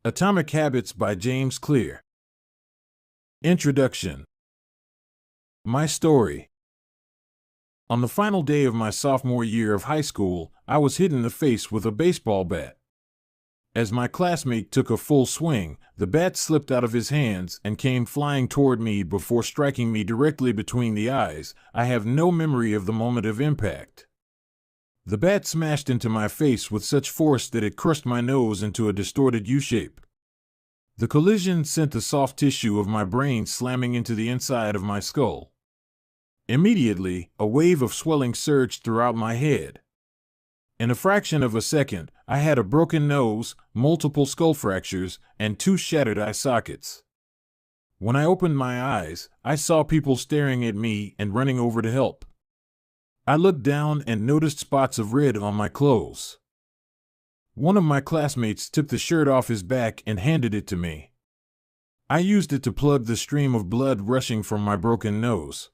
Atomic Habits by James Clear. Introduction. My story. On the final day of my sophomore year of high school, I was hit in the face with a baseball bat. As my classmate took a full swing, the bat slipped out of his hands and came flying toward me before striking me directly between the eyes. I have no memory of the moment of impact. The bat smashed into my face with such force that it crushed my nose into a distorted U-shape. The collision sent the soft tissue of my brain slamming into the inside of my skull. Immediately, a wave of swelling surged throughout my head. In a fraction of a second, I had a broken nose, multiple skull fractures, and 2 shattered eye sockets. When I opened my eyes, I saw people staring at me and running over to help. I looked down and noticed spots of red on my clothes. One of my classmates took the shirt off his back and handed it to me. I used it to plug the stream of blood rushing from my broken nose.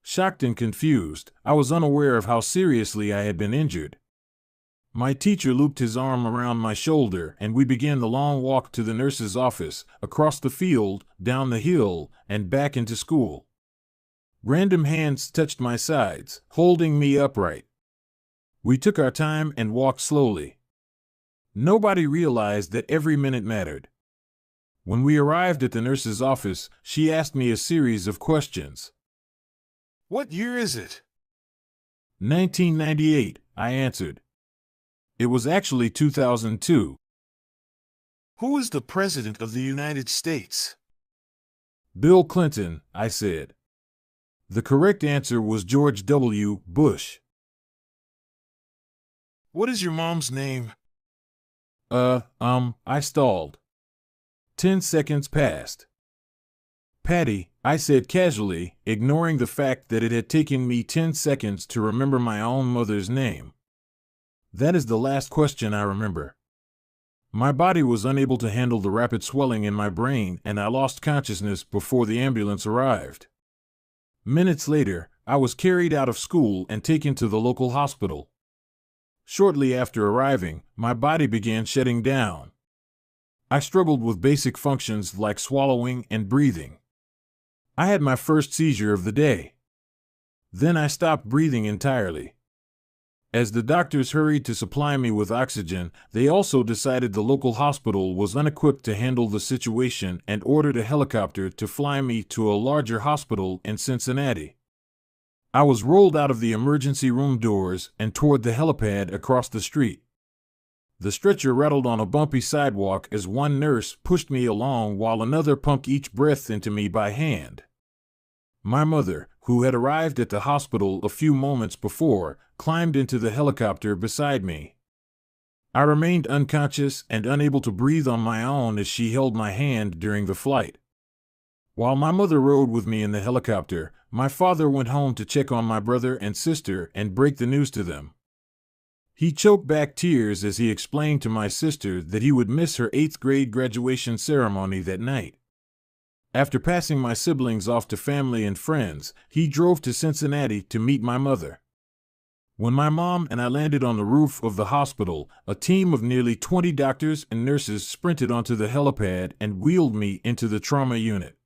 Shocked and confused, I was unaware of how seriously I had been injured. My teacher looped his arm around my shoulder and we began the long walk to the nurse's office, across the field, down the hill, and back into school. Random hands touched my sides, holding me upright. We took our time and walked slowly. Nobody realized that every minute mattered. When we arrived at the nurse's office, she asked me a series of questions. "What year is it?" 1998, I answered. It was actually 2002. "Who is the President of the United States?" Bill Clinton, I said. The correct answer was George W. Bush. "What is your mom's name?" I stalled. 10 seconds passed. Patty, I said casually, ignoring the fact that it had taken me 10 seconds to remember my own mother's name. That is the last question I remember. My body was unable to handle the rapid swelling in my brain and I lost consciousness before the ambulance arrived. Minutes later, I was carried out of school and taken to the local hospital. Shortly after arriving, my body began shutting down. I struggled with basic functions like swallowing and breathing. I had my first seizure of the day. Then I stopped breathing entirely. As the doctors hurried to supply me with oxygen, they also decided the local hospital was unequipped to handle the situation and ordered a helicopter to fly me to a larger hospital in Cincinnati. I was rolled out of the emergency room doors and toward the helipad across the street. The stretcher rattled on a bumpy sidewalk as one nurse pushed me along while another pumped each breath into me by hand. My mother, who had arrived at the hospital a few moments before, climbed into the helicopter beside me. I remained unconscious and unable to breathe on my own as she held my hand during the flight. While my mother rode with me in the helicopter, my father went home to check on my brother and sister and break the news to them. He choked back tears as he explained to my sister that he would miss her 8th grade graduation ceremony that night. After passing my siblings off to family and friends, he drove to Cincinnati to meet my mother. When my mom and I landed on the roof of the hospital, a team of nearly 20 doctors and nurses sprinted onto the helipad and wheeled me into the trauma unit.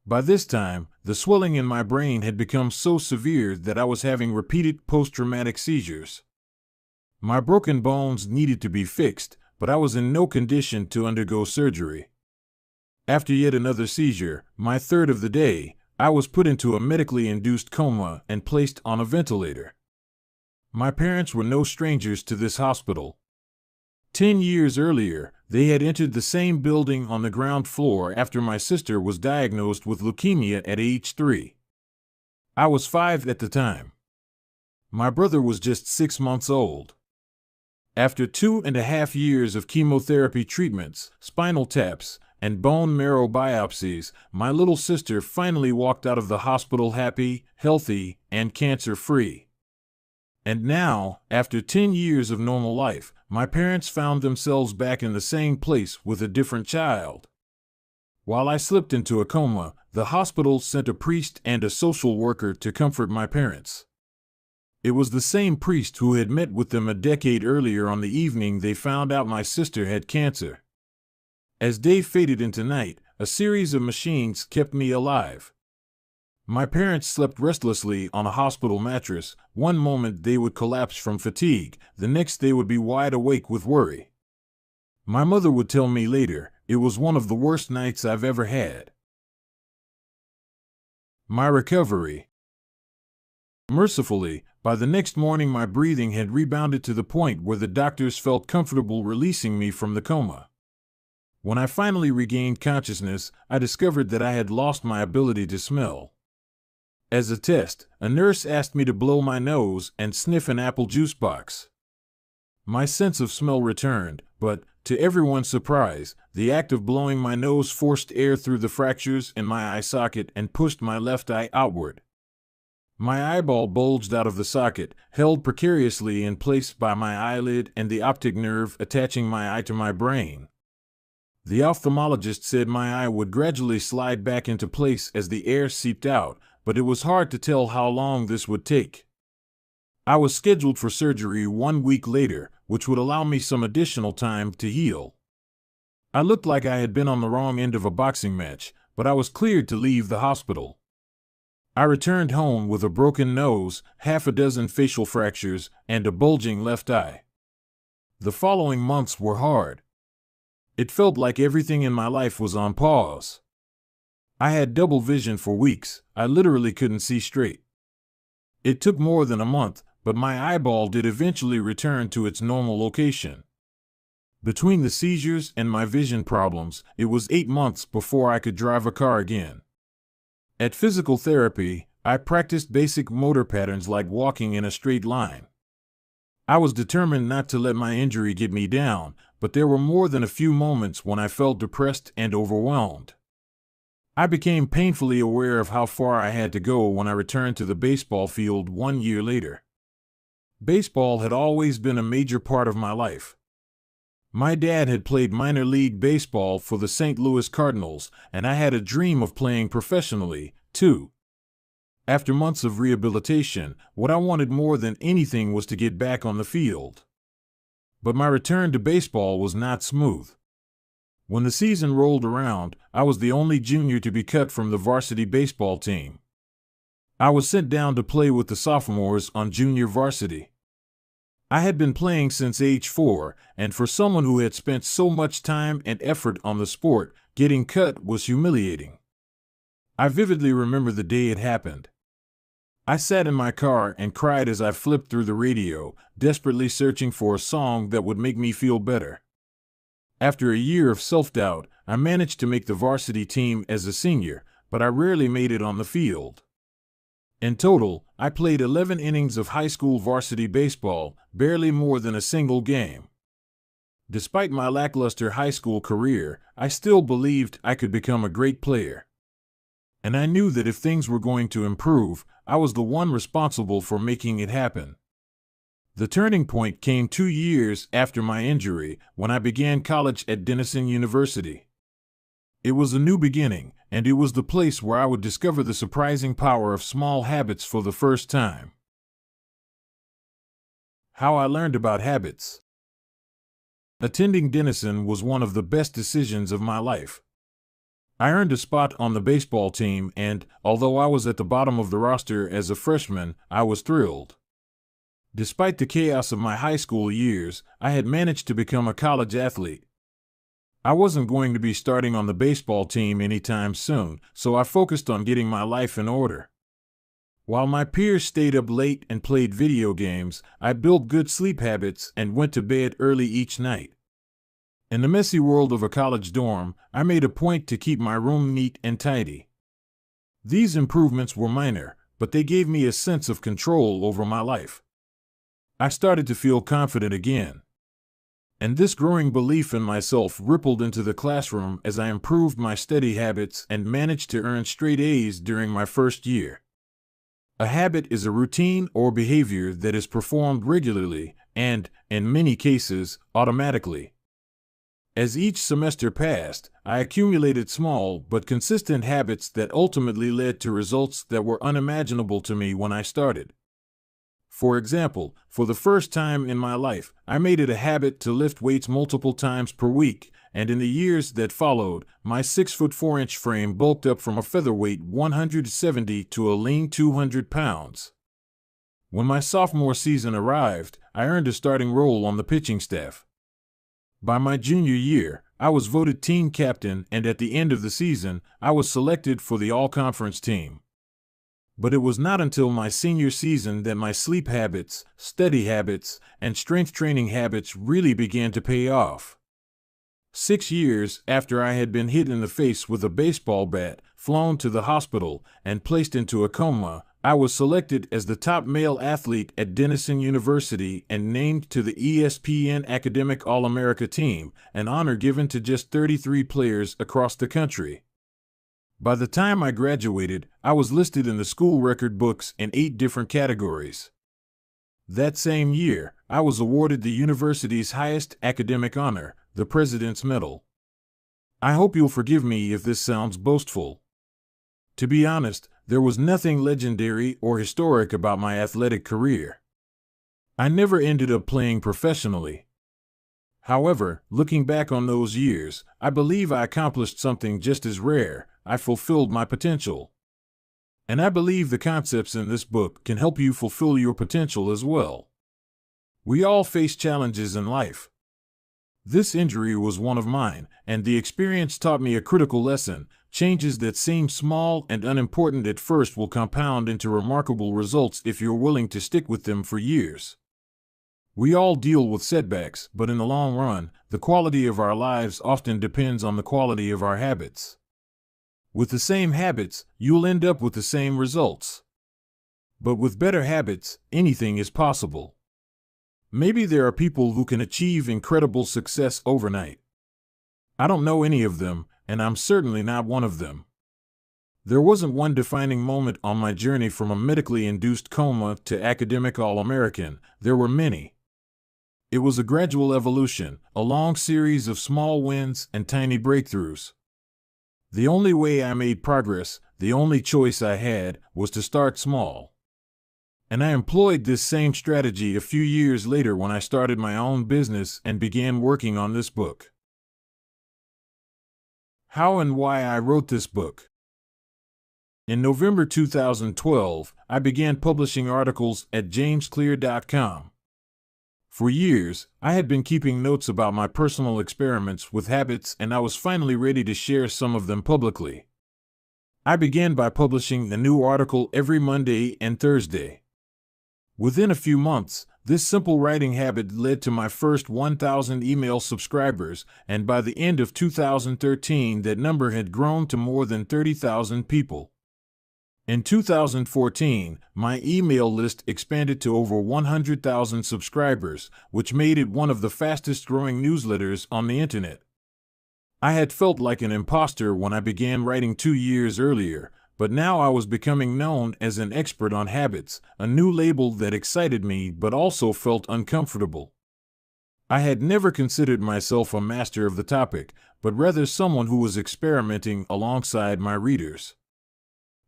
By this time, the swelling in my brain had become so severe that I was having repeated post-traumatic seizures. My broken bones needed to be fixed, but I was in no condition to undergo surgery. After yet another seizure, my third of the day, I was put into a medically induced coma and placed on a ventilator. My parents were no strangers to this hospital. 10 years earlier, they had entered the same building on the ground floor after my sister was diagnosed with leukemia at age 3. I was 5 at the time. My brother was just 6 months old. After 2.5 years of chemotherapy treatments, spinal taps, and bone marrow biopsies, my little sister finally walked out of the hospital happy, healthy, and cancer-free. And now, after 10 years of normal life, my parents found themselves back in the same place with a different child. While I slipped into a coma, the hospital sent a priest and a social worker to comfort my parents. It was the same priest who had met with them a decade earlier on the evening they found out my sister had cancer. As day faded into night, a series of machines kept me alive. My parents slept restlessly on a hospital mattress. One moment they would collapse from fatigue, the next they would be wide awake with worry. My mother would tell me later, it was one of the worst nights I've ever had. My recovery. Mercifully, by the next morning my breathing had rebounded to the point where the doctors felt comfortable releasing me from the coma. When I finally regained consciousness, I discovered that I had lost my ability to smell. As a test, a nurse asked me to blow my nose and sniff an apple juice box. My sense of smell returned, but, to everyone's surprise, the act of blowing my nose forced air through the fractures in my eye socket and pushed my left eye outward. My eyeball bulged out of the socket, held precariously in place by my eyelid and the optic nerve attaching my eye to my brain. The ophthalmologist said my eye would gradually slide back into place as the air seeped out, but it was hard to tell how long this would take. I was scheduled for surgery 1 week later, which would allow me some additional time to heal. I looked like I had been on the wrong end of a boxing match, but I was cleared to leave the hospital. I returned home with a broken nose, half a dozen facial fractures, and a bulging left eye. The following months were hard. It felt like everything in my life was on pause. I had double vision for weeks. I literally couldn't see straight. It took more than a month, but my eyeball did eventually return to its normal location. Between the seizures and my vision problems, it was 8 months before I could drive a car again. At physical therapy, I practiced basic motor patterns like walking in a straight line. I was determined not to let my injury get me down, but there were more than a few moments when I felt depressed and overwhelmed. I became painfully aware of how far I had to go when I returned to the baseball field 1 year later. Baseball had always been a major part of my life. My dad had played minor league baseball for the St. Louis Cardinals, and I had a dream of playing professionally, too. After months of rehabilitation, what I wanted more than anything was to get back on the field. But my return to baseball was not smooth. When the season rolled around, I was the only junior to be cut from the varsity baseball team. I was sent down to play with the sophomores on junior varsity. I had been playing since age 4, and for someone who had spent so much time and effort on the sport, getting cut was humiliating. I vividly remember the day it happened. I sat in my car and cried as I flipped through the radio, desperately searching for a song that would make me feel better. After a year of self-doubt, I managed to make the varsity team as a senior, but I rarely made it on the field. In total, I played 11 innings of high school varsity baseball, barely more than a single game. Despite my lackluster high school career, I still believed I could become a great player. And I knew that if things were going to improve, I was the one responsible for making it happen. The turning point came 2 years after my injury, when I began college at Denison University. It was a new beginning, and it was the place where I would discover the surprising power of small habits for the first time. How I learned about habits. Attending Denison was one of the best decisions of my life. I earned a spot on the baseball team and, although I was at the bottom of the roster as a freshman, I was thrilled. Despite the chaos of my high school years, I had managed to become a college athlete. I wasn't going to be starting on the baseball team anytime soon, so I focused on getting my life in order. While my peers stayed up late and played video games, I built good sleep habits and went to bed early each night. In the messy world of a college dorm, I made a point to keep my room neat and tidy. These improvements were minor, but they gave me a sense of control over my life. I started to feel confident again. And this growing belief in myself rippled into the classroom as I improved my study habits and managed to earn straight A's during my first year. A habit is a routine or behavior that is performed regularly and, in many cases, automatically. As each semester passed, I accumulated small but consistent habits that ultimately led to results that were unimaginable to me when I started. For example, for the first time in my life, I made it a habit to lift weights multiple times per week, and in the years that followed, my 6'4" frame bulked up from a featherweight 170 to a lean 200 pounds. When my sophomore season arrived, I earned a starting role on the pitching staff. By my junior year, I was voted team captain, and at the end of the season, I was selected for the all-conference team. But it was not until my senior season that my sleep habits, study habits, and strength training habits really began to pay off. 6 years after I had been hit in the face with a baseball bat, flown to the hospital, and placed into a coma, I was selected as the top male athlete at Denison University and named to the ESPN Academic All-America team, an honor given to just 33 players across the country. By the time I graduated, I was listed in the school record books in 8 different categories. That same year, I was awarded the university's highest academic honor, the President's Medal. I hope you'll forgive me if this sounds boastful. To be honest, there was nothing legendary or historic about my athletic career. I never ended up playing professionally. However, looking back on those years, I believe I accomplished something just as rare. I fulfilled my potential. And I believe the concepts in this book can help you fulfill your potential as well. We all face challenges in life. This injury was one of mine, and the experience taught me a critical lesson. Changes that seem small and unimportant at first will compound into remarkable results if you're willing to stick with them for years. We all deal with setbacks, but in the long run, the quality of our lives often depends on the quality of our habits. With the same habits, you'll end up with the same results. But with better habits, anything is possible. Maybe there are people who can achieve incredible success overnight. I don't know any of them, and I'm certainly not one of them. There wasn't one defining moment on my journey from a medically induced coma to academic All-American. There were many. It was a gradual evolution, a long series of small wins and tiny breakthroughs. The only way I made progress, the only choice I had, was to start small. And I employed this same strategy a few years later when I started my own business and began working on this book. How and why I wrote this book. In November 2012, I began publishing articles at jamesclear.com. For years, I had been keeping notes about my personal experiments with habits, and I was finally ready to share some of them publicly. I began by publishing a new article every Monday and Thursday. Within a few months, this simple writing habit led to my first 1,000 email subscribers, and by the end of 2013, that number had grown to more than 30,000 people. In 2014, my email list expanded to over 100,000 subscribers, which made it one of the fastest-growing newsletters on the internet. I had felt like an imposter when I began writing 2 years earlier, but now I was becoming known as an expert on habits, a new label that excited me but also felt uncomfortable. I had never considered myself a master of the topic, but rather someone who was experimenting alongside my readers.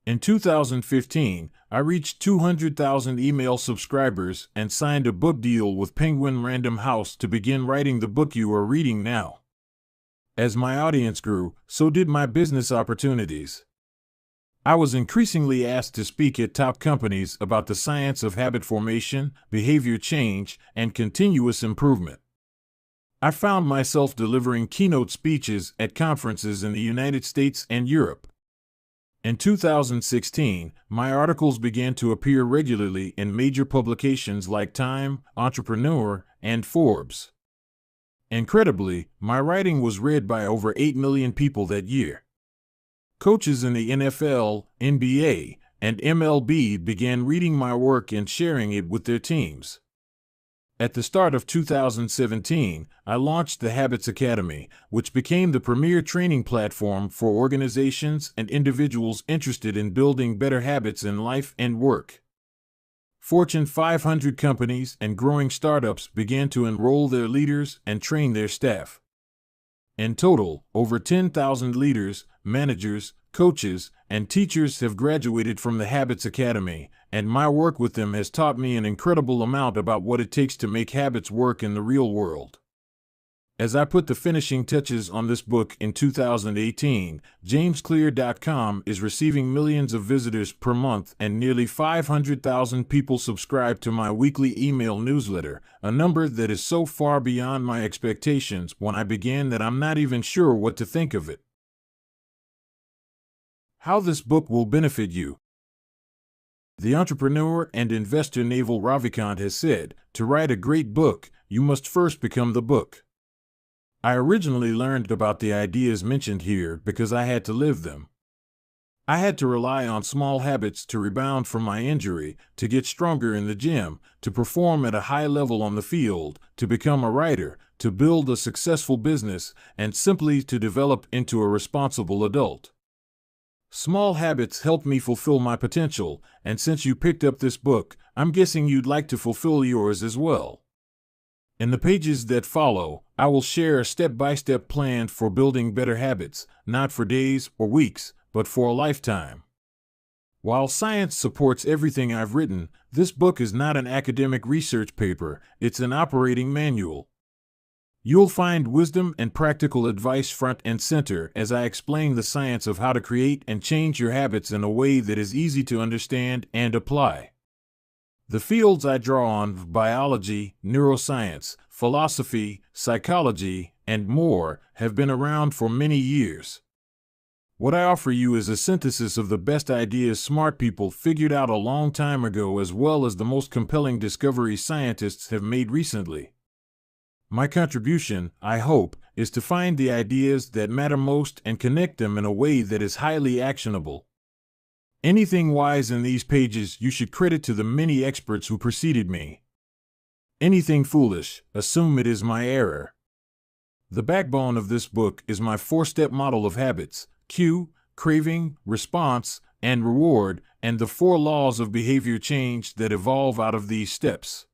In 2015, I reached 200,000 email subscribers and signed a book deal with Penguin Random House to begin writing the book you are reading now. As my audience grew, so did my business opportunities. I was increasingly asked to speak at top companies about the science of habit formation, behavior change, and continuous improvement. I found myself delivering keynote speeches at conferences in the United States and Europe. In 2016, my articles began to appear regularly in major publications like Time, Entrepreneur, and Forbes. Incredibly, my writing was read by over 8 million people that year. Coaches in the NFL, NBA, and MLB began reading my work and sharing it with their teams. At the start of 2017, I launched the Habits Academy, which became the premier training platform for organizations and individuals interested in building better habits in life and work. Fortune 500 companies and growing startups began to enroll their leaders and train their staff. In total, over 10,000 leaders, managers, coaches, and teachers have graduated from the Habits Academy, and my work with them has taught me an incredible amount about what it takes to make habits work in the real world. As I put the finishing touches on this book in 2018, JamesClear.com is receiving millions of visitors per month and nearly 500,000 people subscribe to my weekly email newsletter, a number that is so far beyond my expectations when I began that I'm not even sure what to think of it. How this book will benefit you. The entrepreneur and investor Naval Ravikant has said, to write a great book, you must first become the book. I originally learned about the ideas mentioned here because I had to live them. I had to rely on small habits to rebound from my injury, to get stronger in the gym, to perform at a high level on the field, to become a writer, to build a successful business, and simply to develop into a responsible adult. Small habits helped me fulfill my potential, and since you picked up this book, I'm guessing you'd like to fulfill yours as well. In the pages that follow, I will share a step-by-step plan for building better habits, not for days or weeks, but for a lifetime. While science supports everything I've written, this book is not an academic research paper, it's an operating manual. You'll find wisdom and practical advice front and center as I explain the science of how to create and change your habits in a way that is easy to understand and apply. The fields I draw on, biology, neuroscience, philosophy, psychology, and more, have been around for many years. What I offer you is a synthesis of the best ideas smart people figured out a long time ago as well as the most compelling discoveries scientists have made recently. My contribution, I hope, is to find the ideas that matter most and connect them in a way that is highly actionable. Anything wise in these pages you should credit to the many experts who preceded me. Anything foolish, assume it is my error. The backbone of this book is my 4-step model of habits: cue, craving, response, and reward, and the 4 laws of behavior change that evolve out of these steps.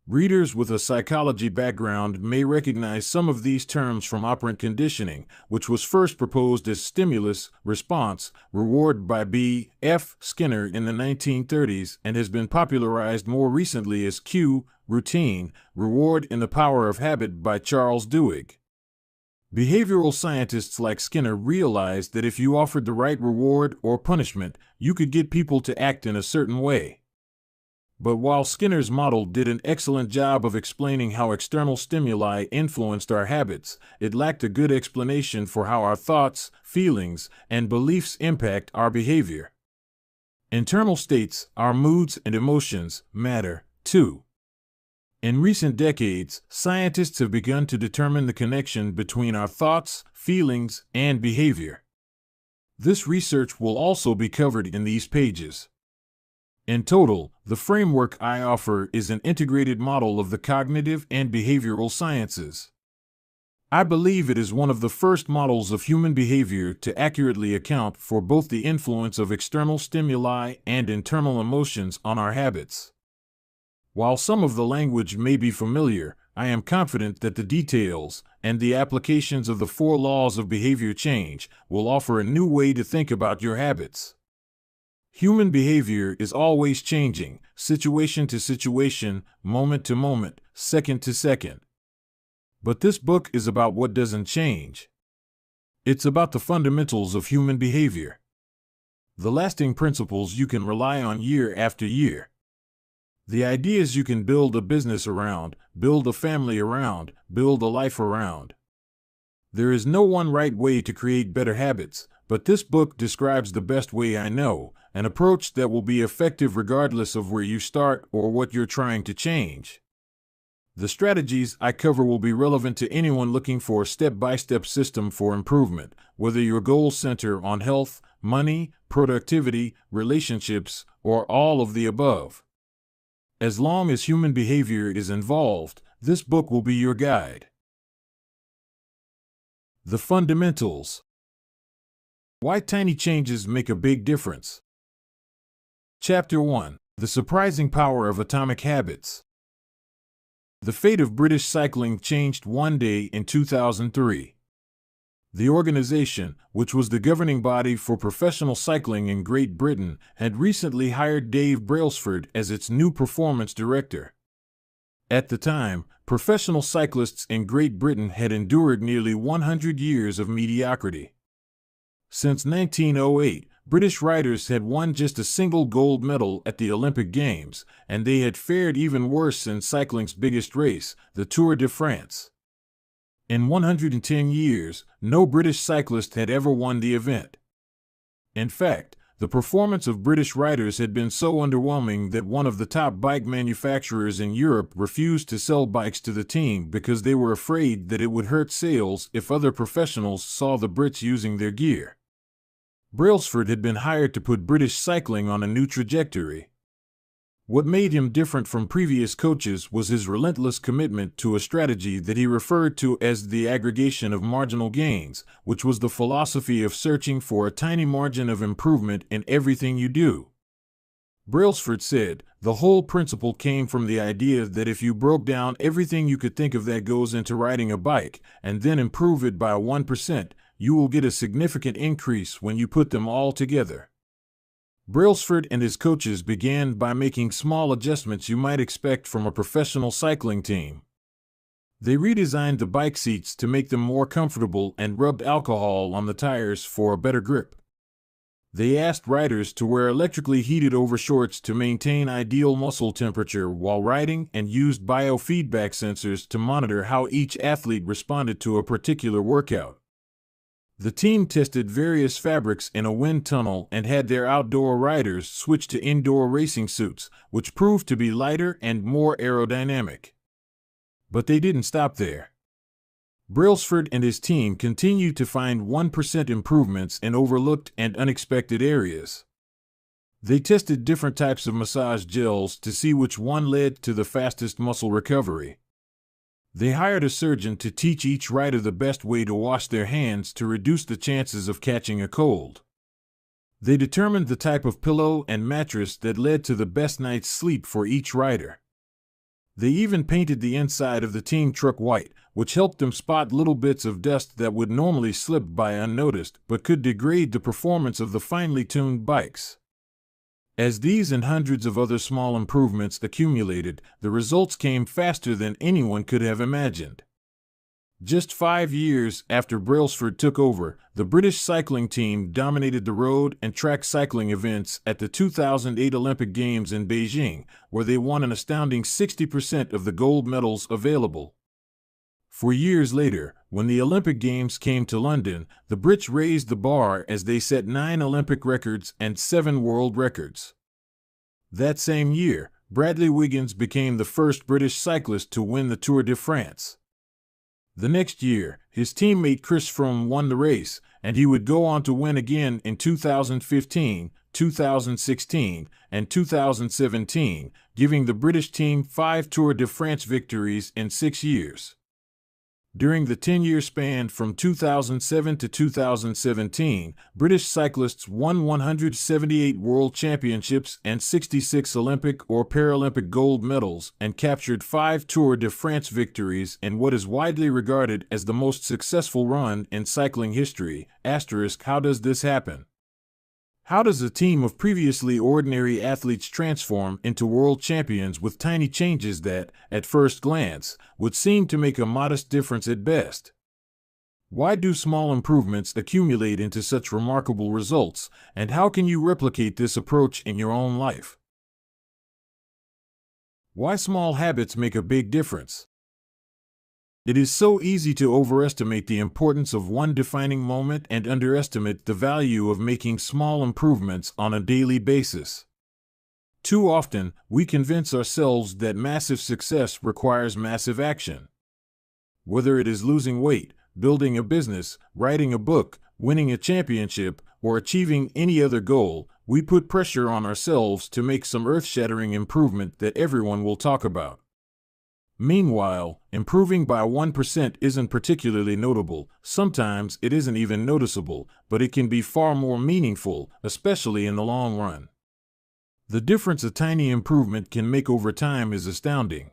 Readers with a psychology background may recognize some of these terms from operant conditioning, which was first proposed as stimulus, response, reward by B. F. Skinner in the 1930s and has been popularized more recently as cue, routine, reward in the Power of Habit by Charles Duhigg. Behavioral scientists like Skinner realized that if you offered the right reward or punishment, you could get people to act in a certain way. But while Skinner's model did an excellent job of explaining how external stimuli influenced our habits, it lacked a good explanation for how our thoughts, feelings, and beliefs impact our behavior. Internal states, our moods and emotions, matter, too. In recent decades, scientists have begun to determine the connection between our thoughts, feelings, and behavior. This research will also be covered in these pages. In total, the framework I offer is an integrated model of the cognitive and behavioral sciences. I believe it is one of the first models of human behavior to accurately account for both the influence of external stimuli and internal emotions on our habits. While some of the language may be familiar, I am confident that the details and the applications of the 4 laws of behavior change will offer a new way to think about your habits. Human behavior is always changing, situation to situation, moment to moment, second to second. But this book is about what doesn't change. It's about the fundamentals of human behavior. The lasting principles you can rely on year after year. The ideas you can build a business around, build a family around, build a life around. There is no one right way to create better habits, but this book describes the best way I know, an approach that will be effective regardless of where you start or what you're trying to change. The strategies I cover will be relevant to anyone looking for a step-by-step system for improvement, whether your goals center on health, money, productivity, relationships, or all of the above. As long as human behavior is involved, this book will be your guide. The fundamentals. Why tiny changes make a big difference. Chapter 1. The surprising power of atomic habits. The fate of British cycling changed one day in 2003. The organization, which was the governing body for professional cycling in Great Britain, had recently hired Dave Brailsford as its new performance director. At the time, professional cyclists in Great Britain had endured nearly 100 years of mediocrity. Since 1908, British riders had won just a single gold medal at the Olympic Games, and they had fared even worse in cycling's biggest race, the Tour de France. In 110 years, no British cyclist had ever won the event. In fact, the performance of British riders had been so underwhelming that one of the top bike manufacturers in Europe refused to sell bikes to the team because they were afraid that it would hurt sales if other professionals saw the Brits using their gear. Brailsford had been hired to put British cycling on a new trajectory. What made him different from previous coaches was his relentless commitment to a strategy that he referred to as the aggregation of marginal gains, which was the philosophy of searching for a tiny margin of improvement in everything you do. Brailsford said, "The whole principle came from the idea that if you broke down everything you could think of that goes into riding a bike, and then improve it by 1%, you will get a significant increase when you put them all together." Brailsford and his coaches began by making small adjustments you might expect from a professional cycling team. They redesigned the bike seats to make them more comfortable and rubbed alcohol on the tires for a better grip. They asked riders to wear electrically heated overshorts to maintain ideal muscle temperature while riding and used biofeedback sensors to monitor how each athlete responded to a particular workout. The team tested various fabrics in a wind tunnel and had their outdoor riders switch to indoor racing suits, which proved to be lighter and more aerodynamic. But they didn't stop there. Brailsford and his team continued to find 1% improvements in overlooked and unexpected areas. They tested different types of massage gels to see which one led to the fastest muscle recovery. They hired a surgeon to teach each rider the best way to wash their hands to reduce the chances of catching a cold. They determined the type of pillow and mattress that led to the best night's sleep for each rider. They even painted the inside of the team truck white, which helped them spot little bits of dust that would normally slip by unnoticed but could degrade the performance of the finely tuned bikes. As these and hundreds of other small improvements accumulated, the results came faster than anyone could have imagined. Just 5 years after Brailsford took over, the British cycling team dominated the road and track cycling events at the 2008 Olympic Games in Beijing, where they won an astounding 60% of the gold medals available. For years later, when the Olympic Games came to London, the Brits raised the bar as they set 9 Olympic records and 7 world records. That same year, Bradley Wiggins became the first British cyclist to win the Tour de France. The next year, his teammate Chris Froome won the race, and he would go on to win again in 2015, 2016, and 2017, giving the British team 5 Tour de France victories in 6 years. During the 10-year span from 2007 to 2017, British cyclists won 178 World Championships and 66 Olympic or Paralympic gold medals and captured 5 Tour de France victories in what is widely regarded as the most successful run in cycling history. How does this happen? How does a team of previously ordinary athletes transform into world champions with tiny changes that, at first glance, would seem to make a modest difference at best? Why do small improvements accumulate into such remarkable results, and how can you replicate this approach in your own life? Why small habits make a big difference? It is so easy to overestimate the importance of one defining moment and underestimate the value of making small improvements on a daily basis. Too often, we convince ourselves that massive success requires massive action. Whether it is losing weight, building a business, writing a book, winning a championship, or achieving any other goal, we put pressure on ourselves to make some earth-shattering improvement that everyone will talk about. Meanwhile, improving by 1% isn't particularly notable, sometimes it isn't even noticeable, but it can be far more meaningful, especially in the long run. The difference a tiny improvement can make over time is astounding.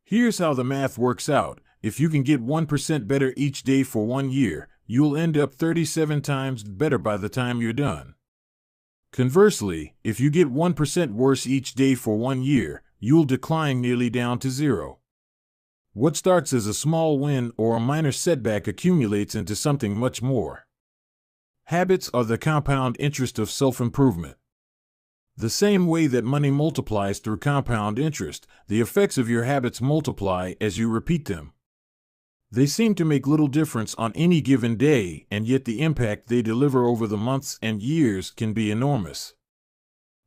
Here's how the math works out. If you can get 1% better each day for 1 year, you'll end up 37 times better by the time you're done. Conversely, if you get 1% worse each day for 1 year, you'll decline nearly down to zero. What starts as a small win or a minor setback accumulates into something much more. Habits are the compound interest of self-improvement. The same way that money multiplies through compound interest, the effects of your habits multiply as you repeat them. They seem to make little difference on any given day, and yet the impact they deliver over the months and years can be enormous.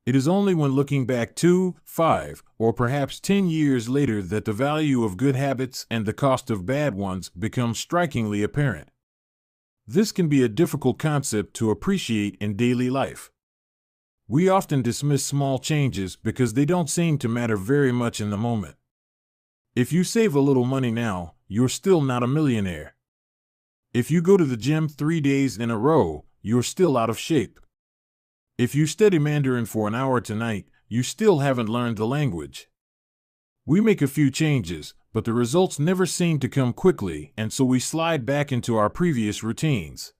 It is only when looking back 2, 5, or perhaps 10 years later that the value of good habits and the cost of bad ones becomes strikingly apparent. This can be a difficult concept to appreciate in daily life. We often dismiss small changes because they don't seem to matter very much in the moment. If you save a little money now, you're still not a millionaire. If you go to the gym 3 days in a row, you're still out of shape. If you study Mandarin for an hour tonight, you still haven't learned the language. We make a few changes, but the results never seem to come quickly, and so we slide back into our previous routines.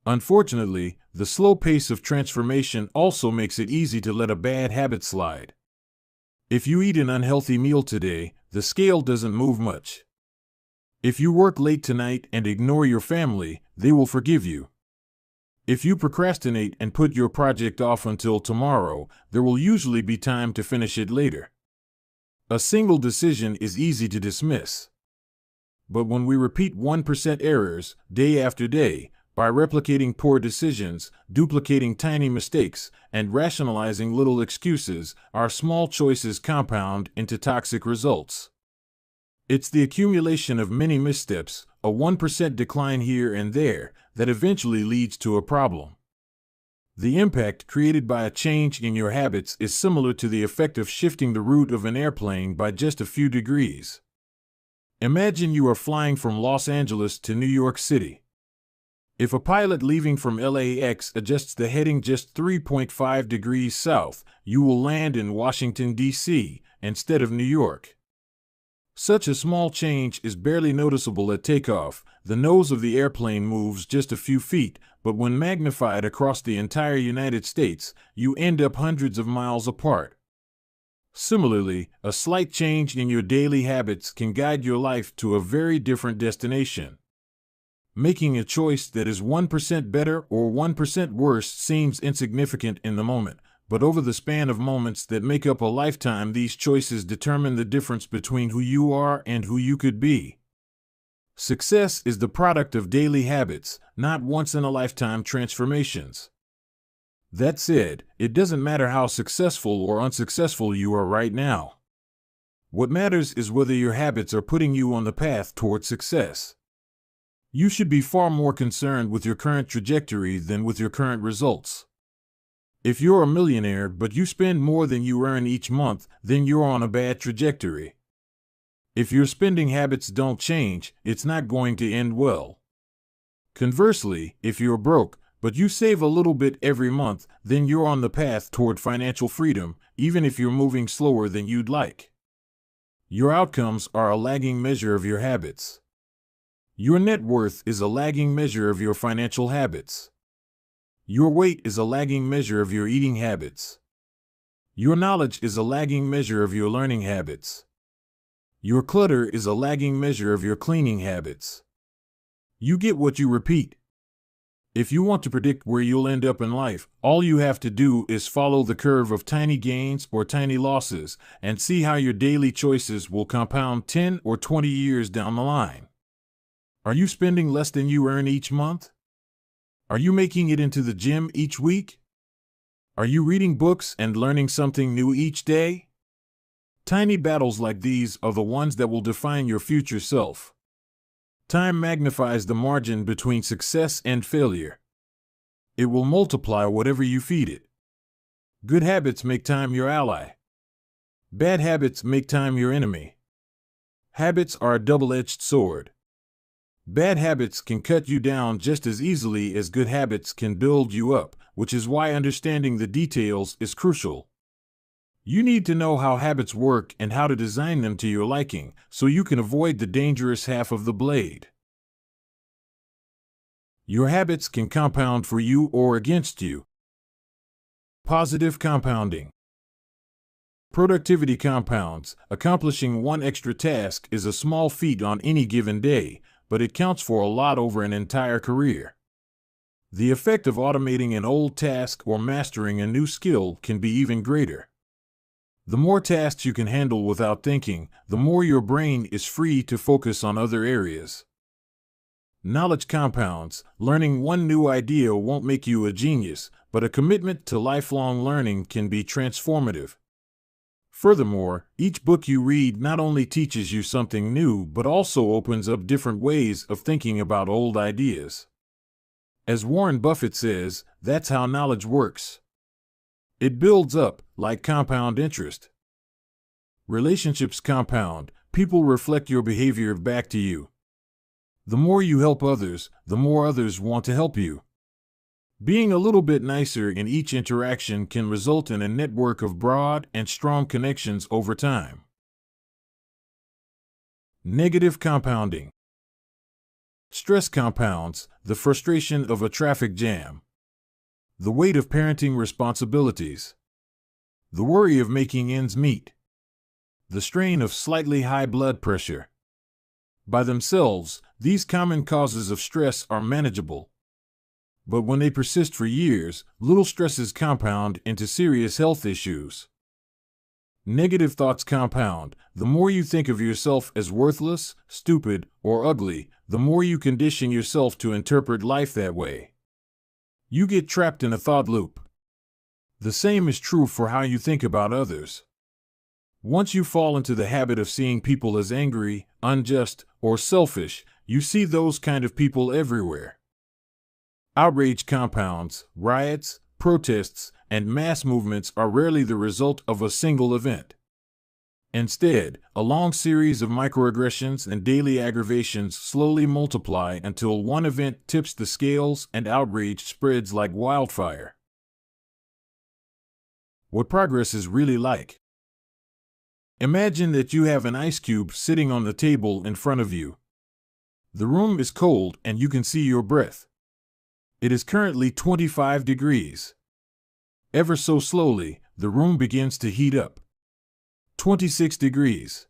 Unfortunately, the slow pace of transformation also makes it easy to let a bad habit slide. If you eat an unhealthy meal today, the scale doesn't move much. If you work late tonight and ignore your family, they will forgive you. If you procrastinate and put your project off until tomorrow, there will usually be time to finish it later. A single decision is easy to dismiss. But when we repeat 1% errors day after day, by replicating poor decisions, duplicating tiny mistakes, and rationalizing little excuses, our small choices compound into toxic results. It's the accumulation of many missteps, a 1% decline here and there, that eventually leads to a problem. The impact created by a change in your habits is similar to the effect of shifting the route of an airplane by just a few degrees. Imagine you are flying from Los Angeles to New York City. If a pilot leaving from LAX adjusts the heading just 3.5 degrees south, you will land in Washington, D.C., instead of New York. Such a small change is barely noticeable at takeoff. The nose of the airplane moves just a few feet, but when magnified across the entire United States, you end up hundreds of miles apart. Similarly, a slight change in your daily habits can guide your life to a very different destination. Making a choice that is 1% better or 1% worse seems insignificant in the moment, but over the span of moments that make up a lifetime, these choices determine the difference between who you are and who you could be. Success is the product of daily habits, not once-in-a-lifetime transformations. That said, it doesn't matter how successful or unsuccessful you are right now. What matters is whether your habits are putting you on the path toward success. You should be far more concerned with your current trajectory than with your current results. If you're a millionaire but you spend more than you earn each month, then you're on a bad trajectory. If your spending habits don't change, it's not going to end well. Conversely, if you're broke, but you save a little bit every month, then you're on the path toward financial freedom, even if you're moving slower than you'd like. Your outcomes are a lagging measure of your habits. Your net worth is a lagging measure of your financial habits. Your weight is a lagging measure of your eating habits. Your knowledge is a lagging measure of your learning habits. Your clutter is a lagging measure of your cleaning habits. You get what you repeat. If you want to predict where you'll end up in life, all you have to do is follow the curve of tiny gains or tiny losses and see how your daily choices will compound 10 or 20 years down the line. Are you spending less than you earn each month? Are you making it into the gym each week? Are you reading books and learning something new each day? Tiny battles like these are the ones that will define your future self. Time magnifies the margin between success and failure. It will multiply whatever you feed it. Good habits make time your ally. Bad habits make time your enemy. Habits are a double-edged sword. Bad habits can cut you down just as easily as good habits can build you up, which is why understanding the details is crucial. You need to know how habits work and how to design them to your liking, so you can avoid the dangerous half of the blade. Your habits can compound for you or against you. Positive compounding. Productivity compounds. Accomplishing one extra task is a small feat on any given day, but it counts for a lot over an entire career. The effect of automating an old task or mastering a new skill can be even greater. The more tasks you can handle without thinking, the more your brain is free to focus on other areas. Knowledge compounds. Learning one new idea won't make you a genius, but a commitment to lifelong learning can be transformative. Furthermore, each book you read not only teaches you something new but also opens up different ways of thinking about old ideas. As Warren Buffett says, that's how knowledge works. It builds up, like compound interest. Relationships compound. People reflect your behavior back to you. The more you help others, the more others want to help you. Being a little bit nicer in each interaction can result in a network of broad and strong connections over time. Negative compounding. Stress compounds. The frustration of a traffic jam. The weight of parenting responsibilities. The worry of making ends meet. The strain of slightly high blood pressure. By themselves, these common causes of stress are manageable. But when they persist for years, little stresses compound into serious health issues. Negative thoughts compound. The more you think of yourself as worthless, stupid, or ugly, the more you condition yourself to interpret life that way. You get trapped in a thought loop. The same is true for how you think about others. Once you fall into the habit of seeing people as angry, unjust, or selfish, you see those kind of people everywhere. Outrage compounds. Riots, protests, and mass movements are rarely the result of a single event. Instead, a long series of microaggressions and daily aggravations slowly multiply until one event tips the scales and outrage spreads like wildfire. What progress is really like. Imagine that you have an ice cube sitting on the table in front of you. The room is cold and you can see your breath. It is currently 25 degrees. Ever so slowly, the room begins to heat up. 26 degrees.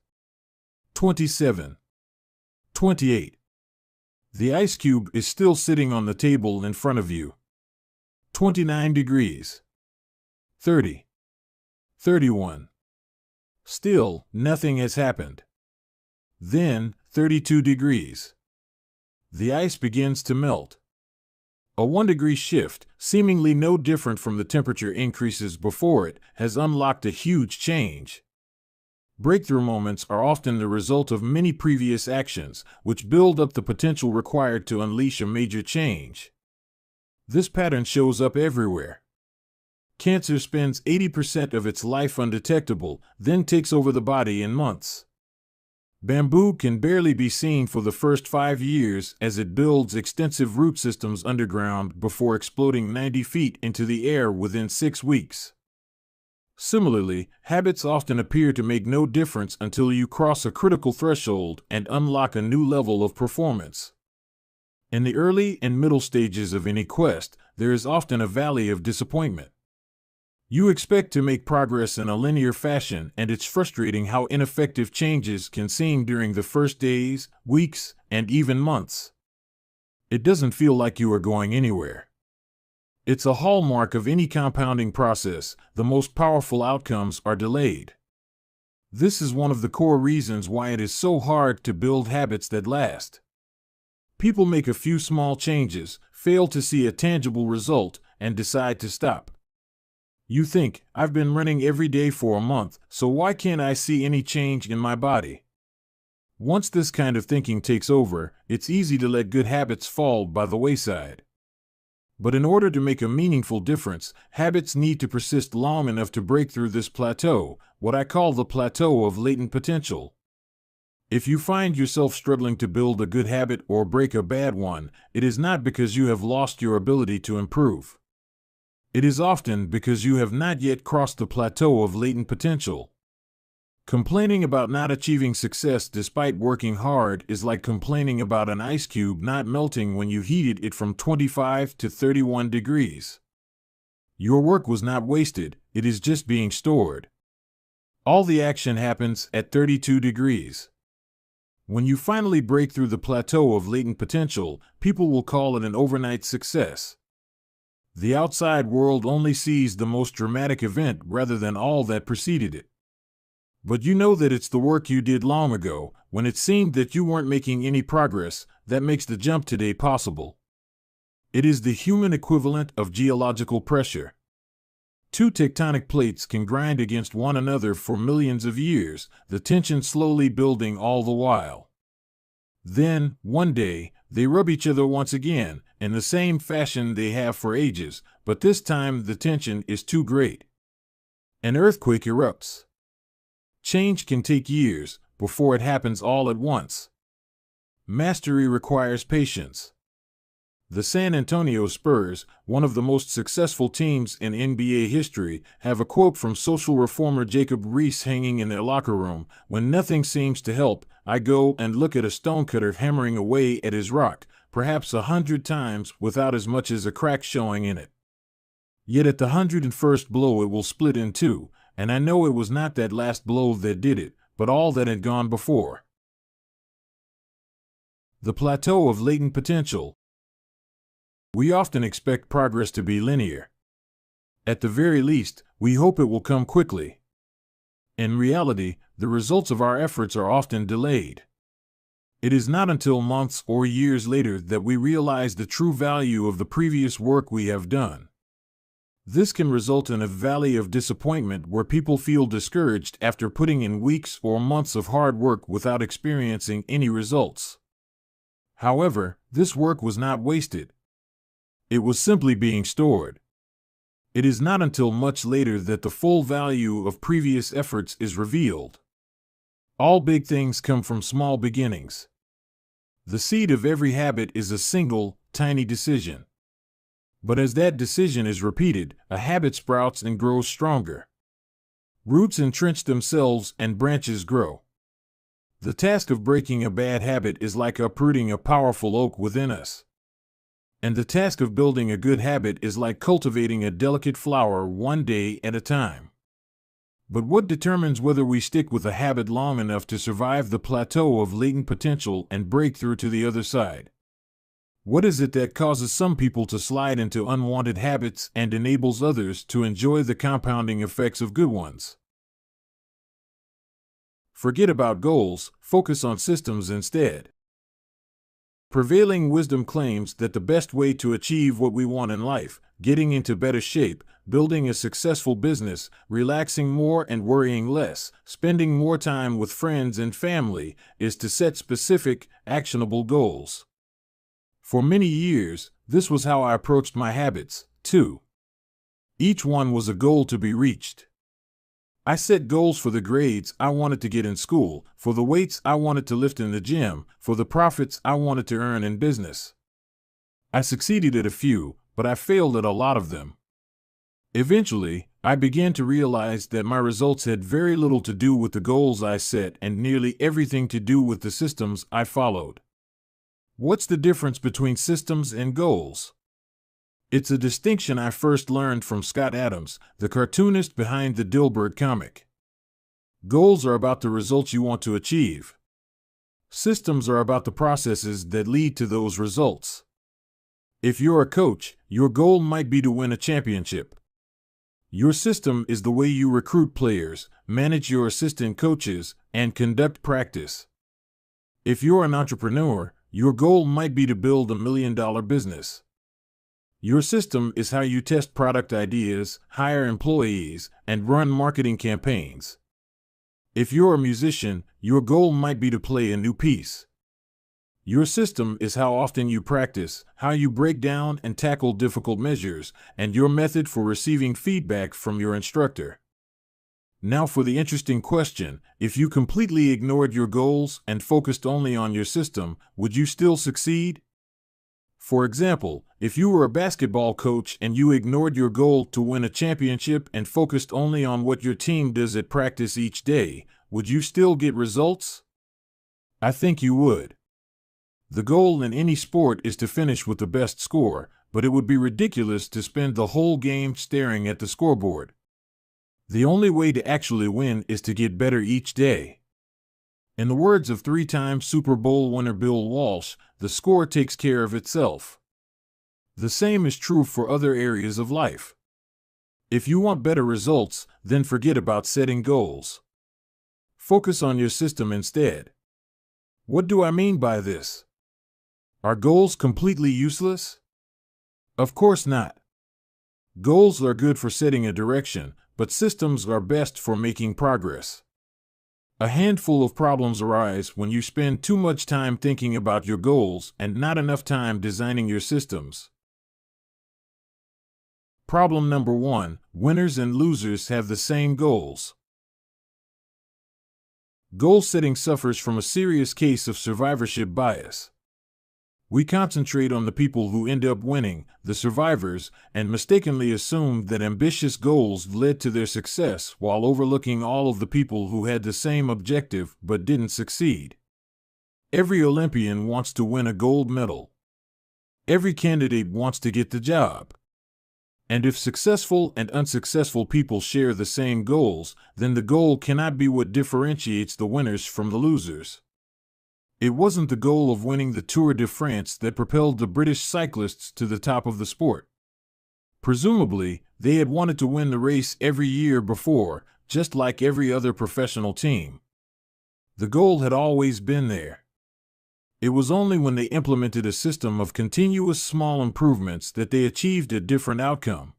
27. 28. The ice cube is still sitting on the table in front of you. 29 degrees. 30. 31. Still, nothing has happened. Then, 32 degrees. The ice begins to melt. A 1-degree shift, seemingly no different from the temperature increases before it, has unlocked a huge change. Breakthrough moments are often the result of many previous actions, which build up the potential required to unleash a major change. This pattern shows up everywhere. Cancer spends 80% of its life undetectable, then takes over the body in months. Bamboo can barely be seen for the first 5 years as it builds extensive root systems underground before exploding 90 feet into the air within 6 weeks. Similarly, habits often appear to make no difference until you cross a critical threshold and unlock a new level of performance. In the early and middle stages of any quest, there is often a valley of disappointment. You expect to make progress in a linear fashion, and it's frustrating how ineffective changes can seem during the first days, weeks, and even months. It doesn't feel like you are going anywhere. It's a hallmark of any compounding process. The most powerful outcomes are delayed. This is one of the core reasons why it is so hard to build habits that last. People make a few small changes, fail to see a tangible result, and decide to stop. You think, I've been running every day for a month, so why can't I see any change in my body? Once this kind of thinking takes over, it's easy to let good habits fall by the wayside. But in order to make a meaningful difference, habits need to persist long enough to break through this plateau, what I call the plateau of latent potential. If you find yourself struggling to build a good habit or break a bad one, it is not because you have lost your ability to improve. It is often because you have not yet crossed the plateau of latent potential. Complaining about not achieving success despite working hard is like complaining about an ice cube not melting when you heated it from 25 to 31 degrees. Your work was not wasted, it is just being stored. All the action happens at 32 degrees. When you finally break through the plateau of latent potential, people will call it an overnight success. The outside world only sees the most dramatic event rather than all that preceded it. But you know that it's the work you did long ago, when it seemed that you weren't making any progress, that makes the jump today possible. It is the human equivalent of geological pressure. Two tectonic plates can grind against one another for millions of years, the tension slowly building all the while. Then, one day, they rub each other once again, in the same fashion they have for ages, but this time the tension is too great. An earthquake erupts. Change can take years, before it happens all at once. Mastery requires patience. The San Antonio Spurs, one of the most successful teams in NBA history, have a quote from social reformer Jacob Riis hanging in their locker room: "When nothing seems to help, I go and look at a stonecutter hammering away at his rock, perhaps 100 times without as much as a crack showing in it. Yet at the 101st blow it will split in two, and I know it was not that last blow that did it, but all that had gone before." The plateau of latent potential. We often expect progress to be linear. At the very least, we hope it will come quickly. In reality, the results of our efforts are often delayed. It is not until months or years later that we realize the true value of the previous work we have done. This can result in a valley of disappointment where people feel discouraged after putting in weeks or months of hard work without experiencing any results. However, this work was not wasted. It was simply being stored. It is not until much later that the full value of previous efforts is revealed. All big things come from small beginnings. The seed of every habit is a single, tiny decision. But as that decision is repeated, a habit sprouts and grows stronger. Roots entrench themselves and branches grow. The task of breaking a bad habit is like uprooting a powerful oak within us. And the task of building a good habit is like cultivating a delicate flower one day at a time. But what determines whether we stick with a habit long enough to survive the plateau of latent potential and break through to the other side? What is it that causes some people to slide into unwanted habits and enables others to enjoy the compounding effects of good ones? Forget about goals, focus on systems instead. Prevailing wisdom claims that the best way to achieve what we want in life, getting into better shape, building a successful business, relaxing more and worrying less, spending more time with friends and family, is to set specific, actionable goals. For many years, this was how I approached my habits, too. Each one was a goal to be reached. I set goals for the grades I wanted to get in school, for the weights I wanted to lift in the gym, for the profits I wanted to earn in business. I succeeded at a few, but I failed at a lot of them. Eventually, I began to realize that my results had very little to do with the goals I set and nearly everything to do with the systems I followed. What's the difference between systems and goals? It's a distinction I first learned from Scott Adams, the cartoonist behind the Dilbert comic. Goals are about the results you want to achieve. Systems are about the processes that lead to those results. If you're a coach, your goal might be to win a championship. Your system is the way you recruit players, manage your assistant coaches, and conduct practice. If you're an entrepreneur, your goal might be to build $1 million business. Your system is how you test product ideas, hire employees, and run marketing campaigns. If you're a musician, your goal might be to play a new piece. Your system is how often you practice, how you break down and tackle difficult measures, and your method for receiving feedback from your instructor. Now for the interesting question: if you completely ignored your goals and focused only on your system, would you still succeed? For example, if you were a basketball coach and you ignored your goal to win a championship and focused only on what your team does at practice each day, would you still get results? I think you would. The goal in any sport is to finish with the best score, but it would be ridiculous to spend the whole game staring at the scoreboard. The only way to actually win is to get better each day. In the words of three-time Super Bowl winner Bill Walsh, the score takes care of itself. The same is true for other areas of life. If you want better results, then forget about setting goals. Focus on your system instead. What do I mean by this? Are goals completely useless? Of course not. Goals are good for setting a direction, but systems are best for making progress. A handful of problems arise when you spend too much time thinking about your goals and not enough time designing your systems. Problem number 1: winners and losers have the same goals. Goal setting suffers from a serious case of survivorship bias. We concentrate on the people who end up winning, the survivors, and mistakenly assume that ambitious goals led to their success while overlooking all of the people who had the same objective but didn't succeed. Every Olympian wants to win a gold medal. Every candidate wants to get the job. And if successful and unsuccessful people share the same goals, then the goal cannot be what differentiates the winners from the losers. It wasn't the goal of winning the Tour de France that propelled the British cyclists to the top of the sport. Presumably, they had wanted to win the race every year before, just like every other professional team. The goal had always been there. It was only when they implemented a system of continuous small improvements that they achieved a different outcome.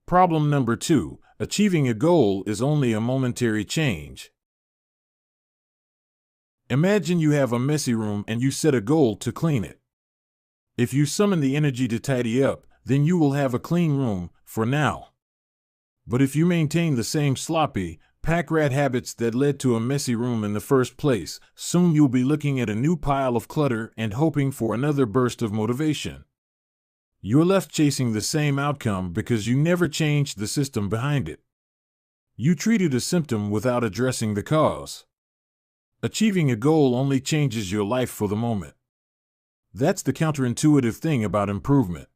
Problem number 2: achieving a goal is only a momentary change. Imagine you have a messy room and you set a goal to clean it. If you summon the energy to tidy up, then you will have a clean room, for now. But if you maintain the same sloppy, pack-rat habits that led to a messy room in the first place, soon you'll be looking at a new pile of clutter and hoping for another burst of motivation. You're left chasing the same outcome because you never changed the system behind it. You treated a symptom without addressing the cause. Achieving a goal only changes your life for the moment. That's the counterintuitive thing about improvement.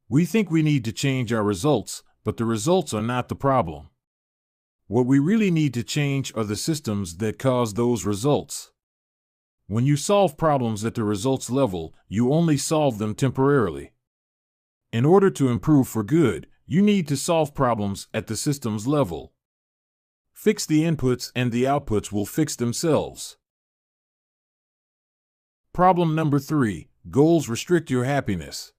We think we need to change our results, but the results are not the problem. What we really need to change are the systems that cause those results. When you solve problems at the results level, you only solve them temporarily. In order to improve for good, you need to solve problems at the systems level. Fix the inputs and the outputs will fix themselves. Problem number 3: goals restrict your happiness.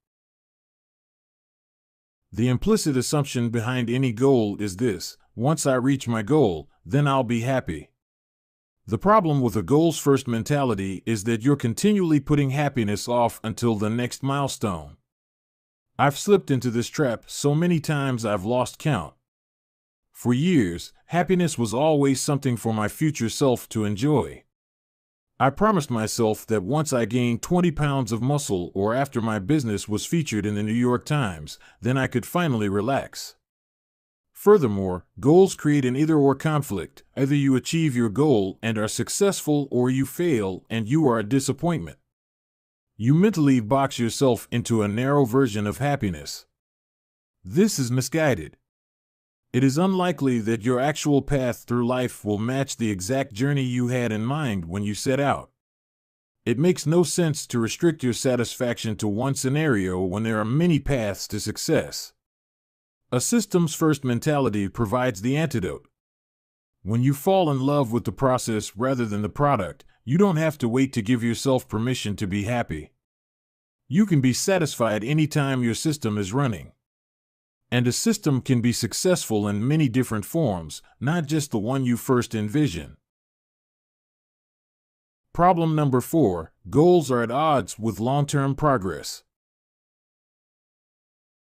The implicit assumption behind any goal is this: once I reach my goal, then I'll be happy. The problem with a goals-first mentality is that you're continually putting happiness off until the next milestone. I've slipped into this trap so many times I've lost count. For years, happiness was always something for my future self to enjoy. I promised myself that once I gained 20 pounds of muscle or after my business was featured in the New York Times, then I could finally relax. Furthermore, goals create an either-or conflict. Either you achieve your goal and are successful, or you fail and you are a disappointment. You mentally box yourself into a narrow version of happiness. This is misguided. It is unlikely that your actual path through life will match the exact journey you had in mind when you set out. It makes no sense to restrict your satisfaction to one scenario when there are many paths to success. A systems-first mentality provides the antidote. When you fall in love with the process rather than the product, you don't have to wait to give yourself permission to be happy. You can be satisfied anytime your system is running. And a system can be successful in many different forms, not just the one you first envision. Problem number 4: goals are at odds with long-term progress.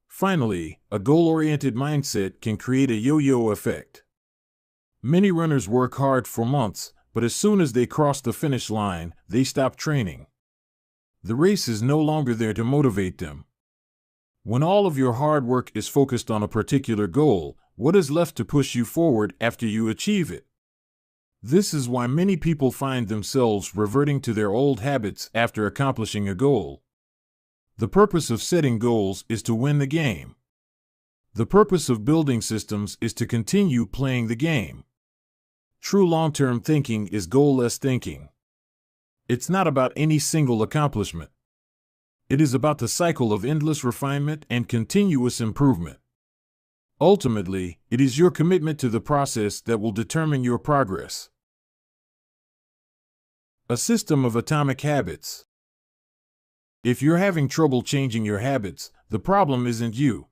Finally, a goal-oriented mindset can create a yo-yo effect. Many runners work hard for months, but as soon as they cross the finish line, they stop training. The race is no longer there to motivate them. When all of your hard work is focused on a particular goal, What is left to push you forward after you achieve it? This is why many people find themselves reverting to their old habits after accomplishing a goal. The purpose of setting goals is to win the game. The purpose of building systems is to continue playing the game. True long-term thinking is goal-less thinking. It's not about any single accomplishment. It is about the cycle of endless refinement and continuous improvement. Ultimately, it is your commitment to the process that will determine your progress. A system of atomic habits. If you're having trouble changing your habits, the problem isn't you.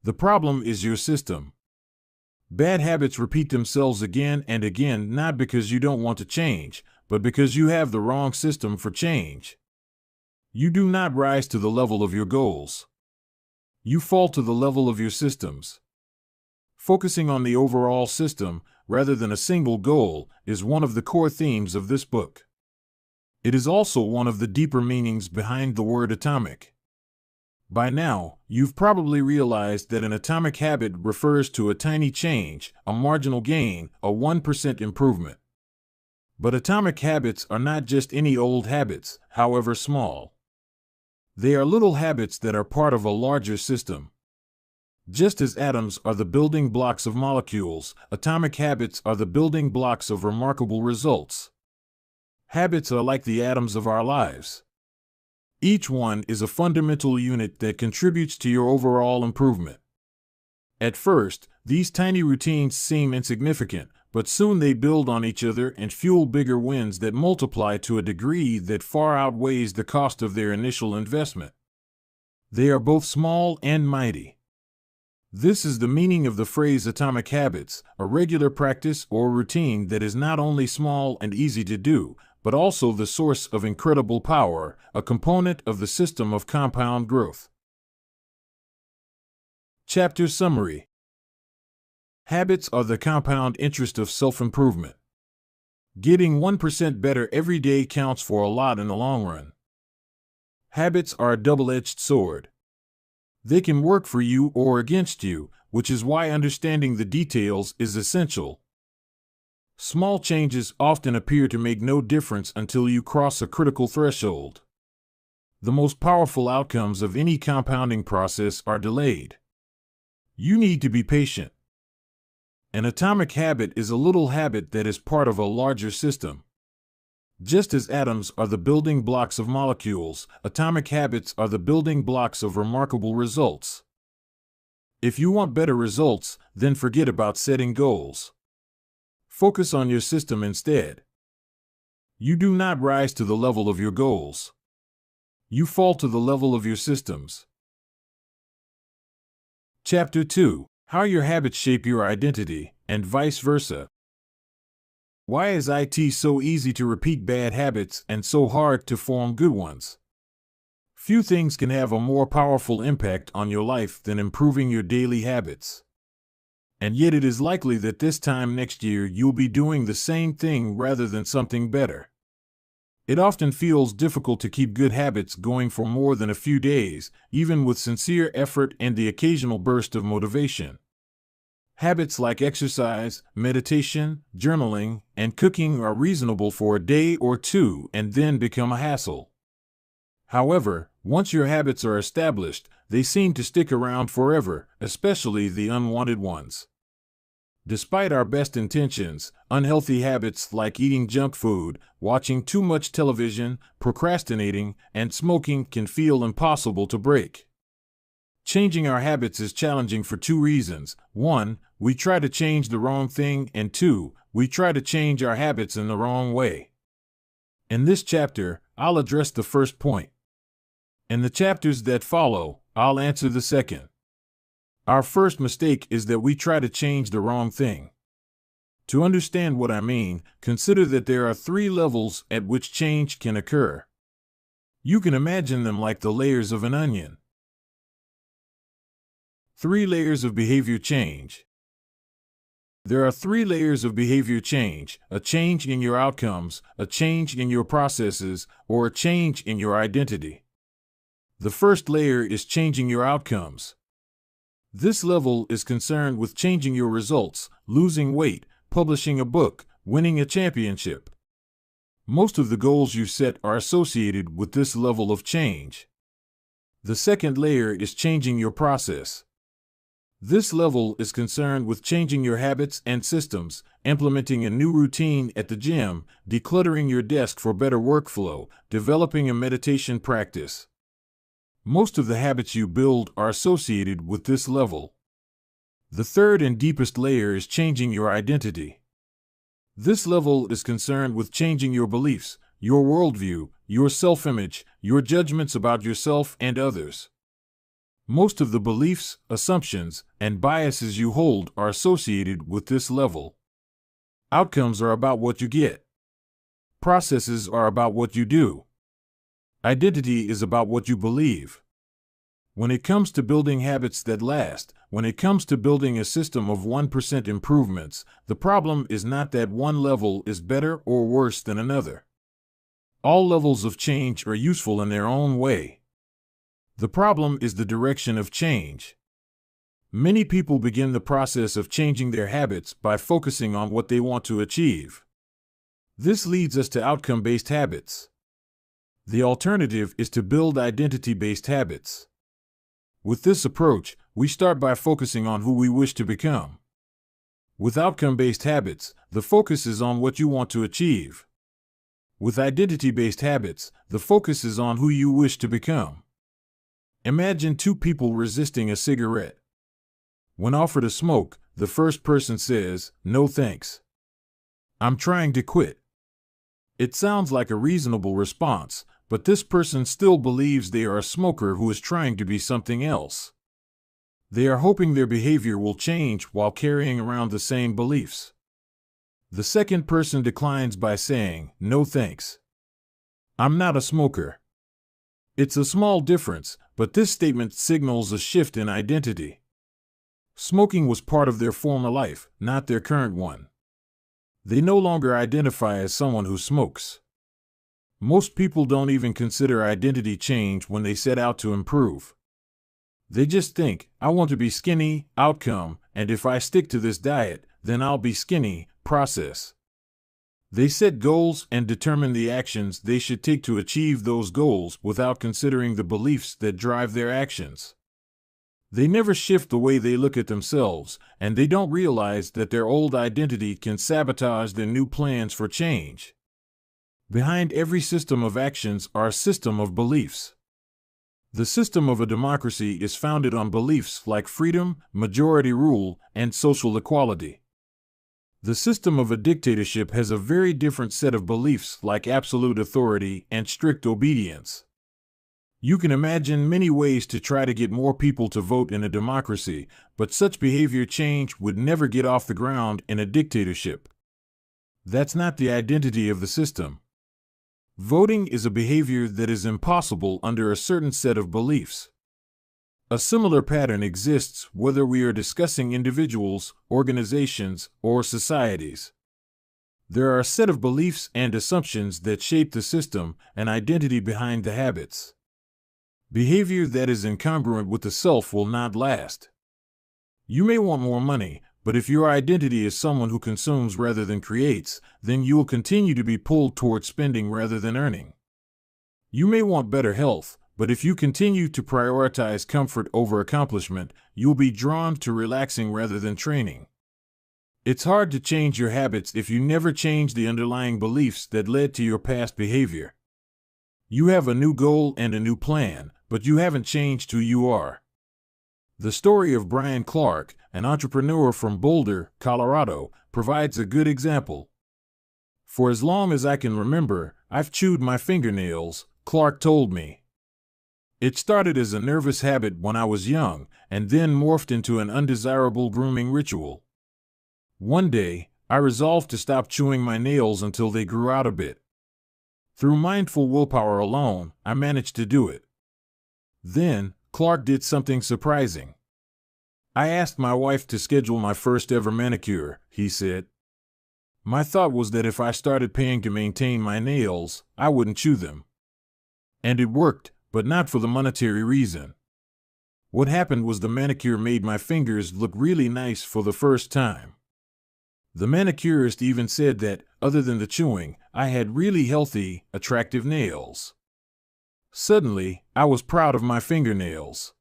The problem is your system. Bad habits repeat themselves again and again, not because you don't want to change, but because you have the wrong system for change. You do not rise to the level of your goals. You fall to the level of your systems. Focusing on the overall system, rather than a single goal, is one of the core themes of this book. It is also one of the deeper meanings behind the word atomic. By now, you've probably realized that an atomic habit refers to a tiny change, a marginal gain, a 1% improvement. But atomic habits are not just any old habits, however small. They are little habits that are part of a larger system. Just as atoms are the building blocks of molecules, atomic habits are the building blocks of remarkable results. Habits are like the atoms of our lives. Each one is a fundamental unit that contributes to your overall improvement. At first, these tiny routines seem insignificant, but soon they build on each other and fuel bigger wins that multiply to a degree that far outweighs the cost of their initial investment. They are both small and mighty. This is the meaning of the phrase atomic habits, a regular practice or routine that is not only small and easy to do, but also the source of incredible power, a component of the system of compound growth. Chapter Summary. Habits are the compound interest of self-improvement. Getting 1% better every day counts for a lot in the long run. Habits are a double-edged sword. They can work for you or against you, which is why understanding the details is essential. Small changes often appear to make no difference until you cross a critical threshold. The most powerful outcomes of any compounding process are delayed. You need to be patient. An atomic habit is a little habit that is part of a larger system. Just as atoms are the building blocks of molecules, atomic habits are the building blocks of remarkable results. If you want better results, then forget about setting goals. Focus on your system instead. You do not rise to the level of your goals. You fall to the level of your systems. Chapter 2. How your habits shape your identity, and vice versa. Why is it so easy to repeat bad habits and so hard to form good ones? Few things can have a more powerful impact on your life than improving your daily habits. And yet it is likely that this time next year you'll be doing the same thing rather than something better. It often feels difficult to keep good habits going for more than a few days, even with sincere effort and the occasional burst of motivation. Habits like exercise, meditation, journaling, and cooking are reasonable for a day or two and then become a hassle. However, once your habits are established, they seem to stick around forever, especially the unwanted ones. Despite our best intentions, unhealthy habits like eating junk food, watching too much television, procrastinating, and smoking can feel impossible to break. Changing our habits is challenging for two reasons. 1, we try to change the wrong thing, and 2, we try to change our habits in the wrong way. In this chapter, I'll address the first point. In the chapters that follow, I'll answer the second. Our first mistake is that we try to change the wrong thing. To understand what I mean, consider that there are 3 levels at which change can occur. You can imagine them like the layers of an onion. 3 layers of behavior change. There are 3 layers of behavior change: a change in your outcomes, a change in your processes, or a change in your identity. The first layer is changing your outcomes. This level is concerned with changing your results, losing weight, publishing a book, winning a championship. Most of the goals you set are associated with this level of change. The second layer is changing your process. This level is concerned with changing your habits and systems, implementing a new routine at the gym, decluttering your desk for better workflow, developing a meditation practice. Most of the habits you build are associated with this level. The third and deepest layer is changing your identity. This level is concerned with changing your beliefs, your worldview, your self-image, your judgments about yourself and others. Most of the beliefs, assumptions, and biases you hold are associated with this level. Outcomes are about what you get. Processes are about what you do. Identity is about what you believe. When it comes to building habits that last, when it comes to building a system of 1% improvements, the problem is not that one level is better or worse than another. All levels of change are useful in their own way. The problem is the direction of change. Many people begin the process of changing their habits by focusing on what they want to achieve. This leads us to outcome-based habits. The alternative is to build identity-based habits. With this approach, we start by focusing on who we wish to become. With outcome-based habits, the focus is on what you want to achieve. With identity-based habits, the focus is on who you wish to become. Imagine two people resisting a cigarette. When offered a smoke, the first person says, "No thanks. I'm trying to quit." It sounds like a reasonable response, but this person still believes they are a smoker who is trying to be something else. They are hoping their behavior will change while carrying around the same beliefs. The second person declines by saying, "No thanks. I'm not a smoker." It's a small difference, but this statement signals a shift in identity. Smoking was part of their former life, not their current one. They no longer identify as someone who smokes. Most people don't even consider identity change when they set out to improve. They just think, "I want to be skinny," outcome, and if I stick to this diet, then I'll be skinny, process. They set goals and determine the actions they should take to achieve those goals without considering the beliefs that drive their actions. They never shift the way they look at themselves, and they don't realize that their old identity can sabotage their new plans for change. Behind every system of actions are a system of beliefs. The system of a democracy is founded on beliefs like freedom, majority rule, and social equality. The system of a dictatorship has a very different set of beliefs like absolute authority and strict obedience. You can imagine many ways to try to get more people to vote in a democracy, but such behavior change would never get off the ground in a dictatorship. That's not the identity of the system. Voting is a behavior that is impossible under a certain set of beliefs. A similar pattern exists whether we are discussing individuals, organizations, or societies. There are a set of beliefs and assumptions that shape the system and identity behind the habits. Behavior that is incongruent with the self will not last. You may want more money, but if your identity is someone who consumes rather than creates, then you will continue to be pulled toward spending rather than earning. You may want better health, but if you continue to prioritize comfort over accomplishment, you'll be drawn to relaxing rather than training. It's hard to change your habits if you never change the underlying beliefs that led to your past behavior. You have a new goal and a new plan, but you haven't changed who you are. The story of Brian Clark, an entrepreneur from Boulder, Colorado, provides a good example. "For as long as I can remember, I've chewed my fingernails," Clark told me. "It started as a nervous habit when I was young, and then morphed into an undesirable grooming ritual. One day, I resolved to stop chewing my nails until they grew out a bit. Through mindful willpower alone, I managed to do it." Then, Clark did something surprising. "I asked my wife to schedule my first ever manicure," he said. "My thought was that if I started paying to maintain my nails, I wouldn't chew them. And it worked, but not for the monetary reason. What happened was the manicure made my fingers look really nice for the first time. The manicurist even said that, other than the chewing, I had really healthy, attractive nails. Suddenly, I was proud of my fingernails.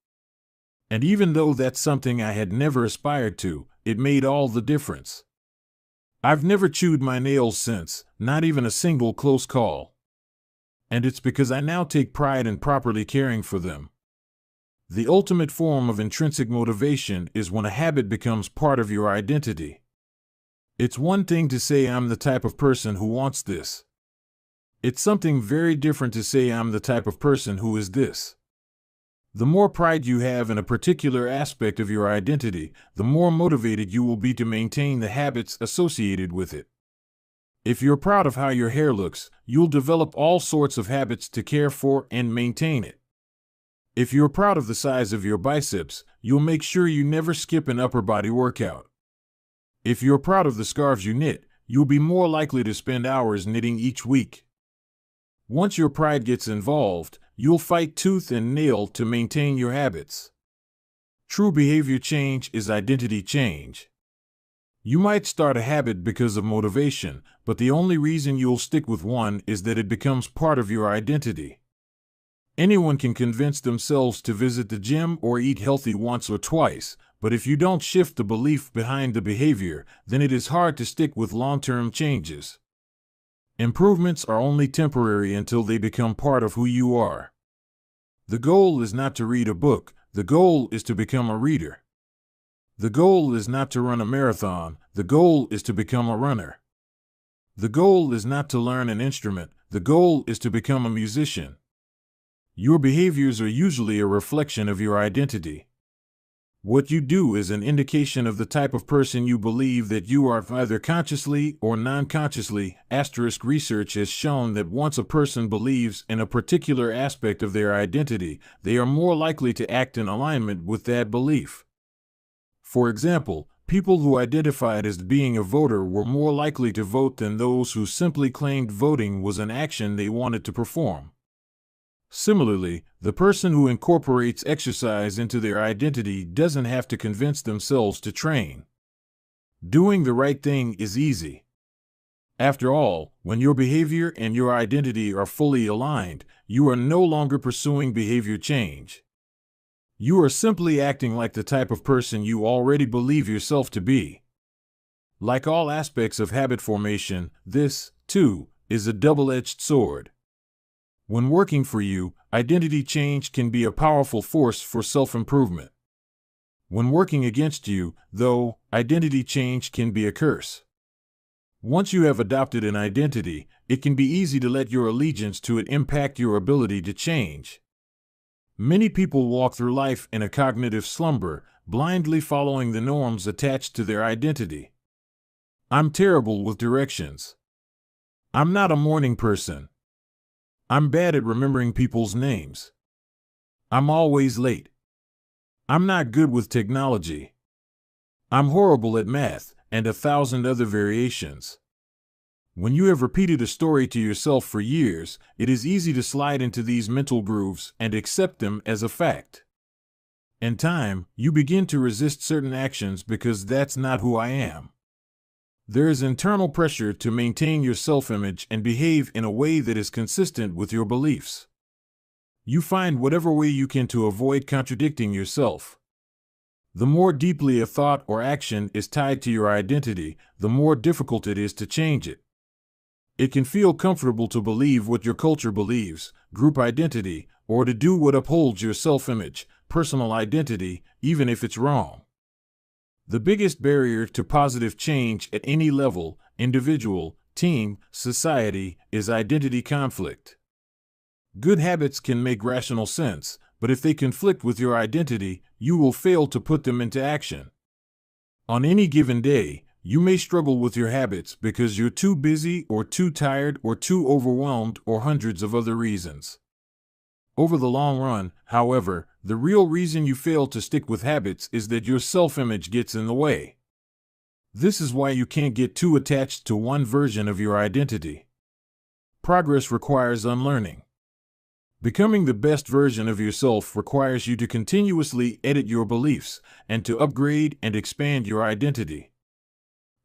And even though that's something I had never aspired to, it made all the difference. I've never chewed my nails since, not even a single close call. And it's because I now take pride in properly caring for them. The ultimate form of intrinsic motivation is when a habit becomes part of your identity. It's one thing to say I'm the type of person who wants this. It's something very different to say I'm the type of person who is this. The more pride you have in a particular aspect of your identity, the more motivated you will be to maintain the habits associated with it. If you're proud of how your hair looks, you'll develop all sorts of habits to care for and maintain it. If you're proud of the size of your biceps, you'll make sure you never skip an upper body workout. If you're proud of the scarves you knit, you'll be more likely to spend hours knitting each week. Once your pride gets involved, you'll fight tooth and nail to maintain your habits. True behavior change is identity change. You might start a habit because of motivation, but the only reason you'll stick with one is that it becomes part of your identity. Anyone can convince themselves to visit the gym or eat healthy once or twice, but if you don't shift the belief behind the behavior, then it is hard to stick with long-term changes. Improvements are only temporary until they become part of who you are. The goal is not to read a book, the goal is to become a reader. The goal is not to run a marathon, the goal is to become a runner. The goal is not to learn an instrument, the goal is to become a musician. Your behaviors are usually a reflection of your identity. What you do is an indication of the type of person you believe that you are, either consciously or non-consciously. Research has shown that once a person believes in a particular aspect of their identity, they are more likely to act in alignment with that belief. For example, people who identified as being a voter were more likely to vote than those who simply claimed voting was an action they wanted to perform. Similarly, the person who incorporates exercise into their identity doesn't have to convince themselves to train. Doing the right thing is easy. After all, when your behavior and your identity are fully aligned, you are no longer pursuing behavior change. You are simply acting like the type of person you already believe yourself to be. Like all aspects of habit formation, this, too, is a double-edged sword. When working for you, identity change can be a powerful force for self-improvement. When working against you, though, identity change can be a curse. Once you have adopted an identity, it can be easy to let your allegiance to it impact your ability to change. Many people walk through life in a cognitive slumber, blindly following the norms attached to their identity. I'm terrible with directions. I'm not a morning person. I'm bad at remembering people's names. I'm always late. I'm not good with technology. I'm horrible at math, and 1,000 other variations. When you have repeated a story to yourself for years, it is easy to slide into these mental grooves and accept them as a fact. In time, you begin to resist certain actions because that's not who I am. There is internal pressure to maintain your self-image and behave in a way that is consistent with your beliefs. You find whatever way you can to avoid contradicting yourself. The more deeply a thought or action is tied to your identity, the more difficult it is to change it. It can feel comfortable to believe what your culture believes, group identity, or to do what upholds your self-image, personal identity, even if it's wrong. The biggest barrier to positive change at any level, individual, team, society, is identity conflict. Good habits can make rational sense, but if they conflict with your identity, you will fail to put them into action. On any given day, you may struggle with your habits because you're too busy or too tired or too overwhelmed or hundreds of other reasons. Over the long run, however, the real reason you fail to stick with habits is that your self-image gets in the way. This is why you can't get too attached to one version of your identity. Progress requires unlearning. Becoming the best version of yourself requires you to continuously edit your beliefs and to upgrade and expand your identity.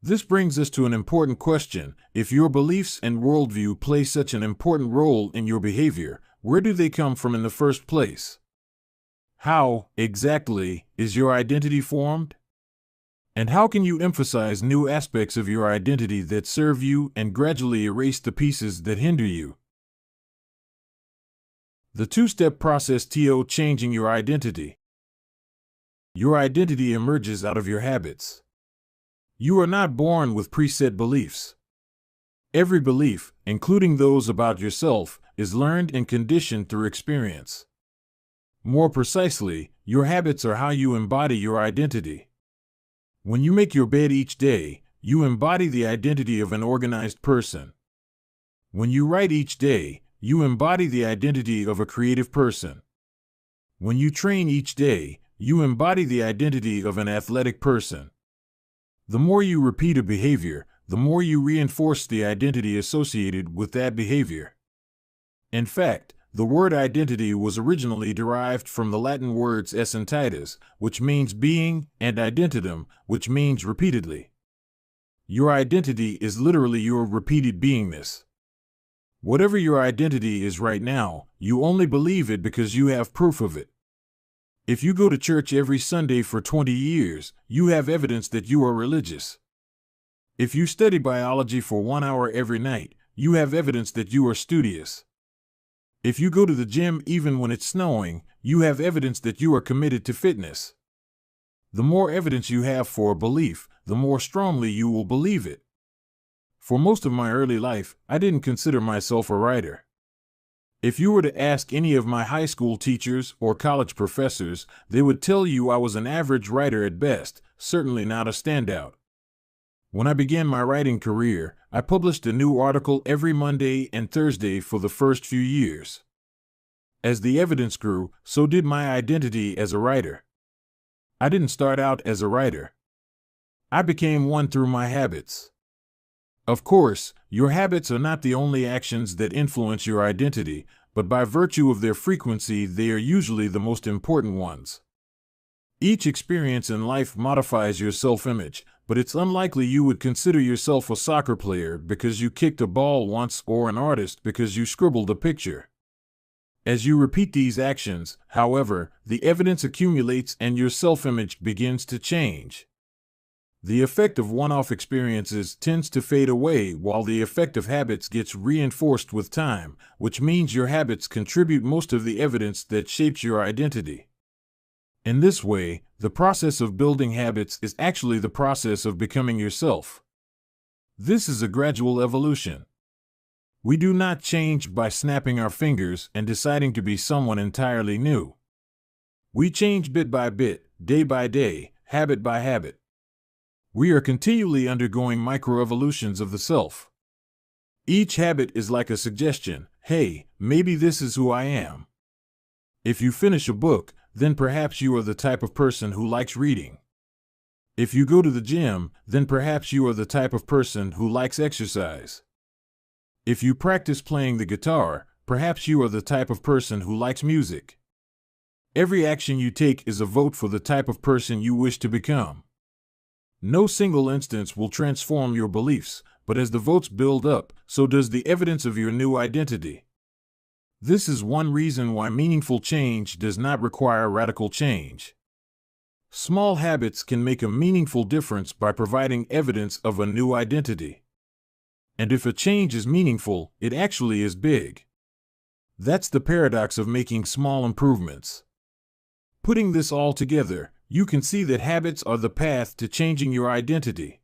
This brings us to an important question. If your beliefs and worldview play such an important role in your behavior, where do they come from in the first place? How, exactly, is your identity formed? And how can you emphasize new aspects of your identity that serve you and gradually erase the pieces that hinder you? The two-step process to changing your identity. Your identity emerges out of your habits. You are not born with preset beliefs. Every belief, including those about yourself, is learned and conditioned through experience. More precisely, your habits are how you embody your identity. When you make your bed each day, you embody the identity of an organized person. When you write each day, you embody the identity of a creative person. When you train each day, you embody the identity of an athletic person. The more you repeat a behavior, the more you reinforce the identity associated with that behavior. In fact, the word identity was originally derived from the Latin words essentitas, which means being, and identitum, which means repeatedly. Your identity is literally your repeated beingness. Whatever your identity is right now, you only believe it because you have proof of it. If you go to church every Sunday for 20 years, you have evidence that you are religious. If you study biology for 1 hour every night, you have evidence that you are studious. If you go to the gym even when it's snowing, you have evidence that you are committed to fitness. The more evidence you have for a belief, the more strongly you will believe it. For most of my early life, I didn't consider myself a writer. If you were to ask any of my high school teachers or college professors, they would tell you I was an average writer at best, certainly not a standout. When I began my writing career, I published a new article every Monday and Thursday for the first few years. As the evidence grew, so did my identity as a writer. I didn't start out as a writer. I became one through my habits. Of course, your habits are not the only actions that influence your identity, but by virtue of their frequency, they are usually the most important ones. Each experience in life modifies your self-image, but it's unlikely you would consider yourself a soccer player because you kicked a ball once or an artist because you scribbled a picture. As you repeat these actions, however, the evidence accumulates and your self-image begins to change. The effect of one-off experiences tends to fade away while the effect of habits gets reinforced with time, which means your habits contribute most of the evidence that shapes your identity. In this way, the process of building habits is actually the process of becoming yourself. This is a gradual evolution. We do not change by snapping our fingers and deciding to be someone entirely new. We change bit by bit, day by day, habit by habit. We are continually undergoing microevolutions of the self. Each habit is like a suggestion. Hey, maybe this is who I am. If you finish a book, then perhaps you are the type of person who likes reading. If you go to the gym, then perhaps you are the type of person who likes exercise. If you practice playing the guitar, perhaps you are the type of person who likes music. Every action you take is a vote for the type of person you wish to become. No single instance will transform your beliefs, but as the votes build up, so does the evidence of your new identity. This is one reason why meaningful change does not require radical change. Small habits can make a meaningful difference by providing evidence of a new identity. And if a change is meaningful, it actually is big. That's the paradox of making small improvements. Putting this all together, you can see that habits are the path to changing your identity.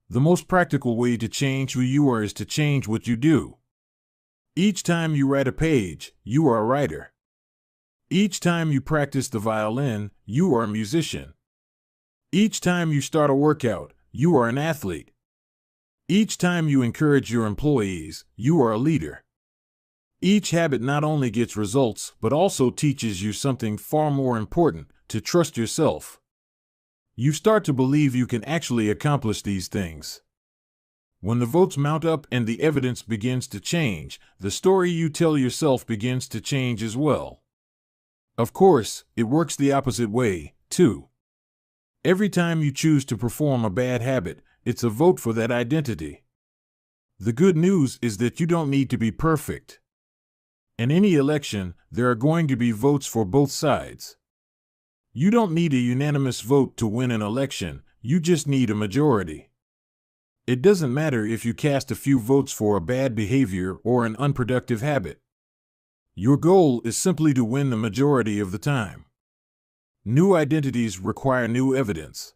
The most practical way to change who you are is to change what you do. Each time you write a page, you are a writer. Each time you practice the violin, you are a musician. Each time you start a workout, you are an athlete. Each time you encourage your employees, you are a leader. Each habit not only gets results, but also teaches you something far more important: to trust yourself. You start to believe you can actually accomplish these things. When the votes mount up and the evidence begins to change, the story you tell yourself begins to change as well. Of course, it works the opposite way, too. Every time you choose to perform a bad habit, it's a vote for that identity. The good news is that you don't need to be perfect. In any election, there are going to be votes for both sides. You don't need a unanimous vote to win an election, you just need a majority. It doesn't matter if you cast a few votes for a bad behavior or an unproductive habit. Your goal is simply to win the majority of the time. New identities require new evidence.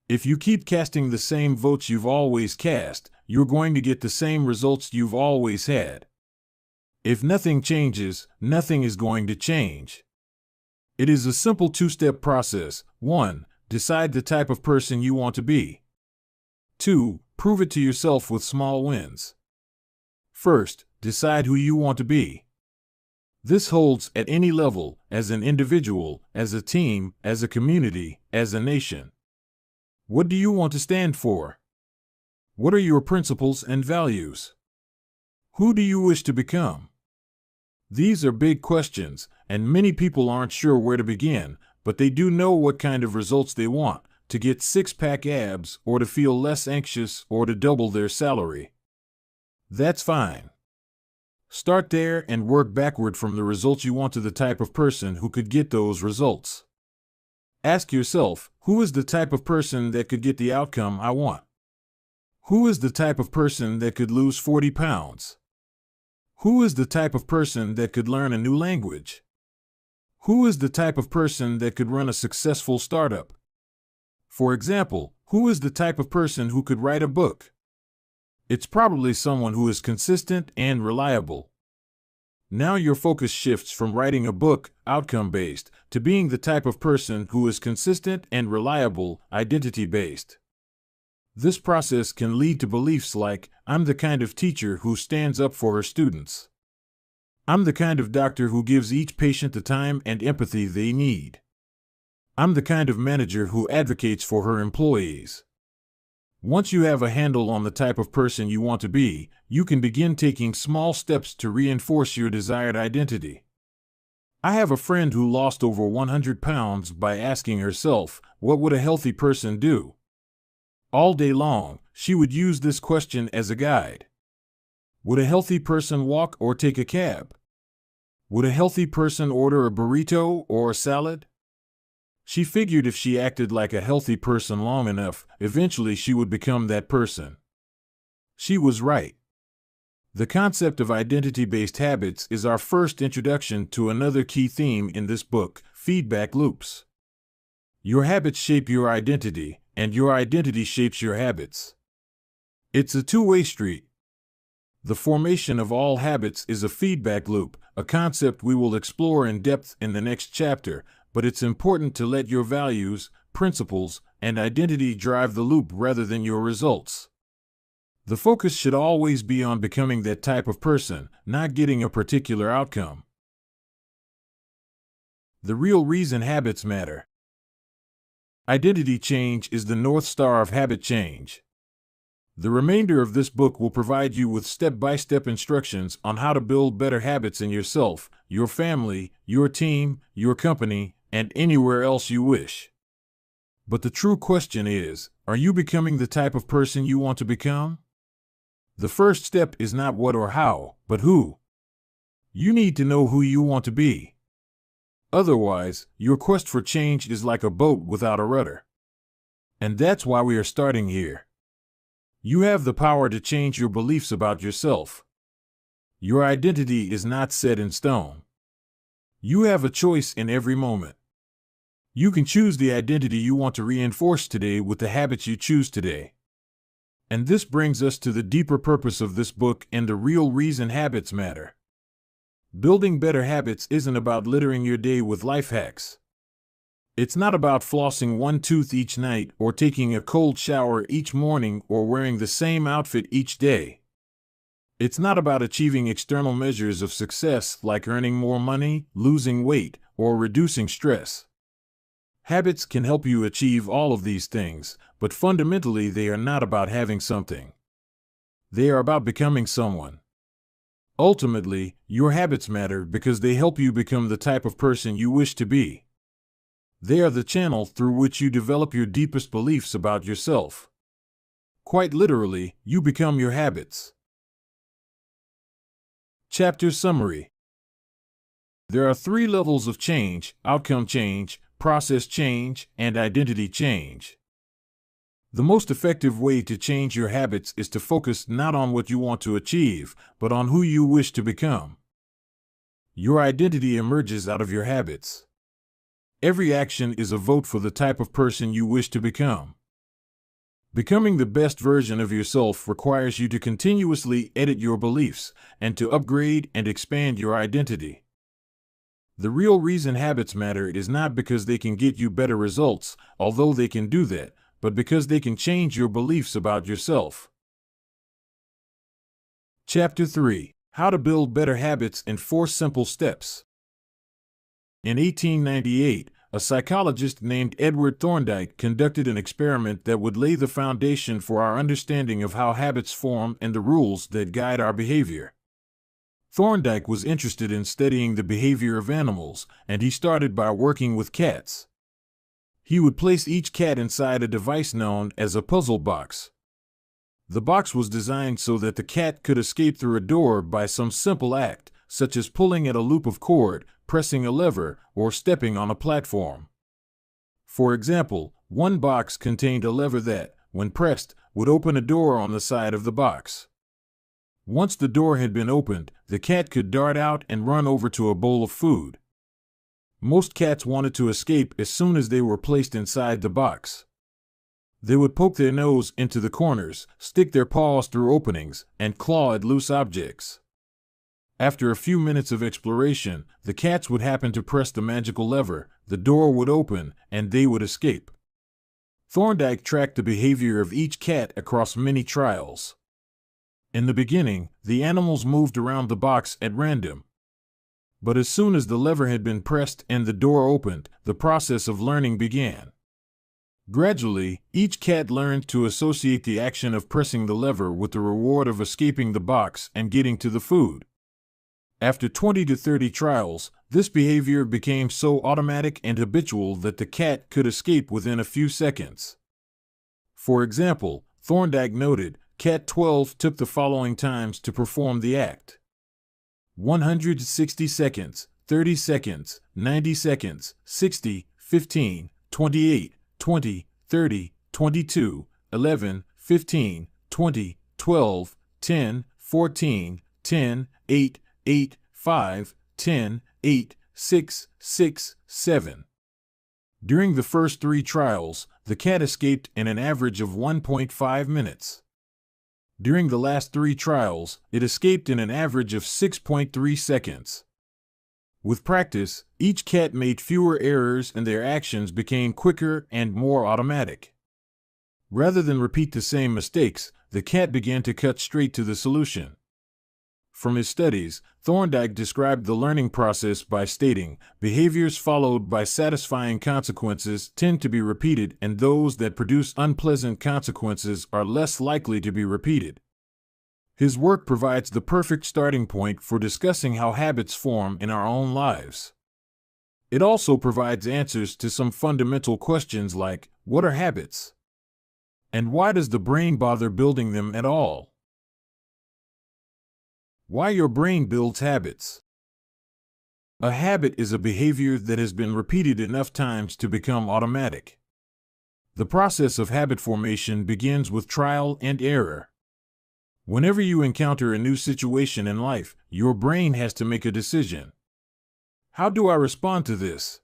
If you keep casting the same votes you've always cast, you're going to get the same results you've always had. If nothing changes, nothing is going to change. It is a simple two-step process. 1. Decide the type of person you want to be. 2. Prove it to yourself with small wins. First, decide who you want to be. This holds at any level, as an individual, as a team, as a community, as a nation. What do you want to stand for? What are your principles and values? Who do you wish to become? These are big questions, and many people aren't sure where to begin, but they do know what kind of results they want, to get six-pack abs, or to feel less anxious, or to double their salary. That's fine. Start there and work backward from the results you want to the type of person who could get those results. Ask yourself, who is the type of person that could get the outcome I want? Who is the type of person that could lose 40 pounds? Who is the type of person that could learn a new language? Who is the type of person that could run a successful startup? For example, who is the type of person who could write a book? It's probably someone who is consistent and reliable. Now your focus shifts from writing a book, outcome-based, to being the type of person who is consistent and reliable, identity-based. This process can lead to beliefs like, I'm the kind of teacher who stands up for her students. I'm the kind of doctor who gives each patient the time and empathy they need. I'm the kind of manager who advocates for her employees. Once you have a handle on the type of person you want to be, you can begin taking small steps to reinforce your desired identity. I have a friend who lost over 100 pounds by asking herself, what would a healthy person do? All day long, she would use this question as a guide. Would a healthy person walk or take a cab? Would a healthy person order a burrito or a salad? She figured if she acted like a healthy person long enough, eventually she would become that person. She was right. The concept of identity-based habits is our first introduction to another key theme in this book, feedback loops. Your habits shape your identity, and your identity shapes your habits. It's a two-way street. The formation of all habits is a feedback loop, a concept we will explore in depth in the next chapter, but it's important to let your values, principles, and identity drive the loop rather than your results. The focus should always be on becoming that type of person, not getting a particular outcome. The real reason habits matter. Identity change is the North Star of habit change. The remainder of this book will provide you with step-by-step instructions on how to build better habits in yourself, your family, your team, your company, and anywhere else you wish. But the true question is, are you becoming the type of person you want to become? The first step is not what or how, but who. You need to know who you want to be. Otherwise, your quest for change is like a boat without a rudder. And that's why we are starting here. You have the power to change your beliefs about yourself. Your identity is not set in stone. You have a choice in every moment. You can choose the identity you want to reinforce today with the habits you choose today. And this brings us to the deeper purpose of this book and the real reason habits matter. Building better habits isn't about littering your day with life hacks. It's not about flossing one tooth each night or taking a cold shower each morning or wearing the same outfit each day. It's not about achieving external measures of success like earning more money, losing weight, or reducing stress. Habits can help you achieve all of these things, but fundamentally they are not about having something. They are about becoming someone. Ultimately, your habits matter because they help you become the type of person you wish to be. They are the channel through which you develop your deepest beliefs about yourself. Quite literally, you become your habits. Chapter Summary. There are 3 levels of change: outcome change, process change, and identity change. The most effective way to change your habits is to focus not on what you want to achieve, but on who you wish to become. Your identity emerges out of your habits. Every action is a vote for the type of person you wish to become. Becoming the best version of yourself requires you to continuously edit your beliefs and to upgrade and expand your identity. The real reason habits matter is not because they can get you better results, although they can do that, but because they can change your beliefs about yourself. Chapter 3: How to Build Better Habits in 4 Simple Steps. In 1898, a psychologist named Edward Thorndike conducted an experiment that would lay the foundation for our understanding of how habits form and the rules that guide our behavior. Thorndike was interested in studying the behavior of animals, and he started by working with cats. He would place each cat inside a device known as a puzzle box. The box was designed so that the cat could escape through a door by some simple act, such as pulling at a loop of cord, pressing a lever, or stepping on a platform. For example, one box contained a lever that, when pressed, would open a door on the side of the box. Once the door had been opened, the cat could dart out and run over to a bowl of food. Most cats wanted to escape as soon as they were placed inside the box. They would poke their nose into the corners, stick their paws through openings, and claw at loose objects. After a few minutes of exploration, the cats would happen to press the magical lever, the door would open, and they would escape. Thorndike tracked the behavior of each cat across many trials. In the beginning, the animals moved around the box at random. But as soon as the lever had been pressed and the door opened, the process of learning began. Gradually, each cat learned to associate the action of pressing the lever with the reward of escaping the box and getting to the food. After 20 to 30 trials, this behavior became so automatic and habitual that the cat could escape within a few seconds. For example, Thorndike noted, Cat 12 took the following times to perform the act: 160 seconds, 30 seconds, 90 seconds, 60, 15, 28, 20, 30, 22, 11, 15, 20, 12, 10, 14, 10, 8, 8, 5, 10, 8, 6, 6, 7. During the first 3 trials, the cat escaped in an average of 1.5 minutes. During the last 3 trials, it escaped in an average of 6.3 seconds. With practice, each cat made fewer errors and their actions became quicker and more automatic. Rather than repeat the same mistakes, the cat began to cut straight to the solution. From his studies, Thorndike described the learning process by stating, behaviors followed by satisfying consequences tend to be repeated, and those that produce unpleasant consequences are less likely to be repeated. His work provides the perfect starting point for discussing how habits form in our own lives. It also provides answers to some fundamental questions like, what are habits? And why does the brain bother building them at all? Why your brain builds habits. A habit is a behavior that has been repeated enough times to become automatic. The process of habit formation begins with trial and error. Whenever you encounter a new situation in life, your brain has to make a decision. How do I respond to this?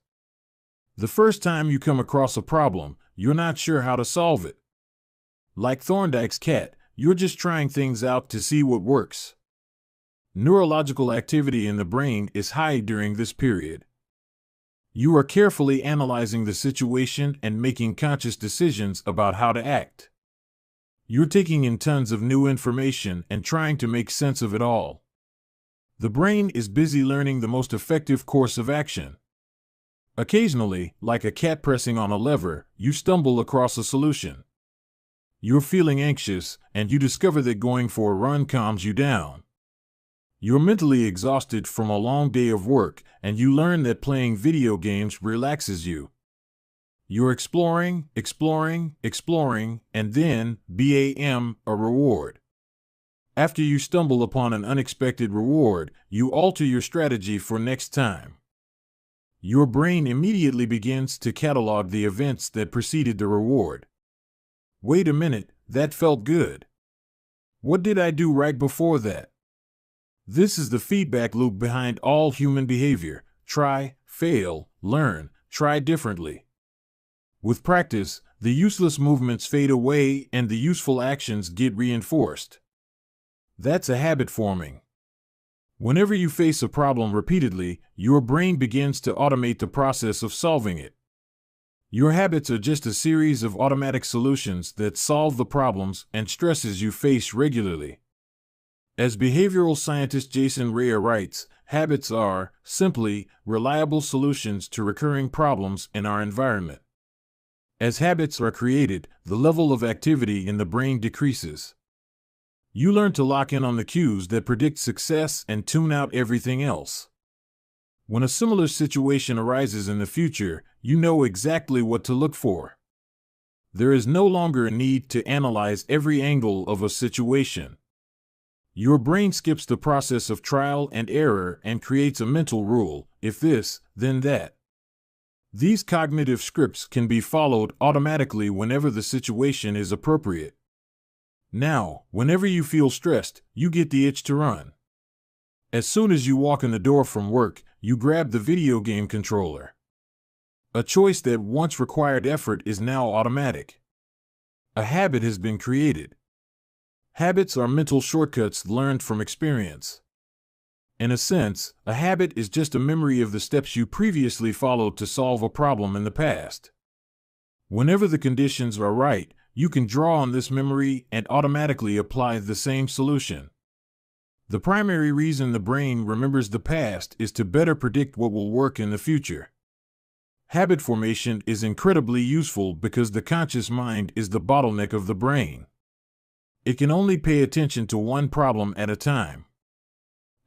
The first time you come across a problem, you're not sure how to solve it. Like Thorndike's cat, you're just trying things out to see what works. Neurological activity in the brain is high during this period. You are carefully analyzing the situation and making conscious decisions about how to act. You're taking in tons of new information and trying to make sense of it all. The brain is busy learning the most effective course of action. Occasionally, like a cat pressing on a lever, you stumble across a solution. You're feeling anxious, and you discover that going for a run calms you down. You're mentally exhausted from a long day of work, and you learn that playing video games relaxes you. You're exploring, and then, bam, a reward. After you stumble upon an unexpected reward, you alter your strategy for next time. Your brain immediately begins to catalog the events that preceded the reward. Wait a minute, that felt good. What did I do right before that? This is the feedback loop behind all human behavior. Try, fail, learn, try differently. With practice, the useless movements fade away and the useful actions get reinforced. That's a habit forming. Whenever you face a problem repeatedly, your brain begins to automate the process of solving it. Your habits are just a series of automatic solutions that solve the problems and stresses you face regularly. As behavioral scientist Jason Rea writes, habits are, simply, reliable solutions to recurring problems in our environment. As habits are created, the level of activity in the brain decreases. You learn to lock in on the cues that predict success and tune out everything else. When a similar situation arises in the future, you know exactly what to look for. There is no longer a need to analyze every angle of a situation. Your brain skips the process of trial and error and creates a mental rule: if this, then that. These cognitive scripts can be followed automatically whenever the situation is appropriate. Now, whenever you feel stressed, you get the itch to run. As soon as you walk in the door from work, you grab the video game controller. A choice that once required effort is now automatic. A habit has been created. Habits are mental shortcuts learned from experience. In a sense, a habit is just a memory of the steps you previously followed to solve a problem in the past. Whenever the conditions are right, you can draw on this memory and automatically apply the same solution. The primary reason the brain remembers the past is to better predict what will work in the future. Habit formation is incredibly useful because the conscious mind is the bottleneck of the brain. It can only pay attention to one problem at a time.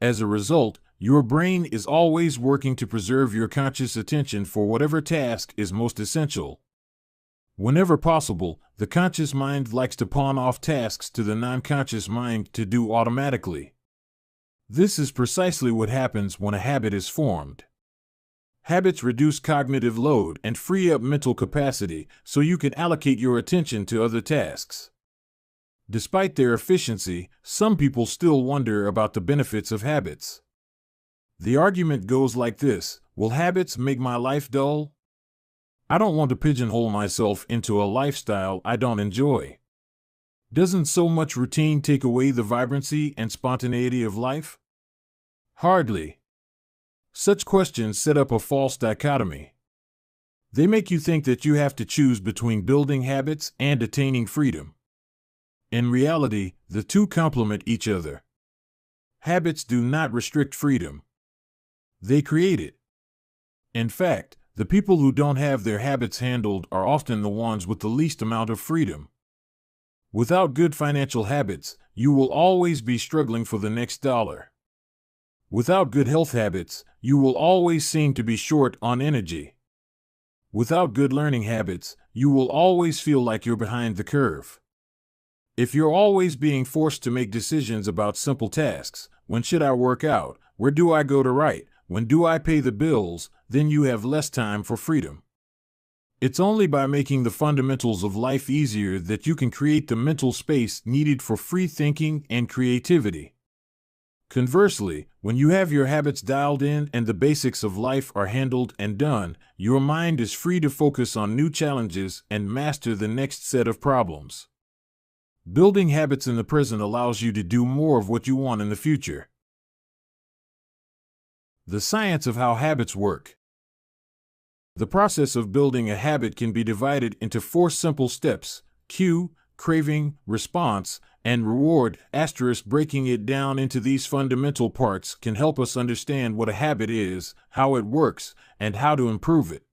As a result, your brain is always working to preserve your conscious attention for whatever task is most essential. Whenever possible, the conscious mind likes to pawn off tasks to the non-conscious mind to do automatically. This is precisely what happens when a habit is formed. Habits reduce cognitive load and free up mental capacity so you can allocate your attention to other tasks. Despite their efficiency, some people still wonder about the benefits of habits. The argument goes like this: will habits make my life dull? I don't want to pigeonhole myself into a lifestyle I don't enjoy. Doesn't so much routine take away the vibrancy and spontaneity of life? Hardly. Such questions set up a false dichotomy. They make you think that you have to choose between building habits and attaining freedom. In reality, the two complement each other. Habits do not restrict freedom. They create it. In fact, the people who don't have their habits handled are often the ones with the least amount of freedom. Without good financial habits, you will always be struggling for the next dollar. Without good health habits, you will always seem to be short on energy. Without good learning habits, you will always feel like you're behind the curve. If you're always being forced to make decisions about simple tasks, when should I work out, where do I go to write, when do I pay the bills, then you have less time for freedom. It's only by making the fundamentals of life easier that you can create the mental space needed for free thinking and creativity. Conversely, when you have your habits dialed in and the basics of life are handled and done, your mind is free to focus on new challenges and master the next set of problems. Building habits in the present allows you to do more of what you want in the future. The science of how habits work. The process of building a habit can be divided into 4 simple steps: cue, craving, response, and reward. Breaking it down into these fundamental parts can help us understand what a habit is, how it works, and how to improve it.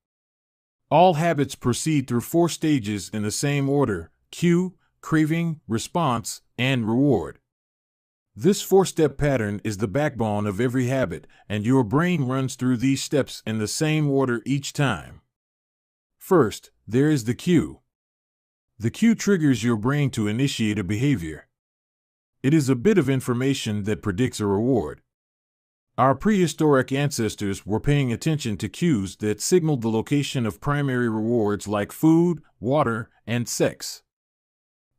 All habits proceed through 4 stages in the same order: cue, craving, response, and reward. This four-step pattern is the backbone of every habit, and your brain runs through these steps in the same order each time. First, there is the cue. The cue triggers your brain to initiate a behavior. It is a bit of information that predicts a reward. Our prehistoric ancestors were paying attention to cues that signaled the location of primary rewards like food, water, and sex.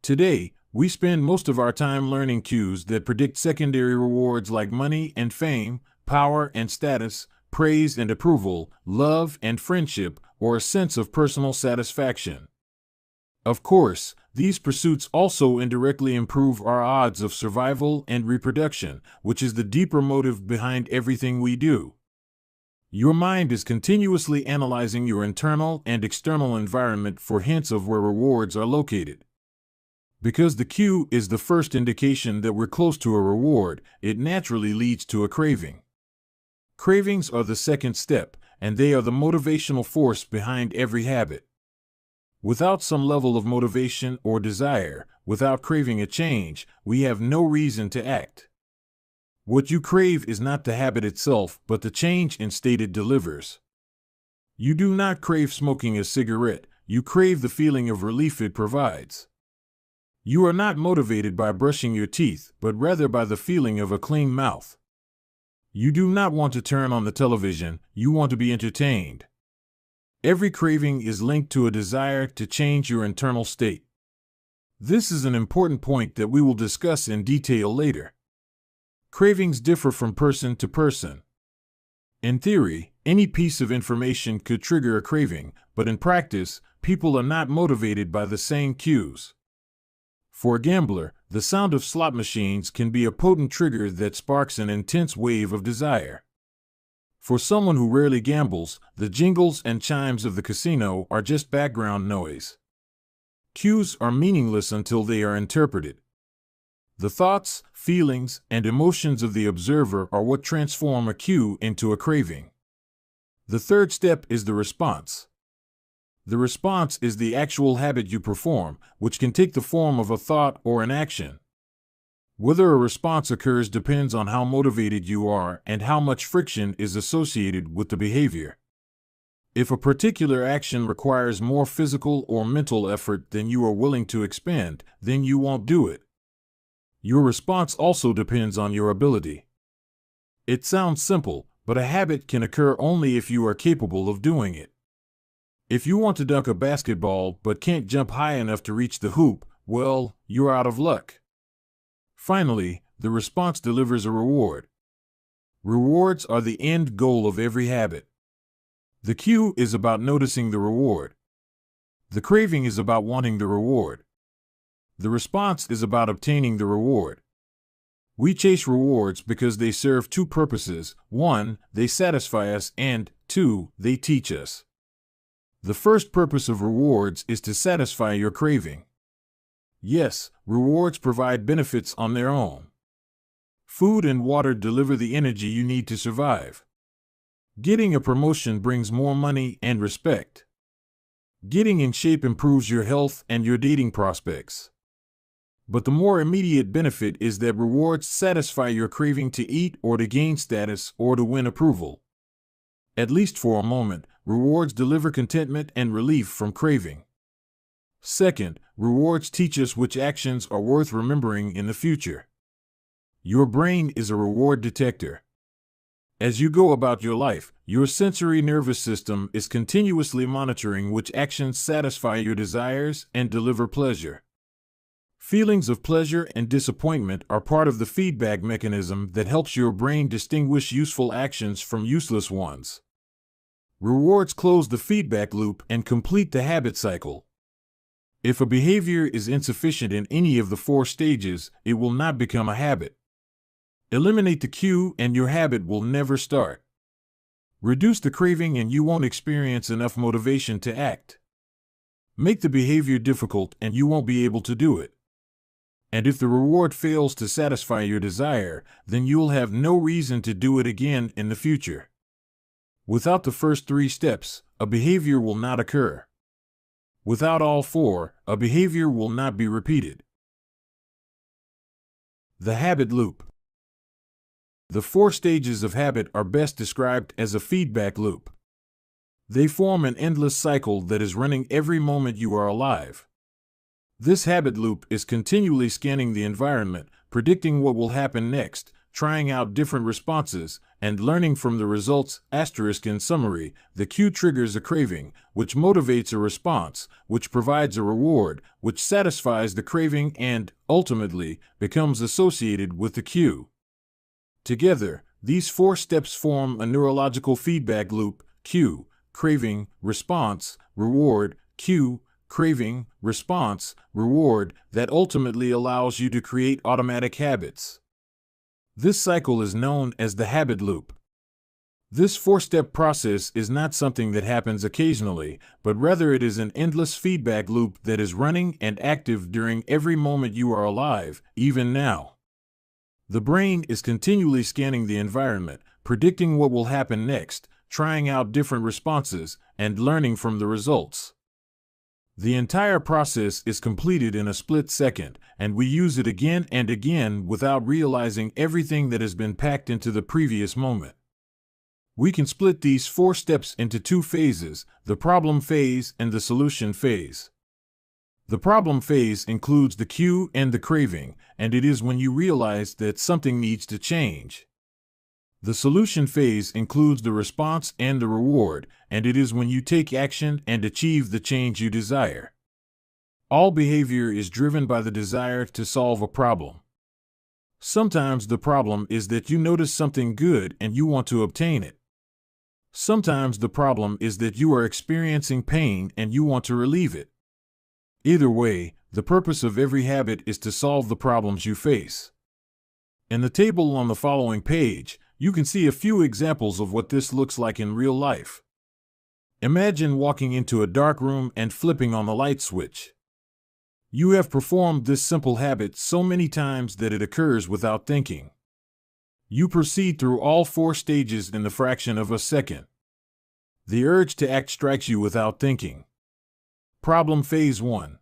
Today, we spend most of our time learning cues that predict secondary rewards like money and fame, power and status, praise and approval, love and friendship, or a sense of personal satisfaction. Of course, these pursuits also indirectly improve our odds of survival and reproduction, which is the deeper motive behind everything we do. Your mind is continuously analyzing your internal and external environment for hints of where rewards are located. Because the cue is the first indication that we're close to a reward, it naturally leads to a craving. Cravings are the second step, and they are the motivational force behind every habit. Without some level of motivation or desire, without craving a change, we have no reason to act. What you crave is not the habit itself, but the change in state it delivers. You do not crave smoking a cigarette, you crave the feeling of relief it provides. You are not motivated by brushing your teeth, but rather by the feeling of a clean mouth. You do not want to turn on the television, you want to be entertained. Every craving is linked to a desire to change your internal state. This is an important point that we will discuss in detail later. Cravings differ from person to person. In theory, any piece of information could trigger a craving, but in practice, people are not motivated by the same cues. For a gambler, the sound of slot machines can be a potent trigger that sparks an intense wave of desire. For someone who rarely gambles, the jingles and chimes of the casino are just background noise. Cues are meaningless until they are interpreted. The thoughts, feelings, and emotions of the observer are what transform a cue into a craving. The third step is the response. The response is the actual habit you perform, which can take the form of a thought or an action. Whether a response occurs depends on how motivated you are and how much friction is associated with the behavior. If a particular action requires more physical or mental effort than you are willing to expend, then you won't do it. Your response also depends on your ability. It sounds simple, but a habit can occur only if you are capable of doing it. If you want to dunk a basketball but can't jump high enough to reach the hoop, well, you're out of luck. Finally, the response delivers a reward. Rewards are the end goal of every habit. The cue is about noticing the reward. The craving is about wanting the reward. The response is about obtaining the reward. We chase rewards because they serve two purposes. 1, they satisfy us, and 2, they teach us. The first purpose of rewards is to satisfy your craving. Yes, rewards provide benefits on their own. Food and water deliver the energy you need to survive. Getting a promotion brings more money and respect. Getting in shape improves your health and your dating prospects. But the more immediate benefit is that rewards satisfy your craving to eat or to gain status or to win approval. At least for a moment, rewards deliver contentment and relief from craving. Second, rewards teach us which actions are worth remembering in the future. Your brain is a reward detector. As you go about your life, your sensory nervous system is continuously monitoring which actions satisfy your desires and deliver pleasure. Feelings of pleasure and disappointment are part of the feedback mechanism that helps your brain distinguish useful actions from useless ones. Rewards close the feedback loop and complete the habit cycle. If a behavior is insufficient in any of the 4 stages, it will not become a habit. Eliminate the cue and your habit will never start. Reduce the craving and you won't experience enough motivation to act. Make the behavior difficult and you won't be able to do it. And if the reward fails to satisfy your desire, then you'll have no reason to do it again in the future. Without the first 3 steps, a behavior will not occur. Without all four, a behavior will not be repeated. The habit loop. The four stages of habit are best described as a feedback loop. They form an endless cycle that is running every moment you are alive. This habit loop is continually scanning the environment, predicting what will happen next, trying out different responses, and learning from the results. In summary, the cue triggers a craving, which motivates a response, which provides a reward, which satisfies the craving and, ultimately, becomes associated with the cue. Together, these four steps form a neurological feedback loop: cue, craving, response, reward, cue, craving, response, reward, that ultimately allows you to create automatic habits. This cycle is known as the habit loop. This four-step process is not something that happens occasionally, but rather it is an endless feedback loop that is running and active during every moment you are alive, even now. The brain is continually scanning the environment, predicting what will happen next, trying out different responses, and learning from the results. The entire process is completed in a split second, and we use it again and again without realizing everything that has been packed into the previous moment. We can split these four steps into two phases: the problem phase and the solution phase. The problem phase includes the cue and the craving, and it is when you realize that something needs to change. The solution phase includes the response and the reward, and it is when you take action and achieve the change you desire. All behavior is driven by the desire to solve a problem. Sometimes the problem is that you notice something good and you want to obtain it. Sometimes the problem is that you are experiencing pain and you want to relieve it. Either way, the purpose of every habit is to solve the problems you face. In the table on the following page, you can see a few examples of what this looks like in real life. Imagine walking into a dark room and flipping on the light switch. You have performed this simple habit so many times that it occurs without thinking. You proceed through all four stages in the fraction of a second. The urge to act strikes you without thinking. Problem phase 1.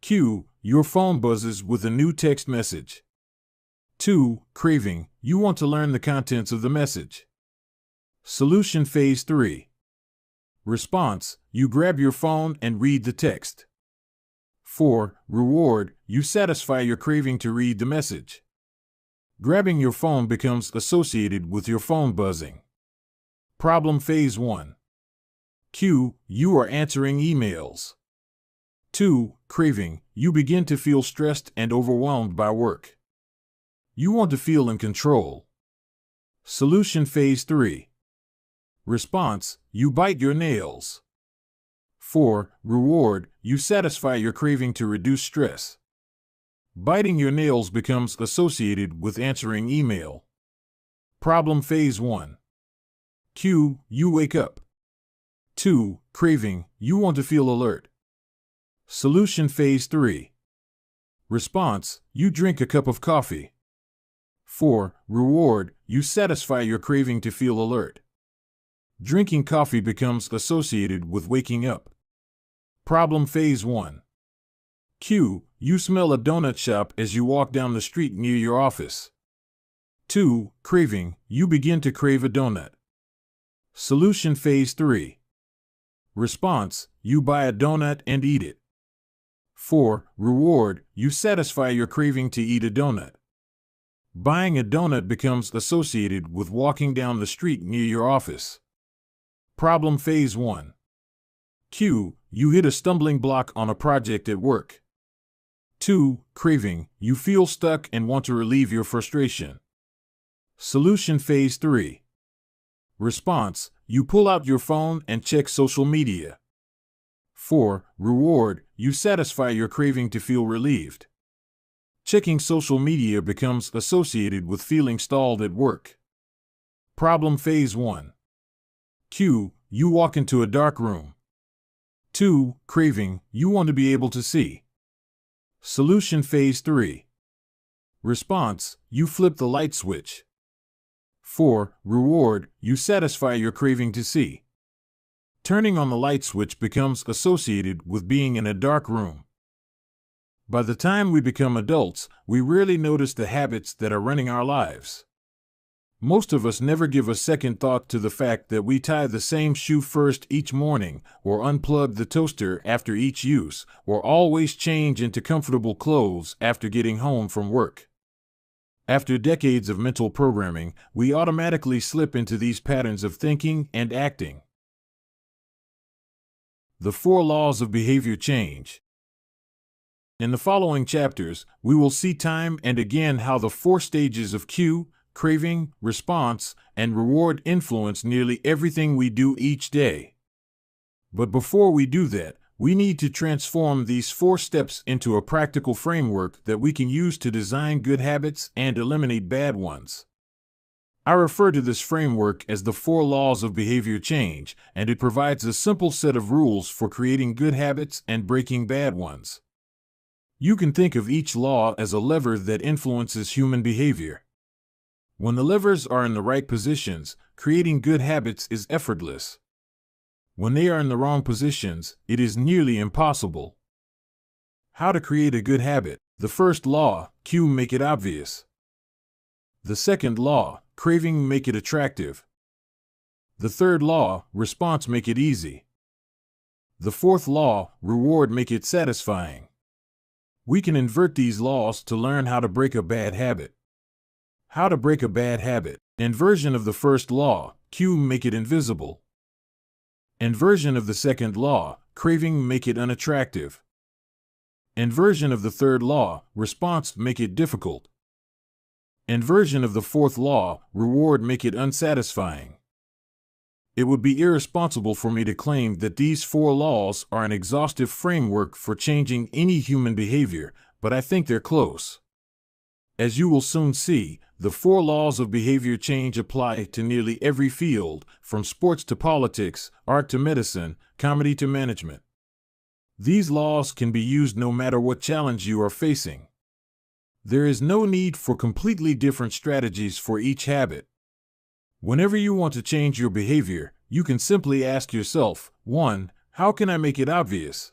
Cue, your phone buzzes with a new text message. 2. Craving, you want to learn the contents of the message. Solution phase 3. Response, you grab your phone and read the text. 4. Reward, you satisfy your craving to read the message. Grabbing your phone becomes associated with your phone buzzing. Problem phase 1. Cue, you are answering emails. 2. Craving, you begin to feel stressed and overwhelmed by work. You want to feel in control. Solution phase 3. Response, you bite your nails. 4. Reward, you satisfy your craving to reduce stress. Biting your nails becomes associated with answering email. Problem phase 1. Cue, you wake up. 2. Craving, you want to feel alert. Solution phase 3. Response, you drink a cup of coffee. 4. Reward, you satisfy your craving to feel alert. Drinking coffee becomes associated with waking up. Problem phase 1. Cue, you smell a donut shop as you walk down the street near your office. 2. Craving, you begin to crave a donut. Solution phase 3. Response, you buy a donut and eat it. 4. Reward, you satisfy your craving to eat a donut. Buying a donut becomes associated with walking down the street near your office. Problem phase 1. Cue, you hit a stumbling block on a project at work. 2. Craving, you feel stuck and want to relieve your frustration. Solution phase 3. Response, you pull out your phone and check social media. 4. Reward, you satisfy your craving to feel relieved. Checking social media becomes associated with feeling stalled at work. Problem phase 1. Cue, you walk into a dark room. 2. Craving, you want to be able to see. Solution phase 3. Response, you flip the light switch. 4. Reward, you satisfy your craving to see. Turning on the light switch becomes associated with being in a dark room. By the time we become adults, we rarely notice the habits that are running our lives. Most of us never give a second thought to the fact that we tie the same shoe first each morning, or unplug the toaster after each use, or always change into comfortable clothes after getting home from work. After decades of mental programming, we automatically slip into these patterns of thinking and acting. The 4 laws of behavior change. In the following chapters, we will see time and again how the 4 stages of cue, craving, response, and reward influence nearly everything we do each day. But before we do that, we need to transform these 4 steps into a practical framework that we can use to design good habits and eliminate bad ones. I refer to this framework as the 4 laws of behavior change, and it provides a simple set of rules for creating good habits and breaking bad ones. You can think of each law as a lever that influences human behavior. When the levers are in the right positions, creating good habits is effortless. When they are in the wrong positions, it is nearly impossible. How to create a good habit. The first law, cue, make it obvious. The second law, craving, make it attractive. The third law, response, make it easy. The fourth law, reward, make it satisfying. We can invert these laws to learn how to break a bad habit. How to break a bad habit. Inversion of the first law, cue, make it invisible. Inversion of the second law, craving, make it unattractive. Inversion of the third law, response, make it difficult. Inversion of the fourth law, reward, make it unsatisfying. It would be irresponsible for me to claim that these 4 laws are an exhaustive framework for changing any human behavior, but I think they're close. As you will soon see, the 4 laws of behavior change apply to nearly every field, from sports to politics, art to medicine, comedy to management. These laws can be used no matter what challenge you are facing. There is no need for completely different strategies for each habit. Whenever you want to change your behavior, you can simply ask yourself, 1. How can I make it obvious?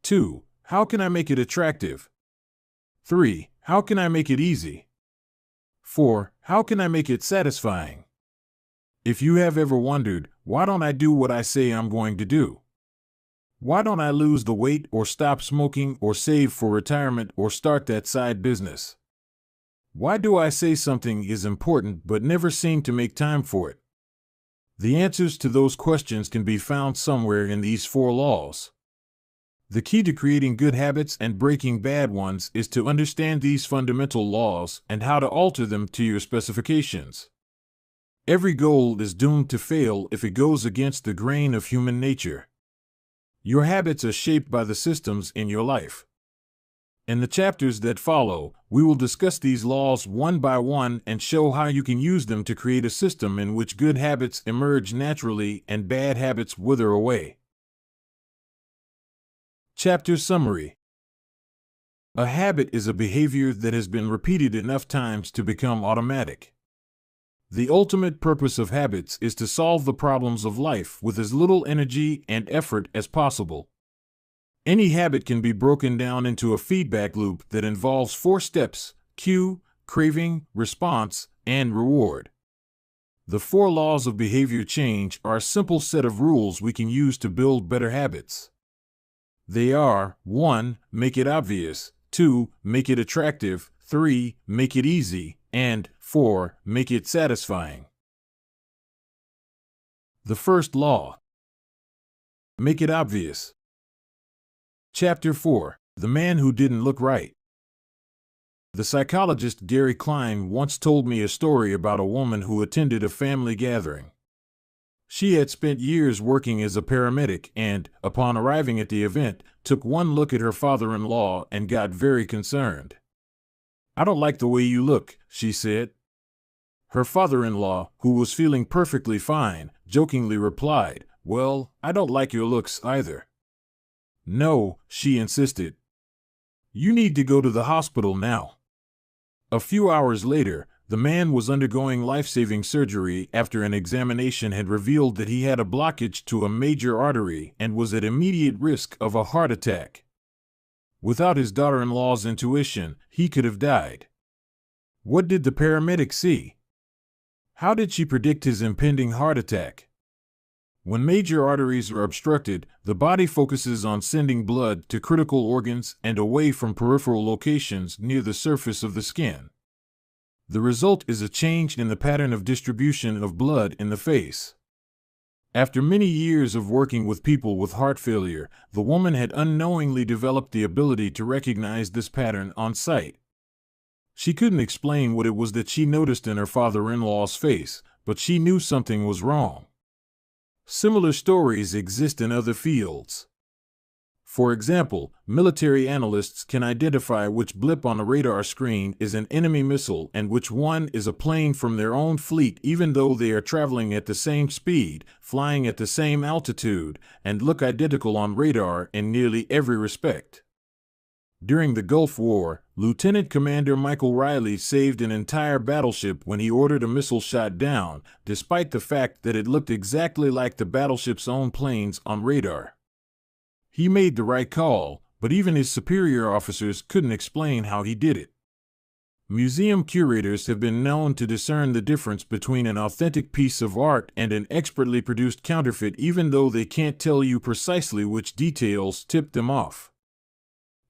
2. How can I make it attractive? 3. How can I make it easy? 4. How can I make it satisfying? If you have ever wondered, why don't I do what I say I'm going to do? Why don't I lose the weight or stop smoking or save for retirement or start that side business? Why do I say something is important but never seem to make time for it? The answers to those questions can be found somewhere in these 4 laws. The key to creating good habits and breaking bad ones is to understand these fundamental laws and how to alter them to your specifications. Every goal is doomed to fail if it goes against the grain of human nature. Your habits are shaped by the systems in your life. In the chapters that follow, we will discuss these laws one by one and show how you can use them to create a system in which good habits emerge naturally and bad habits wither away. Chapter Summary. A habit is a behavior that has been repeated enough times to become automatic. The ultimate purpose of habits is to solve the problems of life with as little energy and effort as possible. Any habit can be broken down into a feedback loop that involves 4 steps: cue, craving, response, and reward. The 4 laws of behavior change are a simple set of rules we can use to build better habits. They are: 1. Make it obvious. 2. Make it attractive. 3. Make it easy. And 4. Make it satisfying. The first law. Make it obvious. Chapter 4. The Man Who Didn't Look Right. The psychologist Gary Klein once told me a story about a woman who attended a family gathering. She had spent years working as a paramedic and, upon arriving at the event, took one look at her father-in-law and got very concerned. "I don't like the way you look," she said. Her father-in-law, who was feeling perfectly fine, jokingly replied, "Well, I don't like your looks either." "No," she insisted. "You need to go to the hospital now." A few hours later, The man was undergoing life-saving surgery after an examination had revealed that he had a blockage to a major artery and was at immediate risk of a heart attack. Without his daughter-in-law's intuition, he could have died. What did the paramedic see? How did she predict his impending heart attack? When major arteries are obstructed, the body focuses on sending blood to critical organs and away from peripheral locations near the surface of the skin. The result is a change in the pattern of distribution of blood in the face. After many years of working with people with heart failure, the woman had unknowingly developed the ability to recognize this pattern on sight. She couldn't explain what it was that she noticed in her father-in-law's face, but she knew something was wrong. Similar stories exist in other fields. For example, military analysts can identify which blip on a radar screen is an enemy missile and which one is a plane from their own fleet, even though they are traveling at the same speed, flying at the same altitude, and look identical on radar in nearly every respect. During the Gulf War, Lieutenant Commander Michael Riley saved an entire battleship when he ordered a missile shot down, despite the fact that it looked exactly like the battleship's own planes on radar. He made the right call, but even his superior officers couldn't explain how he did it. Museum curators have been known to discern the difference between an authentic piece of art and an expertly produced counterfeit, even though they can't tell you precisely which details tipped them off.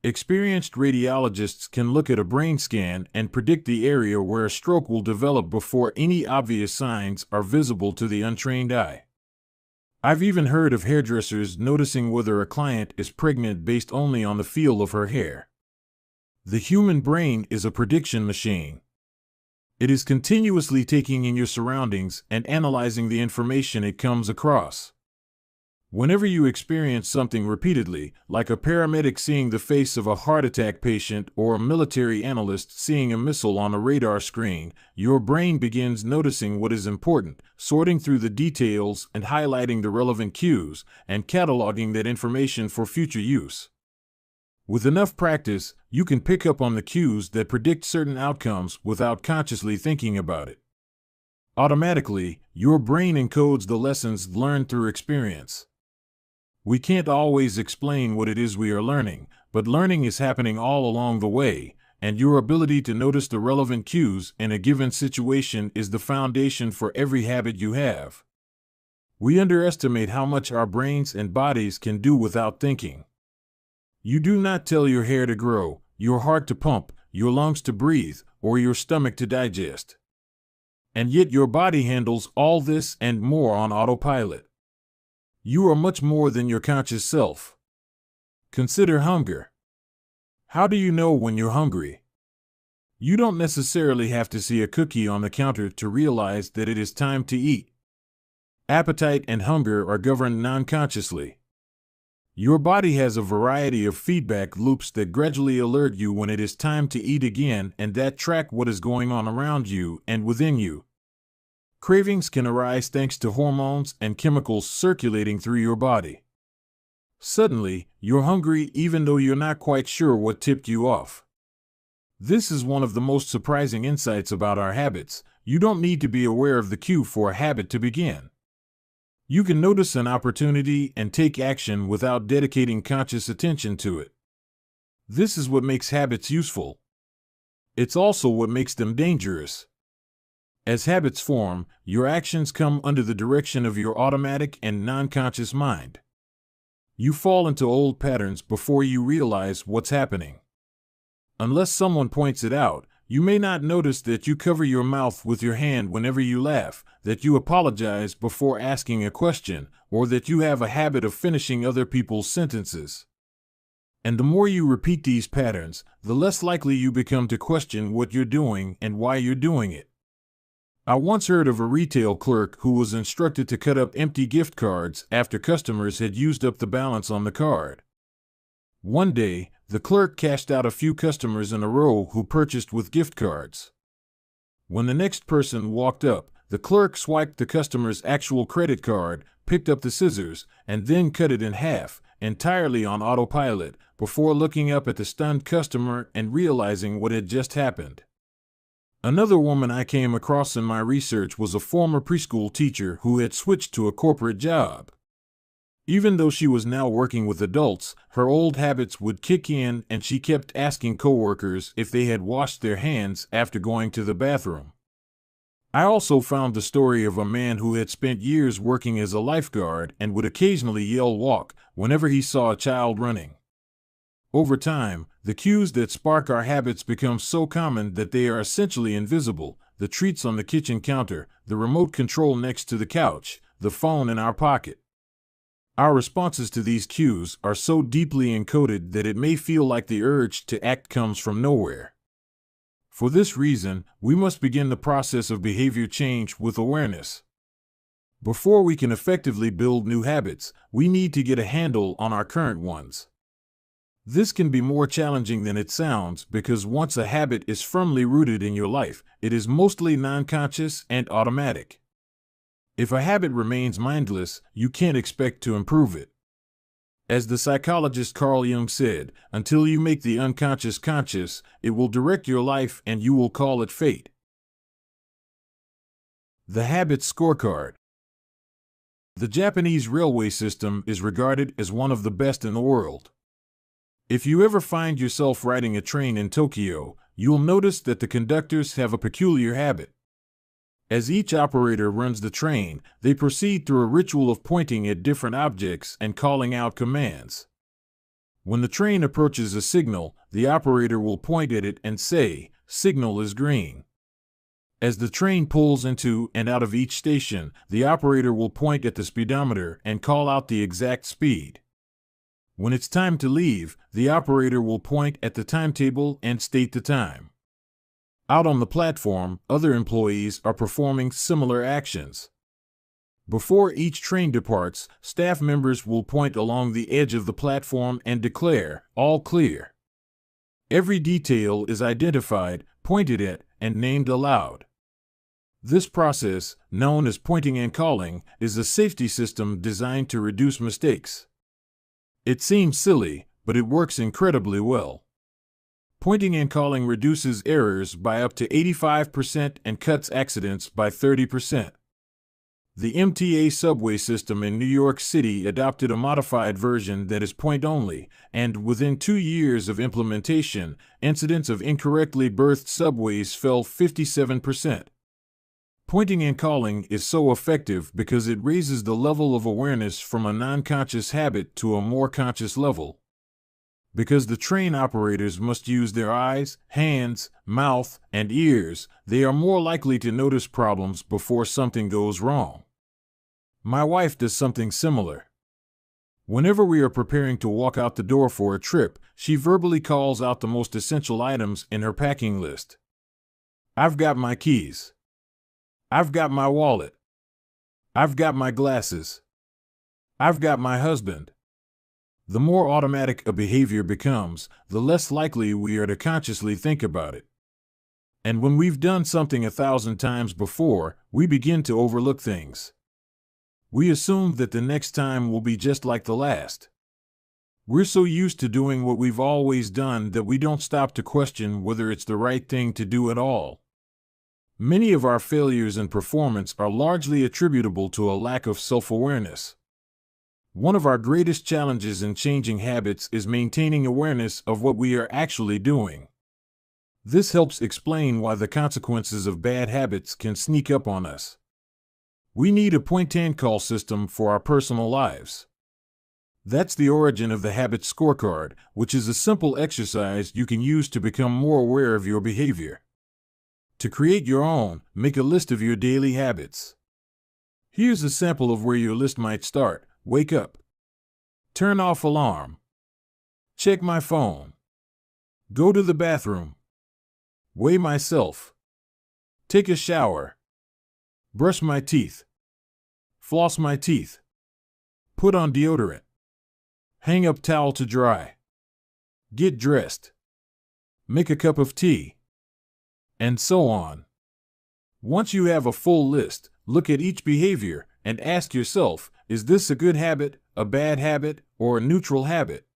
Experienced radiologists can look at a brain scan and predict the area where a stroke will develop before any obvious signs are visible to the untrained eye. I've even heard of hairdressers noticing whether a client is pregnant based only on the feel of her hair. The human brain is a prediction machine. It is continuously taking in your surroundings and analyzing the information it comes across. Whenever you experience something repeatedly, like a paramedic seeing the face of a heart attack patient or a military analyst seeing a missile on a radar screen, your brain begins noticing what is important, sorting through the details and highlighting the relevant cues, and cataloging that information for future use. With enough practice, you can pick up on the cues that predict certain outcomes without consciously thinking about it. Automatically, your brain encodes the lessons learned through experience. We can't always explain what it is we are learning, but learning is happening all along the way, and your ability to notice the relevant cues in a given situation is the foundation for every habit you have. We underestimate how much our brains and bodies can do without thinking. You do not tell your hair to grow, your heart to pump, your lungs to breathe, or your stomach to digest. And yet your body handles all this and more on autopilot. You are much more than your conscious self. Consider hunger. How do you know when you're hungry? You don't necessarily have to see a cookie on the counter to realize that it is time to eat. Appetite and hunger are governed non-consciously. Your body has a variety of feedback loops that gradually alert you when it is time to eat again and that track what is going on around you and within you. Cravings can arise thanks to hormones and chemicals circulating through your body. Suddenly, you're hungry even though you're not quite sure what tipped you off. This is one of the most surprising insights about our habits. You don't need to be aware of the cue for a habit to begin. You can notice an opportunity and take action without dedicating conscious attention to it. This is what makes habits useful. It's also what makes them dangerous. As habits form, your actions come under the direction of your automatic and non-conscious mind. You fall into old patterns before you realize what's happening. Unless someone points it out, you may not notice that you cover your mouth with your hand whenever you laugh, that you apologize before asking a question, or that you have a habit of finishing other people's sentences. And the more you repeat these patterns, the less likely you become to question what you're doing and why you're doing it. I once heard of a retail clerk who was instructed to cut up empty gift cards after customers had used up the balance on the card. One day, the clerk cashed out a few customers in a row who purchased with gift cards. When the next person walked up, the clerk swiped the customer's actual credit card, picked up the scissors, and then cut it in half, entirely on autopilot, before looking up at the stunned customer and realizing what had just happened. Another woman I came across in my research was a former preschool teacher who had switched to a corporate job. Even though she was now working with adults, her old habits would kick in and she kept asking coworkers if they had washed their hands after going to the bathroom. I also found the story of a man who had spent years working as a lifeguard and would occasionally yell "walk" whenever he saw a child running. Over time, the cues that spark our habits become so common that they are essentially invisible: the treats on the kitchen counter, the remote control next to the couch, the phone in our pocket. Our responses to these cues are so deeply encoded that it may feel like the urge to act comes from nowhere. For this reason, we must begin the process of behavior change with awareness. Before we can effectively build new habits, we need to get a handle on our current ones. This can be more challenging than it sounds because once a habit is firmly rooted in your life, it is mostly non-conscious and automatic. If a habit remains mindless, you can't expect to improve it. As the psychologist Carl Jung said, until you make the unconscious conscious, it will direct your life and you will call it fate. The Habit Scorecard. The Japanese railway system is regarded as one of the best in the world. If you ever find yourself riding a train in Tokyo, you'll notice that the conductors have a peculiar habit. As each operator runs the train, they proceed through a ritual of pointing at different objects and calling out commands. When the train approaches a signal, the operator will point at it and say, "Signal is green." As the train pulls into and out of each station, the operator will point at the speedometer and call out the exact speed. When it's time to leave, the operator will point at the timetable and state the time. Out on the platform, other employees are performing similar actions. Before each train departs, staff members will point along the edge of the platform and declare, "All clear." Every detail is identified, pointed at, and named aloud. This process, known as pointing and calling, is a safety system designed to reduce mistakes. It seems silly, but it works incredibly well. Pointing and calling reduces errors by up to 85% and cuts accidents by 30%. The MTA subway system in New York City adopted a modified version that is point-only, and within 2 years of implementation, incidents of incorrectly berthed subways fell 57%. Pointing and calling is so effective because it raises the level of awareness from a non-conscious habit to a more conscious level. Because the train operators must use their eyes, hands, mouth, and ears, they are more likely to notice problems before something goes wrong. My wife does something similar. Whenever we are preparing to walk out the door for a trip, she verbally calls out the most essential items in her packing list. "I've got my keys. I've got my wallet. I've got my glasses. I've got my husband." The more automatic a behavior becomes, the less likely we are to consciously think about it. And when we've done something 1,000 times before, we begin to overlook things. We assume that the next time will be just like the last. We're so used to doing what we've always done that we don't stop to question whether it's the right thing to do at all. Many of our failures in performance are largely attributable to a lack of self-awareness. One of our greatest challenges in changing habits is maintaining awareness of what we are actually doing. This helps explain why the consequences of bad habits can sneak up on us. We need a point-and-call system for our personal lives. That's the origin of the Habit Scorecard, which is a simple exercise you can use to become more aware of your behavior. To create your own, make a list of your daily habits. Here's a sample of where your list might start. Wake up. Turn off alarm. Check my phone. Go to the bathroom. Weigh myself. Take a shower. Brush my teeth. Floss my teeth. Put on deodorant. Hang up towel to dry. Get dressed. Make a cup of tea. And so on. Once you have a full list, look at each behavior and ask yourself, is this a good habit, a bad habit, or a neutral habit?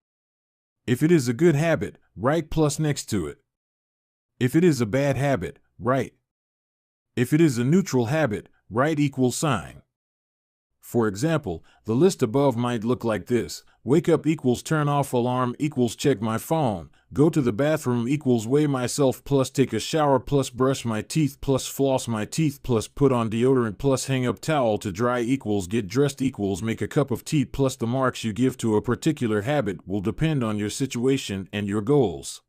If it is a good habit, write plus next to it. If it is a bad habit, write If it is a neutral habit, write equal sign. For example, the list above might look like this: wake up equals turn off alarm equals check my phone, go to the bathroom equals weigh myself plus take a shower plus brush my teeth plus floss my teeth plus put on deodorant plus hang up towel to dry equals get dressed equals make a cup of tea. Plus the marks you give to a particular habit will depend on your situation and your goals.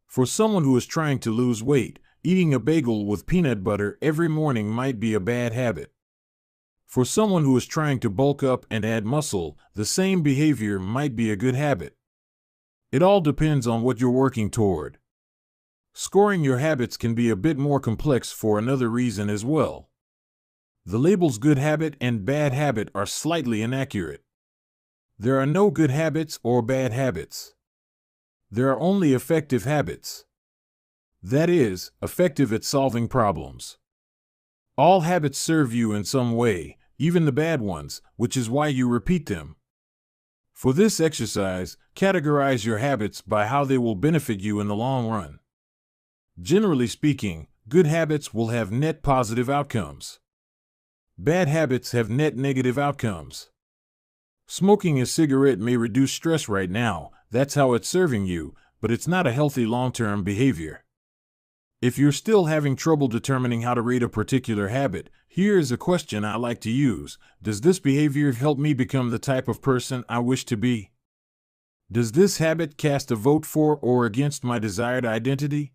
For someone who is trying to lose weight, eating a bagel with peanut butter every morning might be a bad habit. For someone who is trying to bulk up and add muscle, the same behavior might be a good habit. It all depends on what you're working toward. Scoring your habits can be a bit more complex for another reason as well. The labels good habit and bad habit are slightly inaccurate. There are no good habits or bad habits. There are only effective habits. That is, effective at solving problems. All habits serve you in some way, even the bad ones, which is why you repeat them. For this exercise, categorize your habits by how they will benefit you in the long run. Generally speaking, good habits will have net positive outcomes. Bad habits have net negative outcomes. Smoking a cigarette may reduce stress right now, that's how it's serving you, but it's not a healthy long-term behavior. If you're still having trouble determining how to rate a particular habit, here is a question I like to use: does this behavior help me become the type of person I wish to be? Does this habit cast a vote for or against my desired identity?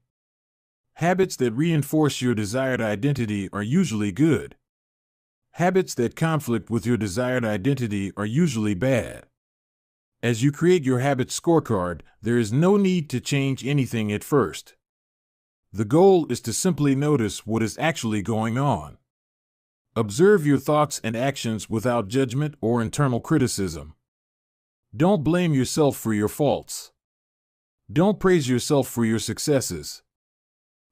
Habits that reinforce your desired identity are usually good. Habits that conflict with your desired identity are usually bad. As you create your habit scorecard, there is no need to change anything at first. The goal is to simply notice what is actually going on. Observe your thoughts and actions without judgment or internal criticism. Don't blame yourself for your faults. Don't praise yourself for your successes.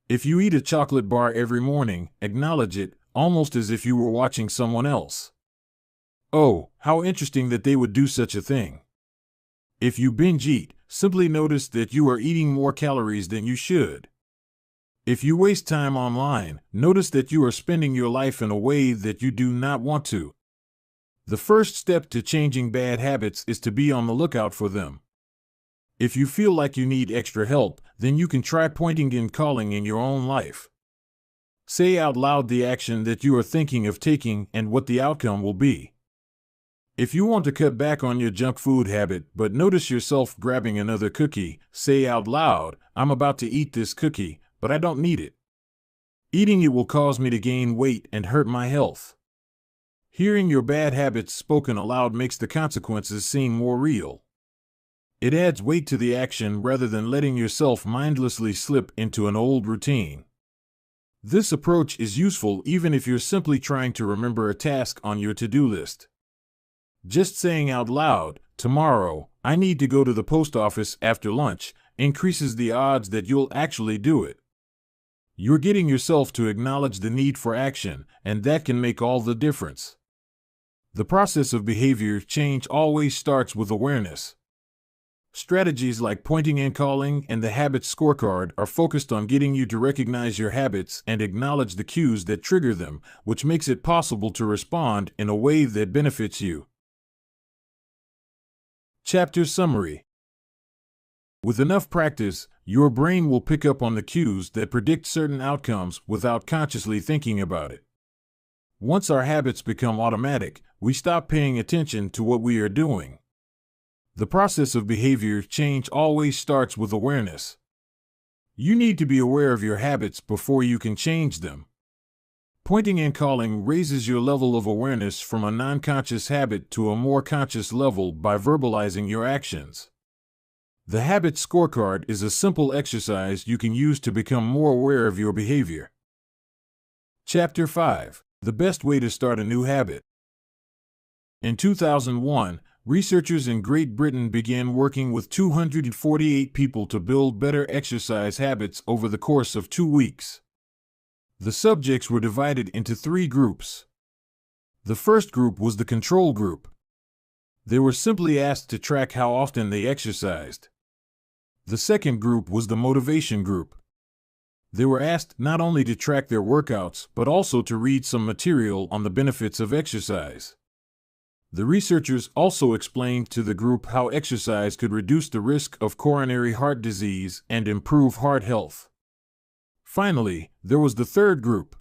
If you eat a chocolate bar every morning, acknowledge it, almost as if you were watching someone else. Oh, how interesting that they would do such a thing. If you binge eat, simply notice that you are eating more calories than you should. If you waste time online, notice that you are spending your life in a way that you do not want to. The first step to changing bad habits is to be on the lookout for them. If you feel like you need extra help, then you can try pointing and calling in your own life. Say out loud the action that you are thinking of taking and what the outcome will be. If you want to cut back on your junk food habit but notice yourself grabbing another cookie, say out loud, "I'm about to eat this cookie, but I don't need it. Eating it will cause me to gain weight and hurt my health." Hearing your bad habits spoken aloud makes the consequences seem more real. It adds weight to the action rather than letting yourself mindlessly slip into an old routine. This approach is useful even if you're simply trying to remember a task on your to-do list. Just saying out loud, "Tomorrow, I need to go to the post office after lunch," increases the odds that you'll actually do it. You're getting yourself to acknowledge the need for action, and that can make all the difference. The process of behavior change always starts with awareness. Strategies like pointing and calling and the habit scorecard are focused on getting you to recognize your habits and acknowledge the cues that trigger them, which makes it possible to respond in a way that benefits you. Chapter Summary. With enough practice, your brain will pick up on the cues that predict certain outcomes without consciously thinking about it. Once our habits become automatic, we stop paying attention to what we are doing. The process of behavior change always starts with awareness. You need to be aware of your habits before you can change them. Pointing and calling raises your level of awareness from a non-conscious habit to a more conscious level by verbalizing your actions. The habit scorecard is a simple exercise you can use to become more aware of your behavior. Chapter 5. The best way to start a new habit. In 2001, researchers in Great Britain began working with 248 people to build better exercise habits over the course of 2 weeks. The subjects were divided into 3 groups. The first group was the control group. They were simply asked to track how often they exercised. The second group was the motivation group. They were asked not only to track their workouts, but also to read some material on the benefits of exercise. The researchers also explained to the group how exercise could reduce the risk of coronary heart disease and improve heart health. Finally, there was the third group.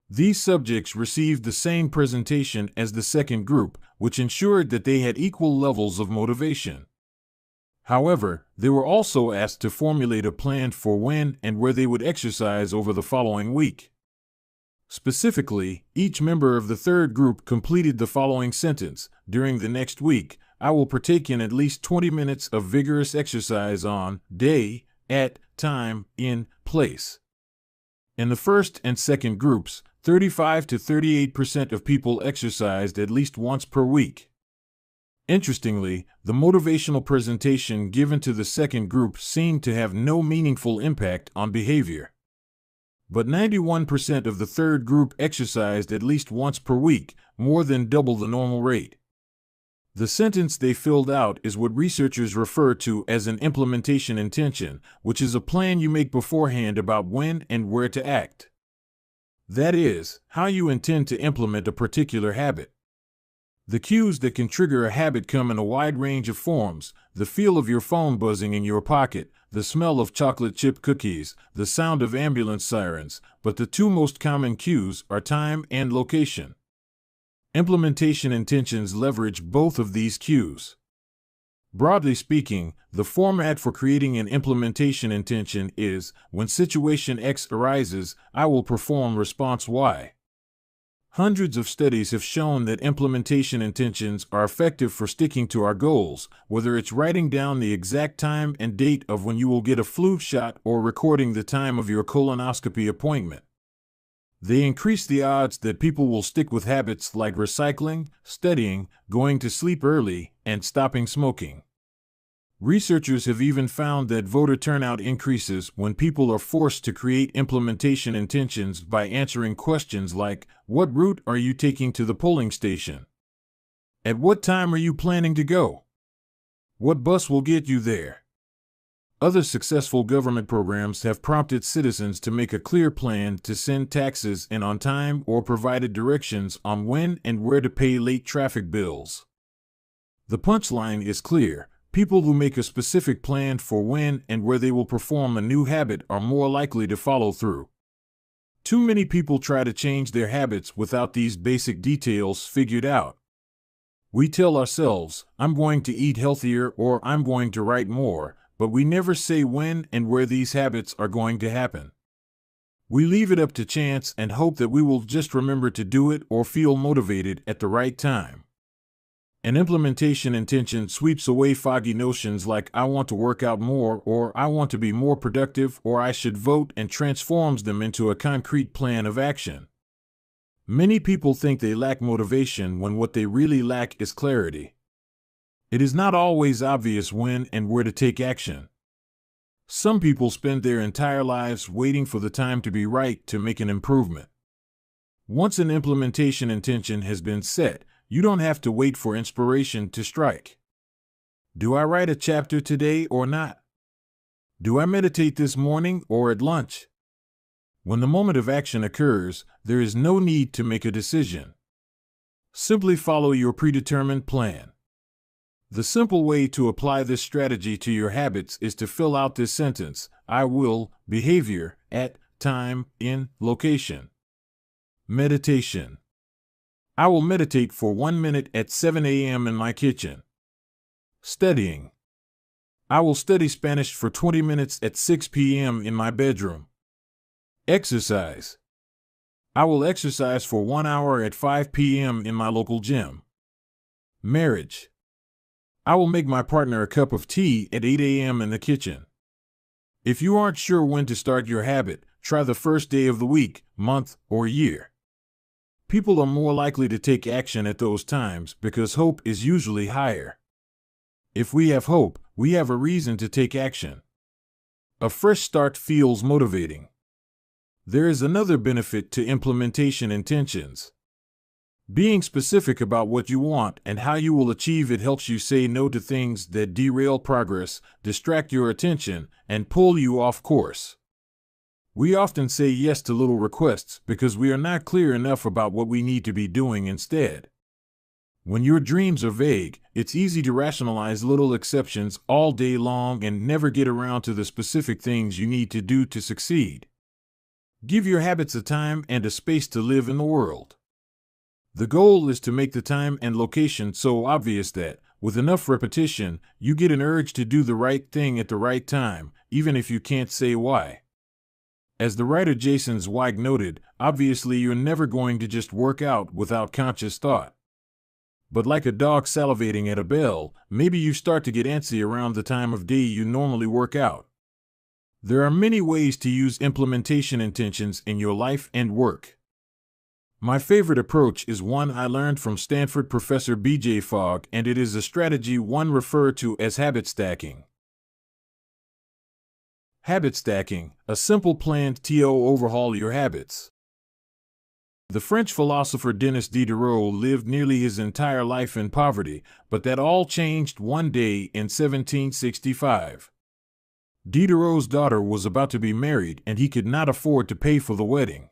These subjects received the same presentation as the second group, which ensured that they had equal levels of motivation. However, they were also asked to formulate a plan for when and where they would exercise over the following week. Specifically, each member of the third group completed the following sentence: during the next week, I will partake in at least 20 minutes of vigorous exercise on day, at time, in place. In the first and second groups, 35 to 38% of people exercised at least once per week. Interestingly, the motivational presentation given to the second group seemed to have no meaningful impact on behavior. But 91% of the third group exercised at least once per week, more than double the normal rate. The sentence they filled out is what researchers refer to as an implementation intention, which is a plan you make beforehand about when and where to act. That is, how you intend to implement a particular habit. The cues that can trigger a habit come in a wide range of forms: the feel of your phone buzzing in your pocket, the smell of chocolate chip cookies, the sound of ambulance sirens, but the two most common cues are time and location. Implementation intentions leverage both of these cues. Broadly speaking, the format for creating an implementation intention is: when situation X arises, I will perform response Y. Hundreds of studies have shown that implementation intentions are effective for sticking to our goals, whether it's writing down the exact time and date of when you will get a flu shot or recording the time of your colonoscopy appointment. They increase the odds that people will stick with habits like recycling, studying, going to sleep early, and stopping smoking. Researchers have even found that voter turnout increases when people are forced to create implementation intentions by answering questions like, what route are you taking to the polling station? At what time are you planning to go? What bus will get you there? Other successful government programs have prompted citizens to make a clear plan to send taxes in on time or provided directions on when and where to pay late traffic bills. The punchline is clear. People who make a specific plan for when and where they will perform a new habit are more likely to follow through. Too many people try to change their habits without these basic details figured out. We tell ourselves, I'm going to eat healthier or I'm going to write more, but we never say when and where these habits are going to happen. We leave it up to chance and hope that we will just remember to do it or feel motivated at the right time. An implementation intention sweeps away foggy notions like I want to work out more or I want to be more productive or I should vote and transforms them into a concrete plan of action. Many people think they lack motivation when what they really lack is clarity. It is not always obvious when and where to take action. Some people spend their entire lives waiting for the time to be right to make an improvement. Once an implementation intention has been set, you don't have to wait for inspiration to strike. Do I write a chapter today or not? Do I meditate this morning or at lunch? When the moment of action occurs, there is no need to make a decision. Simply follow your predetermined plan. The simple way to apply this strategy to your habits is to fill out this sentence: I will, behavior, at, time, in, location. Meditation. I will meditate for 1 minute at 7 a.m. in my kitchen. Studying. I will study Spanish for 20 minutes at 6 p.m. in my bedroom. Exercise. I will exercise for 1 hour at 5 p.m. in my local gym. Marriage. I will make my partner a cup of tea at 8 a.m. in the kitchen. If you aren't sure when to start your habit, try the first day of the week, month, or year. People are more likely to take action at those times because hope is usually higher. If we have hope, we have a reason to take action. A fresh start feels motivating. There is another benefit to implementation intentions. Being specific about what you want and how you will achieve it helps you say no to things that derail progress, distract your attention, and pull you off course. We often say yes to little requests because we are not clear enough about what we need to be doing instead. When your dreams are vague, it's easy to rationalize little exceptions all day long and never get around to the specific things you need to do to succeed. Give your habits a time and a space to live in the world. The goal is to make the time and location so obvious that, with enough repetition, you get an urge to do the right thing at the right time, even if you can't say why. As the writer Jason Zweig noted, obviously you're never going to just work out without conscious thought. But like a dog salivating at a bell, maybe you start to get antsy around the time of day you normally work out. There are many ways to use implementation intentions in your life and work. My favorite approach is one I learned from Stanford professor B.J. Fogg, and it is a strategy one referred to as habit stacking. Habit stacking, a simple plan to overhaul your habits. The French philosopher Denis Diderot lived nearly his entire life in poverty, but that all changed one day in 1765. Diderot's daughter was about to be married and he could not afford to pay for the wedding.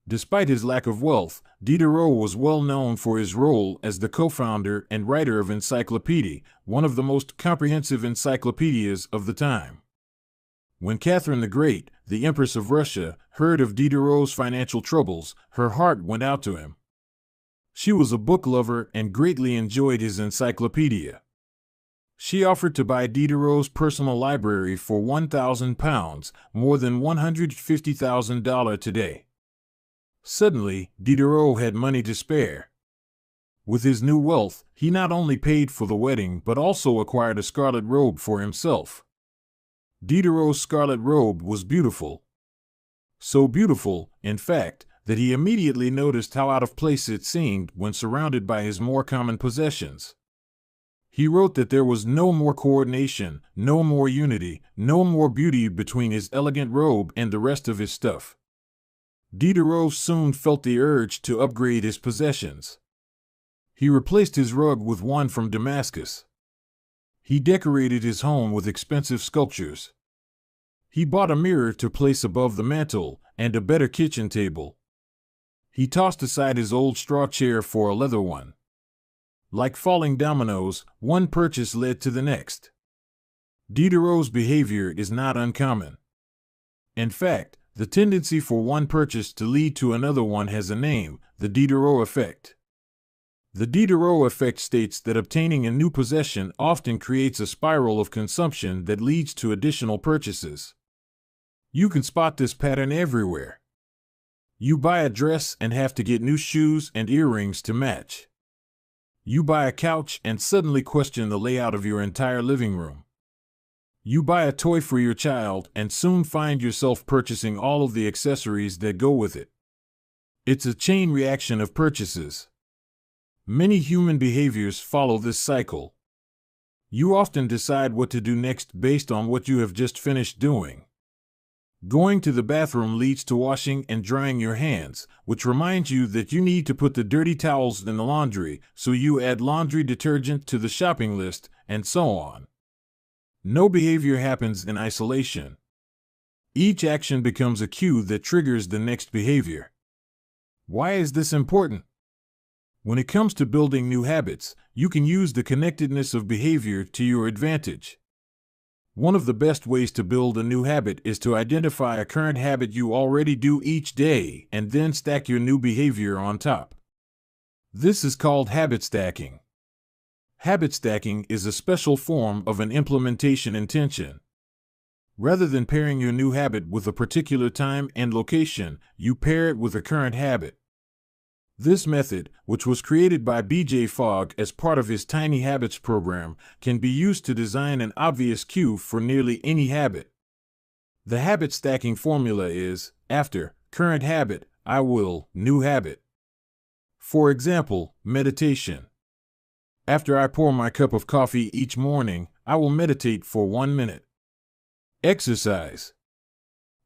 Despite his lack of wealth, Diderot was well known for his role as the co-founder and writer of Encyclopedia, one of the most comprehensive encyclopedias of the time. When Catherine the Great, the Empress of Russia, heard of Diderot's financial troubles, her heart went out to him. She was a book lover and greatly enjoyed his encyclopedia. She offered to buy Diderot's personal library for £1,000, more than $150,000 today. Suddenly, Diderot had money to spare. With his new wealth, he not only paid for the wedding but also acquired a scarlet robe for himself. Diderot's scarlet robe was beautiful. So beautiful, in fact, that he immediately noticed how out of place it seemed when surrounded by his more common possessions. He wrote that there was no more coordination, no more unity, no more beauty between his elegant robe and the rest of his stuff. Diderot soon felt the urge to upgrade his possessions. He replaced his rug with one from Damascus. He decorated his home with expensive sculptures. He bought a mirror to place above the mantel and a better kitchen table. He tossed aside his old straw chair for a leather one. Like falling dominoes, one purchase led to the next. Diderot's behavior is not uncommon. In fact, the tendency for one purchase to lead to another one has a name: the Diderot effect. The Diderot effect states that obtaining a new possession often creates a spiral of consumption that leads to additional purchases. You can spot this pattern everywhere. You buy a dress and have to get new shoes and earrings to match. You buy a couch and suddenly question the layout of your entire living room. You buy a toy for your child and soon find yourself purchasing all of the accessories that go with it. It's a chain reaction of purchases. Many human behaviors follow this cycle. You often decide what to do next based on what you have just finished doing. Going to the bathroom leads to washing and drying your hands, which reminds you that you need to put the dirty towels in the laundry, so you add laundry detergent to the shopping list, and so on. No behavior happens in isolation. Each action becomes a cue that triggers the next behavior. Why is this important? When it comes to building new habits, you can use the connectedness of behavior to your advantage. One of the best ways to build a new habit is to identify a current habit you already do each day and then stack your new behavior on top. This is called habit stacking. Habit stacking is a special form of an implementation intention. Rather than pairing your new habit with a particular time and location, you pair it with a current habit. This method, which was created by B.J. Fogg as part of his Tiny Habits program, can be used to design an obvious cue for nearly any habit. The habit stacking formula is, after current habit, I will new habit. For example, meditation. After I pour my cup of coffee each morning, I will meditate for 1 minute. Exercise.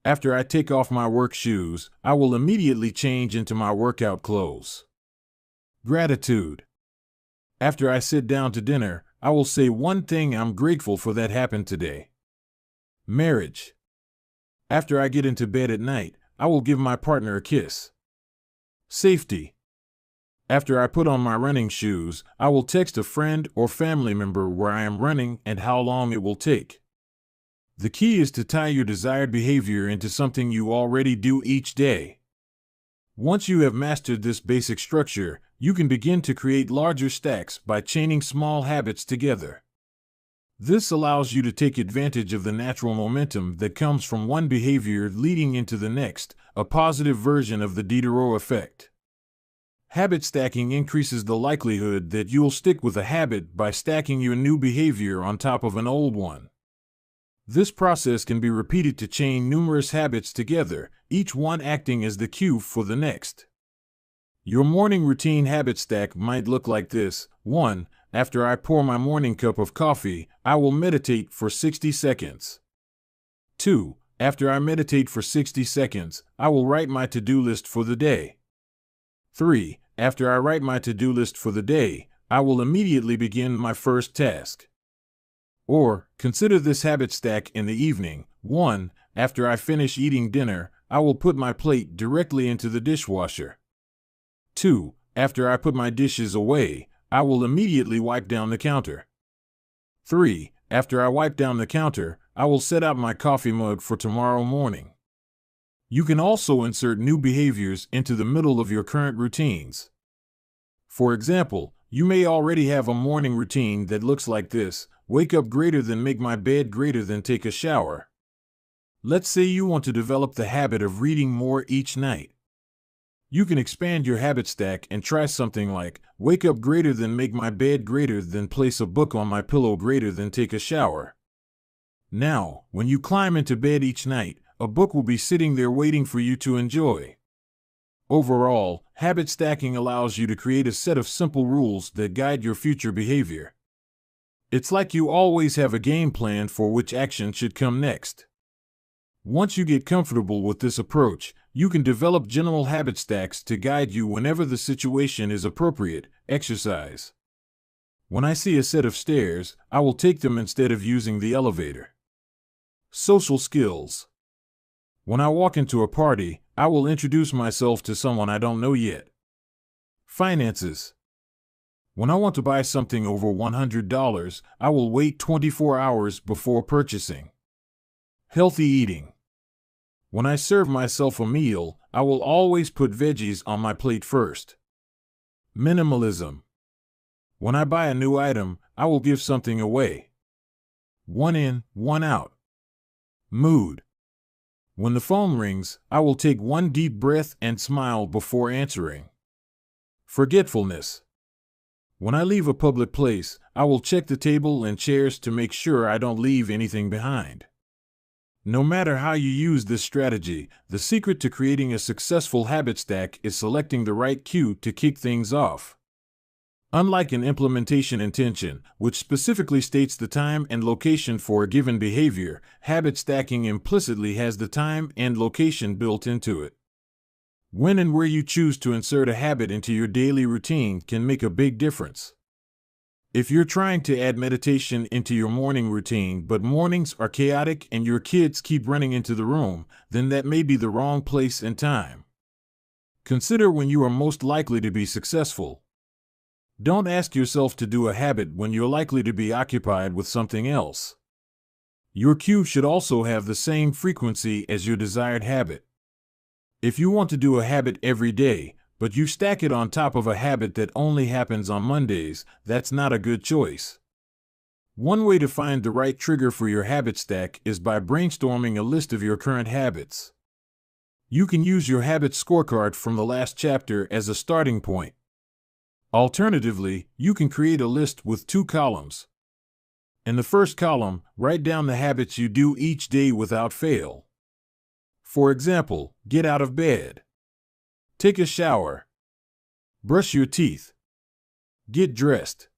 After I take off my work shoes, I will immediately change into my workout clothes. Gratitude. After I sit down to dinner, I will say one thing I'm grateful for that happened today. Marriage. After I get into bed at night, I will give my partner a kiss. Safety. After I put on my running shoes, I will text a friend or family member where I am running and how long it will take. The key is to tie your desired behavior into something you already do each day. Once you have mastered this basic structure, you can begin to create larger stacks by chaining small habits together. This allows you to take advantage of the natural momentum that comes from one behavior leading into the next, a positive version of the Diderot effect. Habit stacking increases the likelihood that you'll stick with a habit by stacking your new behavior on top of an old one. This process can be repeated to chain numerous habits together, each one acting as the cue for the next. Your morning routine habit stack might look like this. 1. After I pour my morning cup of coffee, I will meditate for 60 seconds. 2. After I meditate for 60 seconds, I will write my to-do list for the day. 3. After I write my to-do list for the day, I will immediately begin my first task. Or, consider this habit stack in the evening. 1. After I finish eating dinner, I will put my plate directly into the dishwasher. 2. After I put my dishes away, I will immediately wipe down the counter. 3. After I wipe down the counter, I will set out my coffee mug for tomorrow morning. You can also insert new behaviors into the middle of your current routines. For example, you may already have a morning routine that looks like this: wake up greater than make my bed greater than take a shower. Let's say you want to develop the habit of reading more each night. You can expand your habit stack and try something like, wake up greater than make my bed greater than place a book on my pillow greater than take a shower. Now, when you climb into bed each night, a book will be sitting there waiting for you to enjoy. Overall, habit stacking allows you to create a set of simple rules that guide your future behavior. It's like you always have a game plan for which action should come next. Once you get comfortable with this approach, you can develop general habit stacks to guide you whenever the situation is appropriate. Exercise. When I see a set of stairs, I will take them instead of using the elevator. Social skills. When I walk into a party, I will introduce myself to someone I don't know yet. Finances. When I want to buy something over $100, I will wait 24 hours before purchasing. Healthy eating. When I serve myself a meal, I will always put veggies on my plate first. Minimalism. When I buy a new item, I will give something away. One in, one out. Mood. When the phone rings, I will take one deep breath and smile before answering. Forgetfulness. When I leave a public place, I will check the table and chairs to make sure I don't leave anything behind. No matter how you use this strategy, the secret to creating a successful habit stack is selecting the right cue to kick things off. Unlike an implementation intention, which specifically states the time and location for a given behavior, habit stacking implicitly has the time and location built into it. When and where you choose to insert a habit into your daily routine can make a big difference. If you're trying to add meditation into your morning routine, but mornings are chaotic and your kids keep running into the room, then that may be the wrong place and time. Consider when you are most likely to be successful. Don't ask yourself to do a habit when you're likely to be occupied with something else. Your cue should also have the same frequency as your desired habit. If you want to do a habit every day, but you stack it on top of a habit that only happens on Mondays, that's not a good choice. One way to find the right trigger for your habit stack is by brainstorming a list of your current habits. You can use your habit scorecard from the last chapter as a starting point. Alternatively, you can create a list with 2 columns. In the first column, write down the habits you do each day without fail. For example, get out of bed. Take a shower. Brush your teeth. Get dressed.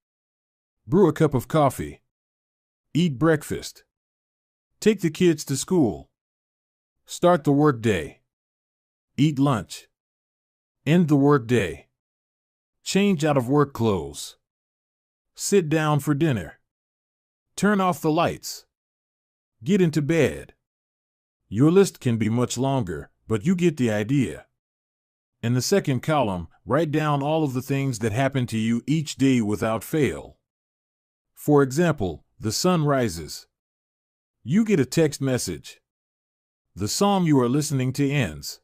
Brew a cup of coffee. Eat breakfast. Take the kids to school. Start the workday. Eat lunch. End the workday. Change out of work clothes. Sit down for dinner. Turn off the lights. Get into bed. Your list can be much longer, but you get the idea. In the second column, write down all of the things that happen to you each day without fail. For example, the sun rises. You get a text message. The song you are listening to ends.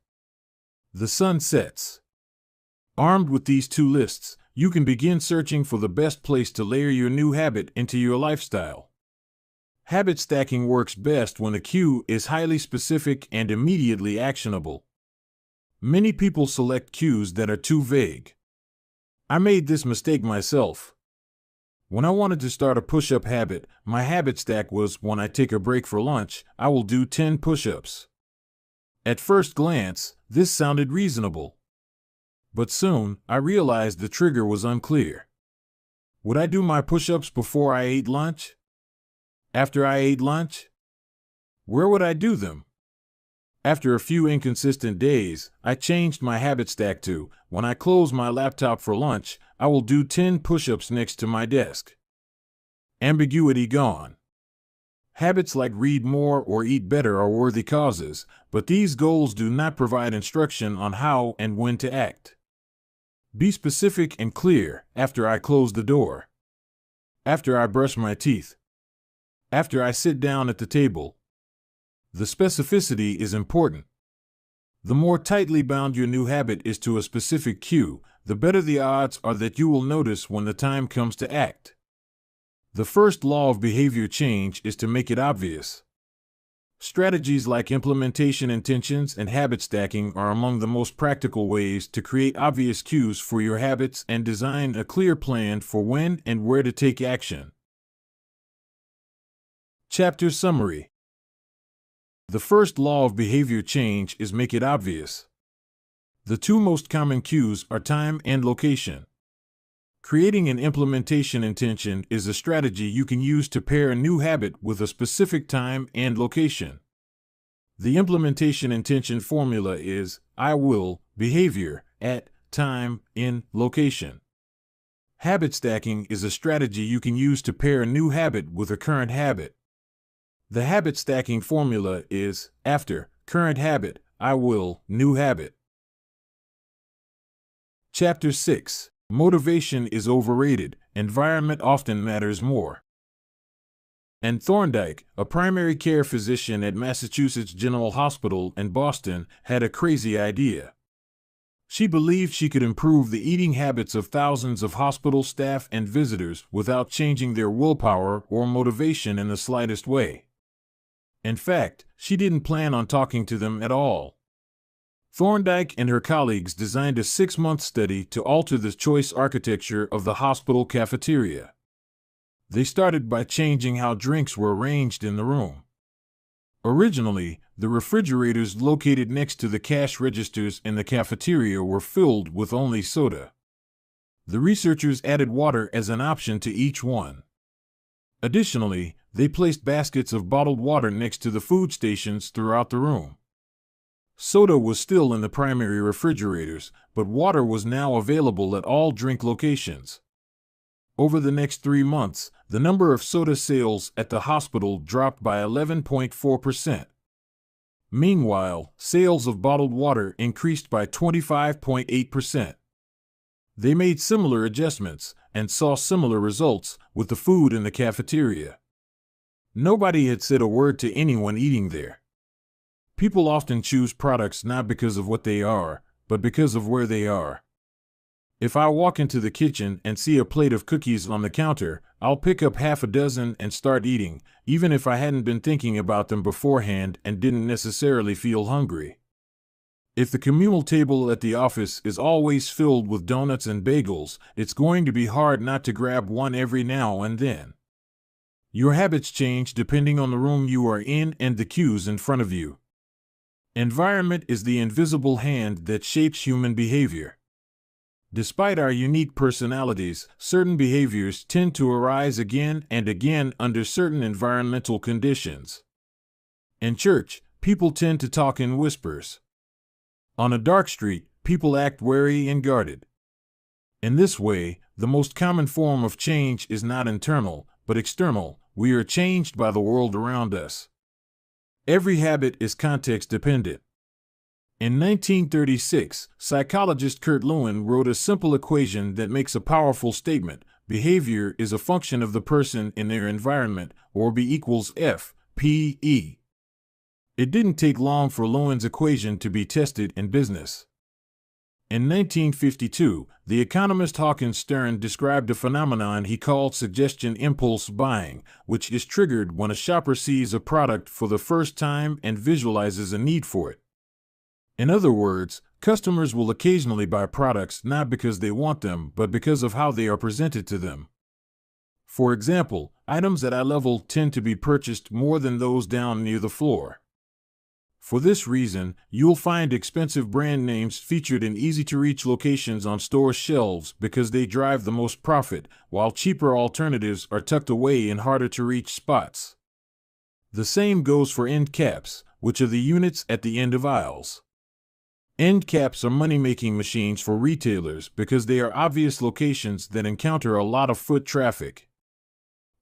The sun sets. Armed with these two lists, you can begin searching for the best place to layer your new habit into your lifestyle. Habit stacking works best when a cue is highly specific and immediately actionable. Many people select cues that are too vague. I made this mistake myself. When I wanted to start a push-up habit, my habit stack was when I take a break for lunch, I will do 10 push-ups. At first glance, this sounded reasonable. But soon, I realized the trigger was unclear. Would I do my push-ups before I ate lunch? After I ate lunch? Where would I do them? After a few inconsistent days, I changed my habit stack to, when I close my laptop for lunch, I will do 10 push-ups next to my desk. Ambiguity gone. Habits like read more or eat better are worthy causes, but these goals do not provide instruction on how and when to act. Be specific and clear. After I close the door. After I brush my teeth. After I sit down at the table. The specificity is important. The more tightly bound your new habit is to a specific cue, the better the odds are that you will notice when the time comes to act. The first law of behavior change is to make it obvious. Strategies like implementation intentions and habit stacking are among the most practical ways to create obvious cues for your habits and design a clear plan for when and where to take action. Chapter Summary. The first law of behavior change is make it obvious. The two most common cues are time and location. Creating an implementation intention is a strategy you can use to pair a new habit with a specific time and location. The implementation intention formula is I will, behavior, at, time, in, location. Habit stacking is a strategy you can use to pair a new habit with a current habit. The habit stacking formula is after, current habit, I will, new habit. Chapter 6. Motivation is overrated, environment often matters more. And Thorndike, a primary care physician at Massachusetts General Hospital in Boston, had a crazy idea. She believed she could improve the eating habits of thousands of hospital staff and visitors without changing their willpower or motivation in the slightest way. In fact, she didn't plan on talking to them at all. Thorndike and her colleagues designed a 6-month study to alter the choice architecture of the hospital cafeteria. They started by changing how drinks were arranged in the room. Originally, the refrigerators located next to the cash registers in the cafeteria were filled with only soda. The researchers added water as an option to each one. Additionally, they placed baskets of bottled water next to the food stations throughout the room. Soda was still in the primary refrigerators, but water was now available at all drink locations. Over the next 3 months, the number of soda sales at the hospital dropped by 11.4%. Meanwhile, sales of bottled water increased by 25.8%. They made similar adjustments and saw similar results with the food in the cafeteria. Nobody had said a word to anyone eating there. People often choose products not because of what they are, but because of where they are. If I walk into the kitchen and see a plate of cookies on the counter, I'll pick up half a dozen and start eating, even if I hadn't been thinking about them beforehand and didn't necessarily feel hungry. If the communal table at the office is always filled with donuts and bagels, it's going to be hard not to grab one every now and then. Your habits change depending on the room you are in and the cues in front of you. Environment is the invisible hand that shapes human behavior. Despite our unique personalities, certain behaviors tend to arise again and again under certain environmental conditions. In church, people tend to talk in whispers. On a dark street, people act wary and guarded. In this way, the most common form of change is not internal, but external. We are changed by the world around us. Every habit is context dependent. In 1936, psychologist Kurt Lewin wrote a simple equation that makes a powerful statement: behavior is a function of the person in their environment, or B equals F, P, E. It didn't take long for Lewin's equation to be tested in business. In 1952, the economist Hawkins Stern described a phenomenon he called suggestion impulse buying, which is triggered when a shopper sees a product for the first time and visualizes a need for it. In other words, customers will occasionally buy products not because they want them, but because of how they are presented to them. For example, items at eye level tend to be purchased more than those down near the floor. For this reason, you'll find expensive brand names featured in easy-to-reach locations on store shelves because they drive the most profit, while cheaper alternatives are tucked away in harder-to-reach spots. The same goes for end caps, which are the units at the end of aisles. End caps are money-making machines for retailers because they are obvious locations that encounter a lot of foot traffic.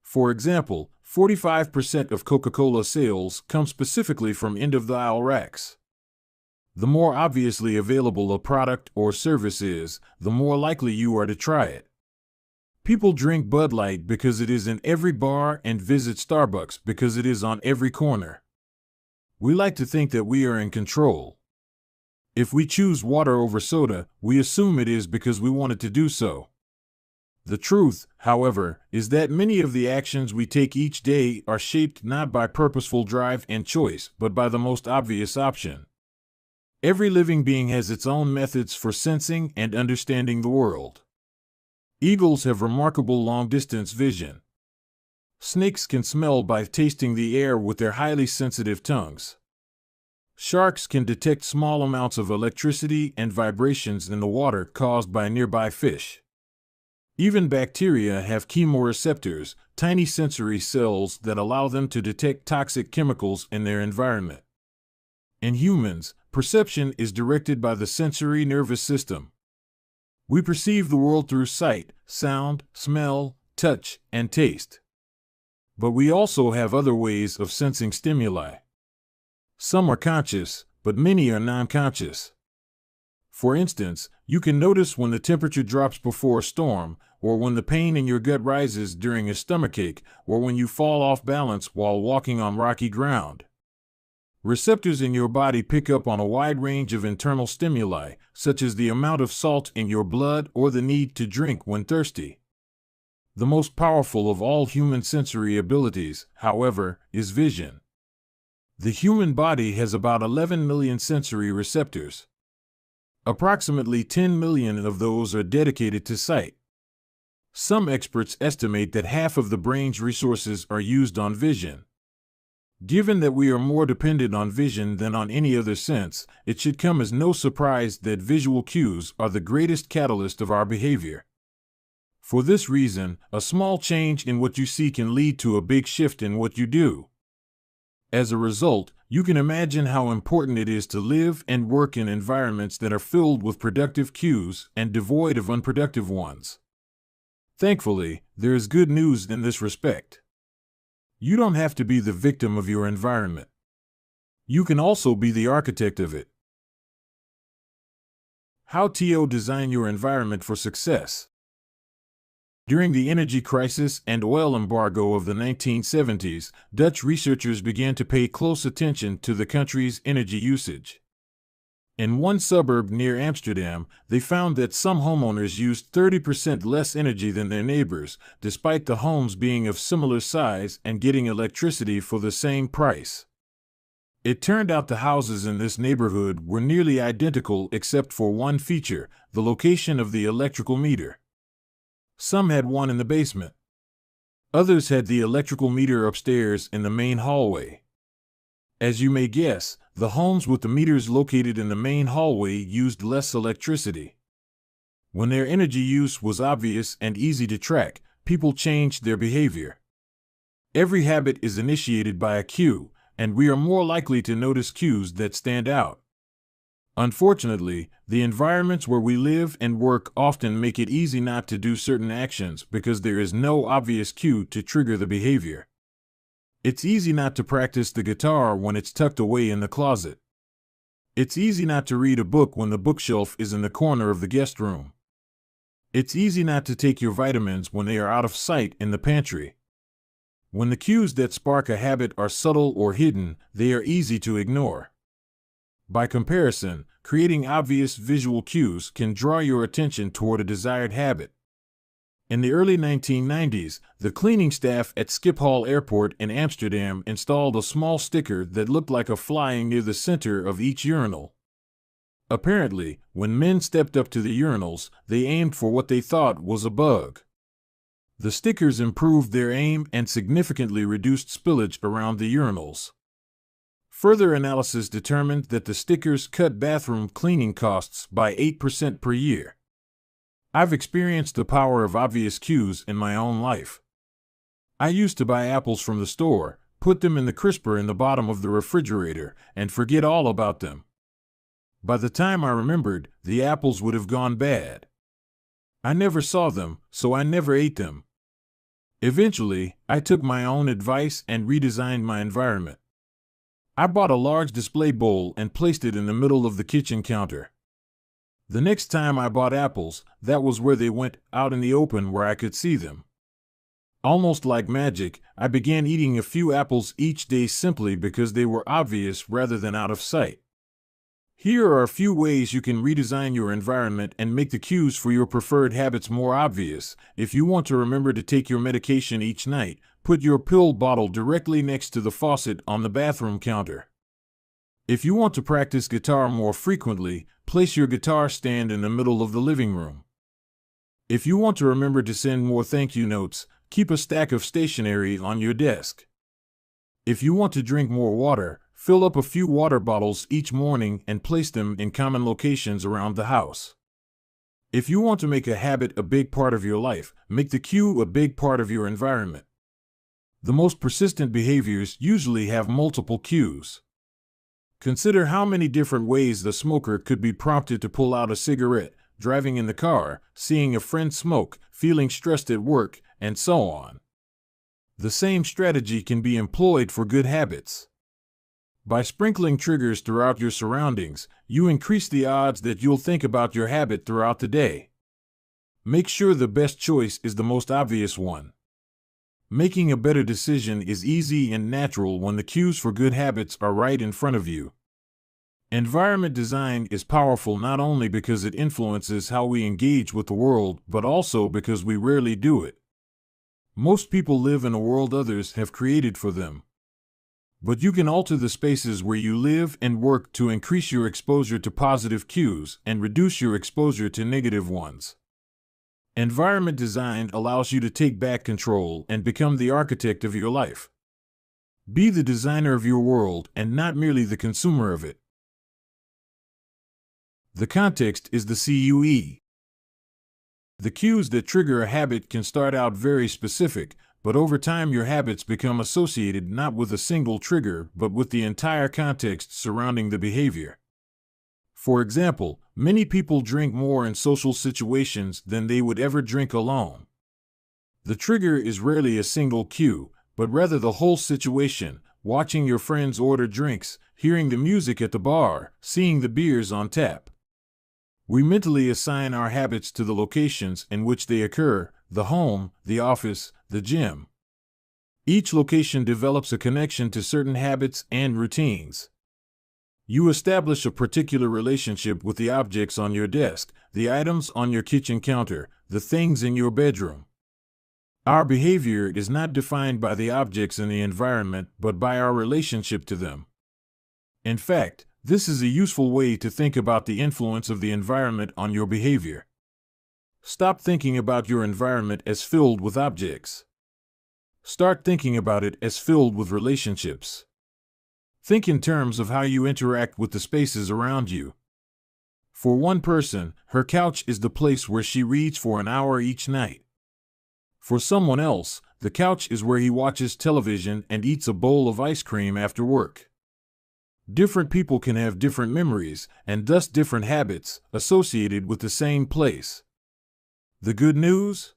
For example, 45% of Coca-Cola sales come specifically from end-of-the-aisle racks. The more obviously available a product or service is, the more likely you are to try it. People drink Bud Light because it is in every bar and visit Starbucks because it is on every corner. We like to think that we are in control. If we choose water over soda, we assume it is because we wanted to do so. The truth, however, is that many of the actions we take each day are shaped not by purposeful drive and choice, but by the most obvious option. Every living being has its own methods for sensing and understanding the world. Eagles have remarkable long-distance vision. Snakes can smell by tasting the air with their highly sensitive tongues. Sharks can detect small amounts of electricity and vibrations in the water caused by nearby fish. Even bacteria have chemoreceptors, tiny sensory cells that allow them to detect toxic chemicals in their environment. In humans, perception is directed by the sensory nervous system. We perceive the world through sight, sound, smell, touch, and taste. But we also have other ways of sensing stimuli. Some are conscious, but many are non-conscious. For instance, you can notice when the temperature drops before a storm, or when the pain in your gut rises during a stomachache, or when you fall off balance while walking on rocky ground. Receptors in your body pick up on a wide range of internal stimuli, such as the amount of salt in your blood or the need to drink when thirsty. The most powerful of all human sensory abilities, however, is vision. The human body has about 11 million sensory receptors. Approximately 10 million of those are dedicated to sight. Some experts estimate that half of the brain's resources are used on vision. Given that we are more dependent on vision than on any other sense, it should come as no surprise that visual cues are the greatest catalyst of our behavior. For this reason, a small change in what you see can lead to a big shift in what you do. As a result, you can imagine how important it is to live and work in environments that are filled with productive cues and devoid of unproductive ones. Thankfully, there is good news in this respect. You don't have to be the victim of your environment. You can also be the architect of it. How to design your environment for success. During the energy crisis and oil embargo of the 1970s, Dutch researchers began to pay close attention to the country's energy usage. In one suburb near Amsterdam, they found that some homeowners used 30% less energy than their neighbors, despite the homes being of similar size and getting electricity for the same price. It turned out the houses in this neighborhood were nearly identical except for one feature: the location of the electrical meter. Some had one in the basement. Others had the electrical meter upstairs in the main hallway. As you may guess, the homes with the meters located in the main hallway used less electricity. When their energy use was obvious and easy to track, people changed their behavior. Every habit is initiated by a cue, and we are more likely to notice cues that stand out. Unfortunately, the environments where we live and work often make it easy not to do certain actions because there is no obvious cue to trigger the behavior. It's easy not to practice the guitar when it's tucked away in the closet. It's easy not to read a book when the bookshelf is in the corner of the guest room. It's easy not to take your vitamins when they are out of sight in the pantry. When the cues that spark a habit are subtle or hidden, they are easy to ignore. By comparison, creating obvious visual cues can draw your attention toward a desired habit. In the early 1990s, the cleaning staff at Schiphol Airport in Amsterdam installed a small sticker that looked like a flying near the center of each urinal. Apparently, when men stepped up to the urinals, they aimed for what they thought was a bug. The stickers improved their aim and significantly reduced spillage around the urinals. Further analysis determined that the stickers cut bathroom cleaning costs by 8% per year. I've experienced the power of obvious cues in my own life. I used to buy apples from the store, put them in the crisper in the bottom of the refrigerator, and forget all about them. By the time I remembered, the apples would have gone bad. I never saw them, so I never ate them. Eventually, I took my own advice and redesigned my environment. I bought a large display bowl and placed it in the middle of the kitchen counter. The next time I bought apples, that was where they went, out in the open where I could see them. Almost like magic, I began eating a few apples each day simply because they were obvious rather than out of sight. Here are a few ways you can redesign your environment and make the cues for your preferred habits more obvious. If you want to remember to take your medication each night, put your pill bottle directly next to the faucet on the bathroom counter. If you want to practice guitar more frequently, place your guitar stand in the middle of the living room. If you want to remember to send more thank you notes, keep a stack of stationery on your desk. If you want to drink more water, fill up a few water bottles each morning and place them in common locations around the house. If you want to make a habit a big part of your life, make the cue a big part of your environment. The most persistent behaviors usually have multiple cues. Consider how many different ways the smoker could be prompted to pull out a cigarette, driving in the car, seeing a friend smoke, feeling stressed at work, and so on. The same strategy can be employed for good habits. By sprinkling triggers throughout your surroundings, you increase the odds that you'll think about your habit throughout the day. Make sure the best choice is the most obvious one. Making a better decision is easy and natural when the cues for good habits are right in front of you. Environment design is powerful not only because it influences how we engage with the world, but also because we rarely do it. Most people live in a world others have created for them. But you can alter the spaces where you live and work to increase your exposure to positive cues and reduce your exposure to negative ones. Environment design allows you to take back control and become the architect of your life. Be the designer of your world and not merely the consumer of it. The context is the CUE. The cues that trigger a habit can start out very specific, but over time your habits become associated not with a single trigger but with the entire context surrounding the behavior. For example, many people drink more in social situations than they would ever drink alone. The trigger is rarely a single cue, but rather the whole situation: watching your friends order drinks, hearing the music at the bar, seeing the beers on tap. We mentally assign our habits to the locations in which they occur: the home, the office, the gym. Each location develops a connection to certain habits and routines. You establish a particular relationship with the objects on your desk, the items on your kitchen counter, the things in your bedroom. Our behavior is not defined by the objects in the environment, but by our relationship to them. In fact, this is a useful way to think about the influence of the environment on your behavior. Stop thinking about your environment as filled with objects. Start thinking about it as filled with relationships. Think in terms of how you interact with the spaces around you. For one person, her couch is the place where she reads for an hour each night. For someone else, the couch is where he watches television and eats a bowl of ice cream after work. Different people can have different memories and thus different habits associated with the same place. The good news?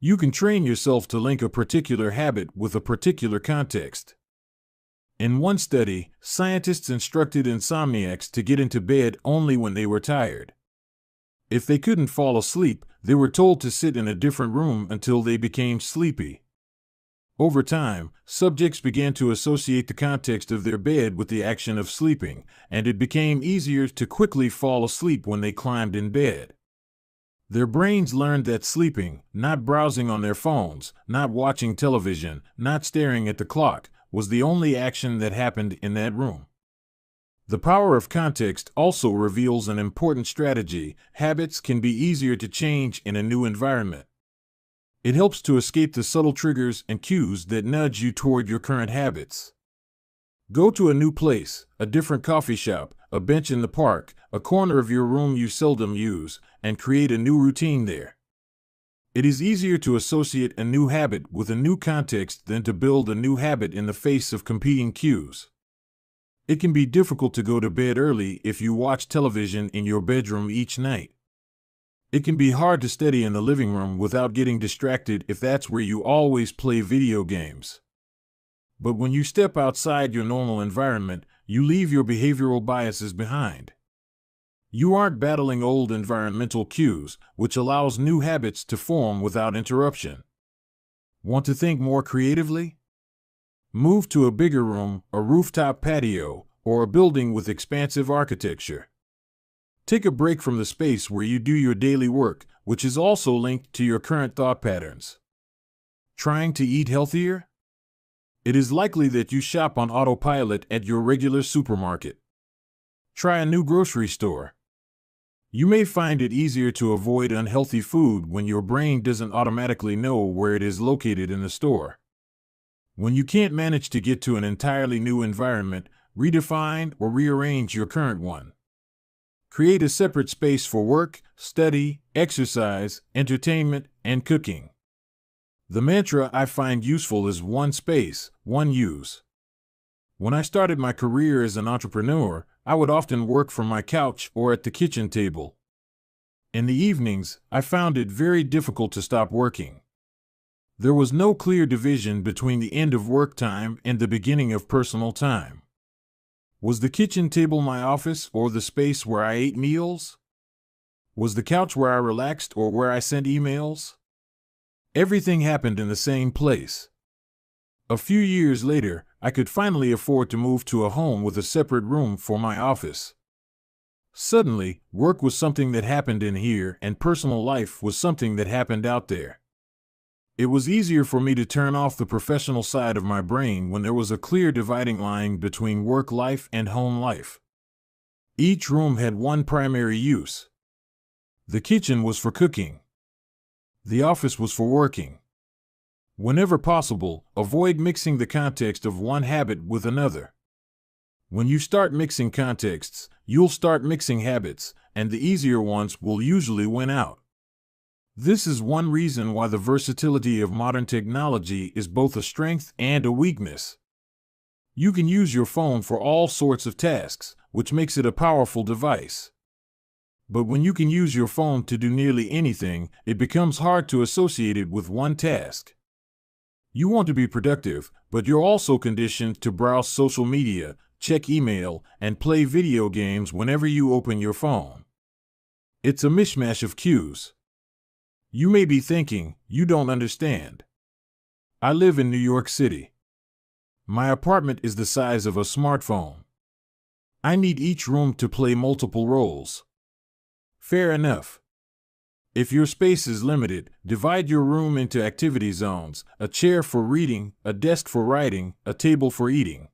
You can train yourself to link a particular habit with a particular context. In one study, scientists instructed insomniacs to get into bed only when they were tired. If they couldn't fall asleep, they were told to sit in a different room until they became sleepy. Over time, subjects began to associate the context of their bed with the action of sleeping, and it became easier to quickly fall asleep when they climbed in bed. Their brains learned that sleeping, not browsing on their phones, not watching television, not staring at the clock, was the only action that happened in that room. The power of context also reveals an important strategy. Habits can be easier to change in a new environment. It helps to escape the subtle triggers and cues that nudge you toward your current habits. Go to a new place, a different coffee shop, a bench in the park, a corner of your room you seldom use, and create a new routine there. It is easier to associate a new habit with a new context than to build a new habit in the face of competing cues. It can be difficult to go to bed early if you watch television in your bedroom each night. It can be hard to study in the living room without getting distracted if that's where you always play video games. But when you step outside your normal environment, you leave your behavioral biases behind. You aren't battling old environmental cues, which allows new habits to form without interruption. Want to think more creatively? Move to a bigger room, a rooftop patio, or a building with expansive architecture. Take a break from the space where you do your daily work, which is also linked to your current thought patterns. Trying to eat healthier? It is likely that you shop on autopilot at your regular supermarket. Try a new grocery store. You may find it easier to avoid unhealthy food when your brain doesn't automatically know where it is located in the store. When you can't manage to get to an entirely new environment, redefine or rearrange your current one. Create a separate space for work, study, exercise, entertainment, and cooking. The mantra I find useful is one space, one use. When I started my career as an entrepreneur, I would often work from my couch or at the kitchen table. In the evenings, I found it very difficult to stop working. There was no clear division between the end of work time and the beginning of personal time. Was the kitchen table my office or the space where I ate meals? Was the couch where I relaxed or where I sent emails? Everything happened in the same place. A few years later, I could finally afford to move to a home with a separate room for my office. Suddenly, work was something that happened in here and personal life was something that happened out there. It was easier for me to turn off the professional side of my brain when there was a clear dividing line between work life and home life. Each room had one primary use. The kitchen was for cooking. The office was for working. Whenever possible, avoid mixing the context of one habit with another. When you start mixing contexts, you'll start mixing habits, and the easier ones will usually win out. This is one reason why the versatility of modern technology is both a strength and a weakness. You can use your phone for all sorts of tasks, which makes it a powerful device. But when you can use your phone to do nearly anything, it becomes hard to associate it with one task. You want to be productive, but you're also conditioned to browse social media, check email, and play video games whenever you open your phone. It's a mishmash of cues. You may be thinking, you don't understand. I live in New York City. My apartment is the size of a smartphone. I need each room to play multiple roles. Fair enough. If your space is limited, divide your room into activity zones, a chair for reading, a desk for writing, a table for eating.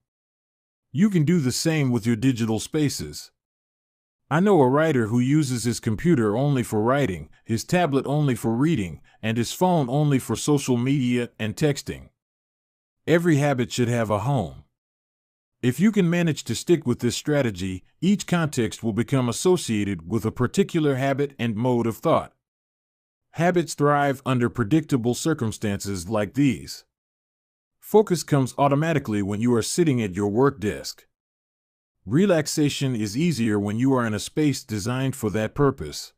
You can do the same with your digital spaces. I know a writer who uses his computer only for writing, his tablet only for reading, and his phone only for social media and texting. Every habit should have a home. If you can manage to stick with this strategy, each context will become associated with a particular habit and mode of thought. Habits thrive under predictable circumstances like these. Focus comes automatically when you are sitting at your work desk. Relaxation is easier when you are in a space designed for that purpose.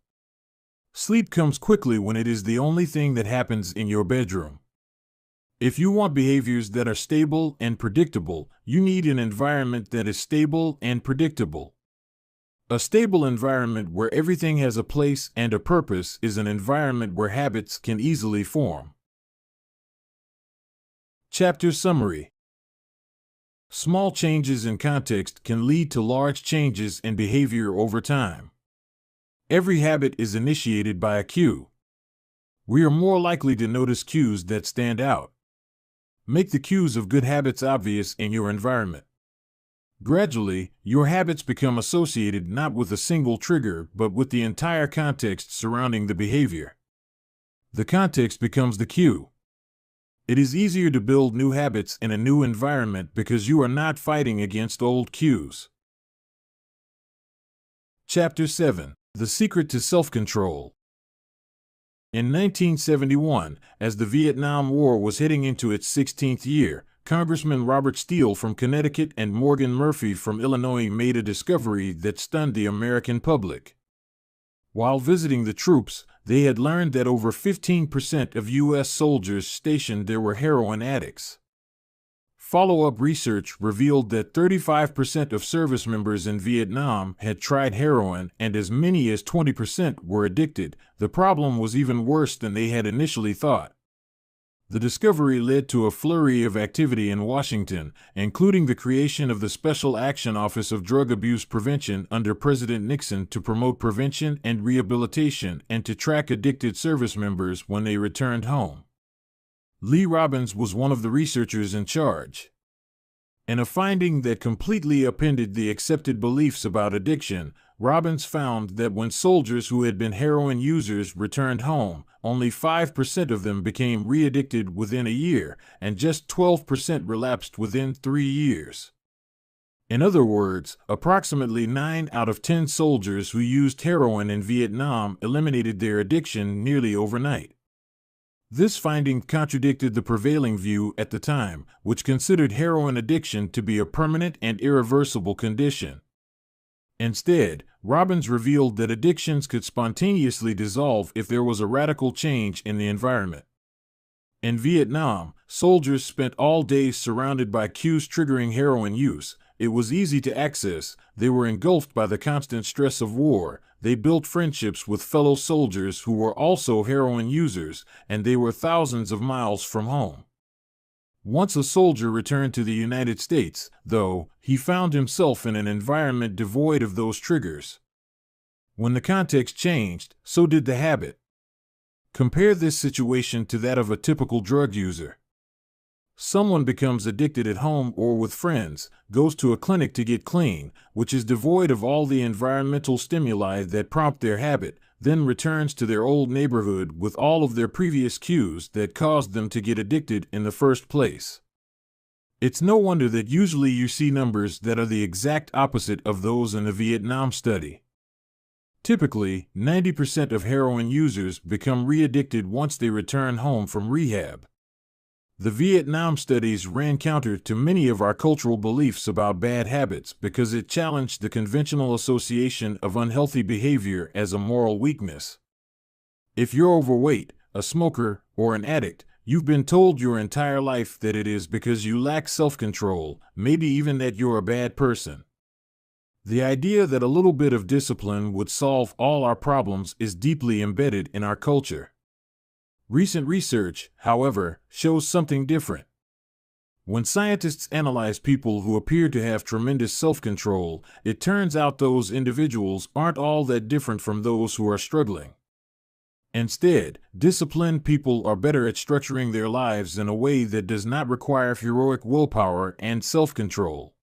Sleep comes quickly when it is the only thing that happens in your bedroom. If you want behaviors that are stable and predictable, you need an environment that is stable and predictable. A stable environment where everything has a place and a purpose is an environment where habits can easily form. Chapter Summary. Small changes in context can lead to large changes in behavior over time. Every habit is initiated by a cue. We are more likely to notice cues that stand out. Make the cues of good habits obvious in your environment. Gradually, your habits become associated not with a single trigger but with the entire context surrounding the behavior. The context becomes the cue. It is easier to build new habits in a new environment because you are not fighting against old cues. Chapter 7. The Secret to Self-Control. In 1971, as the Vietnam War was heading into its 16th year, Congressman Robert Steele from Connecticut and Morgan Murphy from Illinois made a discovery that stunned the American public. While visiting the troops, they had learned that over 15% of U.S. soldiers stationed there were heroin addicts. Follow-up research revealed that 35% of service members in Vietnam had tried heroin and as many as 20% were addicted. The problem was even worse than they had initially thought. The discovery led to a flurry of activity in Washington, including the creation of the Special Action Office of Drug Abuse Prevention under President Nixon to promote prevention and rehabilitation and to track addicted service members when they returned home. Lee Robbins was one of the researchers in charge. In a finding that completely upended the accepted beliefs about addiction, Robbins found that when soldiers who had been heroin users returned home, only 5% of them became re-addicted within a year, and just 12% relapsed within 3 years. In other words, approximately 9 out of 10 soldiers who used heroin in Vietnam eliminated their addiction nearly overnight. This finding contradicted the prevailing view at the time, which considered heroin addiction to be a permanent and irreversible condition. Instead, Robbins revealed that addictions could spontaneously dissolve if there was a radical change in the environment. In Vietnam, soldiers spent all day surrounded by cues triggering heroin use. It was easy to access, they were engulfed by the constant stress of war, they built friendships with fellow soldiers who were also heroin users, and they were thousands of miles from home. Once a soldier returned to the United States, though, he found himself in an environment devoid of those triggers. When the context changed, so did the habit. Compare this situation to that of a typical drug user. Someone becomes addicted at home or with friends, goes to a clinic to get clean, which is devoid of all the environmental stimuli that prompt their habit, then returns to their old neighborhood with all of their previous cues that caused them to get addicted in the first place. It's no wonder that usually you see numbers that are the exact opposite of those in the Vietnam study. Typically, 90% of heroin users become re-addicted once they return home from rehab. The Vietnam studies ran counter to many of our cultural beliefs about bad habits because it challenged the conventional association of unhealthy behavior as a moral weakness. If you're overweight, a smoker, or an addict, you've been told your entire life that it is because you lack self-control, maybe even that you're a bad person. The idea that a little bit of discipline would solve all our problems is deeply embedded in our culture. Recent research, however, shows something different. When scientists analyze people who appear to have tremendous self-control, it turns out those individuals aren't all that different from those who are struggling. Instead, disciplined people are better at structuring their lives in a way that does not require heroic willpower and self-control.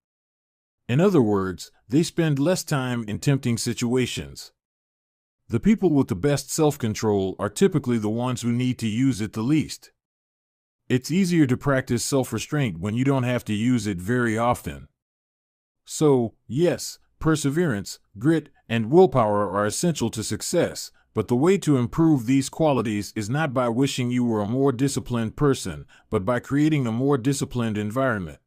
In other words, they spend less time in tempting situations. The people with the best self-control are typically the ones who need to use it the least. It's easier to practice self-restraint when you don't have to use it very often. So, yes, perseverance, grit, and willpower are essential to success, but the way to improve these qualities is not by wishing you were a more disciplined person, but by creating a more disciplined environment.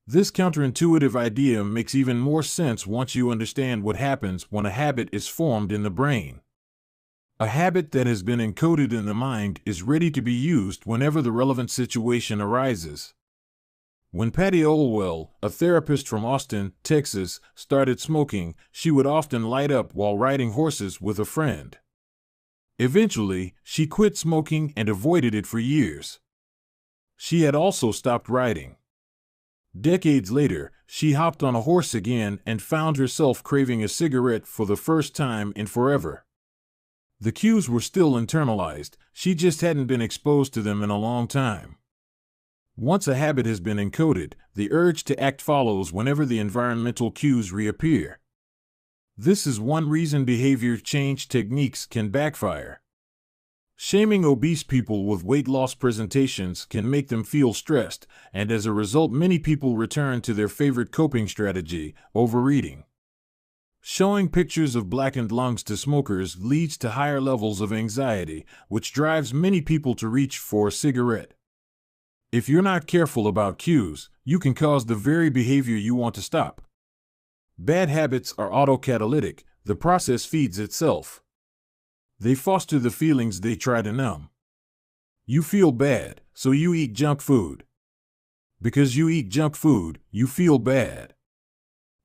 This counterintuitive idea makes even more sense once you understand what happens when a habit is formed in the brain. A habit that has been encoded in the mind is ready to be used whenever the relevant situation arises. When Patty Olwell, a therapist from Austin, Texas, started smoking, she would often light up while riding horses with a friend. Eventually, she quit smoking and avoided it for years. She had also stopped riding. Decades later, she hopped on a horse again and found herself craving a cigarette for the first time in forever. The cues were still internalized, she just hadn't been exposed to them in a long time. Once a habit has been encoded, the urge to act follows whenever the environmental cues reappear. This is one reason behavior change techniques can backfire. Shaming obese people with weight loss presentations can make them feel stressed, and as a result many people return to their favorite coping strategy, overeating. Showing pictures of blackened lungs to smokers leads to higher levels of anxiety, which drives many people to reach for a cigarette. If you're not careful about cues, you can cause the very behavior you want to stop. Bad habits are autocatalytic, the process feeds itself. They foster the feelings they try to numb. You feel bad, so you eat junk food. Because you eat junk food, you feel bad.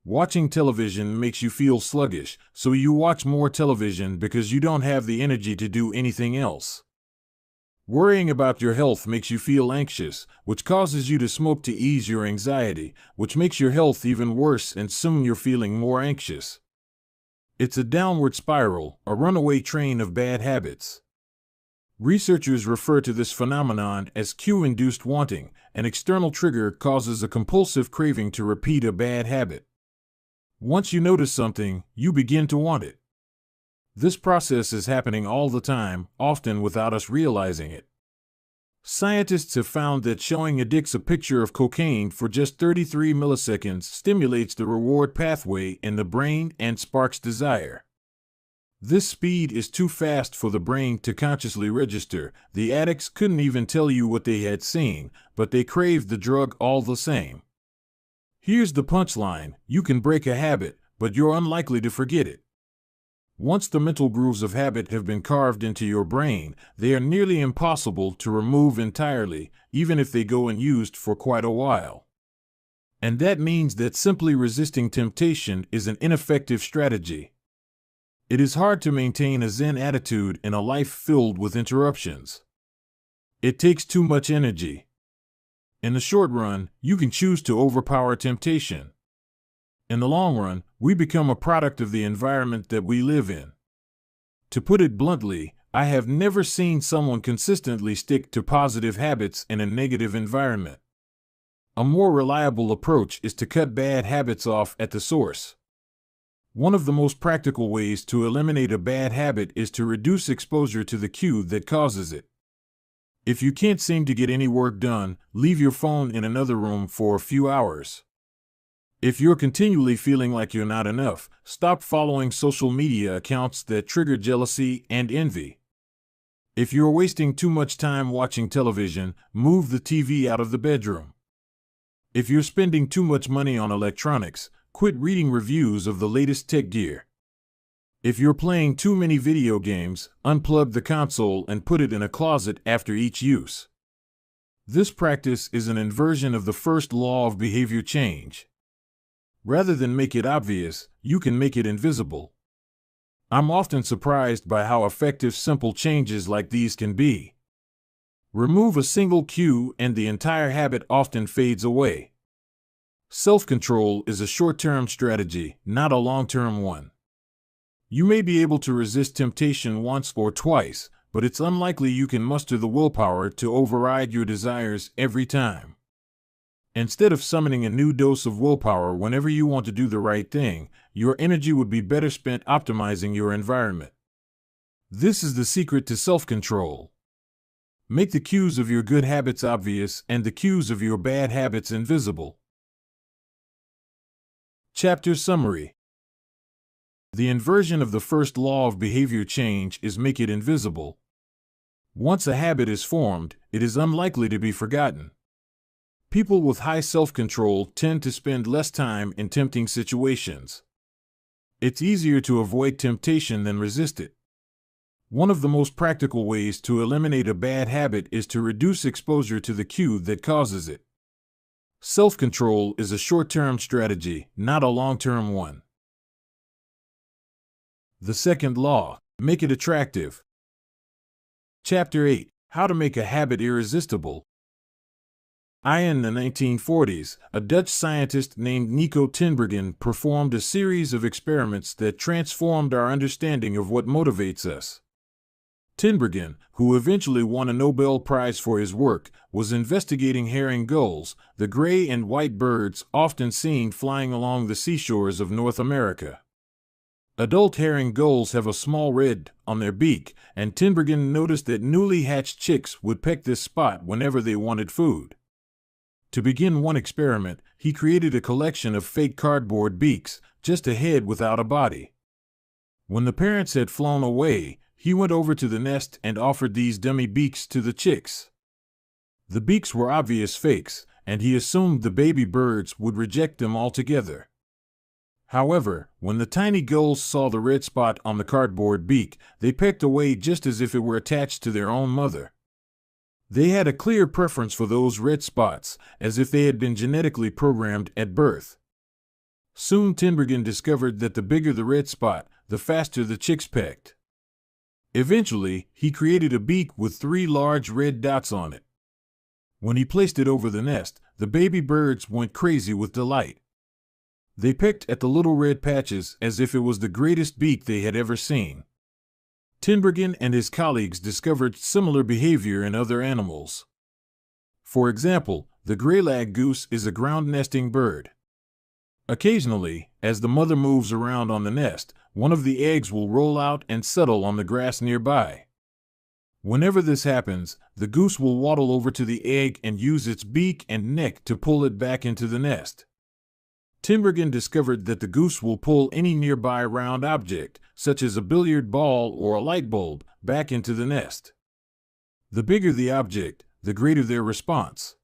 Watching television makes you feel sluggish, so you watch more television because you don't have the energy to do anything else. Worrying about your health makes you feel anxious, which causes you to smoke to ease your anxiety, which makes your health even worse and soon you're feeling more anxious. It's a downward spiral, a runaway train of bad habits. Researchers refer to this phenomenon as cue-induced wanting. An external trigger causes a compulsive craving to repeat a bad habit. Once you notice something, you begin to want it. This process is happening all the time, often without us realizing it. Scientists have found that showing addicts a picture of cocaine for just 33 milliseconds stimulates the reward pathway in the brain and sparks desire. This speed is too fast for the brain to consciously register. The addicts couldn't even tell you what they had seen, but they craved the drug all the same. Here's the punchline: you can break a habit, but you're unlikely to forget it. Once the mental grooves of habit have been carved into your brain, they are nearly impossible to remove entirely, even if they go unused for quite a while. And that means that simply resisting temptation is an ineffective strategy. It is hard to maintain a Zen attitude in a life filled with interruptions. It takes too much energy. In the short run, you can choose to overpower temptation. In the long run, we become a product of the environment that we live in. To put it bluntly, I have never seen someone consistently stick to positive habits in a negative environment. A more reliable approach is to cut bad habits off at the source. One of the most practical ways to eliminate a bad habit is to reduce exposure to the cue that causes it. If you can't seem to get any work done, leave your phone in another room for a few hours. If you're continually feeling like you're not enough, stop following social media accounts that trigger jealousy and envy. If you're wasting too much time watching television, move the TV out of the bedroom. If you're spending too much money on electronics, quit reading reviews of the latest tech gear. If you're playing too many video games, unplug the console and put it in a closet after each use. This practice is an inversion of the first law of behavior change. Rather than make it obvious, you can make it invisible. I'm often surprised by how effective simple changes like these can be. Remove a single cue and the entire habit often fades away. Self-control is a short-term strategy, not a long-term one. You may be able to resist temptation once or twice, but it's unlikely you can muster the willpower to override your desires every time. Instead of summoning a new dose of willpower whenever you want to do the right thing, your energy would be better spent optimizing your environment. This is the secret to self-control. Make the cues of your good habits obvious and the cues of your bad habits invisible. Chapter Summary. The inversion of the first law of behavior change is make it invisible. Once a habit is formed, it is unlikely to be forgotten. People with high self-control tend to spend less time in tempting situations. It's easier to avoid temptation than resist it. One of the most practical ways to eliminate a bad habit is to reduce exposure to the cue that causes it. Self-control is a short-term strategy, not a long-term one. The second law: make it attractive. Chapter 8: How to make a habit irresistible. In the 1940s, a Dutch scientist named Nico Tinbergen performed a series of experiments that transformed our understanding of what motivates us. Tinbergen, who eventually won a Nobel Prize for his work, was investigating herring gulls, the gray and white birds often seen flying along the seashores of North America. Adult herring gulls have a small red on their beak, and Tinbergen noticed that newly hatched chicks would peck this spot whenever they wanted food. To begin one experiment, he created a collection of fake cardboard beaks, just a head without a body. When the parents had flown away, he went over to the nest and offered these dummy beaks to the chicks. The beaks were obvious fakes, and he assumed the baby birds would reject them altogether. However, when the tiny gulls saw the red spot on the cardboard beak, they pecked away just as if it were attached to their own mother. They had a clear preference for those red spots, as if they had been genetically programmed at birth. Soon Tinbergen discovered that the bigger the red spot, the faster the chicks pecked. Eventually, he created a beak with 3 large red dots on it. When he placed it over the nest, the baby birds went crazy with delight. They pecked at the little red patches as if it was the greatest beak they had ever seen. Tinbergen and his colleagues discovered similar behavior in other animals. For example, the greylag goose is a ground-nesting bird. Occasionally, as the mother moves around on the nest, one of the eggs will roll out and settle on the grass nearby. Whenever this happens, the goose will waddle over to the egg and use its beak and neck to pull it back into the nest. Tinbergen discovered that the goose will pull any nearby round object, such as a billiard ball or a light bulb, back into the nest. The bigger the object, the greater their response.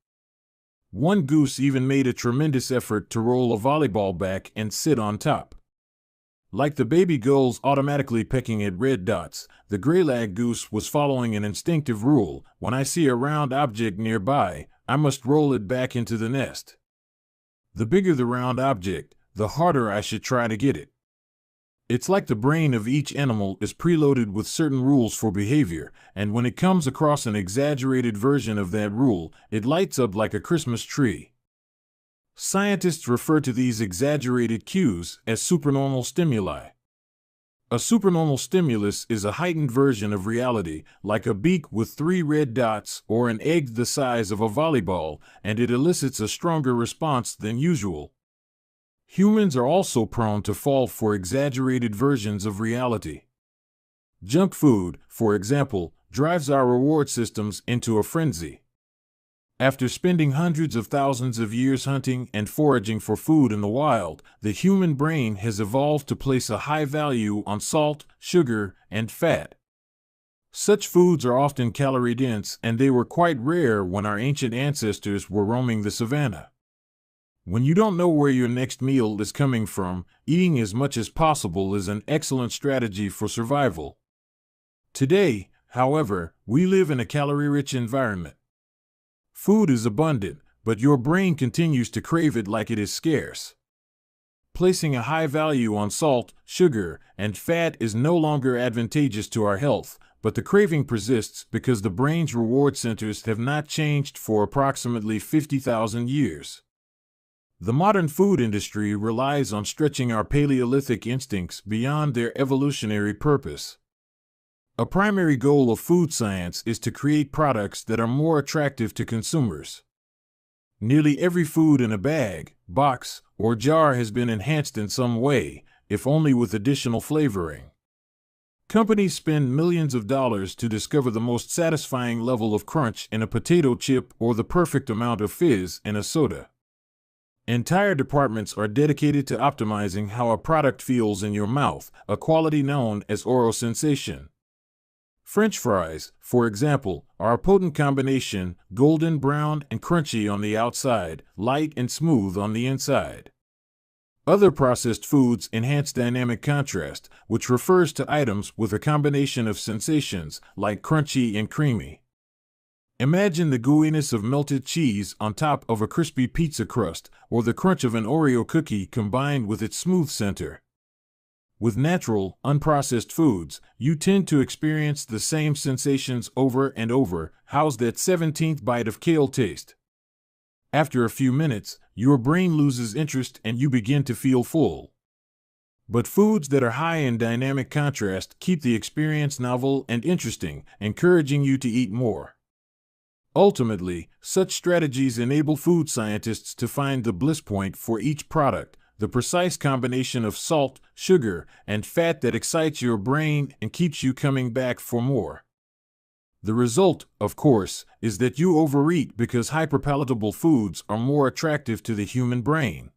One goose even made a tremendous effort to roll a volleyball back and sit on top. Like the baby gulls automatically pecking at red dots, the greylag goose was following an instinctive rule: when I see a round object nearby, I must roll it back into the nest. The bigger the round object, the harder I should try to get it. It's like the brain of each animal is preloaded with certain rules for behavior, and when it comes across an exaggerated version of that rule, it lights up like a Christmas tree. Scientists refer to these exaggerated cues as supernormal stimuli. A supernormal stimulus is a heightened version of reality, like a beak with 3 red dots or an egg the size of a volleyball, and it elicits a stronger response than usual. Humans are also prone to fall for exaggerated versions of reality. Junk food, for example, drives our reward systems into a frenzy. After spending hundreds of thousands of years hunting and foraging for food in the wild, the human brain has evolved to place a high value on salt, sugar, and fat. Such foods are often calorie-dense, and they were quite rare when our ancient ancestors were roaming the savannah. When you don't know where your next meal is coming from, eating as much as possible is an excellent strategy for survival. Today, however, we live in a calorie-rich environment. Food is abundant, but your brain continues to crave it like it is scarce. Placing a high value on salt, sugar, and fat is no longer advantageous to our health, but the craving persists because the brain's reward centers have not changed for approximately 50,000 years. The modern food industry relies on stretching our Paleolithic instincts beyond their evolutionary purpose. A primary goal of food science is to create products that are more attractive to consumers. Nearly every food in a bag, box, or jar has been enhanced in some way, if only with additional flavoring. Companies spend millions of dollars to discover the most satisfying level of crunch in a potato chip or the perfect amount of fizz in a soda. Entire departments are dedicated to optimizing how a product feels in your mouth, a quality known as oral sensation. French fries, for example, are a potent combination, golden brown and crunchy on the outside, light and smooth on the inside. Other processed foods enhance dynamic contrast, which refers to items with a combination of sensations, like crunchy and creamy. Imagine the gooiness of melted cheese on top of a crispy pizza crust, or the crunch of an Oreo cookie combined with its smooth center. With natural, unprocessed foods, you tend to experience the same sensations over and over. How's that 17th bite of kale taste? After a few minutes, your brain loses interest and you begin to feel full. But foods that are high in dynamic contrast keep the experience novel and interesting, encouraging you to eat more. Ultimately, such strategies enable food scientists to find the bliss point for each product, the precise combination of salt, sugar, and fat that excites your brain and keeps you coming back for more. The result, of course, is that you overeat because hyperpalatable foods are more attractive to the human brain.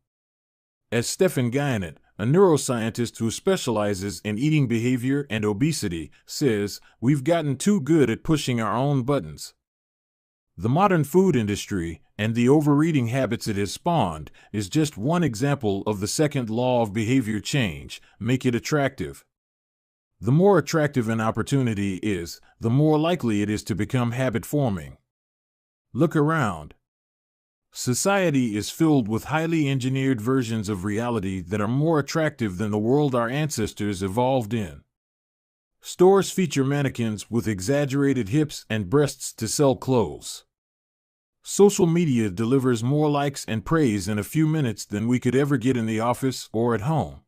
As Stephen Guyenet, a neuroscientist who specializes in eating behavior and obesity, says, we've gotten too good at pushing our own buttons. The modern food industry, and the overeating habits it has spawned, is just one example of the second law of behavior change: make it attractive. The more attractive an opportunity is, the more likely it is to become habit-forming. Look around. Society is filled with highly engineered versions of reality that are more attractive than the world our ancestors evolved in. Stores feature mannequins with exaggerated hips and breasts to sell clothes. Social media delivers more likes and praise in a few minutes than we could ever get in the office or at home.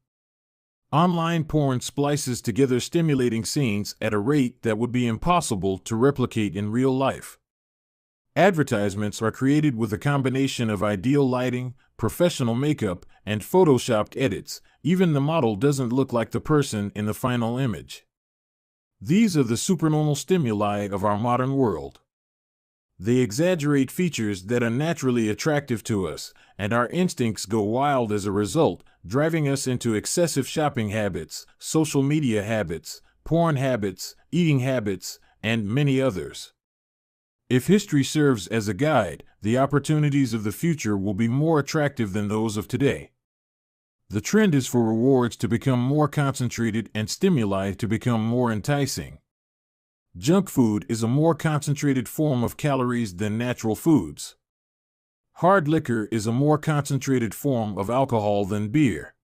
Online porn splices together stimulating scenes at a rate that would be impossible to replicate in real life. Advertisements are created with a combination of ideal lighting, professional makeup, and photoshopped edits. Even the model doesn't look like the person in the final image. These are the supernormal stimuli of our modern world. They exaggerate features that are naturally attractive to us, and our instincts go wild as a result, driving us into excessive shopping habits, social media habits, porn habits, eating habits, and many others. If history serves as a guide, the opportunities of the future will be more attractive than those of today. The trend is for rewards to become more concentrated and stimuli to become more enticing. Junk food is a more concentrated form of calories than natural foods. Hard liquor is a more concentrated form of alcohol than beer.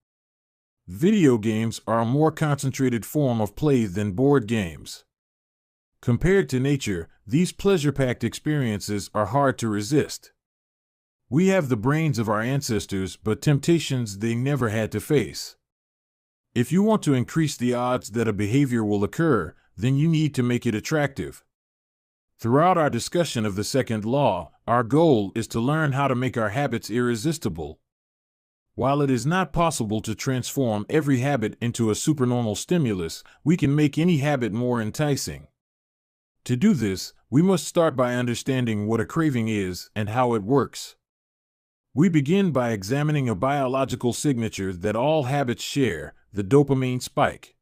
Video games are a more concentrated form of play than board games. Compared to nature, these pleasure-packed experiences are hard to resist. We have the brains of our ancestors, but temptations they never had to face. If you want to increase the odds that a behavior will occur, then you need to make it attractive. Throughout our discussion of the second law, our goal is to learn how to make our habits irresistible. While it is not possible to transform every habit into a supernormal stimulus, we can make any habit more enticing. To do this, we must start by understanding what a craving is and how it works. We begin by examining a biological signature that all habits share: the dopamine spike.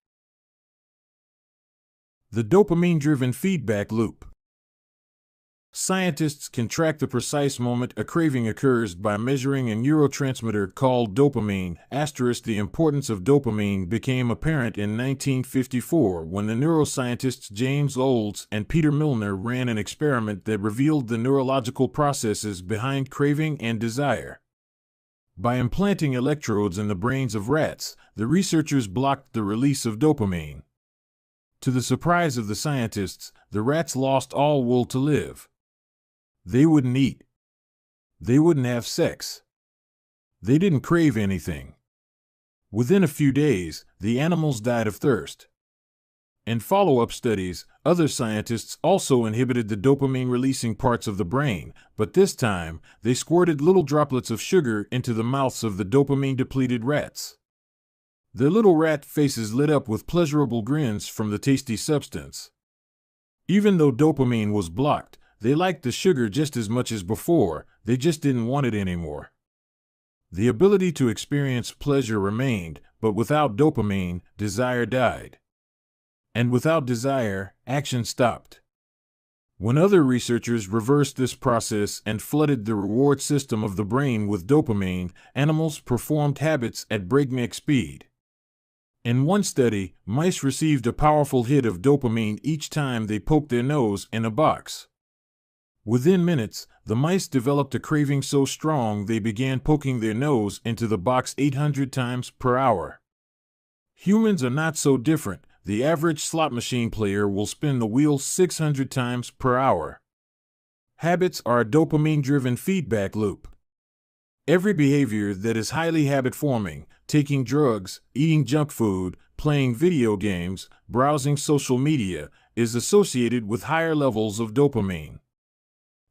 The dopamine-driven feedback loop. Scientists can track the precise moment a craving occurs by measuring a neurotransmitter called dopamine. The importance of dopamine became apparent in 1954 when the neuroscientists James Olds and Peter Milner ran an experiment that revealed the neurological processes behind craving and desire. By implanting electrodes in the brains of rats, the researchers blocked the release of dopamine. To the surprise of the scientists, the rats lost all will to live. They wouldn't eat. They wouldn't have sex. They didn't crave anything. Within a few days, the animals died of thirst. In follow-up studies, other scientists also inhibited the dopamine-releasing parts of the brain, but this time, they squirted little droplets of sugar into the mouths of the dopamine-depleted rats. Their little rat faces lit up with pleasurable grins from the tasty substance. Even though dopamine was blocked, they liked the sugar just as much as before, they just didn't want it anymore. The ability to experience pleasure remained, but without dopamine, desire died. And without desire, action stopped. When other researchers reversed this process and flooded the reward system of the brain with dopamine, animals performed habits at breakneck speed. In one study, mice received a powerful hit of dopamine each time they poked their nose in a box. Within minutes, the mice developed a craving so strong they began poking their nose into the box 800 times per hour. Humans are not so different. The average slot machine player will spin the wheel 600 times per hour. Habits are a dopamine-driven feedback loop. Every behavior that is highly habit-forming, taking drugs, eating junk food, playing video games, browsing social media, is associated with higher levels of dopamine.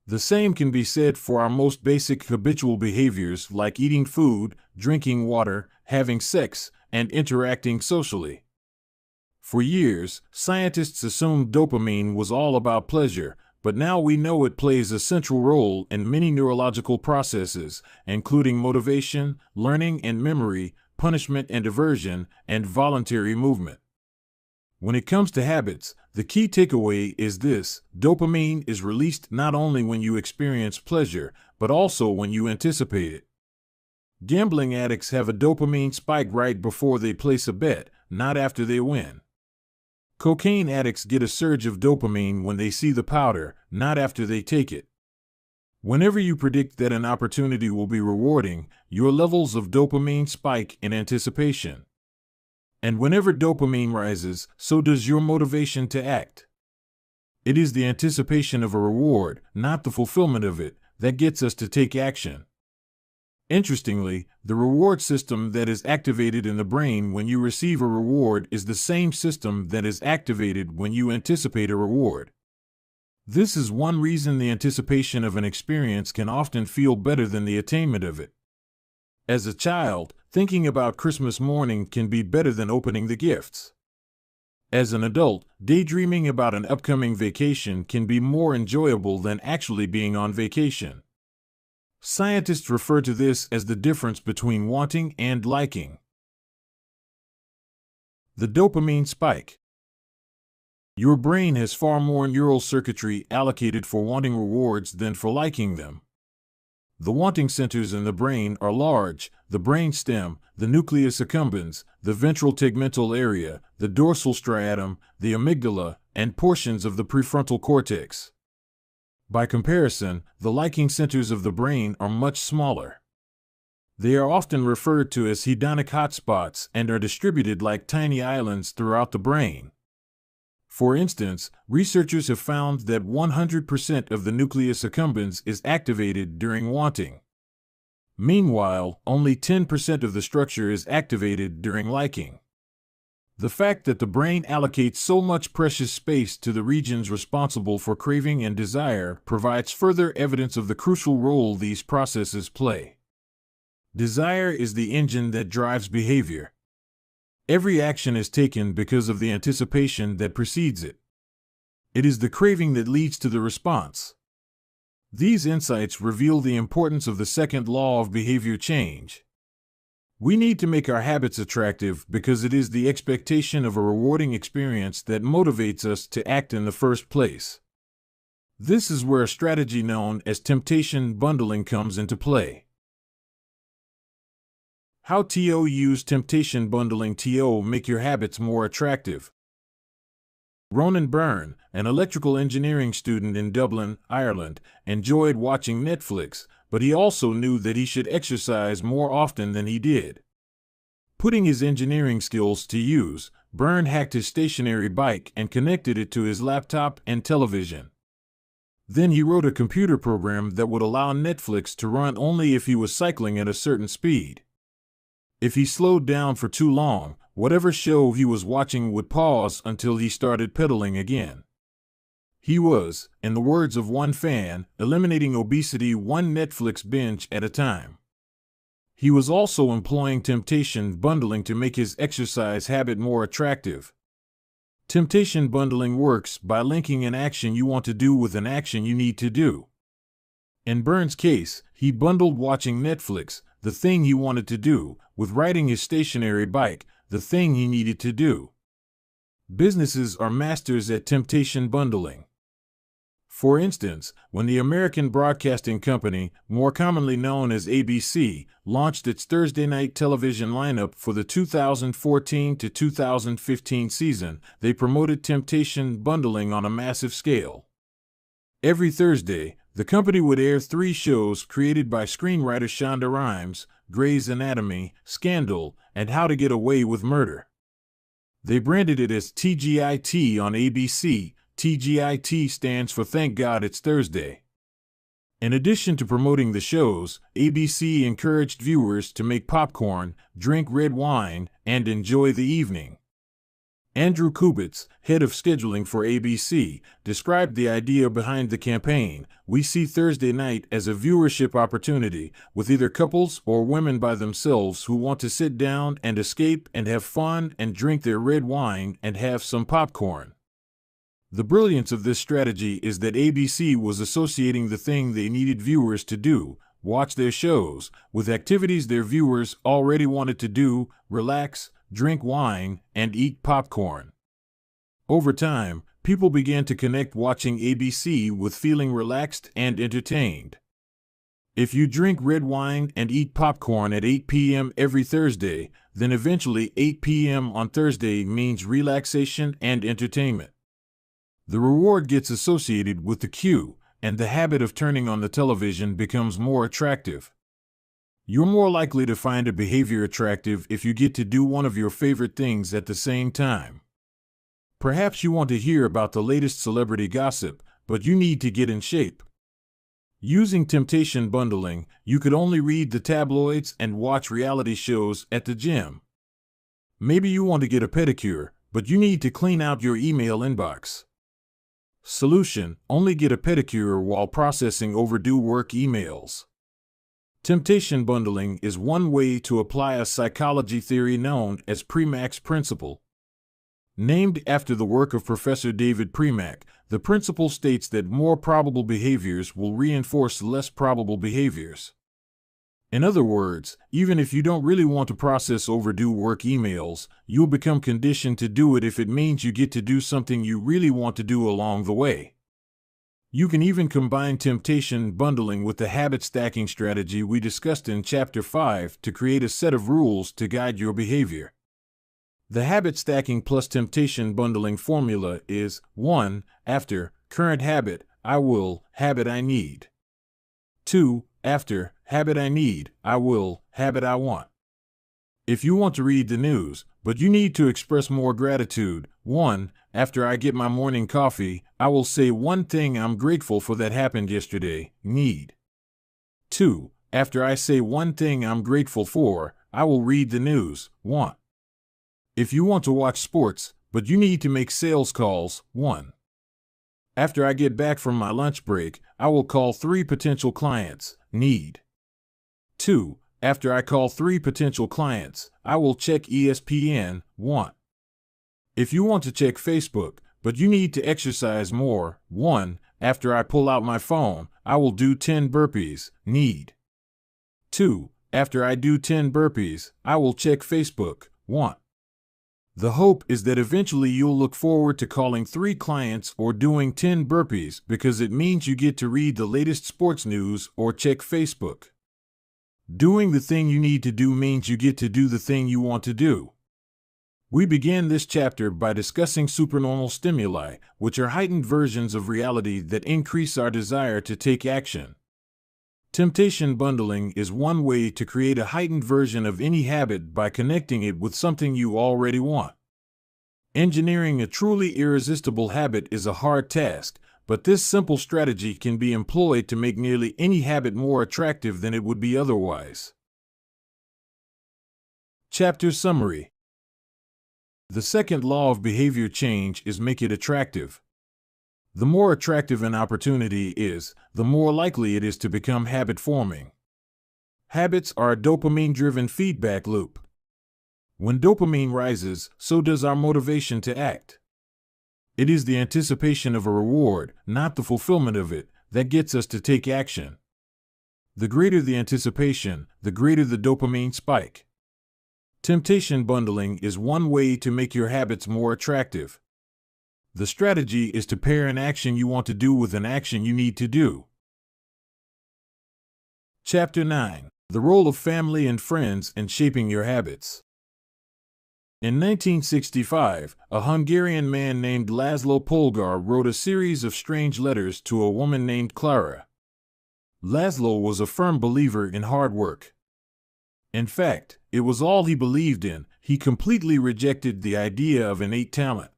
The same can be said for our most basic habitual behaviors like eating food, drinking water, having sex, and interacting socially. For years, scientists assumed dopamine was all about pleasure, but now we know it plays a central role in many neurological processes, including motivation, learning and memory, punishment and aversion, and voluntary movement. When it comes to habits, the key takeaway is this: dopamine is released not only when you experience pleasure, but also when you anticipate it. Gambling addicts have a dopamine spike right before they place a bet, not after they win. Cocaine addicts get a surge of dopamine when they see the powder, not after they take it. Whenever you predict that an opportunity will be rewarding, your levels of dopamine spike in anticipation. And whenever dopamine rises, so does your motivation to act. It is the anticipation of a reward, not the fulfillment of it, that gets us to take action. Interestingly, the reward system that is activated in the brain when you receive a reward is the same system that is activated when you anticipate a reward. This is one reason the anticipation of an experience can often feel better than the attainment of it. As a child, thinking about Christmas morning can be better than opening the gifts. As an adult, daydreaming about an upcoming vacation can be more enjoyable than actually being on vacation. Scientists refer to this as the difference between wanting and liking. The dopamine spike. Your brain has far more neural circuitry allocated for wanting rewards than for liking them. The wanting centers in the brain are large: the brainstem, the nucleus accumbens, the ventral tegmental area, the dorsal striatum, the amygdala, and portions of the prefrontal cortex. By comparison, the liking centers of the brain are much smaller. They are often referred to as hedonic hotspots and are distributed like tiny islands throughout the brain. For instance, researchers have found that 100% of the nucleus accumbens is activated during wanting. Meanwhile, only 10% of the structure is activated during liking. The fact that the brain allocates so much precious space to the regions responsible for craving and desire provides further evidence of the crucial role these processes play. Desire is the engine that drives behavior. Every action is taken because of the anticipation that precedes it. It is the craving that leads to the response. These insights reveal the importance of the second law of behavior change. We need to make our habits attractive because it is the expectation of a rewarding experience that motivates us to act in the first place. This is where a strategy known as temptation bundling comes into play. How to use temptation bundling to make your habits more attractive. Ronan Byrne, an electrical engineering student in Dublin, Ireland, enjoyed watching Netflix, but he also knew that he should exercise more often than he did. Putting his engineering skills to use, Byrne hacked his stationary bike and connected it to his laptop and television. Then he wrote a computer program that would allow Netflix to run only if he was cycling at a certain speed. If he slowed down for too long, whatever show he was watching would pause until he started pedaling again. He was, in the words of one fan, eliminating obesity one Netflix binge at a time. He was also employing temptation bundling to make his exercise habit more attractive. Temptation bundling works by linking an action you want to do with an action you need to do. In Byrne's case, he bundled watching Netflix, the thing he wanted to do, with riding his stationary bike, the thing he needed to do. Businesses are masters at temptation bundling. For instance, when the American Broadcasting Company, more commonly known as ABC, launched its Thursday night television lineup for the 2014 to 2015 season, they promoted temptation bundling on a massive scale. Every Thursday, the company would air 3 shows created by screenwriter Shonda Rhimes: Grey's Anatomy, Scandal, and How to Get Away with Murder. They branded it as TGIT on ABC. TGIT stands for Thank God It's Thursday. In addition to promoting the shows, ABC encouraged viewers to make popcorn, drink red wine, and enjoy the evening. Andrew Kubitz, head of scheduling for ABC, described the idea behind the campaign. We see Thursday night as a viewership opportunity, with either couples or women by themselves who want to sit down and escape and have fun and drink their red wine and have some popcorn. The brilliance of this strategy is that ABC was associating the thing they needed viewers to do, watch their shows, with activities their viewers already wanted to do: relax, drink wine, and eat popcorn. Over time, people began to connect watching ABC with feeling relaxed and entertained. If you drink red wine and eat popcorn at 8 p.m. every Thursday, then eventually 8 p.m. on Thursday means relaxation and entertainment. The reward gets associated with the cue, and the habit of turning on the television becomes more attractive. You're more likely to find a behavior attractive if you get to do one of your favorite things at the same time. Perhaps you want to hear about the latest celebrity gossip, but you need to get in shape. Using temptation bundling, you could only read the tabloids and watch reality shows at the gym. Maybe you want to get a pedicure, but you need to clean out your email inbox. Solution: only get a pedicure while processing overdue work emails. Temptation bundling is one way to apply a psychology theory known as Premack's principle. Named after the work of Professor David Premack, the principle states that more probable behaviors will reinforce less probable behaviors. In other words, even if you don't really want to process overdue work emails, you'll become conditioned to do it if it means you get to do something you really want to do along the way. You can even combine temptation bundling with the habit stacking strategy we discussed in Chapter 5 to create a set of rules to guide your behavior. The habit stacking plus temptation bundling formula is: 1. After current habit, I will habit I need. 2. After habit I need, I will habit I want. If you want to read the news, but you need to express more gratitude: 1. After I get my morning coffee, I will say one thing I'm grateful for that happened yesterday. Need. 2. After I say one thing I'm grateful for, I will read the news. Want. If you want to watch sports, but you need to make sales calls: 1. After I get back from my lunch break, I will call 3 potential clients. Need. 2. After I call 3 potential clients, I will check ESPN. Want. If you want to check Facebook, but you need to exercise more: 1. After I pull out my phone, I will do 10 burpees. Need. 2. After I do 10 burpees, I will check Facebook. Want. The hope is that eventually you'll look forward to calling 3 clients or doing 10 burpees because it means you get to read the latest sports news or check Facebook. Doing the thing you need to do means you get to do the thing you want to do. We began this chapter by discussing supernormal stimuli, which are heightened versions of reality that increase our desire to take action. Temptation bundling is one way to create a heightened version of any habit by connecting it with something you already want. Engineering a truly irresistible habit is a hard task, but this simple strategy can be employed to make nearly any habit more attractive than it would be otherwise. Chapter Summary. The second law of behavior change is make it attractive. The more attractive an opportunity is, the more likely it is to become habit-forming. Habits are a dopamine-driven feedback loop. When dopamine rises, so does our motivation to act. It is the anticipation of a reward, not the fulfillment of it, that gets us to take action. The greater the anticipation, the greater the dopamine spike. Temptation bundling is one way to make your habits more attractive. The strategy is to pair an action you want to do with an action you need to do. Chapter 9. The Role of Family and Friends in Shaping Your Habits. In 1965, a Hungarian man named Laszlo Polgar wrote a series of strange letters to a woman named Clara. Laszlo was a firm believer in hard work. In fact, it was all he believed in. He completely rejected the idea of innate talent.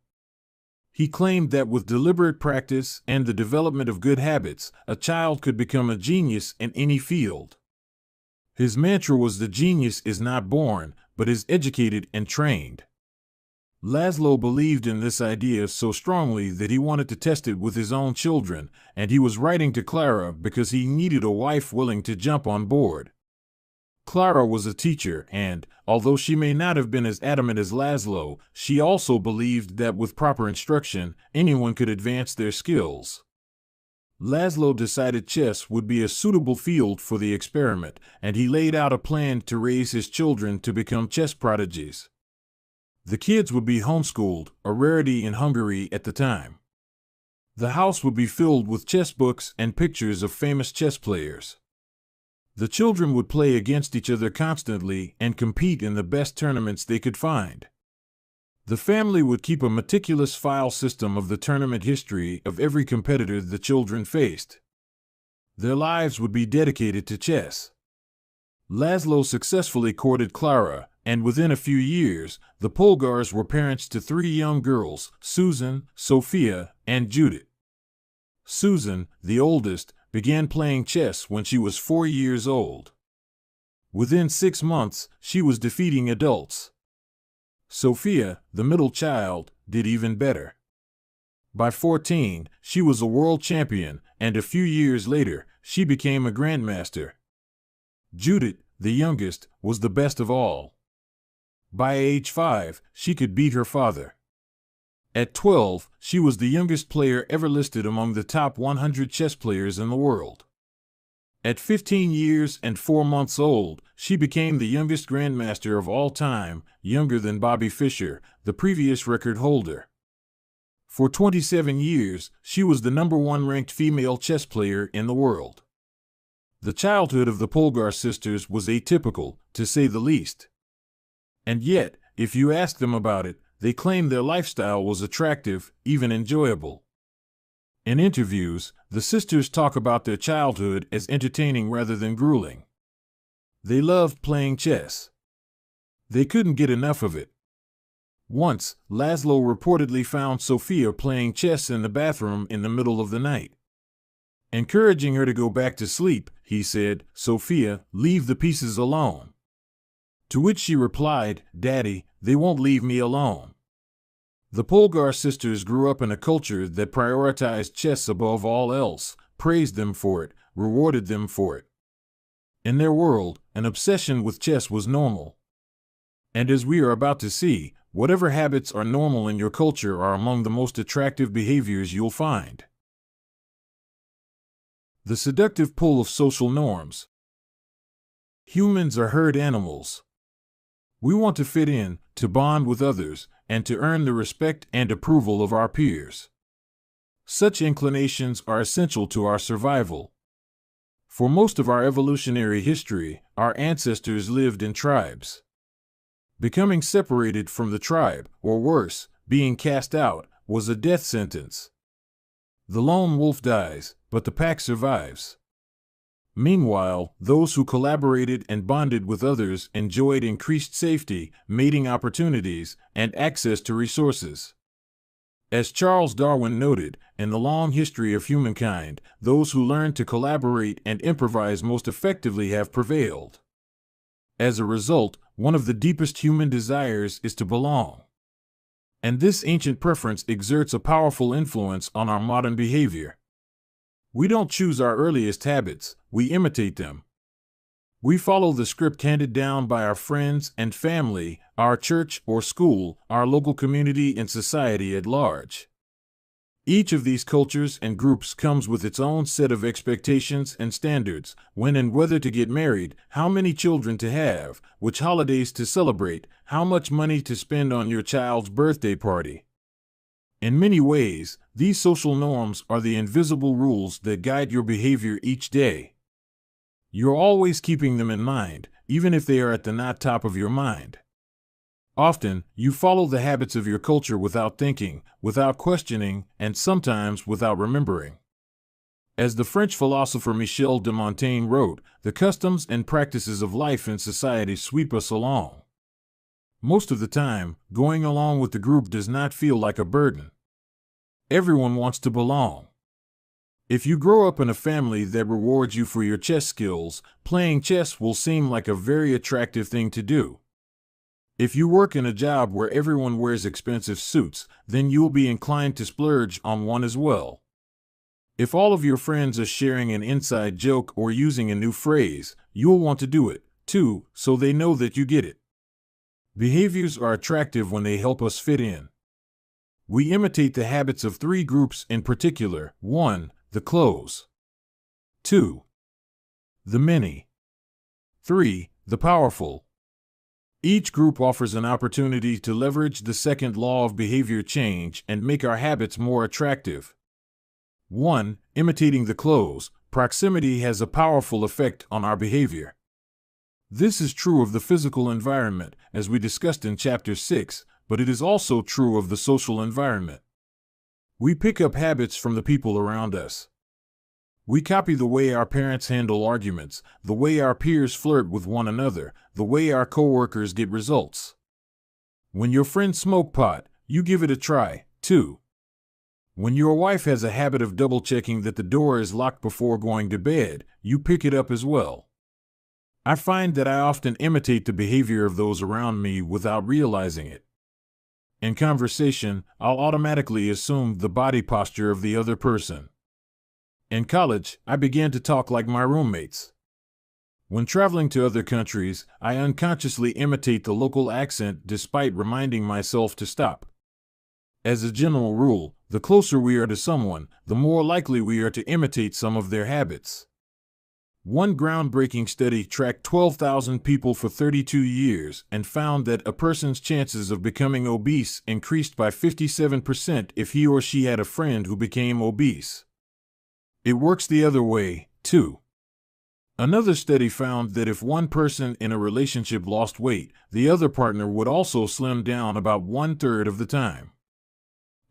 He claimed that with deliberate practice and the development of good habits, a child could become a genius in any field. His mantra was, "The genius is not born, but is educated and trained." Laszlo believed in this idea so strongly that he wanted to test it with his own children, and he was writing to Clara because he needed a wife willing to jump on board. Clara was a teacher and, although she may not have been as adamant as Laszlo, she also believed that with proper instruction, anyone could advance their skills. Laszlo decided chess would be a suitable field for the experiment, and he laid out a plan to raise his children to become chess prodigies. The kids would be homeschooled, a rarity in Hungary at the time. The house would be filled with chess books and pictures of famous chess players. The children would play against each other constantly and compete in the best tournaments they could find. The family would keep a meticulous file system of the tournament history of every competitor the children faced. Their lives would be dedicated to chess. Laszlo successfully courted Clara, and within a few years, the Polgars were parents to 3 young girls, Susan, Sophia, and Judith. Susan, the oldest, began playing chess when she was 4 years old. Within 6 months, she was defeating adults. Sophia, the middle child, did even better. By 14, she was a world champion, and a few years later, she became a grandmaster. Judith, the youngest, was the best of all. By age 5, she could beat her father. At 12, she was the youngest player ever listed among the top 100 chess players in the world. At 15 years and 4 months old, she became the youngest grandmaster of all time, younger than Bobby Fischer, the previous record holder. For 27 years, she was the #1 ranked female chess player in the world. The childhood of the Polgar sisters was atypical, to say the least. And yet, if you ask them about it, they claim their lifestyle was attractive, even enjoyable. In interviews, the sisters talk about their childhood as entertaining rather than grueling. They loved playing chess. They couldn't get enough of it. Once, Laszlo reportedly found Sophia playing chess in the bathroom in the middle of the night. Encouraging her to go back to sleep, he said, "Sophia, leave the pieces alone." To which she replied, "Daddy, they won't leave me alone." The Polgar sisters grew up in a culture that prioritized chess above all else, praised them for it, rewarded them for it. In their world, an obsession with chess was normal. And as we are about to see, whatever habits are normal in your culture are among the most attractive behaviors you'll find. The seductive pull of social norms. Humans are herd animals. We want to fit in, to bond with others, and to earn the respect and approval of our peers. Such inclinations are essential to our survival. For most of our evolutionary history, our ancestors lived in tribes. Becoming separated from the tribe, or worse, being cast out, was a death sentence. The lone wolf dies, but the pack survives. Meanwhile, those who collaborated and bonded with others enjoyed increased safety, mating opportunities, and access to resources. As Charles Darwin noted, in the long history of humankind, those who learn to collaborate and improvise most effectively have prevailed. As a result, one of the deepest human desires is to belong. And this ancient preference exerts a powerful influence on our modern behavior. We don't choose our earliest habits, we imitate them. We follow the script handed down by our friends and family, our church or school, our local community and society at large. Each of these cultures and groups comes with its own set of expectations and standards, when and whether to get married, how many children to have, which holidays to celebrate, how much money to spend on your child's birthday party. In many ways, these social norms are the invisible rules that guide your behavior each day. You're always keeping them in mind, even if they are at the not top of your mind. Often, you follow the habits of your culture without thinking, without questioning, and sometimes without remembering. As the French philosopher Michel de Montaigne wrote, the customs and practices of life and society sweep us along. Most of the time, going along with the group does not feel like a burden. Everyone wants to belong. If you grow up in a family that rewards you for your chess skills, playing chess will seem like a very attractive thing to do. If you work in a job where everyone wears expensive suits, then you'll be inclined to splurge on one as well. If all of your friends are sharing an inside joke or using a new phrase, you'll want to do it, too, so they know that you get it. Behaviors are attractive when they help us fit in. We imitate the habits of three groups in particular. 1. The close. 2. The many. 3. The powerful. Each group offers an opportunity to leverage the second law of behavior change and make our habits more attractive. 1. Imitating the close. Proximity has a powerful effect on our behavior. This is true of the physical environment, as we discussed in Chapter 6, but it is also true of the social environment. We pick up habits from the people around us. We copy the way our parents handle arguments, the way our peers flirt with one another, the way our coworkers get results. When your friends smoke pot, you give it a try, too. When your wife has a habit of double-checking that the door is locked before going to bed, you pick it up as well. I find that I often imitate the behavior of those around me without realizing it. In conversation, I'll automatically assume the body posture of the other person. In college, I began to talk like my roommates. When traveling to other countries, I unconsciously imitate the local accent despite reminding myself to stop. As a general rule, the closer we are to someone, the more likely we are to imitate some of their habits. One groundbreaking study tracked 12,000 people for 32 years and found that a person's chances of becoming obese increased by 57% if he or she had a friend who became obese. It works the other way, too. Another study found that if one person in a relationship lost weight, the other partner would also slim down about 1/3 of the time.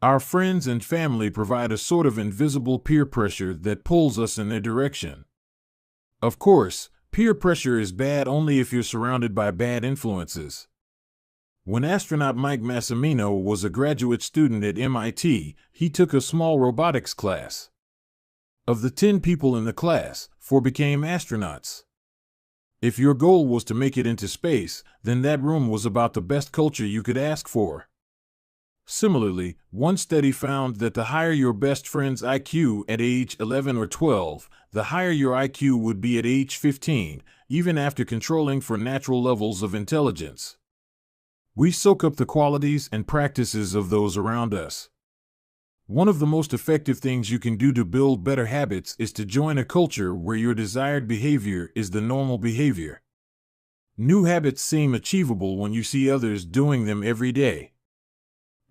Our friends and family provide a sort of invisible peer pressure that pulls us in their direction. Of course, peer pressure is bad only if you're surrounded by bad influences. When astronaut Mike Massimino was a graduate student at MIT, he took a small robotics class. Of the 10 people in the class, 4 became astronauts. If your goal was to make it into space, then that room was about the best culture you could ask for. Similarly, one study found that the higher your best friend's IQ at age 11 or 12, the higher your IQ would be at age 15, even after controlling for natural levels of intelligence. We soak up the qualities and practices of those around us. One of the most effective things you can do to build better habits is to join a culture where your desired behavior is the normal behavior. New habits seem achievable when you see others doing them every day.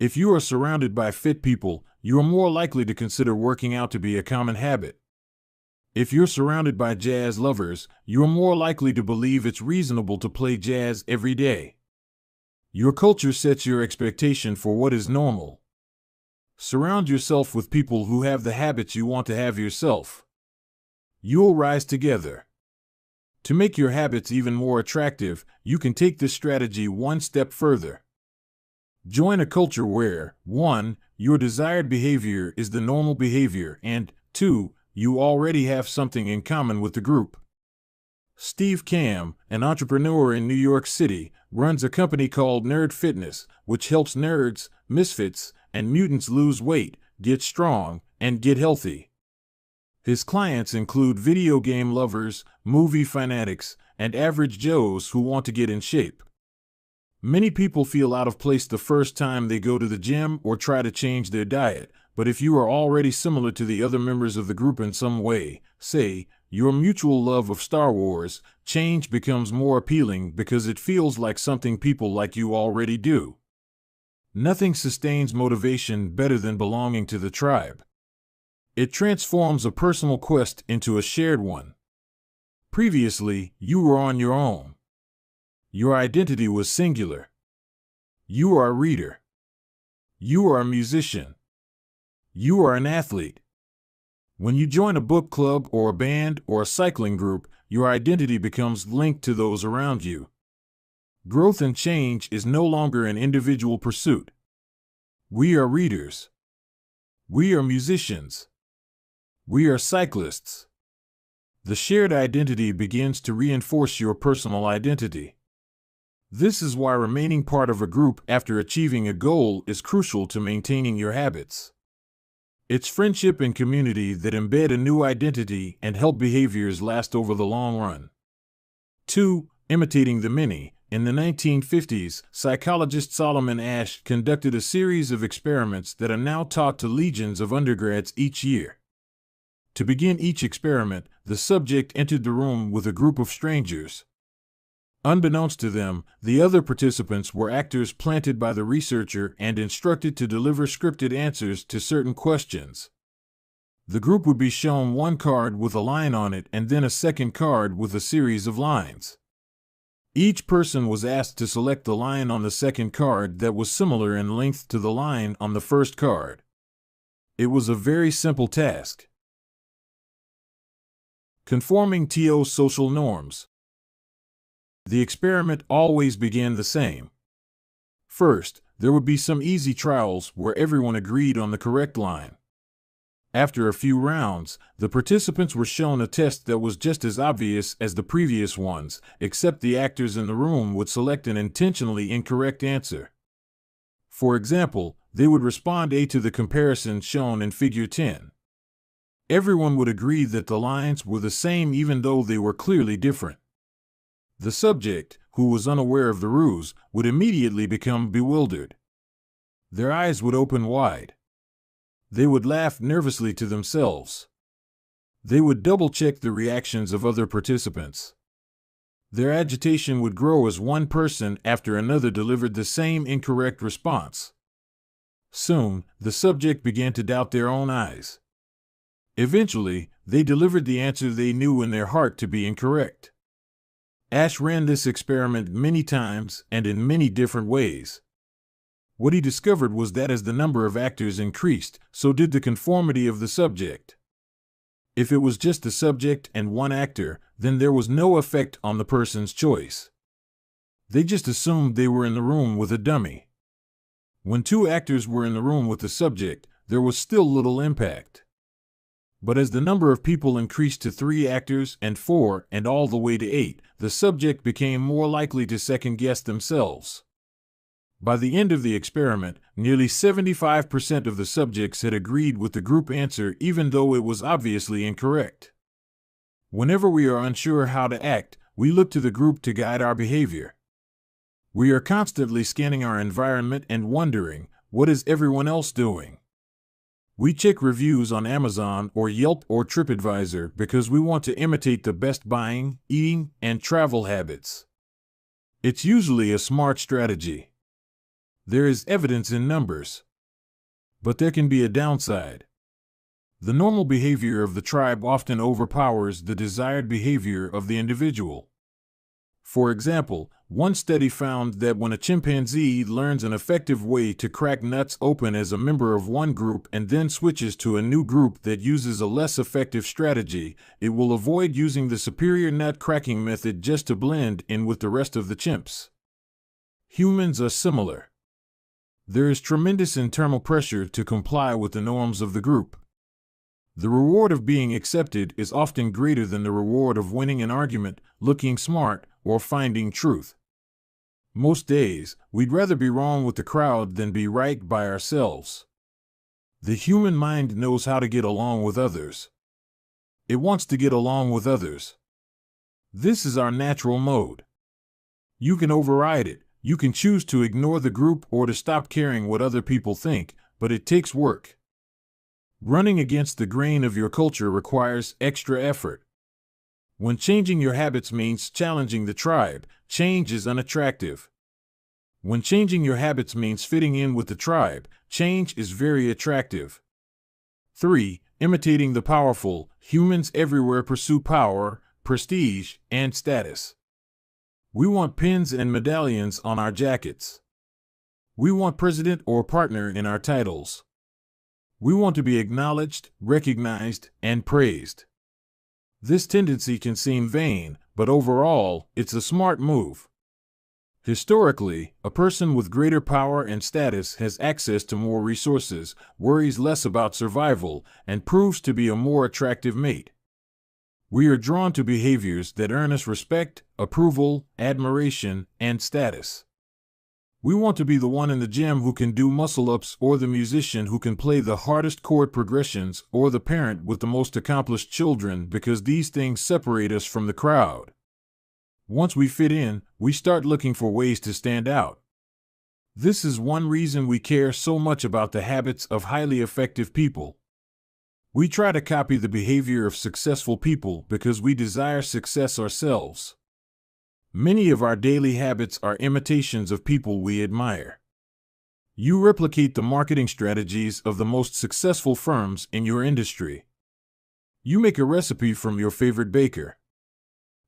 If you are surrounded by fit people, you are more likely to consider working out to be a common habit. If you're surrounded by jazz lovers, you are more likely to believe it's reasonable to play jazz every day. Your culture sets your expectation for what is normal. Surround yourself with people who have the habits you want to have yourself. You'll rise together. To make your habits even more attractive, you can take this strategy one step further. Join a culture where, 1. Your desired behavior is the normal behavior, and 2. You already have something in common with the group. Steve Kamb, an entrepreneur in New York City, runs a company called Nerd Fitness, which helps nerds, misfits, and mutants lose weight, get strong, and get healthy. His clients include video game lovers, movie fanatics, and average Joes who want to get in shape. Many people feel out of place the first time they go to the gym or try to change their diet, but if you are already similar to the other members of the group in some way, say, your mutual love of Star Wars, change becomes more appealing because it feels like something people like you already do. Nothing sustains motivation better than belonging to the tribe. It transforms a personal quest into a shared one. Previously, you were on your own. Your identity was singular. You are a reader. You are a musician. You are an athlete. When you join a book club or a band or a cycling group, your identity becomes linked to those around you. Growth and change is no longer an individual pursuit. We are readers. We are musicians. We are cyclists. The shared identity begins to reinforce your personal identity. This is why remaining part of a group after achieving a goal is crucial to maintaining your habits. It's friendship and community that embed a new identity and help behaviors last over the long run. 2. Imitating the many. In the 1950s, psychologist Solomon Asch conducted a series of experiments that are now taught to legions of undergrads each year. To begin each experiment, the subject entered the room with a group of strangers. Unbeknownst to them, the other participants were actors planted by the researcher and instructed to deliver scripted answers to certain questions. The group would be shown one card with a line on it and then a second card with a series of lines. Each person was asked to select the line on the second card that was similar in length to the line on the first card. It was a very simple task. Conforming to social norms. The experiment always began the same. First, there would be some easy trials where everyone agreed on the correct line. After a few rounds, the participants were shown a test that was just as obvious as the previous ones, except the actors in the room would select an intentionally incorrect answer. For example, they would respond A to the comparison shown in Figure 10. Everyone would agree that the lines were the same even though they were clearly different. The subject, who was unaware of the ruse, would immediately become bewildered. Their eyes would open wide. They would laugh nervously to themselves. They would double-check the reactions of other participants. Their agitation would grow as one person after another delivered the same incorrect response. Soon, the subject began to doubt their own eyes. Eventually, they delivered the answer they knew in their heart to be incorrect. Asch ran this experiment many times and in many different ways. What he discovered was that as the number of actors increased, so did the conformity of the subject. If it was just the subject and one actor, then there was no effect on the person's choice. They just assumed they were in the room with a dummy. When two actors were in the room with the subject, there was still little impact. But as the number of people increased to 3 actors and 4 and all the way to 8, the subject became more likely to second-guess themselves. By the end of the experiment, nearly 75% of the subjects had agreed with the group answer even though it was obviously incorrect. Whenever we are unsure how to act, we look to the group to guide our behavior. We are constantly scanning our environment and wondering, what is everyone else doing? We check reviews on Amazon or Yelp or TripAdvisor because we want to imitate the best buying, eating, and travel habits. It's usually a smart strategy. There is evidence in numbers. But there can be a downside. The normal behavior of the tribe often overpowers the desired behavior of the individual. For example, one study found that when a chimpanzee learns an effective way to crack nuts open as a member of one group and then switches to a new group that uses a less effective strategy, it will avoid using the superior nut cracking method just to blend in with the rest of the chimps. Humans are similar. There is tremendous internal pressure to comply with the norms of the group. The reward of being accepted is often greater than the reward of winning an argument, looking smart, or finding truth. Most days, we'd rather be wrong with the crowd than be right by ourselves. The human mind knows how to get along with others. It wants to get along with others. This is our natural mode. You can override it. You can choose to ignore the group or to stop caring what other people think, but it takes work. Running against the grain of your culture requires extra effort. When changing your habits means challenging the tribe, change is unattractive. When changing your habits means fitting in with the tribe, change is very attractive. 3. Imitating the powerful. Humans everywhere pursue power, prestige, and status. We want pins and medallions on our jackets. We want president or partner in our titles. We want to be acknowledged, recognized, and praised. This tendency can seem vain, but overall, it's a smart move. Historically, a person with greater power and status has access to more resources, worries less about survival, and proves to be a more attractive mate. We are drawn to behaviors that earn us respect, approval, admiration, and status. We want to be the one in the gym who can do muscle-ups, or the musician who can play the hardest chord progressions, or the parent with the most accomplished children, because these things separate us from the crowd. Once we fit in, we start looking for ways to stand out. This is one reason we care so much about the habits of highly effective people. We try to copy the behavior of successful people because we desire success ourselves. Many of our daily habits are imitations of people we admire. You replicate the marketing strategies of the most successful firms in your industry. You make a recipe from your favorite baker.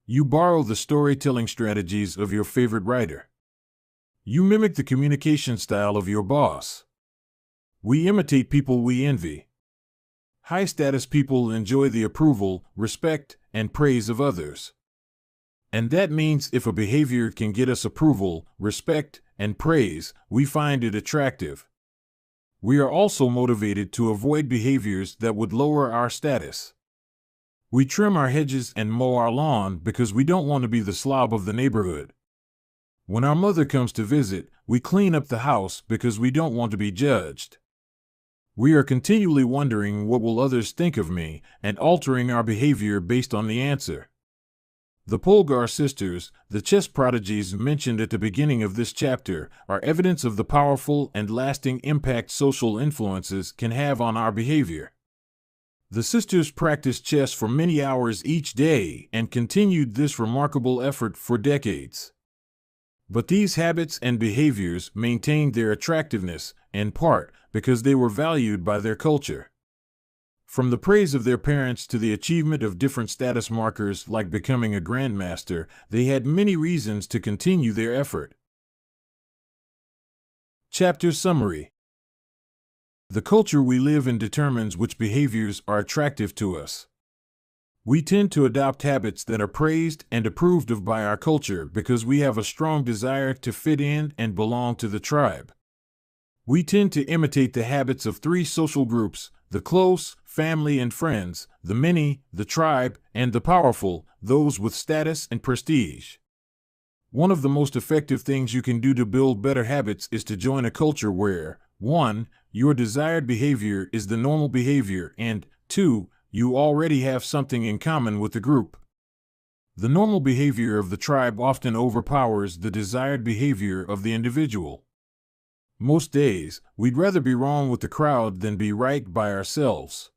You borrow the storytelling strategies of your favorite writer. You mimic the communication style of your boss. We imitate people we envy. High-status people enjoy the approval, respect, and praise of others. And that means if a behavior can get us approval, respect, and praise, we find it attractive. We are also motivated to avoid behaviors that would lower our status. We trim our hedges and mow our lawn because we don't want to be the slob of the neighborhood. When our mother comes to visit, we clean up the house because we don't want to be judged. We are continually wondering what will others think of me, and altering our behavior based on the answer. The Polgar sisters, the chess prodigies mentioned at the beginning of this chapter, are evidence of the powerful and lasting impact social influences can have on our behavior. The sisters practiced chess for many hours each day and continued this remarkable effort for decades. But these habits and behaviors maintained their attractiveness, in part, because they were valued by their culture. From the praise of their parents to the achievement of different status markers like becoming a grandmaster, they had many reasons to continue their effort. Chapter Summary. The culture we live in determines which behaviors are attractive to us. We tend to adopt habits that are praised and approved of by our culture because we have a strong desire to fit in and belong to the tribe. We tend to imitate the habits of three social groups: the close, family and friends; the many, the tribe; and the powerful, those with status and prestige. One of the most effective things you can do to build better habits is to join a culture where 1. Your desired behavior is the normal behavior, and 2. You already have something in common with the group. The normal behavior of the tribe often overpowers the desired behavior of the individual. Most days, we'd rather be wrong with the crowd than be right by ourselves.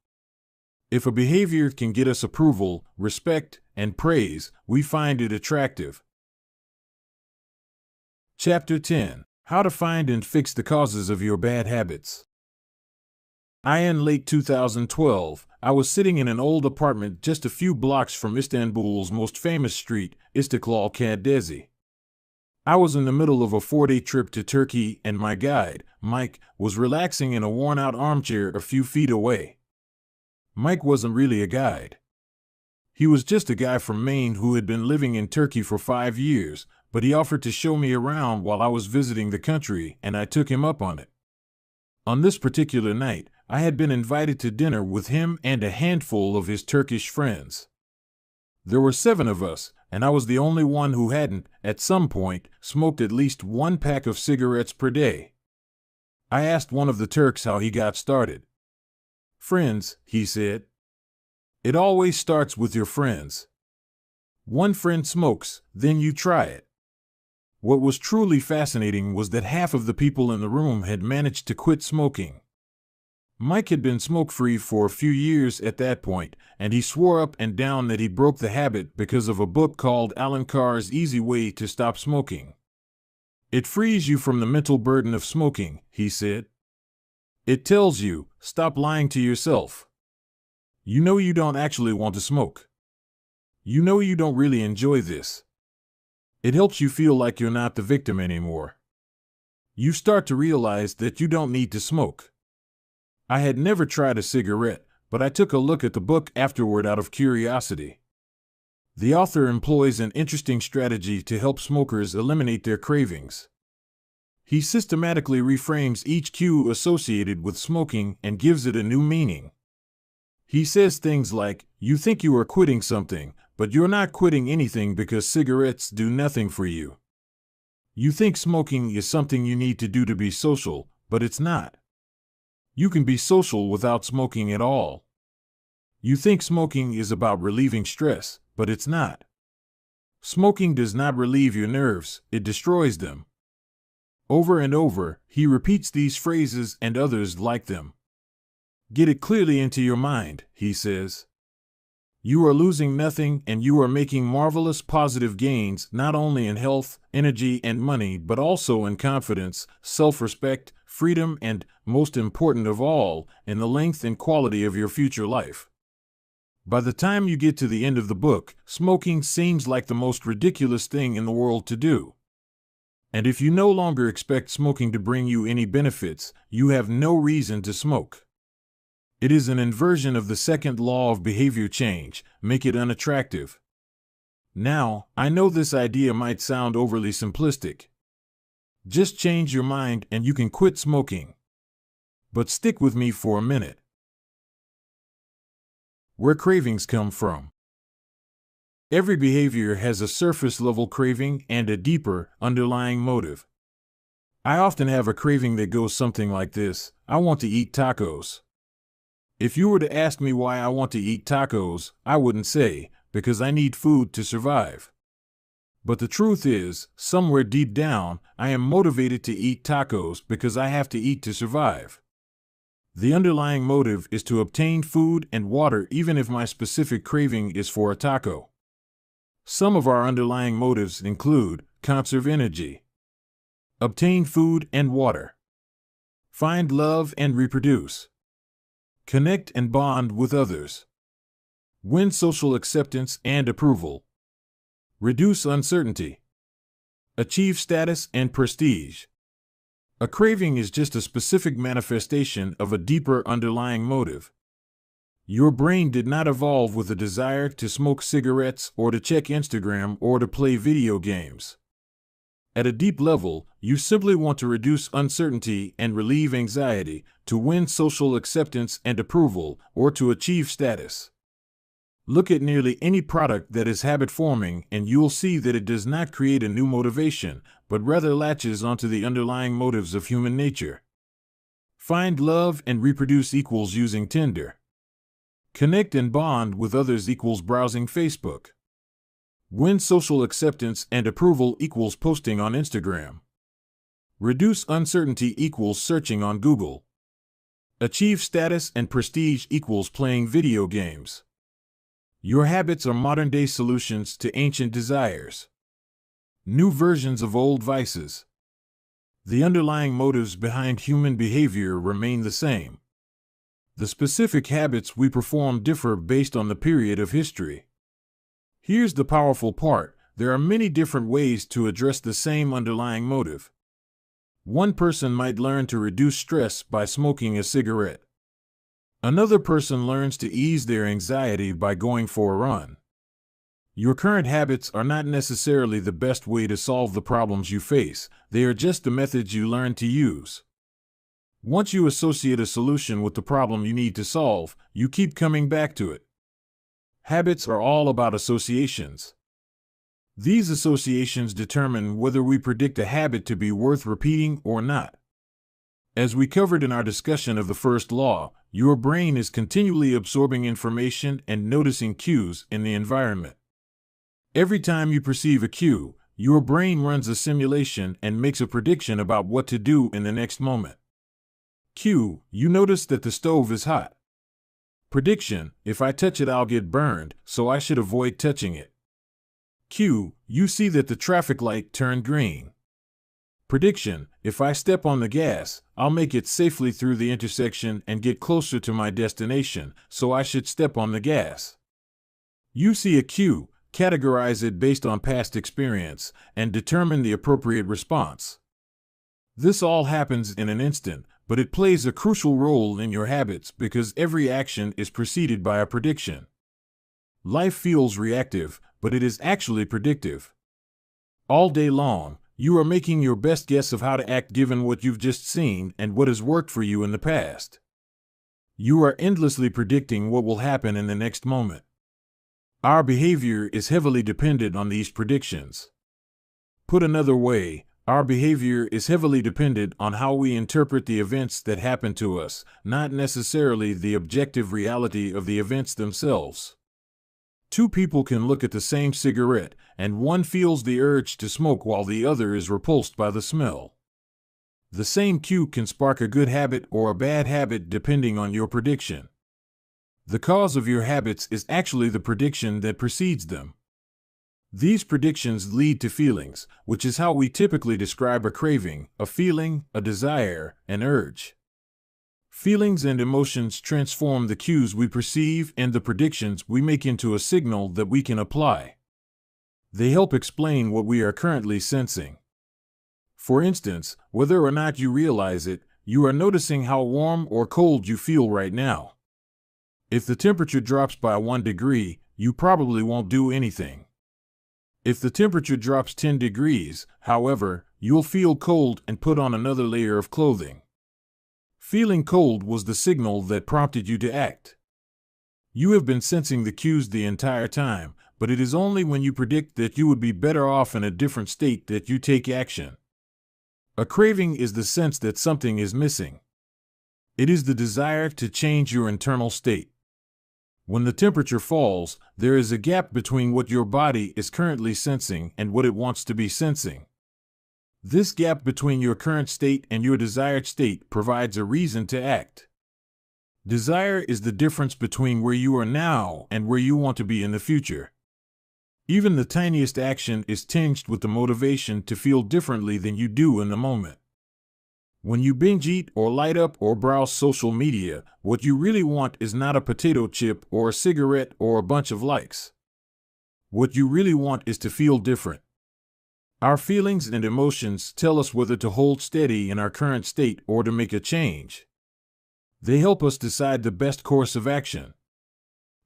If a behavior can get us approval, respect, and praise, we find it attractive. Chapter 10. How to find and fix the causes of your bad habits. In late 2012, I was sitting in an old apartment just a few blocks from Istanbul's most famous street, Istiklal Caddesi. I was in the middle of a 4-day trip to Turkey, and my guide, Mike, was relaxing in a worn-out armchair a few feet away. Mike wasn't really a guide. He was just a guy from Maine who had been living in Turkey for 5 years, but he offered to show me around while I was visiting the country, and I took him up on it. On this particular night, I had been invited to dinner with him and a handful of his Turkish friends. There were 7 of us, and I was the only one who hadn't, at some point, smoked at least 1 pack of cigarettes per day. I asked one of the Turks how he got started. "Friends," he said. "It always starts with your friends. One friend smokes, then you try it." What was truly fascinating was that half of the people in the room had managed to quit smoking. Mike had been smoke-free for a few years at that point, and he swore up and down that he broke the habit because of a book called Alan Carr's Easy Way to Stop Smoking. It frees you from the mental burden of smoking, he said. It tells you, stop lying to yourself. You know you don't actually want to smoke. You know you don't really enjoy this. It helps you feel like you're not the victim anymore. You start to realize that you don't need to smoke. I had never tried a cigarette, but I took a look at the book afterward out of curiosity. The author employs an interesting strategy to help smokers eliminate their cravings. He systematically reframes each cue associated with smoking and gives it a new meaning. He says things like, you think you are quitting something, but you're not quitting anything because cigarettes do nothing for you. You think smoking is something you need to do to be social, but it's not. You can be social without smoking at all. You think smoking is about relieving stress, but it's not. Smoking does not relieve your nerves, it destroys them. Over and over, he repeats these phrases and others like them. Get it clearly into your mind, he says. You are losing nothing and you are making marvelous positive gains not only in health, energy, and money, but also in confidence, self-respect, freedom, and, most important of all, in the length and quality of your future life. By the time you get to the end of the book, smoking seems like the most ridiculous thing in the world to do. And if you no longer expect smoking to bring you any benefits, you have no reason to smoke. It is an inversion of the second law of behavior change, make it unattractive. Now, I know this idea might sound overly simplistic. Just change your mind and you can quit smoking. But stick with me for a minute. Where cravings come from. Every behavior has a surface-level craving and a deeper, underlying motive. I often have a craving that goes something like this: I want to eat tacos. If you were to ask me why I want to eat tacos, I wouldn't say, because I need food to survive. But the truth is, somewhere deep down, I am motivated to eat tacos because I have to eat to survive. The underlying motive is to obtain food and water even if my specific craving is for a taco. Some of our underlying motives include: conserve energy, obtain food and water, find love and reproduce, connect and bond with others, win social acceptance and approval, reduce uncertainty, achieve status and prestige. A craving is just a specific manifestation of a deeper underlying motive. Your brain did not evolve with a desire to smoke cigarettes or to check Instagram or to play video games. At a deep level, you simply want to reduce uncertainty and relieve anxiety, to win social acceptance and approval, or to achieve status. Look at nearly any product that is habit-forming and you'll see that it does not create a new motivation, but rather latches onto the underlying motives of human nature. Find love and reproduce equals using Tinder. Connect and bond with others equals browsing Facebook. Win social acceptance and approval equals posting on Instagram. Reduce uncertainty equals searching on Google. Achieve status and prestige equals playing video games. Your habits are modern-day solutions to ancient desires. New versions of old vices. The underlying motives behind human behavior remain the same. The specific habits we perform differ based on the period of history. Here's the powerful part: there are many different ways to address the same underlying motive. One person might learn to reduce stress by smoking a cigarette. Another person learns to ease their anxiety by going for a run. Your current habits are not necessarily the best way to solve the problems you face, they are just the methods you learn to use. Once you associate a solution with the problem you need to solve, you keep coming back to it. Habits are all about associations. These associations determine whether we predict a habit to be worth repeating or not. As we covered in our discussion of the first law, your brain is continually absorbing information and noticing cues in the environment. Every time you perceive a cue, your brain runs a simulation and makes a prediction about what to do in the next moment. Cue: you notice that the stove is hot. Prediction: if I touch it, I'll get burned, so I should avoid touching it. Cue: you see that the traffic light turned green. Prediction: if I step on the gas, I'll make it safely through the intersection and get closer to my destination, so I should step on the gas. You see a cue, categorize it based on past experience, and determine the appropriate response. This all happens in an instant, but it plays a crucial role in your habits because every action is preceded by a prediction. Life feels reactive, but it is actually predictive. All day long, you are making your best guess of how to act given what you've just seen and what has worked for you in the past. You are endlessly predicting what will happen in the next moment. Our behavior is heavily dependent on these predictions. Put another way, our behavior is heavily dependent on how we interpret the events that happen to us, not necessarily the objective reality of the events themselves. Two people can look at the same cigarette, and one feels the urge to smoke while the other is repulsed by the smell. The same cue can spark a good habit or a bad habit depending on your prediction. The cause of your habits is actually the prediction that precedes them. These predictions lead to feelings, which is how we typically describe a craving, a feeling, a desire, an urge. Feelings and emotions transform the cues we perceive and the predictions we make into a signal that we can apply. They help explain what we are currently sensing. For instance, whether or not you realize it, you are noticing how warm or cold you feel right now. If the temperature drops by 1 degree, you probably won't do anything. If the temperature drops 10 degrees, however, you'll feel cold and put on another layer of clothing. Feeling cold was the signal that prompted you to act. You have been sensing the cues the entire time, but it is only when you predict that you would be better off in a different state that you take action. A craving is the sense that something is missing. It is the desire to change your internal state. When the temperature falls, there is a gap between what your body is currently sensing and what it wants to be sensing. This gap between your current state and your desired state provides a reason to act. Desire is the difference between where you are now and where you want to be in the future. Even the tiniest action is tinged with the motivation to feel differently than you do in the moment. When you binge eat or light up or browse social media, what you really want is not a potato chip or a cigarette or a bunch of likes. What you really want is to feel different. Our feelings and emotions tell us whether to hold steady in our current state or to make a change. They help us decide the best course of action.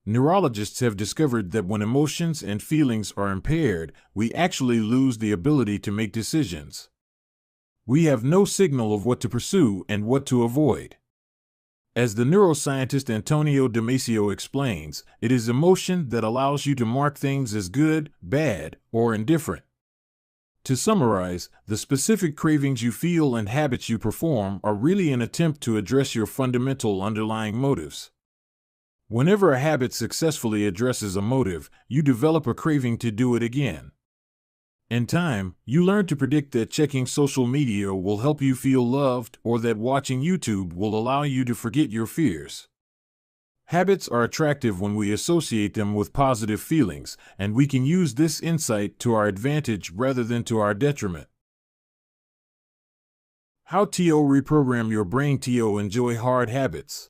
Neurologists have discovered that when emotions and feelings are impaired, we actually lose the ability to make decisions. We have no signal of what to pursue and what to avoid. As the neuroscientist Antonio Damasio explains, it is emotion that allows you to mark things as good, bad, or indifferent. To summarize, the specific cravings you feel and habits you perform are really an attempt to address your fundamental underlying motives. Whenever a habit successfully addresses a motive, you develop a craving to do it again. In time, you learn to predict that checking social media will help you feel loved or that watching YouTube will allow you to forget your fears. Habits are attractive when we associate them with positive feelings, and we can use this insight to our advantage rather than to our detriment. How to reprogram your brain to enjoy hard habits.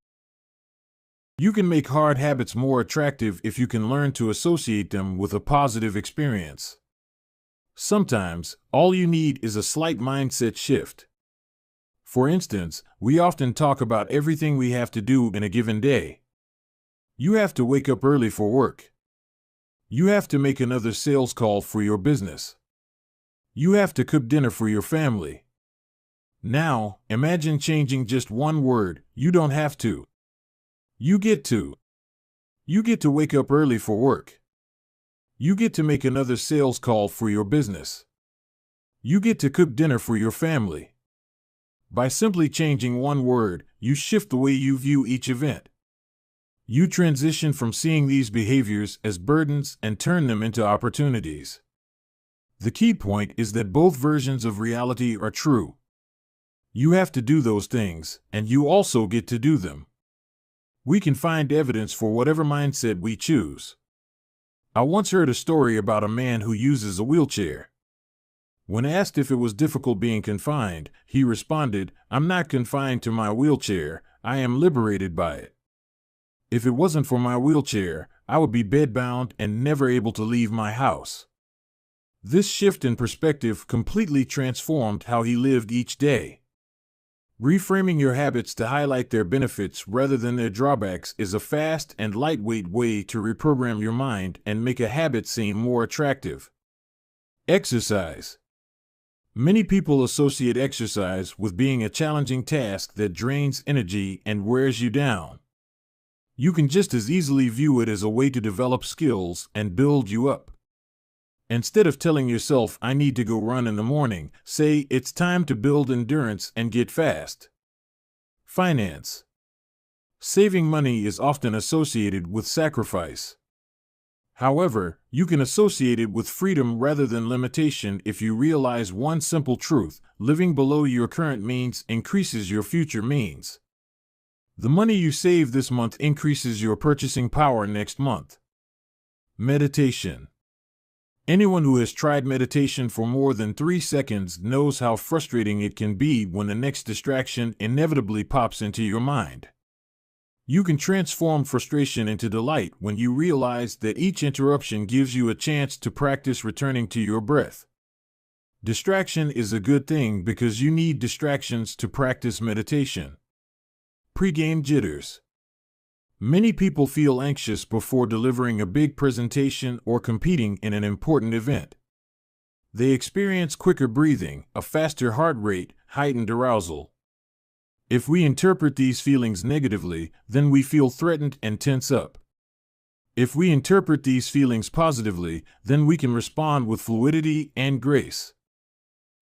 You can make hard habits more attractive if you can learn to associate them with a positive experience. Sometimes, all you need is a slight mindset shift. For instance, we often talk about everything we have to do in a given day. You have to wake up early for work. You have to make another sales call for your business. You have to cook dinner for your family. Now, imagine changing just one word. You don't have to. You get to. You get to wake up early for work. You get to make another sales call for your business. You get to cook dinner for your family. By simply changing one word, you shift the way you view each event. You transition from seeing these behaviors as burdens and turn them into opportunities. The key point is that both versions of reality are true. You have to do those things, and you also get to do them. We can find evidence for whatever mindset we choose. I once heard a story about a man who uses a wheelchair. When asked if it was difficult being confined, he responded, "I'm not confined to my wheelchair, I am liberated by it. If it wasn't for my wheelchair, I would be bedbound and never able to leave my house." This shift in perspective completely transformed how he lived each day. Reframing your habits to highlight their benefits rather than their drawbacks is a fast and lightweight way to reprogram your mind and make a habit seem more attractive. Exercise. Many people associate exercise with being a challenging task that drains energy and wears you down. You can just as easily view it as a way to develop skills and build you up. Instead of telling yourself, "I need to go run in the morning," say, "It's time to build endurance and get fast." Finance. Saving money is often associated with sacrifice. However, you can associate it with freedom rather than limitation if you realize one simple truth: living below your current means increases your future means. The money you save this month increases your purchasing power next month. Meditation. Anyone who has tried meditation for more than 3 seconds knows how frustrating it can be when the next distraction inevitably pops into your mind. You can transform frustration into delight when you realize that each interruption gives you a chance to practice returning to your breath. Distraction is a good thing because you need distractions to practice meditation. Pre-game jitters. Many people feel anxious before delivering a big presentation or competing in an important event. They experience quicker breathing, a faster heart rate, heightened arousal. If we interpret these feelings negatively, then we feel threatened and tense up. If we interpret these feelings positively, then we can respond with fluidity and grace.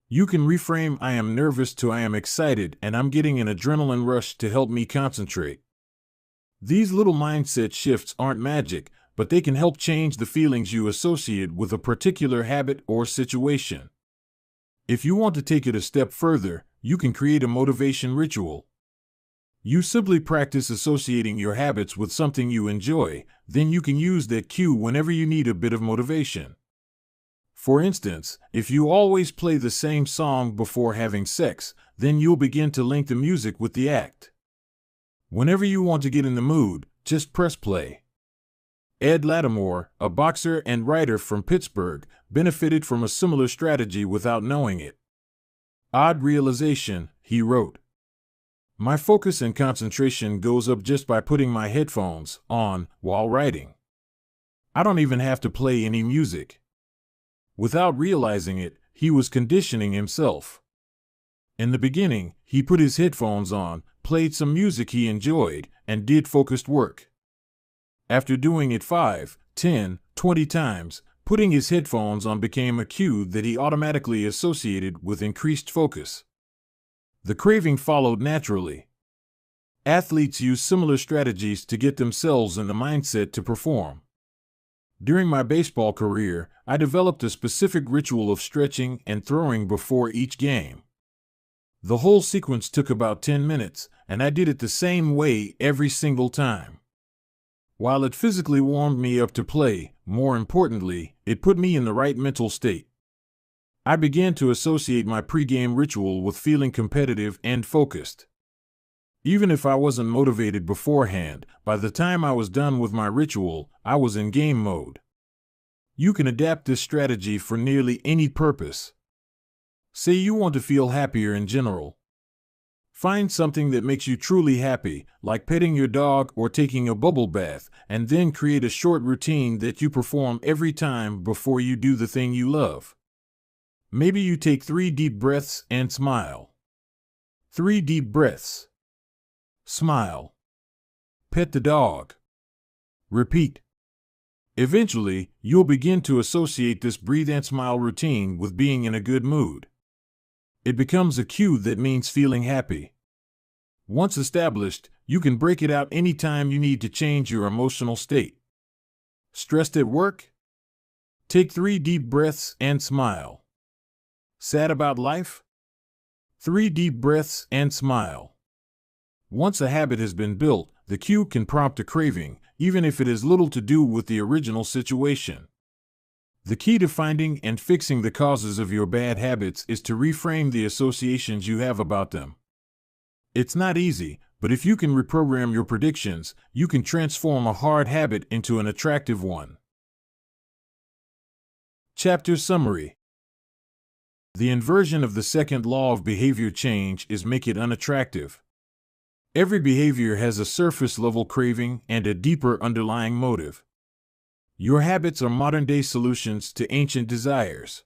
You can reframe "I am nervous" to "I am excited and I'm getting an adrenaline rush to help me concentrate." These little mindset shifts aren't magic, but they can help change the feelings you associate with a particular habit or situation. If you want to take it a step further, you can create a motivation ritual. You simply practice associating your habits with something you enjoy, then you can use that cue whenever you need a bit of motivation. For instance, if you always play the same song before having sex, then you'll begin to link the music with the act. Whenever you want to get in the mood, just press play. Ed Lattimore, a boxer and writer from Pittsburgh, benefited from a similar strategy without knowing it. "Odd realization," he wrote. "My focus and concentration goes up just by putting my headphones on while writing. I don't even have to play any music." Without realizing it, he was conditioning himself. In the beginning, he put his headphones on, played some music he enjoyed, and did focused work. After doing it 5, 10, 20 times, putting his headphones on became a cue that he automatically associated with increased focus. The craving followed naturally. Athletes use similar strategies to get themselves in the mindset to perform. During my baseball career, I developed a specific ritual of stretching and throwing before each game. The whole sequence took about 10 minutes, and I did it the same way every single time. While it physically warmed me up to play, more importantly, it put me in the right mental state. I began to associate my pregame ritual with feeling competitive and focused. Even if I wasn't motivated beforehand, by the time I was done with my ritual, I was in game mode. You can adapt this strategy for nearly any purpose. Say you want to feel happier in general. Find something that makes you truly happy, like petting your dog or taking a bubble bath, and then create a short routine that you perform every time before you do the thing you love. Maybe you take 3 deep breaths and smile. 3 deep breaths. Smile. Pet the dog. Repeat. Eventually, you'll begin to associate this breathe and smile routine with being in a good mood. It becomes a cue that means feeling happy. Once established, you can break it out anytime you need to change your emotional state. Stressed at work? Take 3 deep breaths and smile. Sad about life? 3 deep breaths and smile. Once a habit has been built, the cue can prompt a craving, even if it has little to do with the original situation. The key to finding and fixing the causes of your bad habits is to reframe the associations you have about them. It's not easy, but if you can reprogram your predictions, you can transform a hard habit into an attractive one. Chapter Summary. The inversion of the second law of behavior change is make it unattractive. Every behavior has a surface-level craving and a deeper underlying motive. Your habits are modern-day solutions to ancient desires.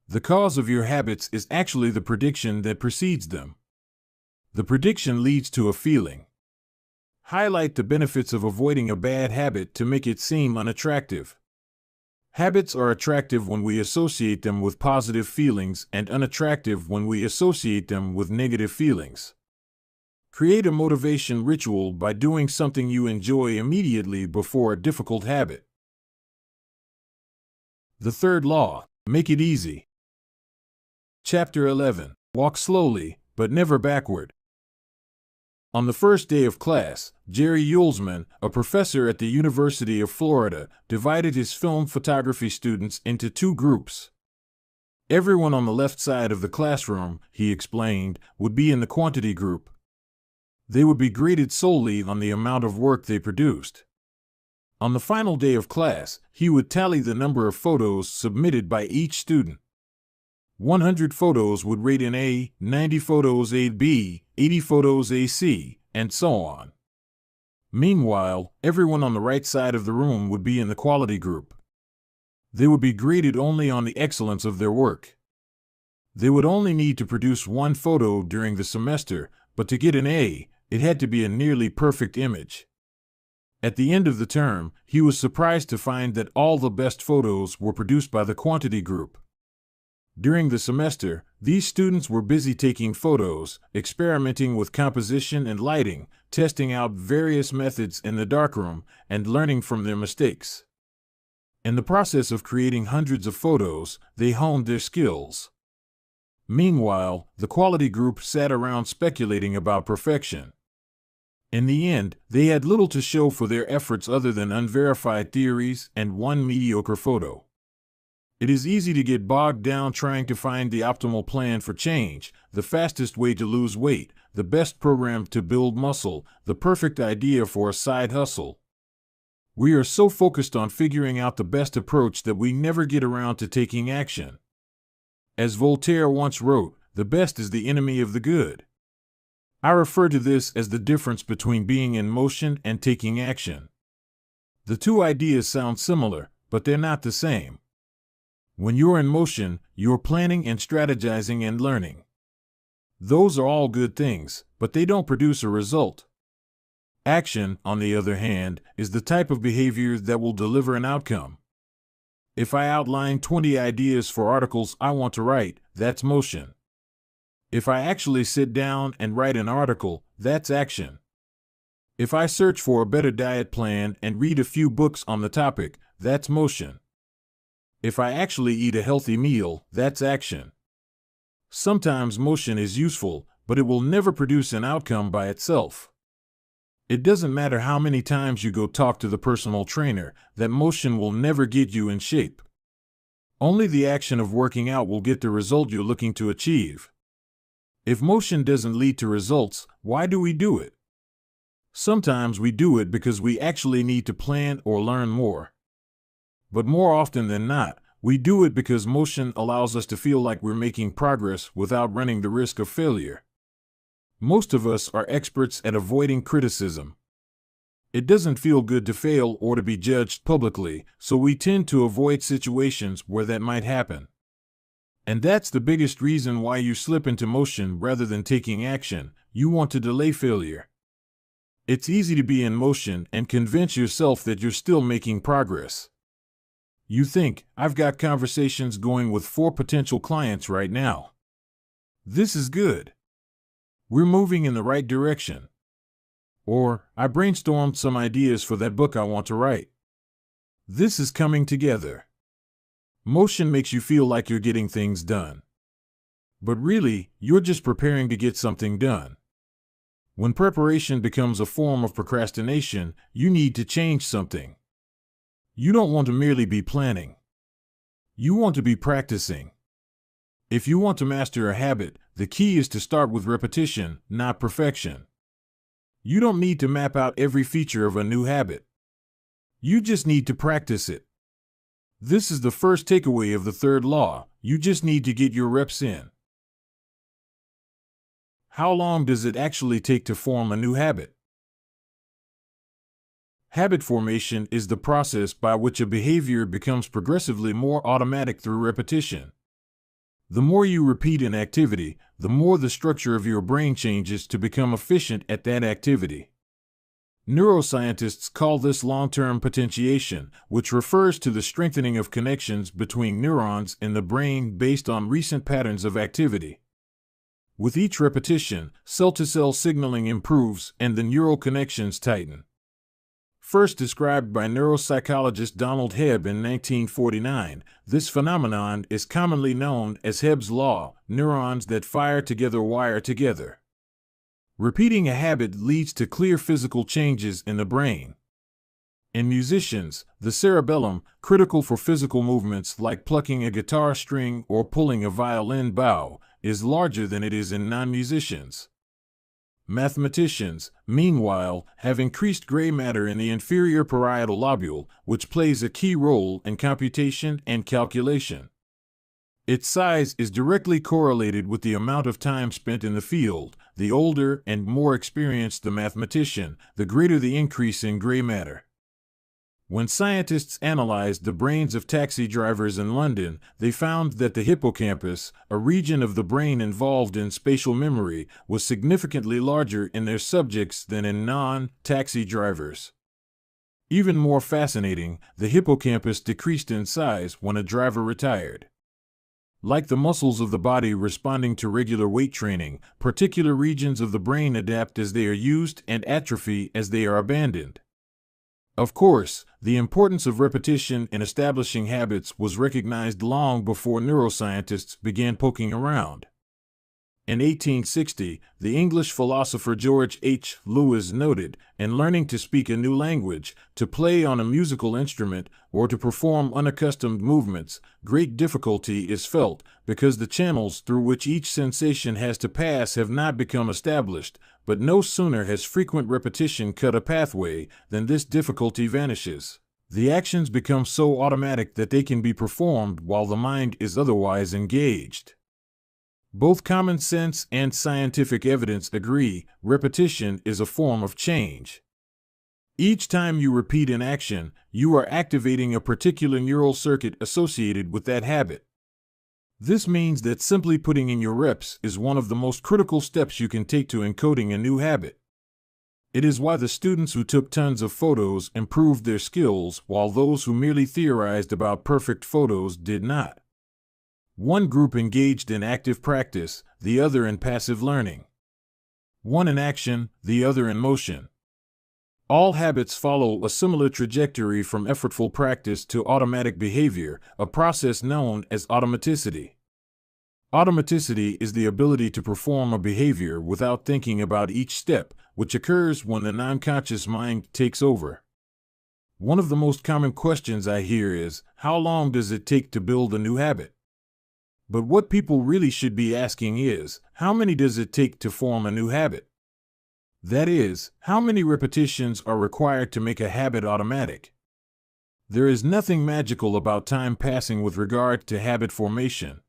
The cause of your habits is actually the prediction that precedes them. The prediction leads to a feeling. Highlight the benefits of avoiding a bad habit to make it seem unattractive. Habits are attractive when we associate them with positive feelings and unattractive when we associate them with negative feelings. Create a motivation ritual by doing something you enjoy immediately before a difficult habit. The third law, make it easy. Chapter 11, walk slowly, but never backward. On the first day of class, Jerry Yulesman, a professor at the University of Florida, divided his film photography students into two groups. Everyone on the left side of the classroom, he explained, would be in the quantity group. They would be graded solely on the amount of work they produced. On the final day of class, he would tally the number of photos submitted by each student. 100 photos would rate an A, 90 photos a B, 80 photos a C, and so on. Meanwhile, everyone on the right side of the room would be in the quality group. They would be graded only on the excellence of their work. They would only need to produce one photo during the semester, but to get an A, it had to be a nearly perfect image. At the end of the term, he was surprised to find that all the best photos were produced by the quantity group. During the semester, these students were busy taking photos, experimenting with composition and lighting, testing out various methods in the darkroom, and learning from their mistakes. In the process of creating hundreds of photos, they honed their skills. Meanwhile, the quality group sat around speculating about perfection. In the end, they had little to show for their efforts other than unverified theories and one mediocre photo. It is easy to get bogged down trying to find the optimal plan for change, the fastest way to lose weight, the best program to build muscle, the perfect idea for a side hustle. We are so focused on figuring out the best approach that we never get around to taking action. As Voltaire once wrote, the best is the enemy of the good. I refer to this as the difference between being in motion and taking action. The two ideas sound similar, but they're not the same. When you're in motion, you're planning and strategizing and learning. Those are all good things, but they don't produce a result. Action, on the other hand, is the type of behavior that will deliver an outcome. If I outline 20 ideas for articles I want to write, that's motion. If I actually sit down and write an article, that's action. If I search for a better diet plan and read a few books on the topic, that's motion. If I actually eat a healthy meal, that's action. Sometimes motion is useful, but it will never produce an outcome by itself. It doesn't matter how many times you go talk to the personal trainer, that motion will never get you in shape. Only the action of working out will get the result you're looking to achieve. If motion doesn't lead to results, why do we do it? Sometimes we do it because we actually need to plan or learn more. But more often than not, we do it because motion allows us to feel like we're making progress without running the risk of failure. Most of us are experts at avoiding criticism. It doesn't feel good to fail or to be judged publicly, so we tend to avoid situations where that might happen. And that's the biggest reason why you slip into motion rather than taking action. You want to delay failure. It's easy to be in motion and convince yourself that you're still making progress. You think, I've got conversations going with 4 potential clients right now. This is good. We're moving in the right direction. Or, I brainstormed some ideas for that book I want to write. This is coming together. Motion makes you feel like you're getting things done. But really, you're just preparing to get something done. When preparation becomes a form of procrastination, you need to change something. You don't want to merely be planning. You want to be practicing. If you want to master a habit, the key is to start with repetition, not perfection. You don't need to map out every feature of a new habit. You just need to practice it. This is the first takeaway of the third law. You just need to get your reps in. How long does it actually take to form a new habit? Habit formation is the process by which a behavior becomes progressively more automatic through repetition. The more you repeat an activity, the more the structure of your brain changes to become efficient at that activity. Neuroscientists call this long-term potentiation, which refers to the strengthening of connections between neurons in the brain based on recent patterns of activity. With each repetition, cell-to-cell signaling improves and the neural connections tighten. First described by neuropsychologist Donald Hebb in 1949, this phenomenon is commonly known as Hebb's law. Neurons that fire together wire together. Repeating a habit leads to clear physical changes in the brain. In musicians, the cerebellum, critical for physical movements like plucking a guitar string or pulling a violin bow, is larger than it is in non-musicians. Mathematicians, meanwhile, have increased gray matter in the inferior parietal lobule, which plays a key role in computation and calculation. Its size is directly correlated with the amount of time spent in the field. The older and more experienced the mathematician, the greater the increase in gray matter. When scientists analyzed the brains of taxi drivers in London, they found that the hippocampus, a region of the brain involved in spatial memory, was significantly larger in their subjects than in non-taxi drivers. Even more fascinating, the hippocampus decreased in size when a driver retired. Like the muscles of the body responding to regular weight training, particular regions of the brain adapt as they are used and atrophy as they are abandoned. Of course, the importance of repetition in establishing habits was recognized long before neuroscientists began poking around. In 1860, the English philosopher George H. Lewis noted, in learning to speak a new language, to play on a musical instrument, or to perform unaccustomed movements, great difficulty is felt, because the channels through which each sensation has to pass have not become established, but no sooner has frequent repetition cut a pathway than this difficulty vanishes. The actions become so automatic that they can be performed while the mind is otherwise engaged. Both common sense and scientific evidence agree, repetition is a form of change. Each time you repeat an action, you are activating a particular neural circuit associated with that habit. This means that simply putting in your reps is one of the most critical steps you can take to encoding a new habit. It is why the students who took tons of photos improved their skills, while those who merely theorized about perfect photos did not. One group engaged in active practice, the other in passive learning. One in action, the other in motion. All habits follow a similar trajectory from effortful practice to automatic behavior, a process known as automaticity. Automaticity is the ability to perform a behavior without thinking about each step, which occurs when the non-conscious mind takes over. One of the most common questions I hear is, how long does it take to build a new habit? But what people really should be asking is, how many does it take to form a new habit? That is, how many repetitions are required to make a habit automatic? There is nothing magical about time passing with regard to habit formation.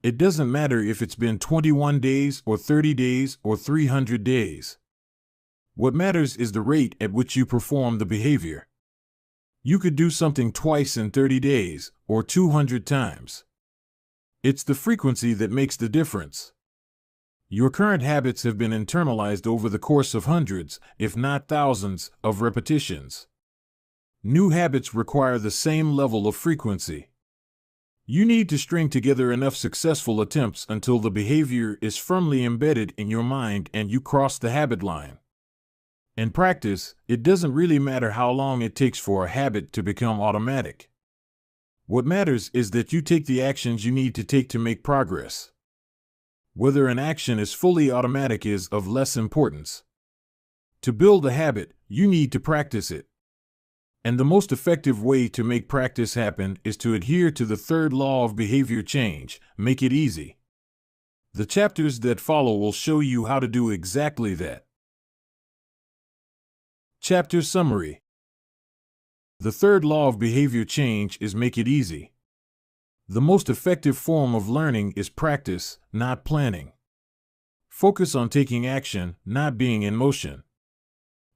It doesn't matter if it's been 21 days or 30 days or 300 days. What matters is the rate at which you perform the behavior. You could do something twice in 30 days, or 200 times. It's the frequency that makes the difference. Your current habits have been internalized over the course of hundreds, if not thousands, of repetitions. New habits require the same level of frequency. You need to string together enough successful attempts until the behavior is firmly embedded in your mind and you cross the habit line. In practice, it doesn't really matter how long it takes for a habit to become automatic. What matters is that you take the actions you need to take to make progress. Whether an action is fully automatic is of less importance. To build a habit, you need to practice it. And the most effective way to make practice happen is to adhere to the third law of behavior change: make it easy. The chapters that follow will show you how to do exactly that. Chapter Summary. The third law of behavior change is make it easy. The most effective form of learning is practice, not planning. Focus on taking action, not being in motion.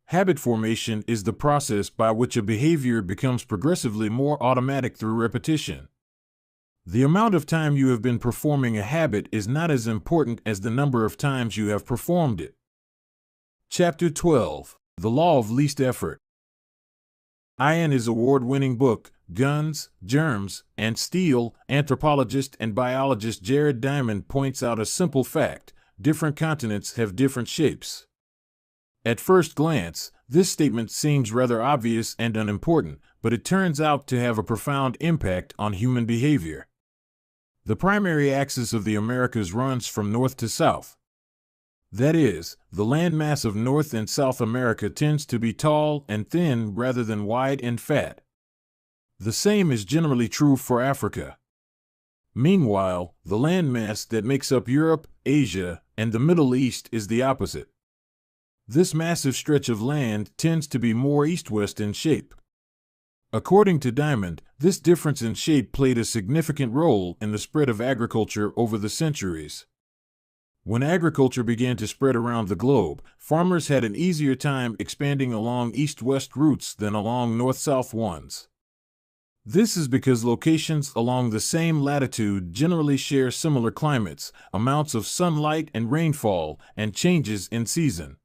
Habit formation is the process by which a behavior becomes progressively more automatic through repetition. The amount of time you have been performing a habit is not as important as the number of times you have performed it. Chapter 12. The Law of Least Effort. In his award-winning book, Guns, Germs, and Steel, anthropologist and biologist Jared Diamond points out a simple fact: different continents have different shapes. At first glance, this statement seems rather obvious and unimportant, but it turns out to have a profound impact on human behavior. The primary axis of the Americas runs from north to south. That is, the landmass of North and South America tends to be tall and thin rather than wide and fat. The same is generally true for Africa. Meanwhile, the landmass that makes up Europe, Asia, and the Middle East is the opposite. This massive stretch of land tends to be more east-west in shape. According to Diamond, this difference in shape played a significant role in the spread of agriculture over the centuries. When agriculture began to spread around the globe, farmers had an easier time expanding along east-west routes than along north-south ones. This is because locations along the same latitude generally share similar climates, amounts of sunlight and rainfall, and changes in season.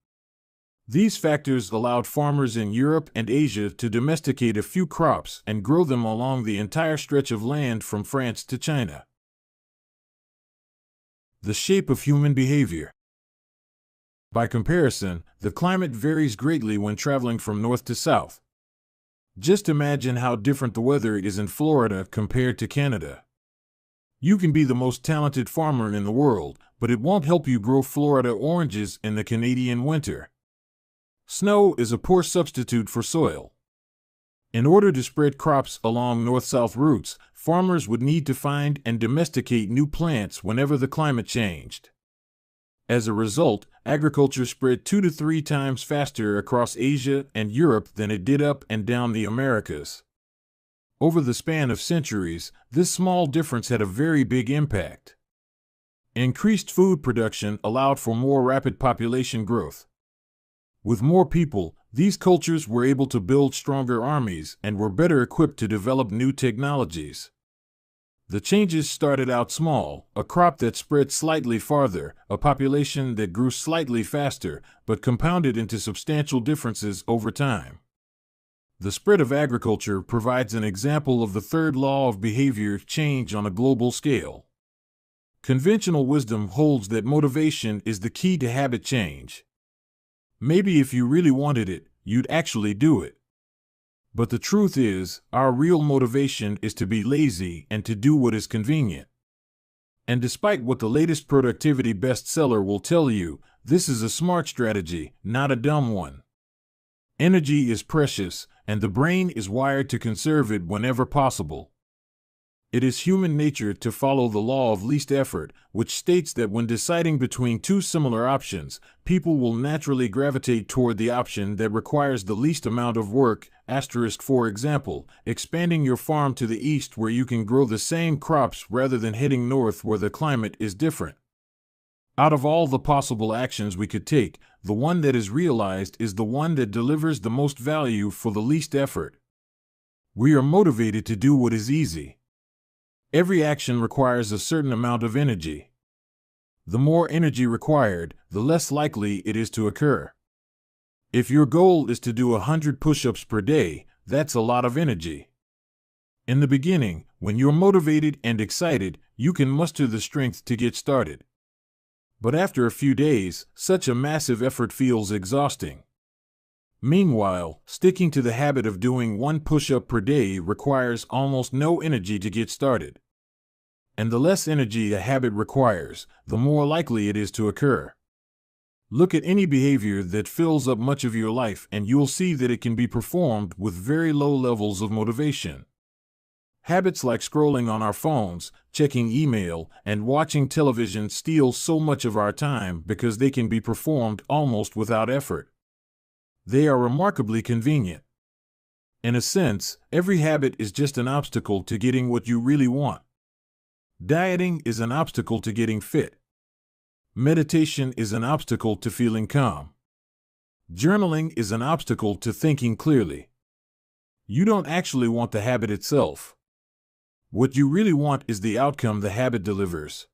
These factors allowed farmers in Europe and Asia to domesticate a few crops and grow them along the entire stretch of land from France to China. The shape of human behavior. By comparison, the climate varies greatly when traveling from north to south. Just imagine how different the weather is in Florida compared to Canada. You can be the most talented farmer in the world, but it won't help you grow Florida oranges in the Canadian winter. Snow is a poor substitute for soil. In order to spread crops along north-south routes, farmers would need to find and domesticate new plants whenever the climate changed. As a result, agriculture spread 2 to 3 times faster across Asia and Europe than it did up and down the Americas. Over the span of centuries, this small difference had a very big impact. Increased food production allowed for more rapid population growth. With more people, these cultures were able to build stronger armies and were better equipped to develop new technologies. The changes started out small: a crop that spread slightly farther, a population that grew slightly faster, but compounded into substantial differences over time. The spread of agriculture provides an example of the third law of behavior change on a global scale. Conventional wisdom holds that motivation is the key to habit change. Maybe if you really wanted it, you'd actually do it. But the truth is, our real motivation is to be lazy and to do what is convenient. And despite what the latest productivity bestseller will tell you, this is a smart strategy, not a dumb one. Energy is precious, and the brain is wired to conserve it whenever possible. It is human nature to follow the law of least effort, which states that when deciding between two similar options, people will naturally gravitate toward the option that requires the least amount of work. For example, expanding your farm to the east where you can grow the same crops rather than heading north where the climate is different. Out of all the possible actions we could take, the one that is realized is the one that delivers the most value for the least effort. We are motivated to do what is easy. Every action requires a certain amount of energy. The more energy required, the less likely it is to occur. If your goal is to do 100 push-ups per day, that's a lot of energy. In the beginning, when you're motivated and excited, you can muster the strength to get started. But after a few days, such a massive effort feels exhausting. Meanwhile, sticking to the habit of doing 1 push-up per day requires almost no energy to get started. And the less energy a habit requires, the more likely it is to occur. Look at any behavior that fills up much of your life and you'll see that it can be performed with very low levels of motivation. Habits like scrolling on our phones, checking email, and watching television steal so much of our time because they can be performed almost without effort. They are remarkably convenient. In a sense, every habit is just an obstacle to getting what you really want. Dieting is an obstacle to getting fit. Meditation is an obstacle to feeling calm. Journaling is an obstacle to thinking clearly. You don't actually want the habit itself. What you really want is the outcome the habit delivers.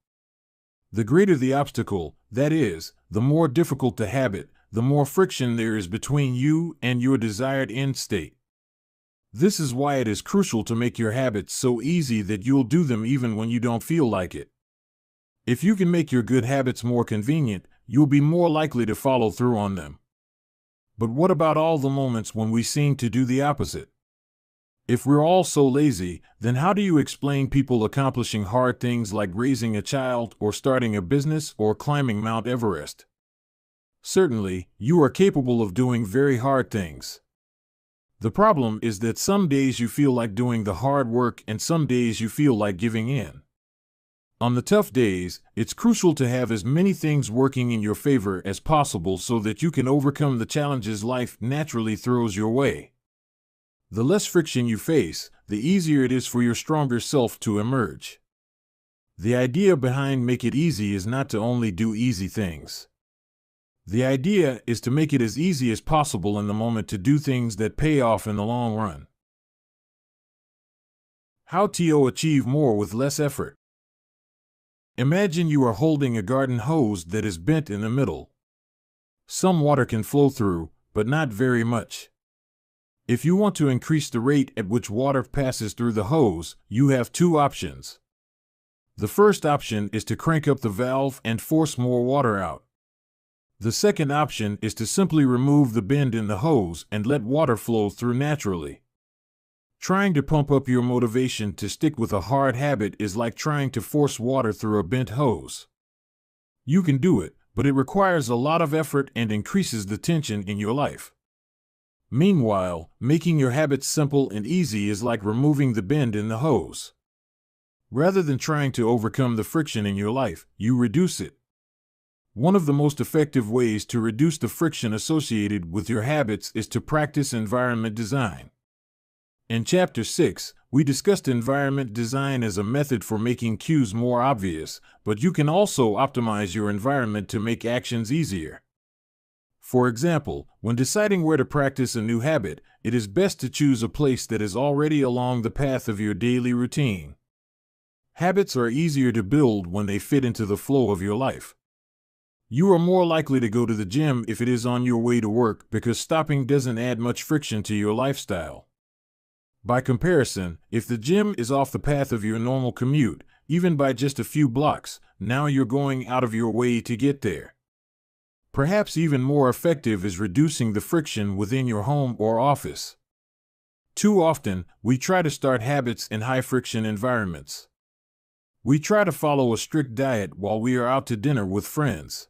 The greater the obstacle, that is, the more difficult the habit, the more friction there is between you and your desired end state. This is why it is crucial to make your habits so easy that you'll do them even when you don't feel like it. If you can make your good habits more convenient, you'll be more likely to follow through on them. But what about all the moments when we seem to do the opposite? If we're all so lazy, then how do you explain people accomplishing hard things like raising a child or starting a business or climbing Mount Everest? Certainly, you are capable of doing very hard things. The problem is that some days you feel like doing the hard work and some days you feel like giving in. On the tough days, it's crucial to have as many things working in your favor as possible so that you can overcome the challenges life naturally throws your way. The less friction you face, the easier it is for your stronger self to emerge. The idea behind Make It Easy is not to only do easy things. The idea is to make it as easy as possible in the moment to do things that pay off in the long run. How to achieve more with less effort. Imagine you are holding a garden hose that is bent in the middle. Some water can flow through, but not very much. If you want to increase the rate at which water passes through the hose, you have two options. The first option is to crank up the valve and force more water out. The second option is to simply remove the bend in the hose and let water flow through naturally. Trying to pump up your motivation to stick with a hard habit is like trying to force water through a bent hose. You can do it, but it requires a lot of effort and increases the tension in your life. Meanwhile, making your habits simple and easy is like removing the bend in the hose. Rather than trying to overcome the friction in your life, you reduce it. One of the most effective ways to reduce the friction associated with your habits is to practice environment design. In Chapter 6, we discussed environment design as a method for making cues more obvious, but you can also optimize your environment to make actions easier. For example, when deciding where to practice a new habit, it is best to choose a place that is already along the path of your daily routine. Habits are easier to build when they fit into the flow of your life. You are more likely to go to the gym if it is on your way to work because stopping doesn't add much friction to your lifestyle. By comparison, if the gym is off the path of your normal commute, even by just a few blocks, now you're going out of your way to get there. Perhaps even more effective is reducing the friction within your home or office. Too often, we try to start habits in high-friction environments. We try to follow a strict diet while we are out to dinner with friends.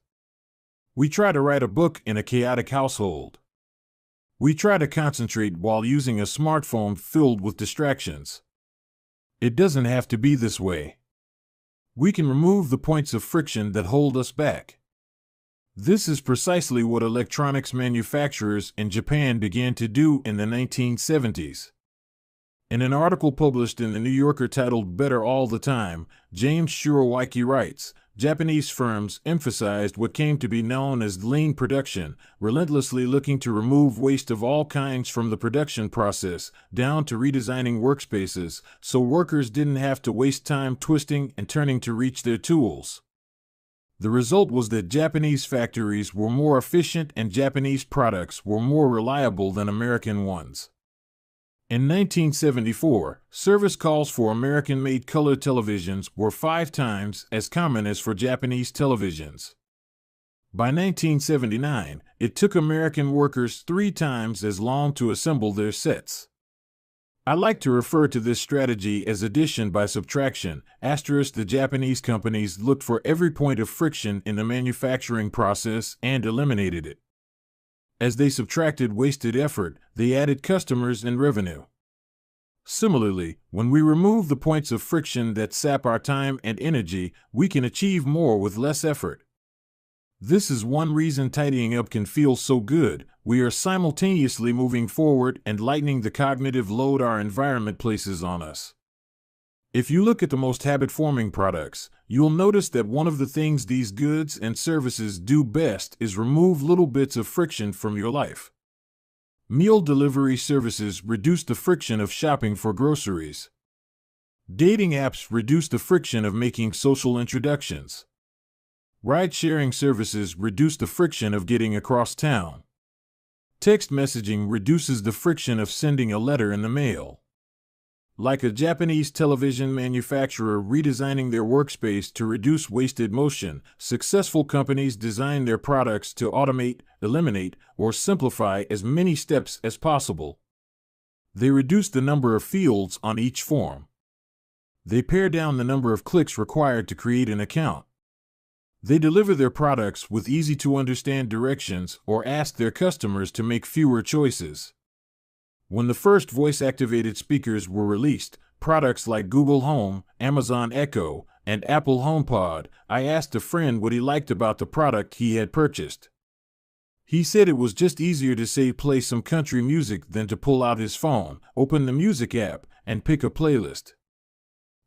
We try to write a book in a chaotic household. We try to concentrate while using a smartphone filled with distractions. It doesn't have to be this way. We can remove the points of friction that hold us back. This is precisely what electronics manufacturers in Japan began to do in the 1970s. In an article published in the New Yorker titled Better All the Time, James Shirowaiki writes, Japanese firms emphasized what came to be known as lean production, relentlessly looking to remove waste of all kinds from the production process, down to redesigning workspaces, so workers didn't have to waste time twisting and turning to reach their tools. The result was that Japanese factories were more efficient and Japanese products were more reliable than American ones. In 1974, service calls for American-made color televisions were 5 times as common as for Japanese televisions. By 1979, it took American workers 3 times as long to assemble their sets. I like to refer to this strategy as addition by subtraction. The Japanese companies looked for every point of friction in the manufacturing process and eliminated it. As they subtracted wasted effort, they added customers and revenue. Similarly, when we remove the points of friction that sap our time and energy, we can achieve more with less effort. This is one reason tidying up can feel so good. We are simultaneously moving forward and lightening the cognitive load our environment places on us. If you look at the most habit-forming products, you'll notice that one of the things these goods and services do best is remove little bits of friction from your life. Meal delivery services reduce the friction of shopping for groceries. Dating apps reduce the friction of making social introductions. Ride-sharing services reduce the friction of getting across town. Text messaging reduces the friction of sending a letter in the mail. Like a Japanese television manufacturer redesigning their workspace to reduce wasted motion, successful companies design their products to automate, eliminate, or simplify as many steps as possible. They reduce the number of fields on each form. They pare down the number of clicks required to create an account. They deliver their products with easy-to-understand directions or ask their customers to make fewer choices. When the first voice-activated speakers were released, products like Google Home, Amazon Echo, and Apple HomePod, I asked a friend what he liked about the product he had purchased. He said it was just easier to say play some country music than to pull out his phone, open the music app, and pick a playlist.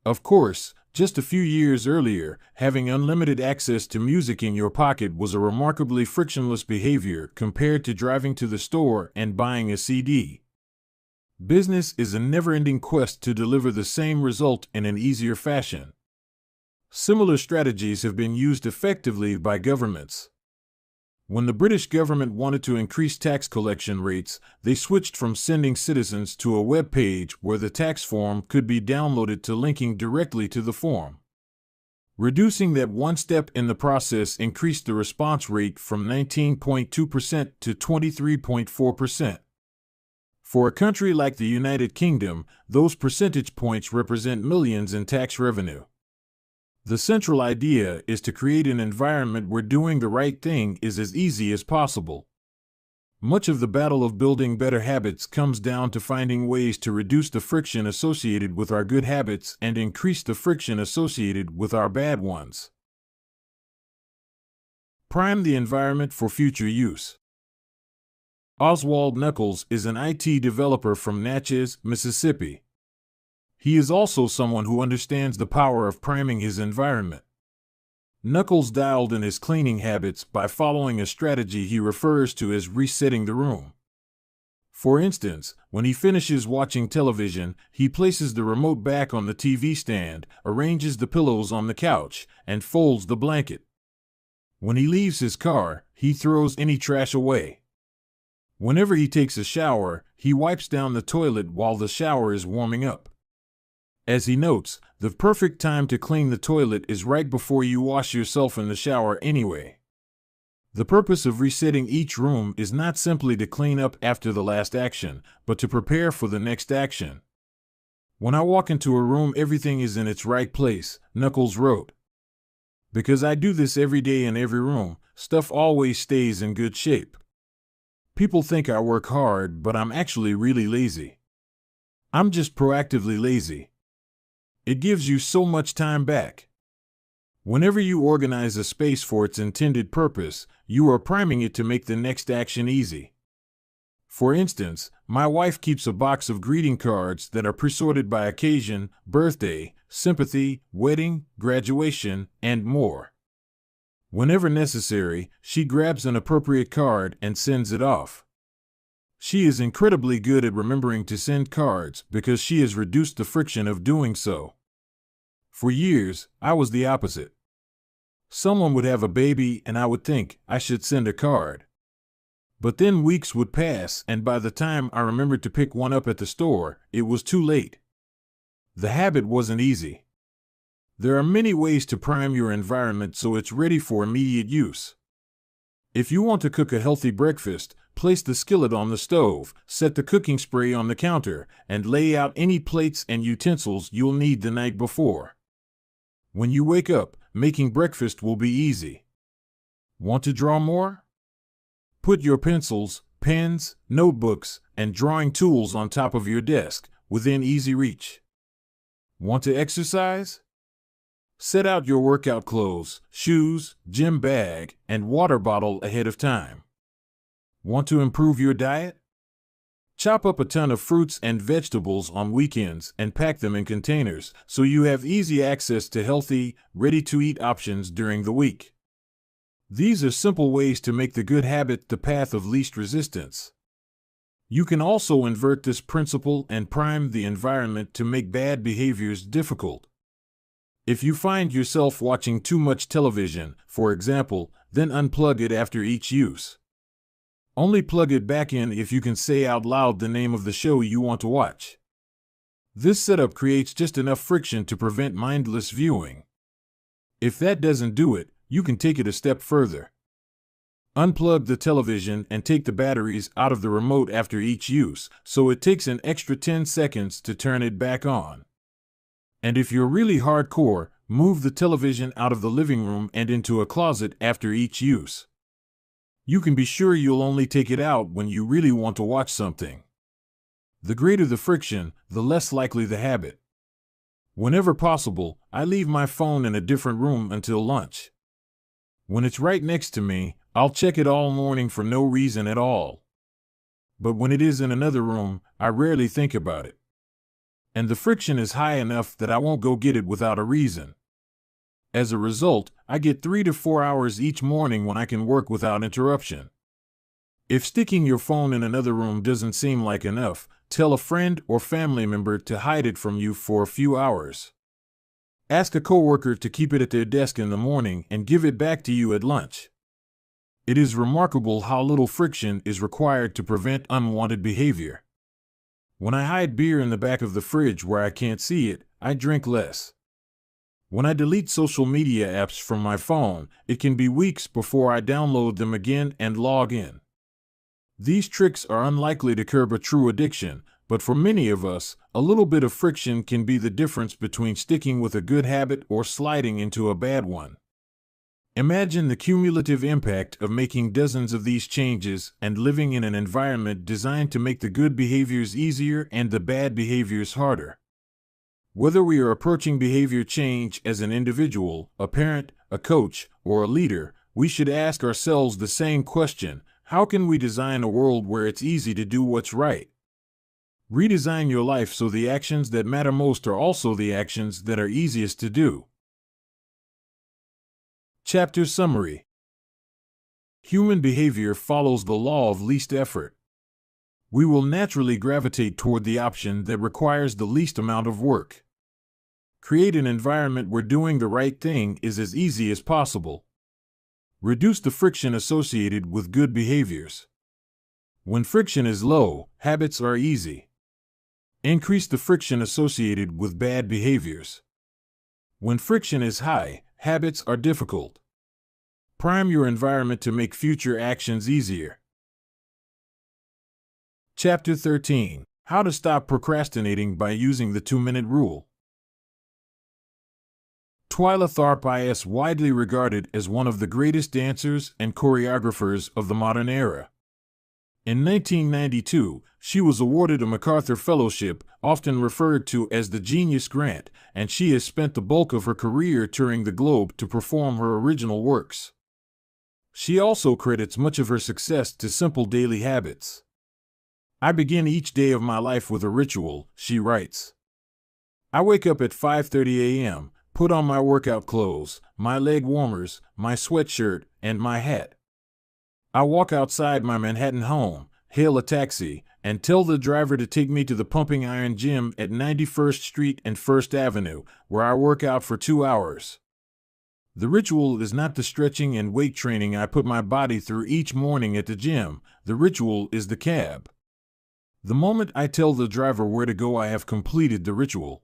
Of course, just a few years earlier, having unlimited access to music in your pocket was a remarkably frictionless behavior compared to driving to the store and buying a CD. Business is a never-ending quest to deliver the same result in an easier fashion. Similar strategies have been used effectively by governments. When the British government wanted to increase tax collection rates, they switched from sending citizens to a web page where the tax form could be downloaded to linking directly to the form. Reducing that one step in the process increased the response rate from 19.2% to 23.4%. For a country like the United Kingdom, those percentage points represent millions in tax revenue. The central idea is to create an environment where doing the right thing is as easy as possible. Much of the battle of building better habits comes down to finding ways to reduce the friction associated with our good habits and increase the friction associated with our bad ones. Prime the environment for future use. Oswald Knuckles is an IT developer from Natchez, Mississippi. He is also someone who understands the power of priming his environment. Knuckles dialed in his cleaning habits by following a strategy he refers to as resetting the room. For instance, when he finishes watching television, he places the remote back on the TV stand, arranges the pillows on the couch, and folds the blanket. When he leaves his car, he throws any trash away. Whenever he takes a shower, he wipes down the toilet while the shower is warming up. As he notes, the perfect time to clean the toilet is right before you wash yourself in the shower anyway. The purpose of resetting each room is not simply to clean up after the last action, but to prepare for the next action. When I walk into a room, everything is in its right place, Knuckles wrote. Because I do this every day in every room, stuff always stays in good shape. People think I work hard, but I'm actually really lazy. I'm just proactively lazy. It gives you so much time back. Whenever you organize a space for its intended purpose, you are priming it to make the next action easy. For instance, my wife keeps a box of greeting cards that are pre-sorted by occasion, birthday, sympathy, wedding, graduation, and more. Whenever necessary, she grabs an appropriate card and sends it off. She is incredibly good at remembering to send cards because she has reduced the friction of doing so. For years, I was the opposite. Someone would have a baby and I would think I should send a card. But then weeks would pass, and by the time I remembered to pick one up at the store, it was too late. The habit wasn't easy. There are many ways to prime your environment so it's ready for immediate use. If you want to cook a healthy breakfast, place the skillet on the stove, set the cooking spray on the counter, and lay out any plates and utensils you'll need the night before. When you wake up, making breakfast will be easy. Want to draw more? Put your pencils, pens, notebooks, and drawing tools on top of your desk, within easy reach. Want to exercise? Set out your workout clothes, shoes, gym bag, and water bottle ahead of time. Want to improve your diet? Chop up a ton of fruits and vegetables on weekends and pack them in containers so you have easy access to healthy, ready-to-eat options during the week. These are simple ways to make the good habit the path of least resistance. You can also invert this principle and prime the environment to make bad behaviors difficult. If you find yourself watching too much television, for example, then unplug it after each use. Only plug it back in if you can say out loud the name of the show you want to watch. This setup creates just enough friction to prevent mindless viewing. If that doesn't do it, you can take it a step further. Unplug the television and take the batteries out of the remote after each use, so it takes an extra 10 seconds to turn it back on. And if you're really hardcore, move the television out of the living room and into a closet after each use. You can be sure you'll only take it out when you really want to watch something. The greater the friction, the less likely the habit. Whenever possible, I leave my phone in a different room until lunch. When it's right next to me, I'll check it all morning for no reason at all. But when it is in another room, I rarely think about it. And the friction is high enough that I won't go get it without a reason. As a result, I get 3 to 4 hours each morning when I can work without interruption. If sticking your phone in another room doesn't seem like enough, tell a friend or family member to hide it from you for a few hours. Ask a coworker to keep it at their desk in the morning and give it back to you at lunch. It is remarkable how little friction is required to prevent unwanted behavior. When I hide beer in the back of the fridge where I can't see it, I drink less. When I delete social media apps from my phone, it can be weeks before I download them again and log in. These tricks are unlikely to curb a true addiction, but for many of us, a little bit of friction can be the difference between sticking with a good habit or sliding into a bad one. Imagine the cumulative impact of making dozens of these changes and living in an environment designed to make the good behaviors easier and the bad behaviors harder. Whether we are approaching behavior change as an individual, a parent, a coach, or a leader, we should ask ourselves the same question: how can we design a world where it's easy to do what's right? Redesign your life so the actions that matter most are also the actions that are easiest to do. Chapter Summary. Human behavior follows the law of least effort. We will naturally gravitate toward the option that requires the least amount of work. Create an environment where doing the right thing is as easy as possible. Reduce the friction associated with good behaviors. When friction is low, habits are easy. Increase the friction associated with bad behaviors. When friction is high, habits are difficult. Prime your environment to make future actions easier. Chapter 13. How to stop procrastinating by using the 2-minute rule. Twyla Tharp is widely regarded as one of the greatest dancers and choreographers of the modern era. In 1992, she was awarded a MacArthur Fellowship, often referred to as the Genius Grant, and she has spent the bulk of her career touring the globe to perform her original works. She also credits much of her success to simple daily habits. I begin each day of my life with a ritual, she writes. I wake up at 5:30 a.m., put on my workout clothes, my leg warmers, my sweatshirt, and my hat. I walk outside my Manhattan home, hail a taxi, and tell the driver to take me to the Pumping Iron Gym at 91st Street and 1st Avenue, where I work out for 2 hours. The ritual is not the stretching and weight training I put my body through each morning at the gym. The ritual is the cab. The moment I tell the driver where to go, I have completed the ritual.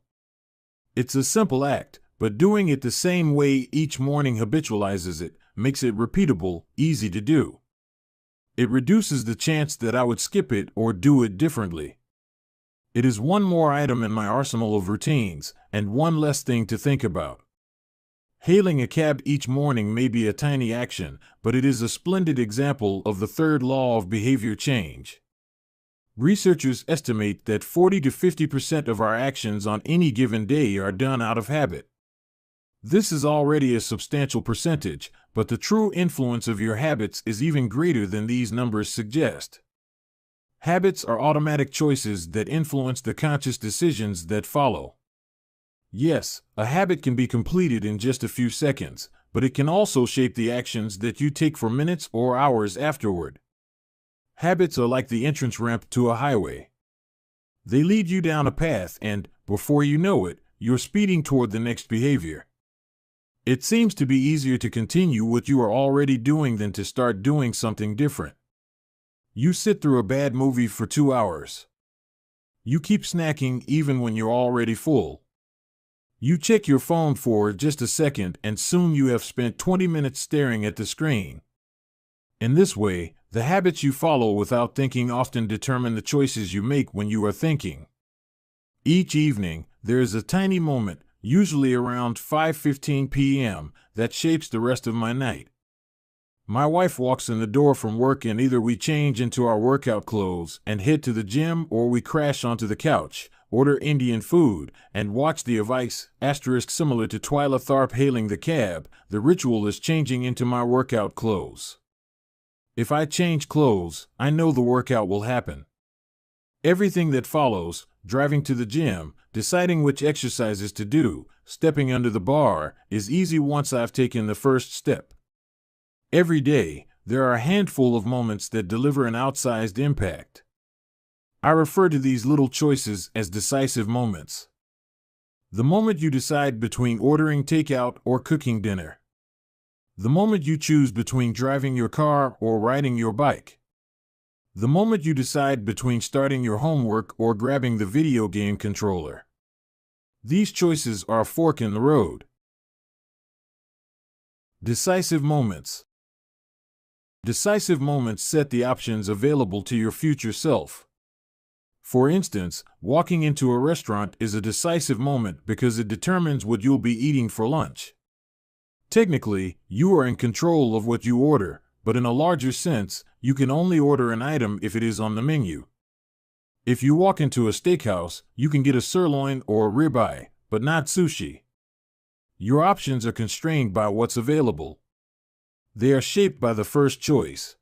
It's a simple act, but doing it the same way each morning habitualizes it, makes it repeatable, easy to do. It reduces the chance that I would skip it or do it differently. It is one more item in my arsenal of routines, and one less thing to think about. Hailing a cab each morning may be a tiny action, but it is a splendid example of the third law of behavior change. Researchers estimate that 40 to 50% of our actions on any given day are done out of habit. This is already a substantial percentage, but the true influence of your habits is even greater than these numbers suggest. Habits are automatic choices that influence the conscious decisions that follow. Yes, a habit can be completed in just a few seconds, but it can also shape the actions that you take for minutes or hours afterward. Habits are like the entrance ramp to a highway. They lead you down a path and, before you know it, you're speeding toward the next behavior. It seems to be easier to continue what you are already doing than to start doing something different. You sit through a bad movie for 2 hours. You keep snacking even when you're already full. You check your phone for just a second and soon you have spent 20 minutes staring at the screen. In this way, the habits you follow without thinking often determine the choices you make when you are thinking. Each evening, there is a tiny moment, usually around 5:15 p.m., that shapes the rest of my night. My wife walks in the door from work and either we change into our workout clothes and head to the gym or we crash onto the couch, order Indian food, and watch the advice, similar to Twyla Tharp hailing the cab. The ritual is changing into my workout clothes. If I change clothes, I know the workout will happen. Everything that follows, driving to the gym, deciding which exercises to do, stepping under the bar, is easy once I've taken the first step. Every day, there are a handful of moments that deliver an outsized impact. I refer to these little choices as decisive moments. The moment you decide between ordering takeout or cooking dinner. The moment you choose between driving your car or riding your bike. The moment you decide between starting your homework or grabbing the video game controller. These choices are a fork in the road. Decisive moments. Decisive moments set the options available to your future self. For instance, walking into a restaurant is a decisive moment because it determines what you'll be eating for lunch. Technically, you are in control of what you order, but in a larger sense, you can only order an item if it is on the menu. If you walk into a steakhouse, you can get a sirloin or a ribeye, but not sushi. Your options are constrained by what's available. They are shaped by the first choice.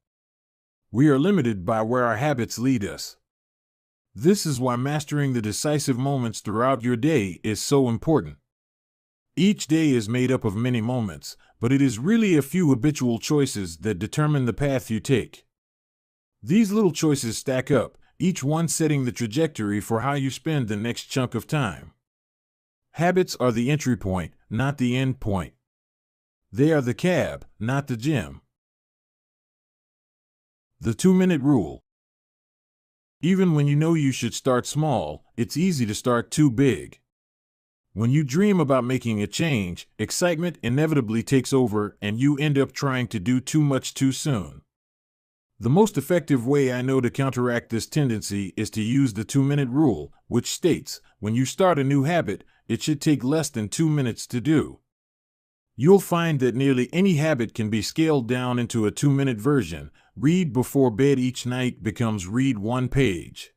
We are limited by where our habits lead us. This is why mastering the decisive moments throughout your day is so important. Each day is made up of many moments, but it is really a few habitual choices that determine the path you take. These little choices stack up, each one setting the trajectory for how you spend the next chunk of time. Habits are the entry point, not the end point. They are the cab, not the gym. The 2-minute rule. Even when you know you should start small, it's easy to start too big. When you dream about making a change, excitement inevitably takes over and you end up trying to do too much too soon. The most effective way I know to counteract this tendency is to use the 2-minute rule, which states, when you start a new habit, it should take less than 2 minutes to do. You'll find that nearly any habit can be scaled down into a 2-minute version. Read before bed each night becomes read 1 page.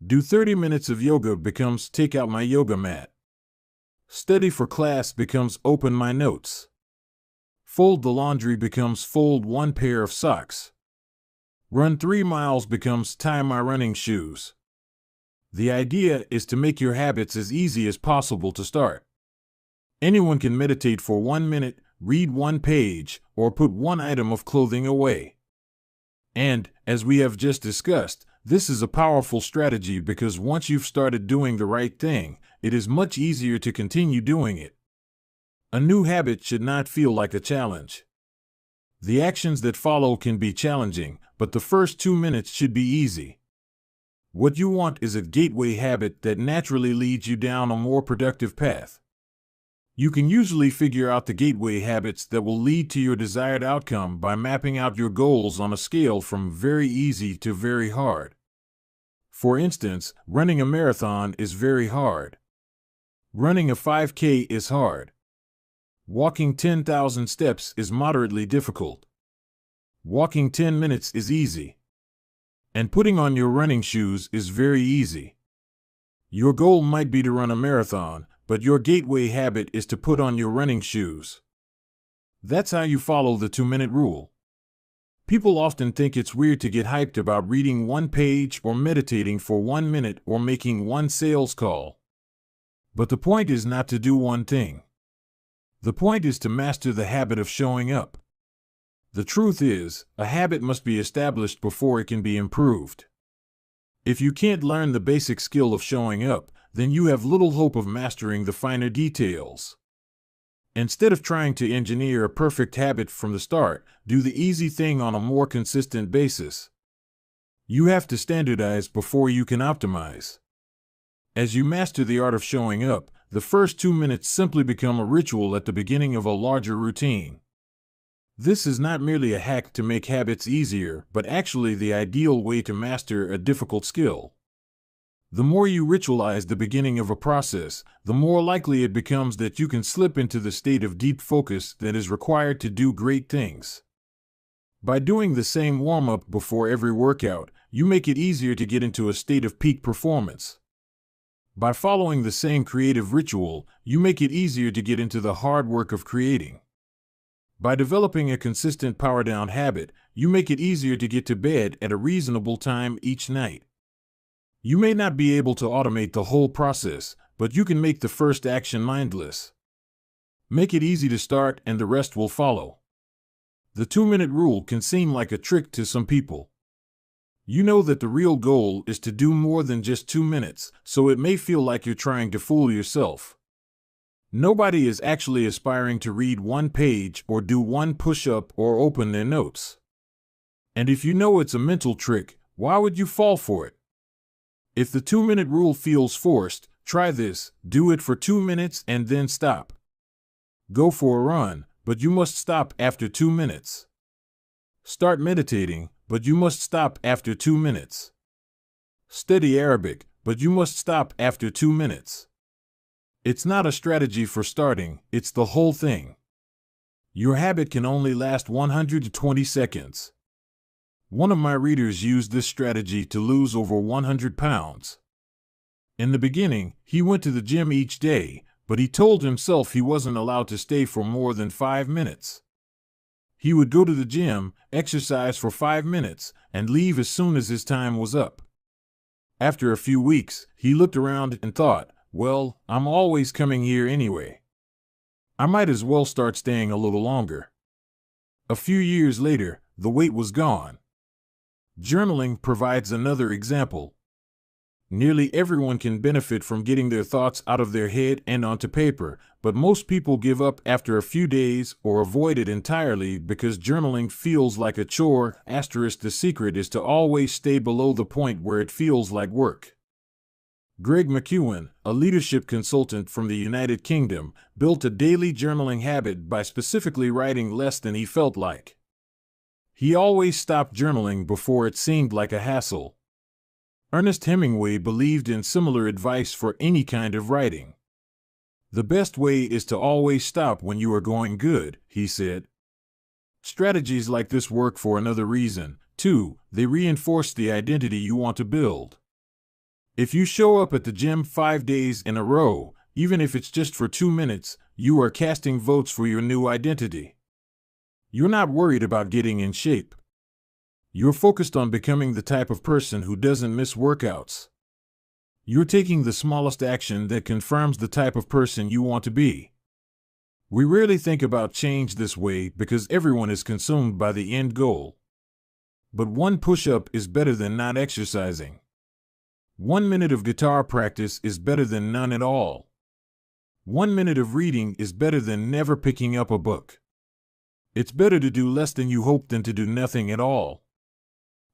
Do 30 minutes of yoga becomes take out my yoga mat. Study for class becomes open my notes. Fold the laundry becomes fold 1 pair of socks. Run 3 miles becomes tie my running shoes. The idea is to make your habits as easy as possible to start. Anyone can meditate for 1 minute, read 1 page, or put 1 item of clothing away. And, as we have just discussed, this is a powerful strategy because once you've started doing the right thing, it is much easier to continue doing it. A new habit should not feel like a challenge. The actions that follow can be challenging, but the first 2 minutes should be easy. What you want is a gateway habit that naturally leads you down a more productive path. You can usually figure out the gateway habits that will lead to your desired outcome by mapping out your goals on a scale from very easy to very hard. For instance, running a marathon is very hard. Running a 5K is hard. Walking 10,000 steps is moderately difficult. Walking 10 minutes is easy. And putting on your running shoes is very easy. Your goal might be to run a marathon, but your gateway habit is to put on your running shoes. That's how you follow the 2-minute rule. People often think it's weird to get hyped about reading one page or meditating for 1 minute or making one sales call. But the point is not to do one thing. The point is to master the habit of showing up. The truth is, a habit must be established before it can be improved. If you can't learn the basic skill of showing up, then you have little hope of mastering the finer details. Instead of trying to engineer a perfect habit from the start, do the easy thing on a more consistent basis. You have to standardize before you can optimize. As you master the art of showing up, the first 2 minutes simply become a ritual at the beginning of a larger routine. This is not merely a hack to make habits easier, but actually the ideal way to master a difficult skill. The more you ritualize the beginning of a process, the more likely it becomes that you can slip into the state of deep focus that is required to do great things. By doing the same warm-up before every workout, you make it easier to get into a state of peak performance. By following the same creative ritual, you make it easier to get into the hard work of creating. By developing a consistent power-down habit, you make it easier to get to bed at a reasonable time each night. You may not be able to automate the whole process, but you can make the first action mindless. Make it easy to start and the rest will follow. The 2-minute rule can seem like a trick to some people. You know that the real goal is to do more than just 2 minutes, so it may feel like you're trying to fool yourself. Nobody is actually aspiring to read one page or do one push-up or open their notes. And if you know it's a mental trick, why would you fall for it? If the 2-minute rule feels forced, try this: do it for 2 minutes and then stop. Go for a run, but you must stop after 2 minutes. Start meditating, but you must stop after 2 minutes. Study Arabic, but you must stop after 2 minutes. It's not a strategy for starting, it's the whole thing. Your habit can only last 120 seconds. One of my readers used this strategy to lose over 100 pounds. In the beginning, he went to the gym each day, but he told himself he wasn't allowed to stay for more than 5 minutes. He would go to the gym, exercise for 5 minutes, and leave as soon as his time was up. After a few weeks, he looked around and thought, well, I'm always coming here anyway. I might as well start staying a little longer. A few years later, the weight was gone. Journaling provides another example. Nearly everyone can benefit from getting their thoughts out of their head and onto paper, but most people give up after a few days or avoid it entirely because journaling feels like a chore. The secret is to always stay below the point where it feels like work. Greg McEwen, a leadership consultant from the United Kingdom, built a daily journaling habit by specifically writing less than he felt like. He always stopped journaling before it seemed like a hassle. Ernest Hemingway believed in similar advice for any kind of writing. The best way is to always stop when you are going good, he said. Strategies like this work for another reason, too. They reinforce the identity you want to build. If you show up at the gym 5 days in a row, even if it's just for 2 minutes, you are casting votes for your new identity. You're not worried about getting in shape. You're focused on becoming the type of person who doesn't miss workouts. You're taking the smallest action that confirms the type of person you want to be. We rarely think about change this way because everyone is consumed by the end goal. But one push-up is better than not exercising. 1 minute of guitar practice is better than none at all. 1 minute of reading is better than never picking up a book. It's better to do less than you hope than to do nothing at all.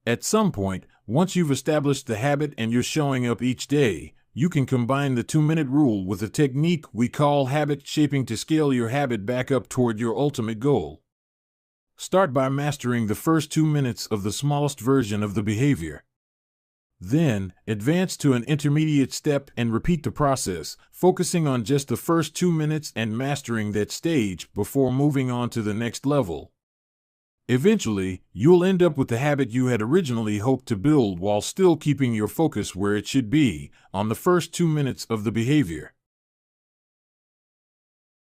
At some point, once you've established the habit and you're showing up each day, you can combine the 2-minute rule with a technique we call habit shaping to scale your habit back up toward your ultimate goal. Start by mastering the first 2 minutes of the smallest version of the behavior. Then, advance to an intermediate step and repeat the process, focusing on just the first 2 minutes and mastering that stage before moving on to the next level. Eventually, you'll end up with the habit you had originally hoped to build while still keeping your focus where it should be, on the first 2 minutes of the behavior.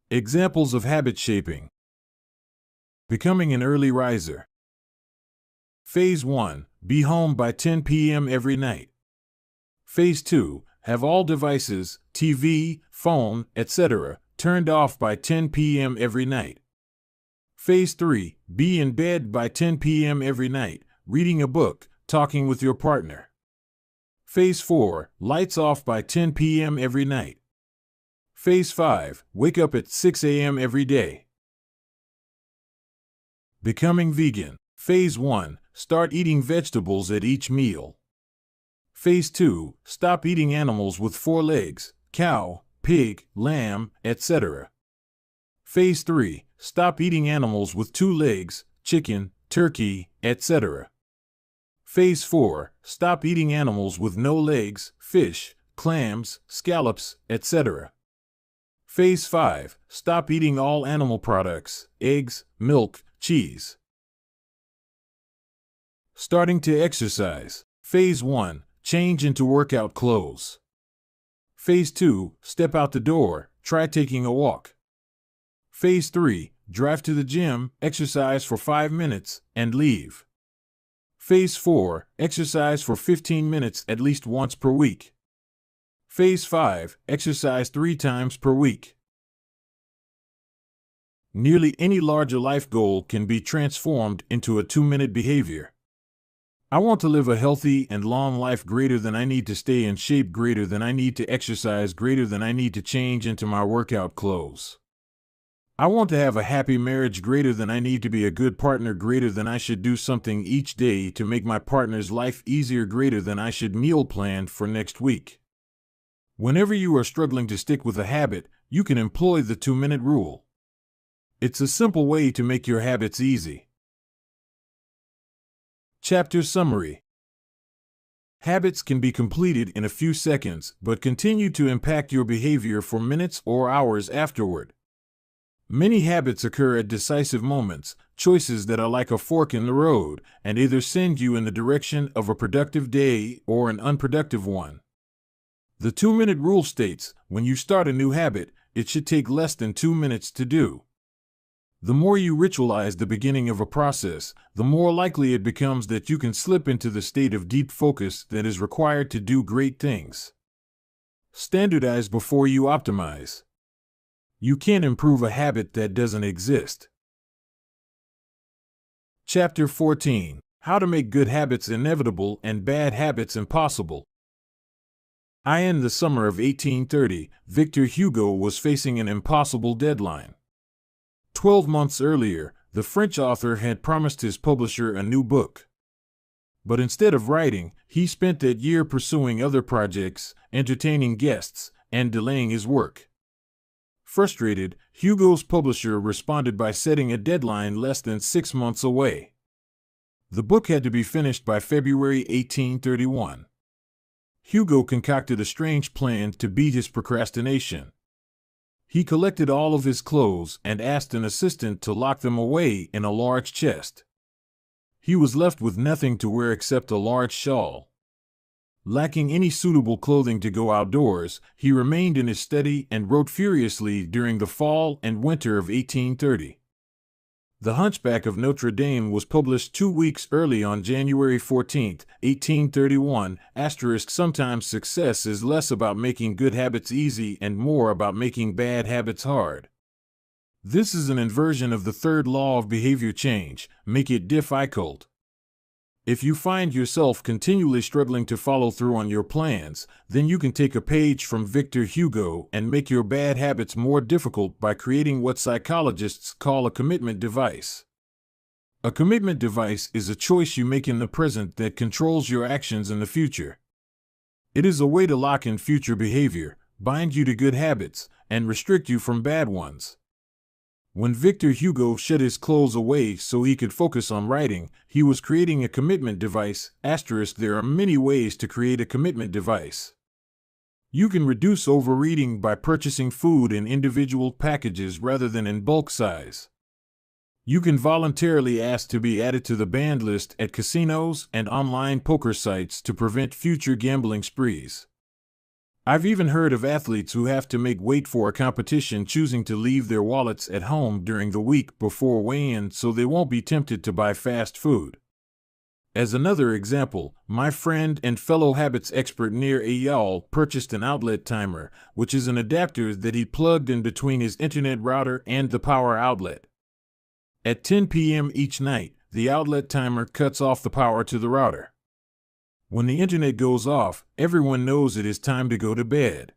Examples of habit shaping. Becoming an early riser. Phase 1. Be home by 10 p.m. every night. Phase 2. Have all devices, TV, phone, etc., turned off by 10 p.m. every night. Phase 3. Be in bed by 10 p.m. every night, reading a book, talking with your partner. Phase 4. Lights off by 10 p.m. every night. Phase 5. Wake up at 6 a.m. every day. Becoming vegan. Phase 1. Start eating vegetables at each meal. Phase 2. Stop eating animals with 4 legs, cow, pig, lamb, etc. Phase 3. Stop eating animals with 2 legs, chicken, turkey, etc. Phase 4. Stop eating animals with no legs, fish, clams, scallops, etc. Phase 5. Stop eating all animal products, eggs, milk, cheese. Starting to exercise. Phase 1. Change into workout clothes. Phase 2. Step out the door, try taking a walk. Phase 3. Drive to the gym, exercise for 5 minutes, and leave. Phase 4. Exercise for 15 minutes at least once per week. Phase 5. Exercise 3 times per week. Nearly any larger life goal can be transformed into a 2-minute behavior. I want to live a healthy and long life greater than I need to stay in shape, greater than I need to exercise, greater than I need to change into my workout clothes. I want to have a happy marriage, greater than I need to be a good partner, greater than I should do something each day to make my partner's life easier, greater than I should meal plan for next week. Whenever you are struggling to stick with a habit, you can employ the 2-minute rule. It's a simple way to make your habits easy. Chapter Summary. Habits can be completed in a few seconds, but continue to impact your behavior for minutes or hours afterward. Many habits occur at decisive moments, choices that are like a fork in the road, and either send you in the direction of a productive day or an unproductive one. The 2-minute rule states, when you start a new habit, it should take less than 2 minutes to do. The more you ritualize the beginning of a process, the more likely it becomes that you can slip into the state of deep focus that is required to do great things. Standardize before you optimize. You can't improve a habit that doesn't exist. Chapter 14. How to make good habits inevitable and bad habits impossible. In the summer of 1830, Victor Hugo was facing an impossible deadline. 12 months earlier, the French author had promised his publisher a new book. But instead of writing, he spent that year pursuing other projects, entertaining guests, and delaying his work. Frustrated, Hugo's publisher responded by setting a deadline less than 6 months away. The book had to be finished by February 1831. Hugo concocted a strange plan to beat his procrastination. He collected all of his clothes and asked an assistant to lock them away in a large chest. He was left with nothing to wear except a large shawl. Lacking any suitable clothing to go outdoors, he remained in his study and wrote furiously during the fall and winter of 1830. The Hunchback of Notre Dame was published 2 weeks early on January 14, 1831. Sometimes success is less about making good habits easy and more about making bad habits hard. This is an inversion of the third law of behavior change: make it difficult. If you find yourself continually struggling to follow through on your plans, then you can take a page from Victor Hugo and make your bad habits more difficult by creating what psychologists call a commitment device. A commitment device is a choice you make in the present that controls your actions in the future. It is a way to lock in future behavior, bind you to good habits, and restrict you from bad ones. When Victor Hugo shut his clothes away so he could focus on writing, he was creating a commitment device. There are many ways to create a commitment device. You can reduce overeating by purchasing food in individual packages rather than in bulk size. You can voluntarily ask to be added to the banned list at casinos and online poker sites to prevent future gambling sprees. I've even heard of athletes who have to make weight for a competition choosing to leave their wallets at home during the week before weigh-in so they won't be tempted to buy fast food. As another example, my friend and fellow habits expert Nir Eyal purchased an outlet timer, which is an adapter that he plugged in between his internet router and the power outlet. At 10 p.m. each night, the outlet timer cuts off the power to the router. When the internet goes off, everyone knows it is time to go to bed.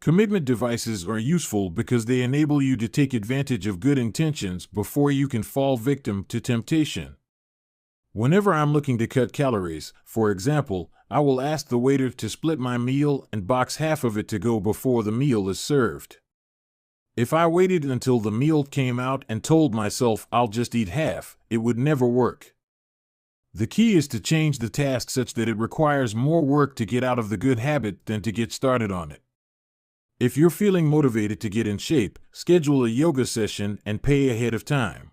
Commitment devices are useful because they enable you to take advantage of good intentions before you can fall victim to temptation. Whenever I'm looking to cut calories, for example, I will ask the waiter to split my meal and box half of it to go before the meal is served. If I waited until the meal came out and told myself I'll just eat half, it would never work. The key is to change the task such that it requires more work to get out of the good habit than to get started on it. If you're feeling motivated to get in shape, schedule a yoga session and pay ahead of time.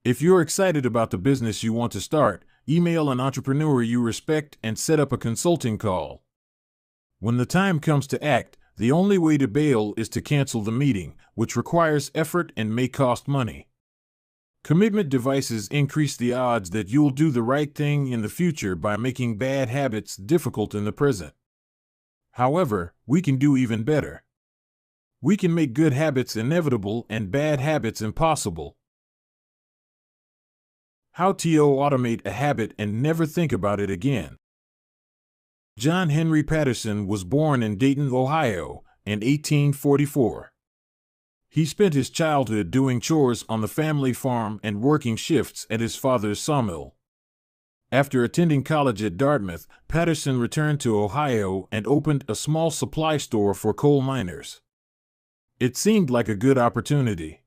If you're excited about the business you want to start, email an entrepreneur you respect and set up a consulting call. When the time comes to act, the only way to bail is to cancel the meeting, which requires effort and may cost money. Commitment devices increase the odds that you'll do the right thing in the future by making bad habits difficult in the present. However, we can do even better. We can make good habits inevitable and bad habits impossible. How to automate a habit and never think about it again. John Henry Patterson was born in Dayton, Ohio, in 1844. He spent his childhood doing chores on the family farm and working shifts at his father's sawmill. After attending college at Dartmouth, Patterson returned to Ohio and opened a small supply store for coal miners. It seemed like a good opportunity.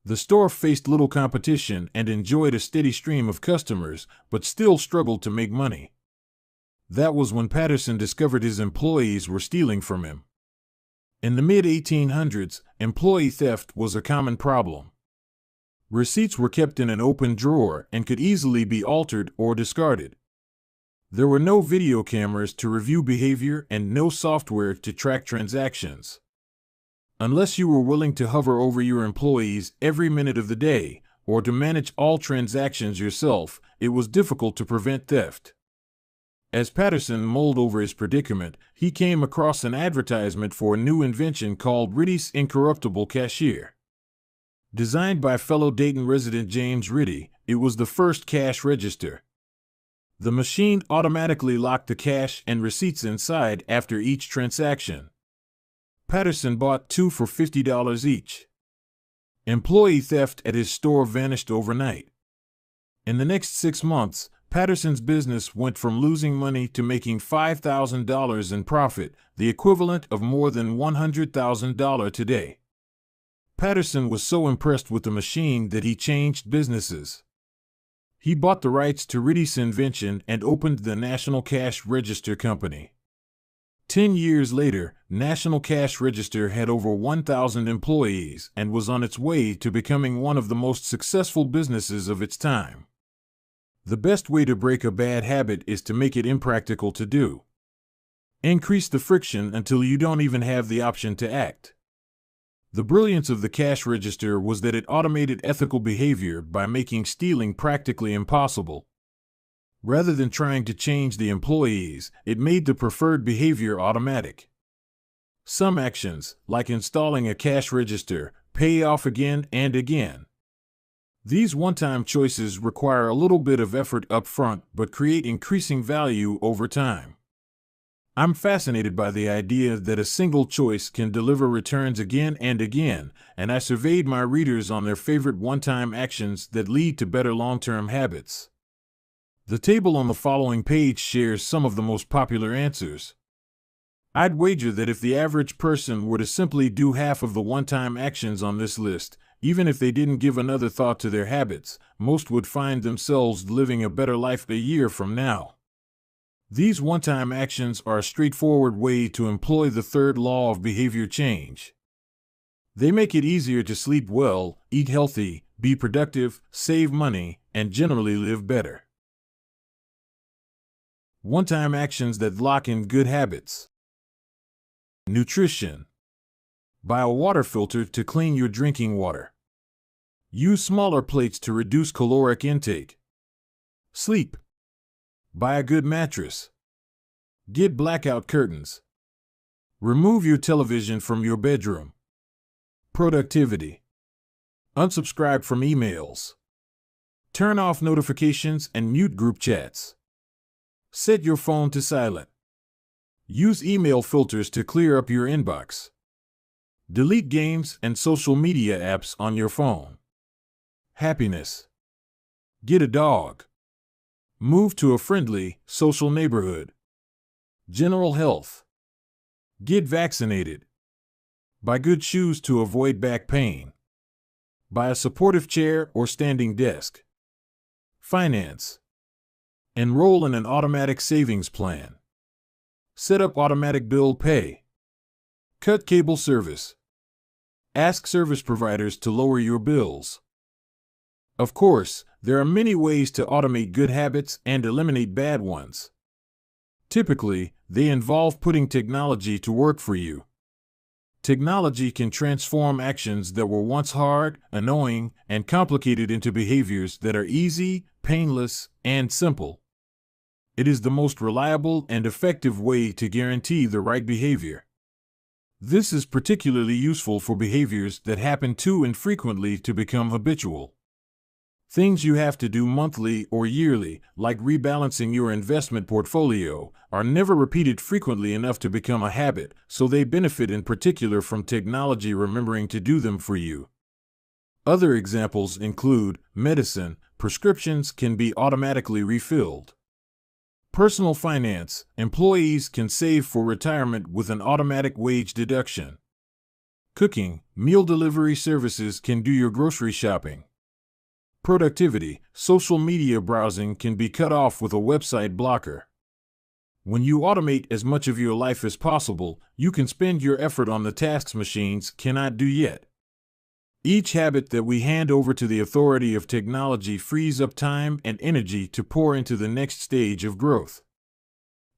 The store faced little competition and enjoyed a steady stream of customers, but still struggled to make money. That was when Patterson discovered his employees were stealing from him. In the mid-1800s, employee theft was a common problem. Receipts were kept in an open drawer and could easily be altered or discarded. There were no video cameras to review behavior and no software to track transactions. Unless you were willing to hover over your employees every minute of the day, or to manage all transactions yourself, it was difficult to prevent theft. As Patterson mulled over his predicament, he came across an advertisement for a new invention called Ritty's Incorruptible Cashier. Designed by fellow Dayton resident James Ritty, it was the first cash register. The machine automatically locked the cash and receipts inside after each transaction. Patterson bought 2 for $50 each. Employee theft at his store vanished overnight. In the next 6 months, Patterson's business went from losing money to making $5,000 in profit, the equivalent of more than $100,000 today. Patterson was so impressed with the machine that he changed businesses. He bought the rights to Ritty's invention and opened the National Cash Register Company. 10 years later, National Cash Register had over 1,000 employees and was on its way to becoming one of the most successful businesses of its time. The best way to break a bad habit is to make it impractical to do. Increase the friction until you don't even have the option to act. The brilliance of the cash register was that it automated ethical behavior by making stealing practically impossible. Rather than trying to change the employees, it made the preferred behavior automatic. Some actions, like installing a cash register, pay off again and again. These one-time choices require a little bit of effort up front but create increasing value over time. I'm fascinated by the idea that a single choice can deliver returns again and again, and I surveyed my readers on their favorite one-time actions that lead to better long-term habits. The table on the following page shares some of the most popular answers. I'd wager that if the average person were to simply do half of the one-time actions on this list, even if they didn't give another thought to their habits, most would find themselves living a better life a year from now. These one-time actions are a straightforward way to employ the third law of behavior change. They make it easier to sleep well, eat healthy, be productive, save money, and generally live better. One-time actions that lock in good habits. Nutrition. Buy a water filter to clean your drinking water. Use smaller plates to reduce caloric intake. Sleep. Buy a good mattress. Get blackout curtains. Remove your television from your bedroom. Productivity. Unsubscribe from emails. Turn off notifications and mute group chats. Set your phone to silent. Use email filters to clear up your inbox. Delete games and social media apps on your phone. Happiness. Get a dog. Move to a friendly, social neighborhood. General health. Get vaccinated. Buy good shoes to avoid back pain. Buy a supportive chair or standing desk. Finance. Enroll in an automatic savings plan. Set up automatic bill pay. Cut cable service. Ask service providers to lower your bills. Of course, there are many ways to automate good habits and eliminate bad ones. Typically, they involve putting technology to work for you. Technology can transform actions that were once hard, annoying, and complicated into behaviors that are easy, painless, and simple. It is the most reliable and effective way to guarantee the right behavior. This is particularly useful for behaviors that happen too infrequently to become habitual. Things you have to do monthly or yearly, like rebalancing your investment portfolio, are never repeated frequently enough to become a habit, so they benefit in particular from technology remembering to do them for you. Other examples include medicine. Prescriptions can be automatically refilled. Personal finance. Employees can save for retirement with an automatic wage deduction. Cooking. Meal delivery services can do your grocery shopping. Productivity. Social media browsing can be cut off with a website blocker. When you automate as much of your life as possible, you can spend your effort on the tasks machines cannot do yet. Each habit that we hand over to the authority of technology frees up time and energy to pour into the next stage of growth.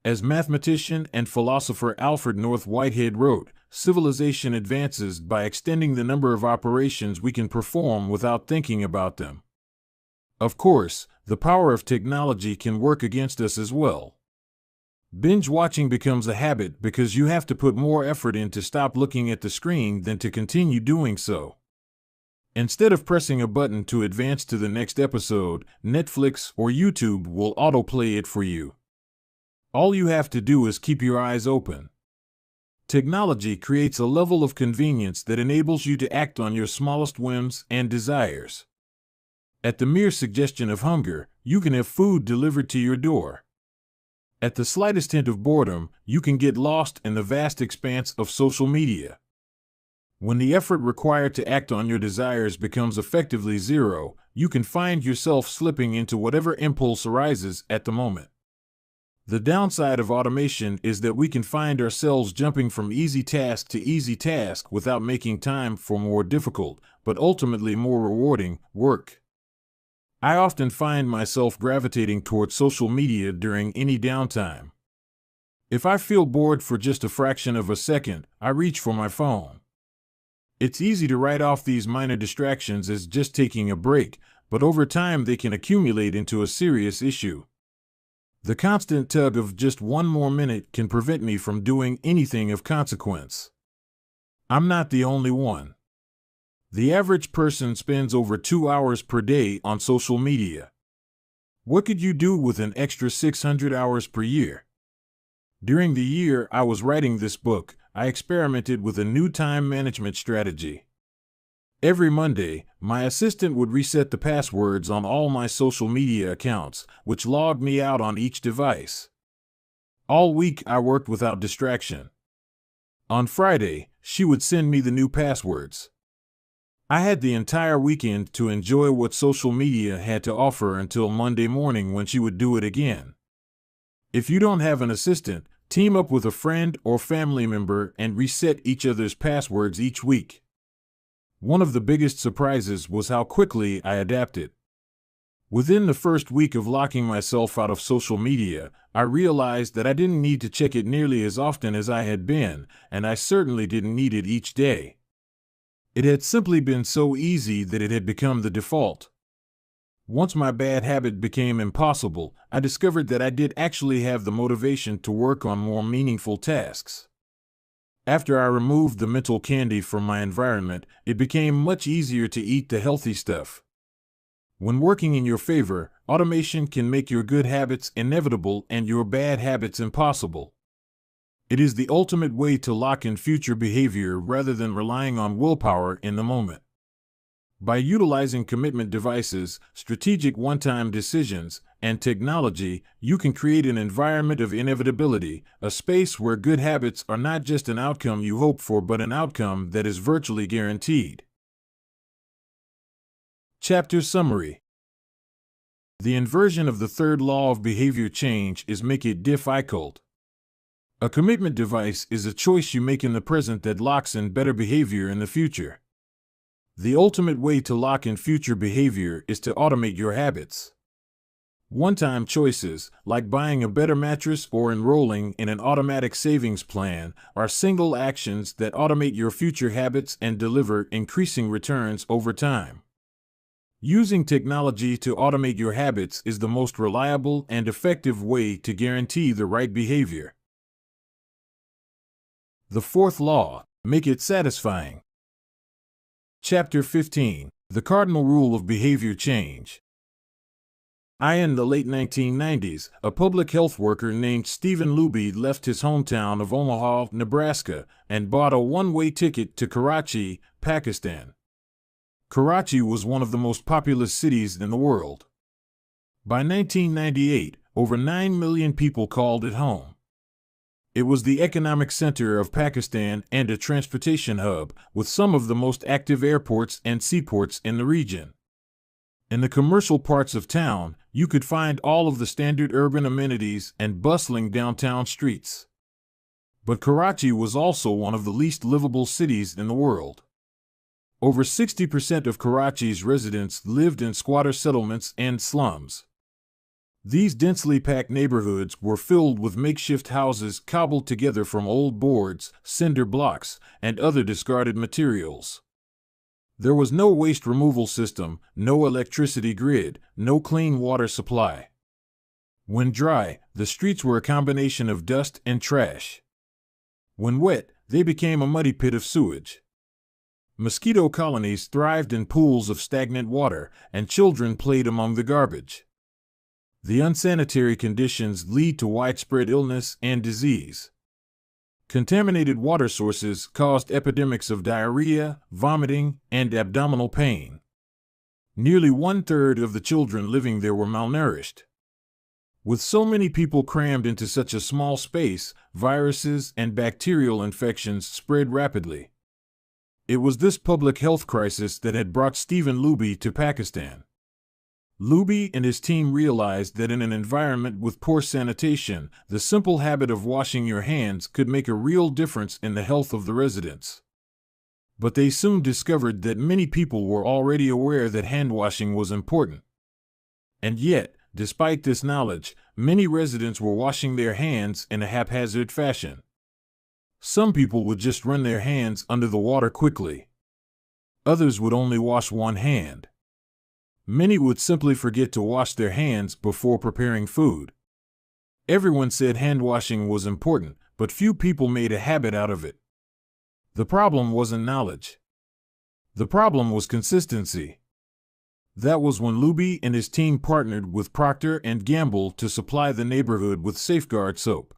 As mathematician and philosopher Alfred North Whitehead wrote, civilization advances by extending the number of operations we can perform without thinking about them. Of course, the power of technology can work against us as well. Binge watching becomes a habit because you have to put more effort in to stop looking at the screen than to continue doing so. Instead of pressing a button to advance to the next episode, Netflix or YouTube will autoplay it for you. All you have to do is keep your eyes open. Technology creates a level of convenience that enables you to act on your smallest whims and desires. At the mere suggestion of hunger, you can have food delivered to your door. At the slightest hint of boredom, you can get lost in the vast expanse of social media. When the effort required to act on your desires becomes effectively zero, you can find yourself slipping into whatever impulse arises at the moment. The downside of automation is that we can find ourselves jumping from easy task to easy task without making time for more difficult, but ultimately more rewarding, work. I often find myself gravitating toward social media during any downtime. If I feel bored for just a fraction of a second, I reach for my phone. It's easy to write off these minor distractions as just taking a break, but over time they can accumulate into a serious issue. The constant tug of just one more minute can prevent me from doing anything of consequence. I'm not the only one. The average person spends over 2 hours per day on social media. What could you do with an extra 600 hours per year? During the year I was writing this book, I experimented with a new time management strategy. Every Monday, my assistant would reset the passwords on all my social media accounts, which logged me out on each device. All week I worked without distraction. On Friday, she would send me the new passwords. I had the entire weekend to enjoy what social media had to offer until Monday morning when she would do it again. If you don't have an assistant, team up with a friend or family member and reset each other's passwords each week. One of the biggest surprises was how quickly I adapted. Within the first week of locking myself out of social media, I realized that I didn't need to check it nearly as often as I had been, and I certainly didn't need it each day. It had simply been so easy that it had become the default. Once my bad habit became impossible, I discovered that I did actually have the motivation to work on more meaningful tasks. After I removed the mental candy from my environment, it became much easier to eat the healthy stuff. When working in your favor, automation can make your good habits inevitable and your bad habits impossible. It is the ultimate way to lock in future behavior rather than relying on willpower in the moment. By utilizing commitment devices, strategic one-time decisions, and technology, you can create an environment of inevitability, a space where good habits are not just an outcome you hope for but an outcome that is virtually guaranteed. Chapter Summary. The inversion of the third law of behavior change is make it difficult. A commitment device is a choice you make in the present that locks in better behavior in the future. The ultimate way to lock in future behavior is to automate your habits. One-time choices, like buying a better mattress or enrolling in an automatic savings plan, are single actions that automate your future habits and deliver increasing returns over time. Using technology to automate your habits is the most reliable and effective way to guarantee the right behavior. The fourth law, make it satisfying. Chapter 15, the cardinal rule of behavior change. In the late 1990s, a public health worker named Stephen Luby left his hometown of Omaha, Nebraska, and bought a one-way ticket to Karachi, Pakistan. Karachi was one of the most populous cities in the world. By 1998, over 9 million people called it home. It was the economic center of Pakistan and a transportation hub, with some of the most active airports and seaports in the region. In the commercial parts of town, you could find all of the standard urban amenities and bustling downtown streets. But Karachi was also one of the least livable cities in the world. Over 60% of Karachi's residents lived in squatter settlements and slums. These densely packed neighborhoods were filled with makeshift houses cobbled together from old boards, cinder blocks, and other discarded materials. There was no waste removal system, no electricity grid, no clean water supply. When dry, the streets were a combination of dust and trash. When wet, they became a muddy pit of sewage. Mosquito colonies thrived in pools of stagnant water, and children played among the garbage. The unsanitary conditions lead to widespread illness and disease. Contaminated water sources caused epidemics of diarrhea, vomiting, and abdominal pain. Nearly 1/3 of the children living there were malnourished. With so many people crammed into such a small space, viruses and bacterial infections spread rapidly. It was this public health crisis that had brought Stephen Luby to Pakistan. Luby and his team realized that in an environment with poor sanitation, the simple habit of washing your hands could make a real difference in the health of the residents. But they soon discovered that many people were already aware that hand washing was important. And yet, despite this knowledge, many residents were washing their hands in a haphazard fashion. Some people would just run their hands under the water quickly. Others would only wash one hand. Many would simply forget to wash their hands before preparing food. Everyone said hand washing was important, but few people made a habit out of it. The problem wasn't knowledge. The problem was consistency. That was when Luby and his team partnered with Procter & Gamble to supply the neighborhood with Safeguard soap.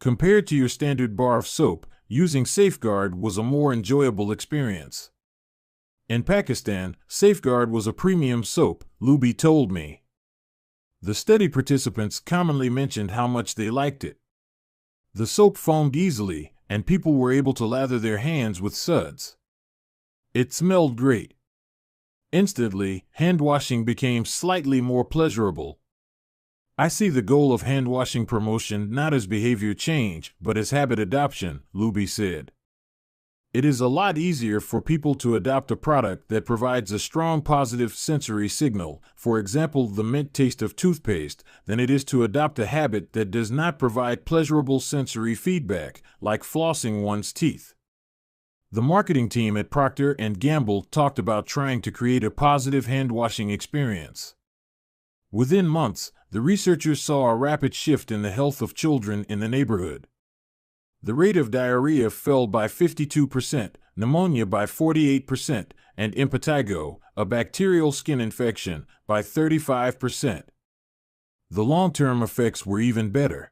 Compared to your standard bar of soap, using Safeguard was a more enjoyable experience. In Pakistan, Safeguard was a premium soap, Luby told me. The study participants commonly mentioned how much they liked it. The soap foamed easily, and people were able to lather their hands with suds. It smelled great. Instantly, hand washing became slightly more pleasurable. I see the goal of hand washing promotion not as behavior change, but as habit adoption, Luby said. It is a lot easier for people to adopt a product that provides a strong positive sensory signal, for example the mint taste of toothpaste, than it is to adopt a habit that does not provide pleasurable sensory feedback, like flossing one's teeth. The marketing team at Procter & Gamble talked about trying to create a positive hand-washing experience. Within months, the researchers saw a rapid shift in the health of children in the neighborhood. The rate of diarrhea fell by 52%, pneumonia by 48%, and impetigo, a bacterial skin infection, by 35%. The long-term effects were even better.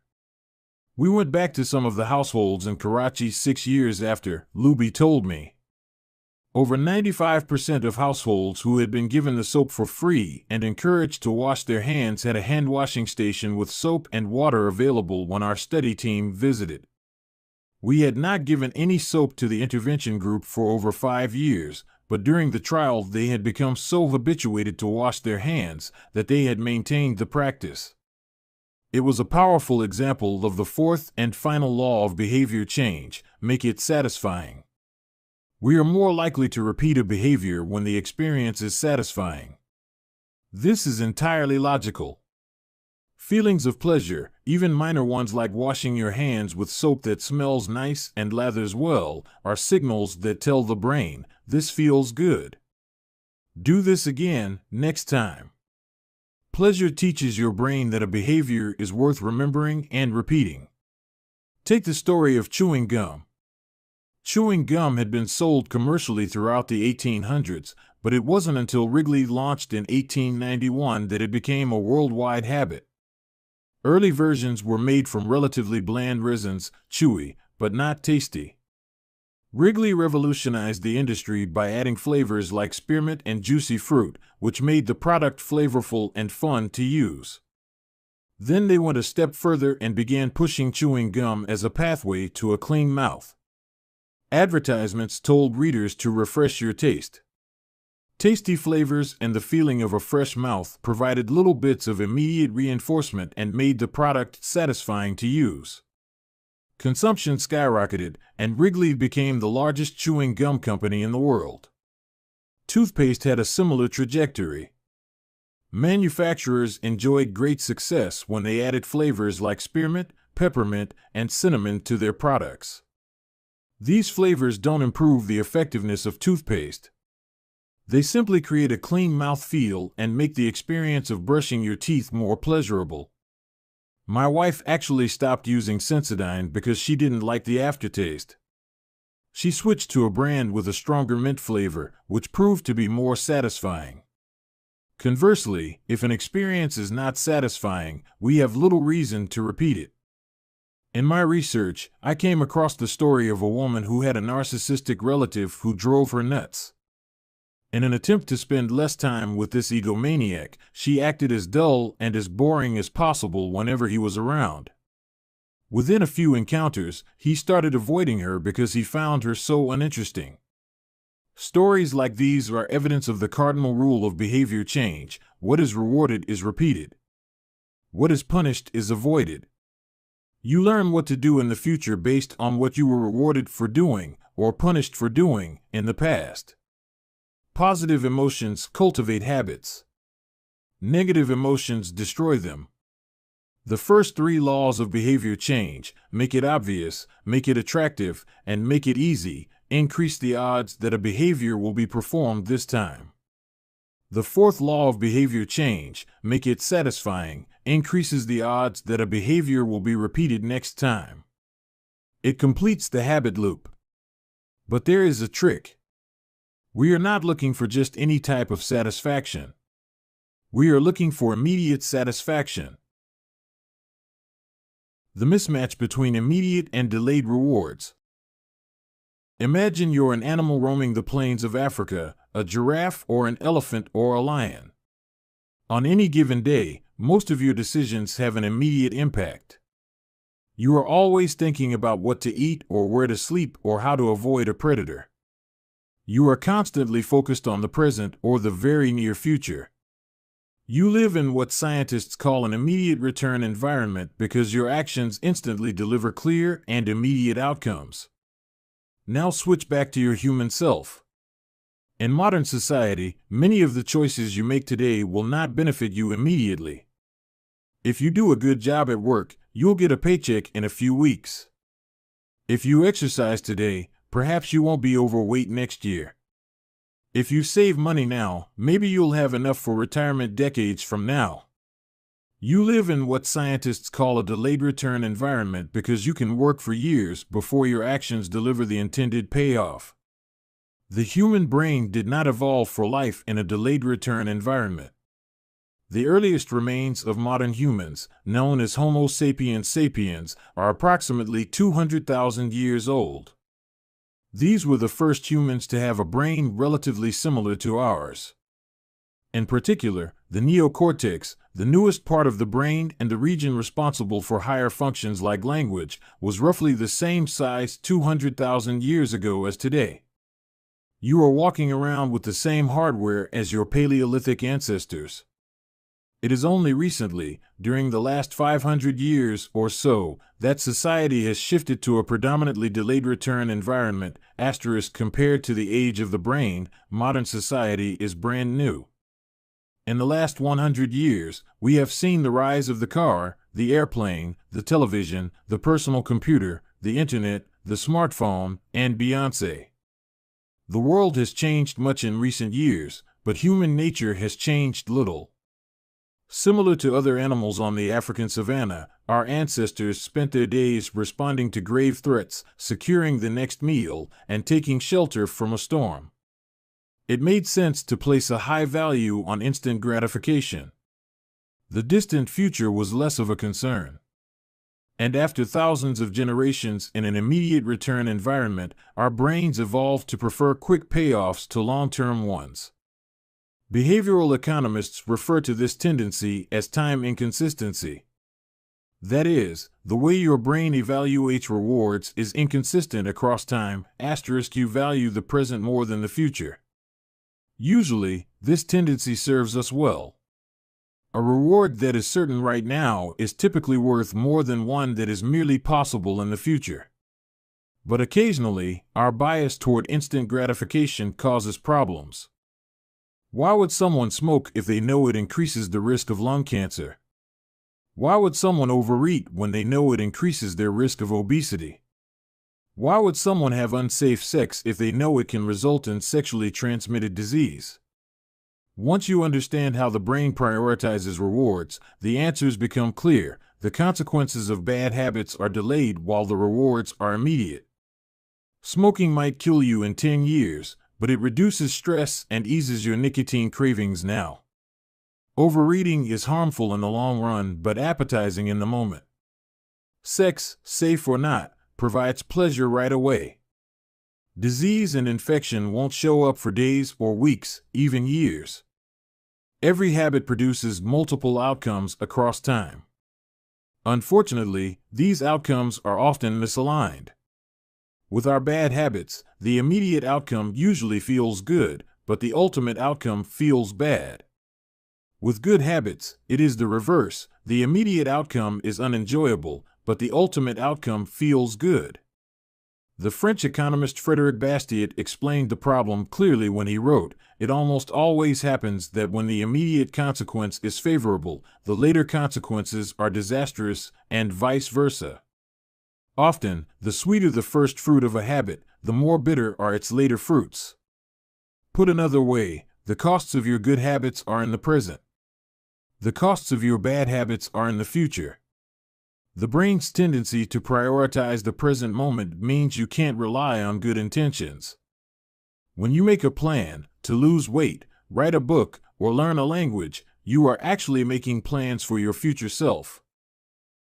We went back to some of the households in Karachi 6 years after, Luby told me. Over 95% of households who had been given the soap for free and encouraged to wash their hands had a hand-washing station with soap and water available when our study team visited. We had not given any soap to the intervention group for over 5 years, but during the trial they had become so habituated to wash their hands that they had maintained the practice. It was a powerful example of the fourth and final law of behavior change: make it satisfying. We are more likely to repeat a behavior when the experience is satisfying. This is entirely logical. Feelings of pleasure, even minor ones like washing your hands with soap that smells nice and lathers well, are signals that tell the brain, this feels good. Do this again, next time. Pleasure teaches your brain that a behavior is worth remembering and repeating. Take the story of chewing gum. Chewing gum had been sold commercially throughout the 1800s, but it wasn't until Wrigley launched in 1891 that it became a worldwide habit. Early versions were made from relatively bland resins, chewy, but not tasty. Wrigley revolutionized the industry by adding flavors like spearmint and juicy fruit, which made the product flavorful and fun to use. Then they went a step further and began pushing chewing gum as a pathway to a clean mouth. Advertisements told readers to refresh your taste. Tasty flavors and the feeling of a fresh mouth provided little bits of immediate reinforcement and made the product satisfying to use. Consumption skyrocketed, and Wrigley became the largest chewing gum company in the world. Toothpaste had a similar trajectory. Manufacturers enjoyed great success when they added flavors like spearmint, peppermint, and cinnamon to their products. These flavors don't improve the effectiveness of toothpaste. They simply create a clean mouth feel and make the experience of brushing your teeth more pleasurable. My wife actually stopped using Sensodyne because she didn't like the aftertaste. She switched to a brand with a stronger mint flavor, which proved to be more satisfying. Conversely, if an experience is not satisfying, we have little reason to repeat it. In my research, I came across the story of a woman who had a narcissistic relative who drove her nuts. In an attempt to spend less time with this egomaniac, she acted as dull and as boring as possible whenever he was around. Within a few encounters, he started avoiding her because he found her so uninteresting. Stories like these are evidence of the cardinal rule of behavior change: what is rewarded is repeated. What is punished is avoided. You learn what to do in the future based on what you were rewarded for doing or punished for doing in the past. Positive emotions cultivate habits. Negative emotions destroy them. The first 3 laws of behavior change: make it obvious, make it attractive, and make it easy, increase the odds that a behavior will be performed this time. The 4th law of behavior change, make it satisfying, increases the odds that a behavior will be repeated next time. It completes the habit loop. But there is a trick. We are not looking for just any type of satisfaction. We are looking for immediate satisfaction. The mismatch between immediate and delayed rewards. Imagine you're an animal roaming the plains of Africa, a giraffe, or an elephant or a lion. On any given day, most of your decisions have an immediate impact. You are always thinking about what to eat or where to sleep or how to avoid a predator. You are constantly focused on the present or the very near future. You live in what scientists call an immediate return environment because your actions instantly deliver clear and immediate outcomes. Now switch back to your human self. In modern society, many of the choices you make today will not benefit you immediately. If you do a good job at work, you'll get a paycheck in a few weeks. If you exercise today, perhaps you won't be overweight next year. If you save money now, maybe you'll have enough for retirement decades from now. You live in what scientists call a delayed return environment because you can work for years before your actions deliver the intended payoff. The human brain did not evolve for life in a delayed return environment. The earliest remains of modern humans, known as Homo sapiens sapiens, are approximately 200,000 years old. These were the first humans to have a brain relatively similar to ours. In particular, the neocortex, the newest part of the brain and the region responsible for higher functions like language, was roughly the same size 200,000 years ago as today. You are walking around with the same hardware as your Paleolithic ancestors. It is only recently, during the last 500 years or so, that society has shifted to a predominantly delayed return environment. Compared to the age of the brain, modern society is brand new. In the last 100 years, we have seen the rise of the car, the airplane, the television, the personal computer, the internet, the smartphone, and Beyoncé. The world has changed much in recent years, but human nature has changed little. Similar to other animals on the African savanna, our ancestors spent their days responding to grave threats, securing the next meal, and taking shelter from a storm. It made sense to place a high value on instant gratification. The distant future was less of a concern. And after thousands of generations in an immediate return environment, our brains evolved to prefer quick payoffs to long-term ones. Behavioral economists refer to this tendency as time inconsistency. That is, the way your brain evaluates rewards is inconsistent across time. You value the present more than the future. Usually, this tendency serves us well. A reward that is certain right now is typically worth more than one that is merely possible in the future. But occasionally, our bias toward instant gratification causes problems. Why would someone smoke if they know it increases the risk of lung cancer? Why would someone overeat when they know it increases their risk of obesity? Why would someone have unsafe sex if they know it can result in sexually transmitted disease? Once you understand how the brain prioritizes rewards, the answers become clear. The consequences of bad habits are delayed while the rewards are immediate. Smoking might kill you in 10 years, but it reduces stress and eases your nicotine cravings now. Overeating is harmful in the long run but appetizing in the moment. Sex, safe or not, provides pleasure right away. Disease and infection won't show up for days or weeks, even years. Every habit produces multiple outcomes across time. Unfortunately, these outcomes are often misaligned. With our bad habits, the immediate outcome usually feels good, but the ultimate outcome feels bad. With good habits, it is the reverse. The immediate outcome is unenjoyable, but the ultimate outcome feels good. The French economist Frédéric Bastiat explained the problem clearly when he wrote, "It almost always happens that when the immediate consequence is favorable, the later consequences are disastrous, and vice versa." Often, the sweeter the first fruit of a habit, the more bitter are its later fruits. Put another way, the costs of your good habits are in the present. The costs of your bad habits are in the future. The brain's tendency to prioritize the present moment means you can't rely on good intentions. When you make a plan to lose weight, write a book, or learn a language, you are actually making plans for your future self.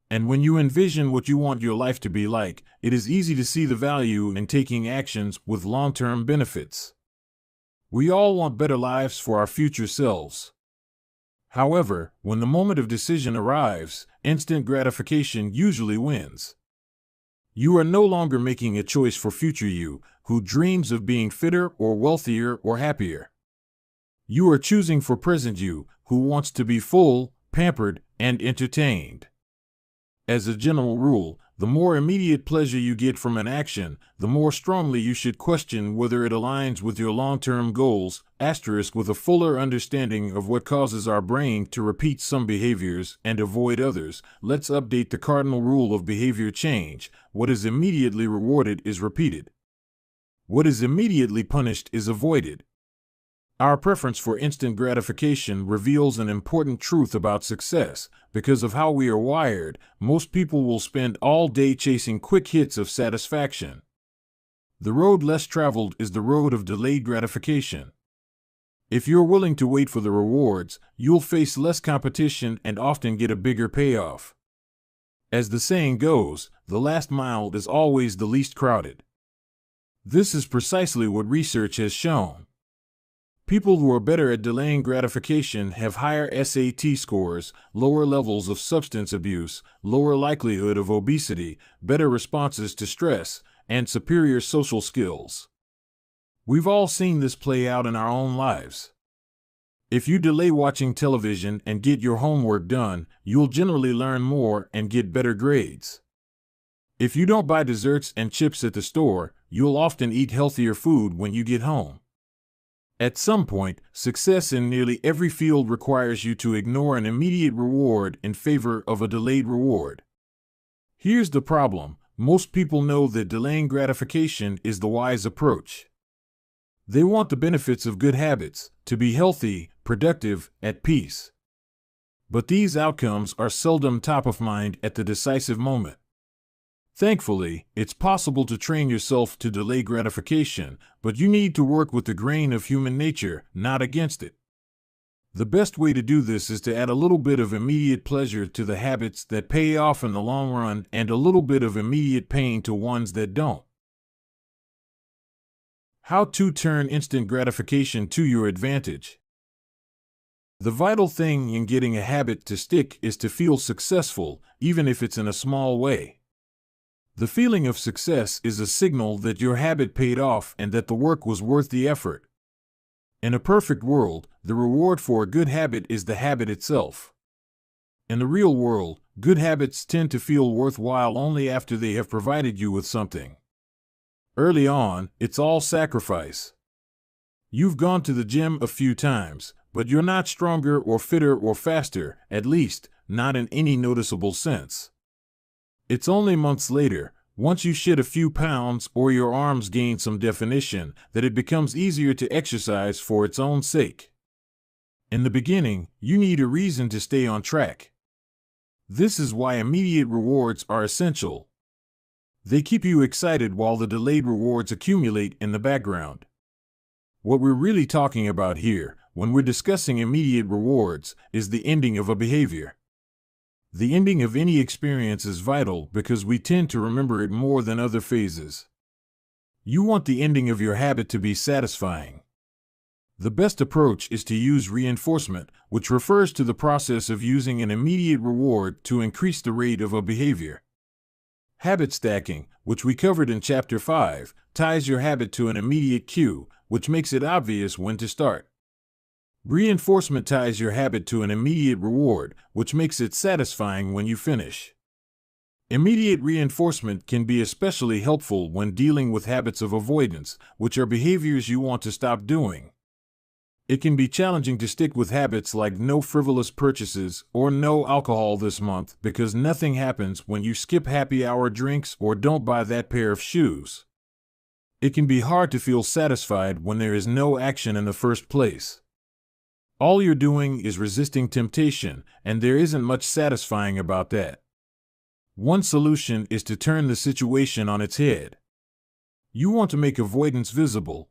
And when you envision what you want your life to be like, it is easy to see the value in taking actions with long-term benefits. We all want better lives for our future selves. However, when the moment of decision arrives, instant gratification usually wins. You are no longer making a choice for future you, who dreams of being fitter or wealthier or happier. You are choosing for present you, who wants to be full, pampered, and entertained. As a general rule, the more immediate pleasure you get from an action, the more strongly you should question whether it aligns with your long-term goals, with a fuller understanding of what causes our brain to repeat some behaviors and avoid others. Let's update the cardinal rule of behavior change. What is immediately rewarded is repeated. What is immediately punished is avoided. Our preference for instant gratification reveals an important truth about success. Because of how we are wired, most people will spend all day chasing quick hits of satisfaction. The road less traveled is the road of delayed gratification. If you're willing to wait for the rewards, you'll face less competition and often get a bigger payoff. As the saying goes, the last mile is always the least crowded. This is precisely what research has shown. People who are better at delaying gratification have higher SAT scores, lower levels of substance abuse, lower likelihood of obesity, better responses to stress, and superior social skills. We've all seen this play out in our own lives. If you delay watching television and get your homework done, you'll generally learn more and get better grades. If you don't buy desserts and chips at the store, you'll often eat healthier food when you get home. At some point, success in nearly every field requires you to ignore an immediate reward in favor of a delayed reward. Here's the problem: most people know that delaying gratification is the wise approach. They want the benefits of good habits, to be healthy, productive, at peace. But these outcomes are seldom top of mind at the decisive moment. Thankfully, it's possible to train yourself to delay gratification, but you need to work with the grain of human nature, not against it. The best way to do this is to add a little bit of immediate pleasure to the habits that pay off in the long run and a little bit of immediate pain to ones that don't. How to turn instant gratification to your advantage. The vital thing in getting a habit to stick is to feel successful, even if it's in a small way. The feeling of success is a signal that your habit paid off and that the work was worth the effort. In a perfect world, the reward for a good habit is the habit itself. In the real world, good habits tend to feel worthwhile only after they have provided you with something. Early on, it's all sacrifice. You've gone to the gym a few times, but you're not stronger or fitter or faster, at least, not in any noticeable sense. It's only months later, once you shed a few pounds or your arms gain some definition, that it becomes easier to exercise for its own sake. In the beginning, you need a reason to stay on track. This is why immediate rewards are essential. They keep you excited while the delayed rewards accumulate in the background. What we're really talking about here, when we're discussing immediate rewards, is the ending of a behavior. The ending of any experience is vital because we tend to remember it more than other phases. You want the ending of your habit to be satisfying. The best approach is to use reinforcement, which refers to the process of using an immediate reward to increase the rate of a behavior. Habit stacking, which we covered in Chapter 5, ties your habit to an immediate cue, which makes it obvious when to start. Reinforcement ties your habit to an immediate reward, which makes it satisfying when you finish. Immediate reinforcement can be especially helpful when dealing with habits of avoidance, which are behaviors you want to stop doing. It can be challenging to stick with habits like no frivolous purchases or no alcohol this month because nothing happens when you skip happy hour drinks or don't buy that pair of shoes. It can be hard to feel satisfied when there is no action in the first place. All you're doing is resisting temptation, and there isn't much satisfying about that. One solution is to turn the situation on its head. You want to make avoidance visible.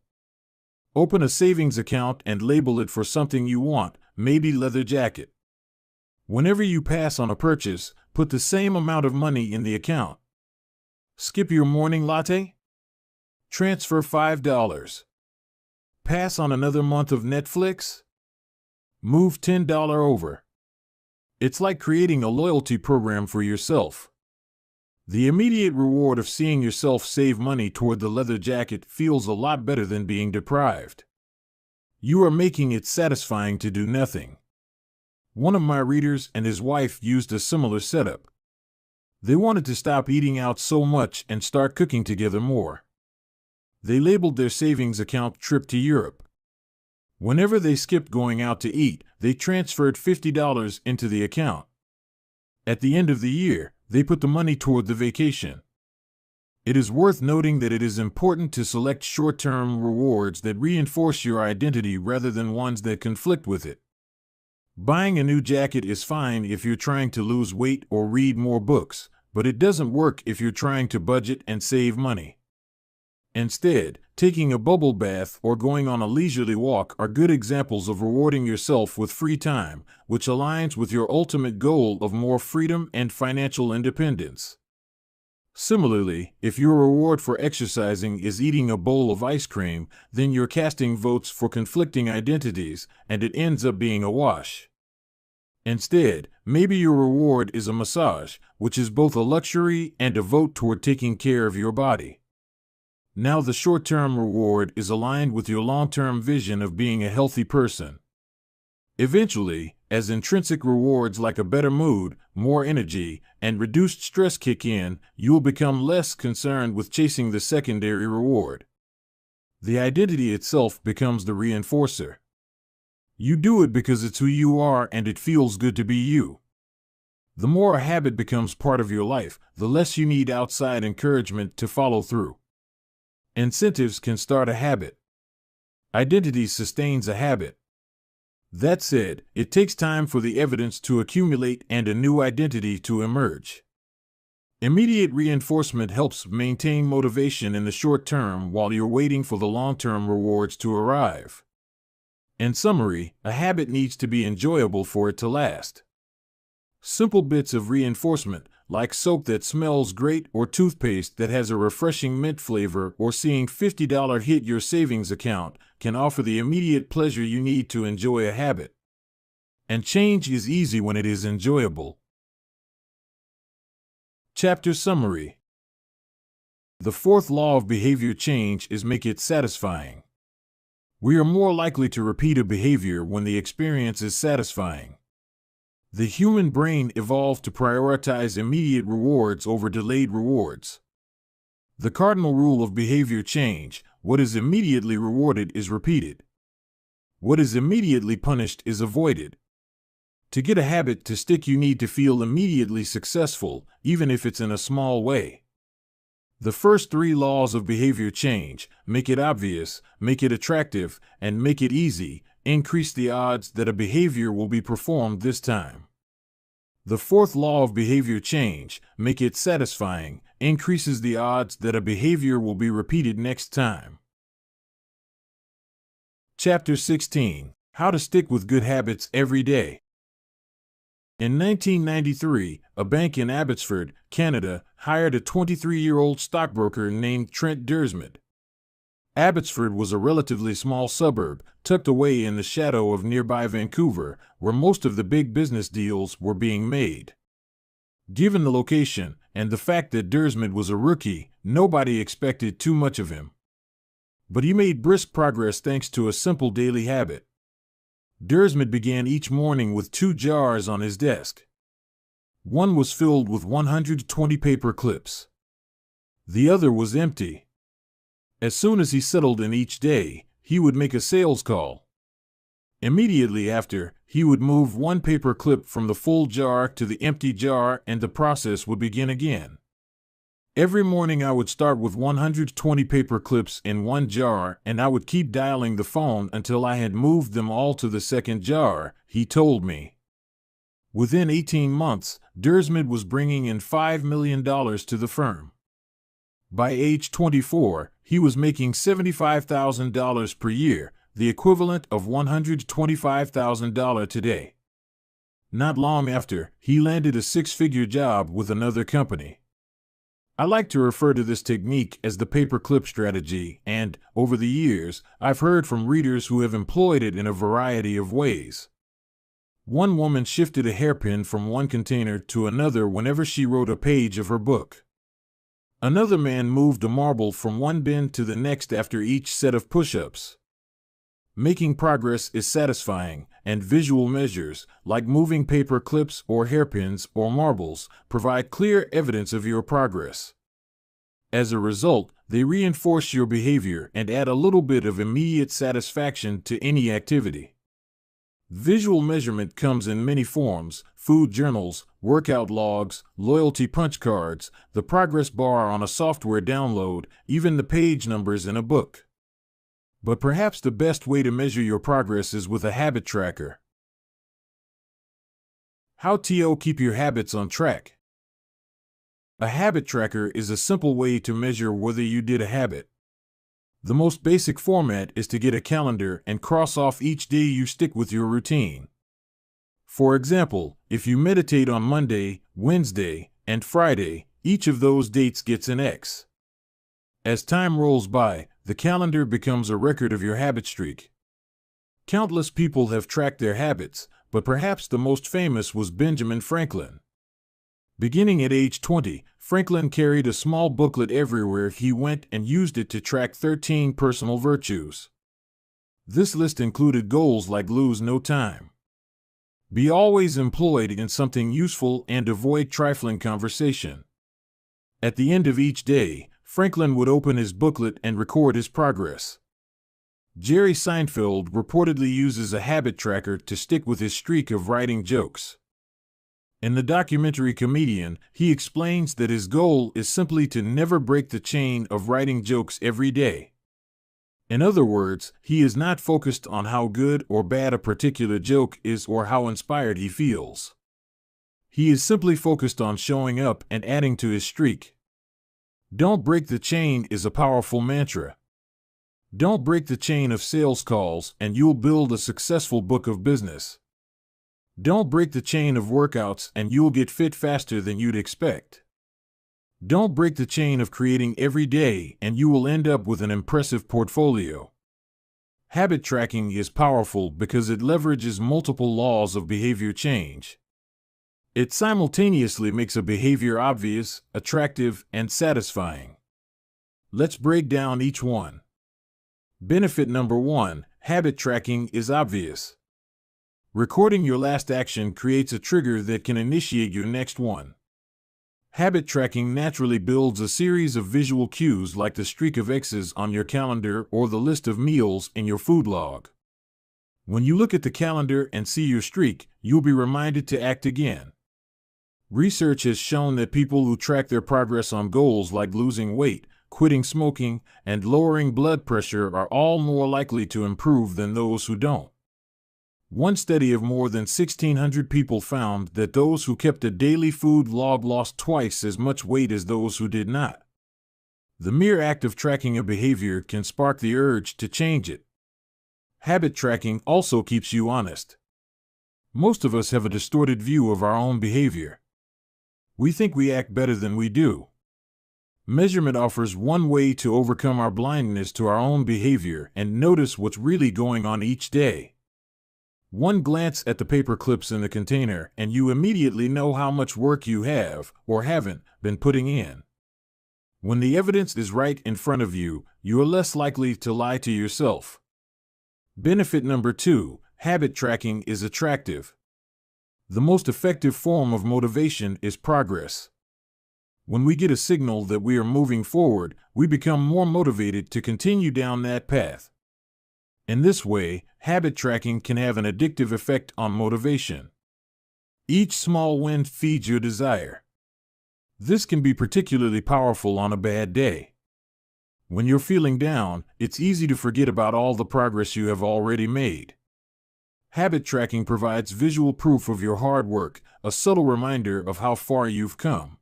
Open a savings account and label it for something you want, maybe leather jacket. Whenever you pass on a purchase, put the same amount of money in the account. Skip your morning latte? Transfer $5. Pass on another month of Netflix? Move $10 over. It's like creating a loyalty program for yourself. The immediate reward of seeing yourself save money toward the leather jacket feels a lot better than being deprived. You are making it satisfying to do nothing. One of my readers and his wife used a similar setup. They wanted to stop eating out so much and start cooking together more. They labeled their savings account Trip to Europe. Whenever they skipped going out to eat, they transferred $50 into the account. At the end of the year, they put the money toward the vacation. It is worth noting that it is important to select short-term rewards that reinforce your identity rather than ones that conflict with it. Buying a new jacket is fine if you're trying to lose weight or read more books, but it doesn't work if you're trying to budget and save money. Instead, taking a bubble bath or going on a leisurely walk are good examples of rewarding yourself with free time, which aligns with your ultimate goal of more freedom and financial independence. Similarly, if your reward for exercising is eating a bowl of ice cream, then you're casting votes for conflicting identities, and it ends up being a wash. Instead, maybe your reward is a massage, which is both a luxury and a vote toward taking care of your body. Now the short-term reward is aligned with your long-term vision of being a healthy person. Eventually, as intrinsic rewards like a better mood, more energy, and reduced stress kick in, you will become less concerned with chasing the secondary reward. The identity itself becomes the reinforcer. You do it because it's who you are and it feels good to be you. The more a habit becomes part of your life, the less you need outside encouragement to follow through. Incentives can start a habit. Identity sustains a habit. That said, it takes time for the evidence to accumulate and a new identity to emerge. Immediate reinforcement helps maintain motivation in the short term while you're waiting for the long-term rewards to arrive. In summary, a habit needs to be enjoyable for it to last. Simple bits of reinforcement, like soap that smells great or toothpaste that has a refreshing mint flavor or seeing $50 hit your savings account, can offer the immediate pleasure you need to enjoy a habit. And change is easy when it is enjoyable. Chapter Summary. The fourth law of behavior change is make it satisfying. We are more likely to repeat a behavior when the experience is satisfying. The human brain evolved to prioritize immediate rewards over delayed rewards. The cardinal rule of behavior change: what is immediately rewarded is repeated. What is immediately punished is avoided. To get a habit to stick, you need to feel immediately successful, even if it's in a small way. The first three laws of behavior change: make it obvious, make it attractive, and make it easy, increase the odds that a behavior will be performed this time. The fourth law of behavior change: make it satisfying, increases the odds that a behavior will be repeated next time. Chapter 16. How to stick with good habits every day. In 1993, a bank in Abbotsford, Canada, hired a 23-year-old stockbroker named Trent Dersmid. Abbotsford was a relatively small suburb, tucked away in the shadow of nearby Vancouver, where most of the big business deals were being made. Given the location, and the fact that Dersmid was a rookie, nobody expected too much of him. But he made brisk progress thanks to a simple daily habit. Dersmid began each morning with 2 jars on his desk. One was filled with 120 paper clips. The other was empty. As soon as he settled in each day, he would make a sales call. Immediately after, he would move 1 paper clip from the full jar to the empty jar, and the process would begin again. Every morning I would start with 120 paper clips in 1 jar, and I would keep dialing the phone until I had moved them all to the second jar, he told me. Within 18 months, Dersmid was bringing in $5 million to the firm. By age 24, he was making $75,000 per year, the equivalent of $125,000 today. Not long after, he landed a 6-figure job with another company. I like to refer to this technique as the paperclip strategy, and, over the years, I've heard from readers who have employed it in a variety of ways. One woman shifted a hairpin from one container to another whenever she wrote a page of her book. Another man moved a marble from one bin to the next after each set of push-ups. Making progress is satisfying, and visual measures, like moving paper clips or hairpins or marbles, provide clear evidence of your progress. As a result, they reinforce your behavior and add a little bit of immediate satisfaction to any activity. Visual measurement comes in many forms: food journals, workout logs, loyalty punch cards, the progress bar on a software download, even the page numbers in a book. But perhaps the best way to measure your progress is with a habit tracker. How to keep your habits on track. A habit tracker is a simple way to measure whether you did a habit. The most basic format is to get a calendar and cross off each day you stick with your routine. For example, if you meditate on Monday, Wednesday, and Friday, each of those dates gets an X. As time rolls by, the calendar becomes a record of your habit streak. Countless people have tracked their habits, but perhaps the most famous was Benjamin Franklin. Beginning at age 20, Franklin carried a small booklet everywhere he went and used it to track 13 personal virtues. This list included goals like lose no time, be always employed in something useful, and avoid trifling conversation. At the end of each day, Franklin would open his booklet and record his progress. Jerry Seinfeld reportedly uses a habit tracker to stick with his streak of writing jokes. In the documentary Comedian, he explains that his goal is simply to never break the chain of writing jokes every day. In other words, he is not focused on how good or bad a particular joke is or how inspired he feels. He is simply focused on showing up and adding to his streak. Don't break the chain is a powerful mantra. Don't break the chain of sales calls and you'll build a successful book of business. Don't break the chain of workouts and you'll get fit faster than you'd expect. Don't break the chain of creating every day and you will end up with an impressive portfolio. Habit tracking is powerful because it leverages multiple laws of behavior change. It simultaneously makes a behavior obvious, attractive, and satisfying. Let's break down each one. Benefit number 1: habit tracking is obvious. Recording your last action creates a trigger that can initiate your next one. Habit tracking naturally builds a series of visual cues like the streak of X's on your calendar or the list of meals in your food log. When you look at the calendar and see your streak, you'll be reminded to act again. Research has shown that people who track their progress on goals like losing weight, quitting smoking, and lowering blood pressure are all more likely to improve than those who don't. One study of more than 1,600 people found that those who kept a daily food log lost twice as much weight as those who did not. The mere act of tracking a behavior can spark the urge to change it. Habit tracking also keeps you honest. Most of us have a distorted view of our own behavior. We think we act better than we do. Measurement offers one way to overcome our blindness to our own behavior and notice what's really going on each day. One glance at the paper clips in the container and you immediately know how much work you have, or haven't, been putting in. When the evidence is right in front of you, you are less likely to lie to yourself. Benefit number 2: habit tracking is attractive. The most effective form of motivation is progress. When we get a signal that we are moving forward, we become more motivated to continue down that path. In this way, habit tracking can have an addictive effect on motivation. Each small win feeds your desire. This can be particularly powerful on a bad day. When you're feeling down, it's easy to forget about all the progress you have already made. Habit tracking provides visual proof of your hard work, a subtle reminder of how far you've come.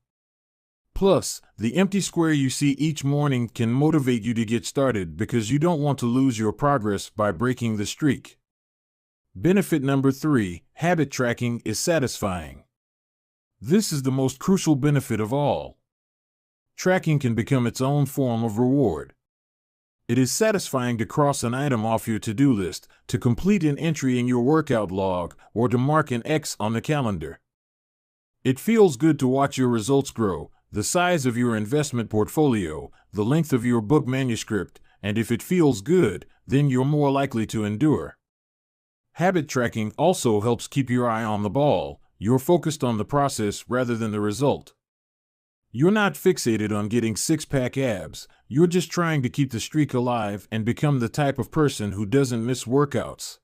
Plus, the empty square you see each morning can motivate you to get started because you don't want to lose your progress by breaking the streak. Benefit number 3: habit tracking is satisfying. This is the most crucial benefit of all. tracking can become its own form of reward. It is satisfying to cross an item off your to-do list, to complete an entry in your workout log, or to mark an X on the calendar. It feels good to watch your results grow, the size of your investment portfolio, the length of your book manuscript, and if it feels good, then you're more likely to endure. Habit tracking also helps keep your eye on the ball. You're focused on the process rather than the result. You're not fixated on getting six-pack abs, you're just trying to keep the streak alive and become the type of person who doesn't miss workouts.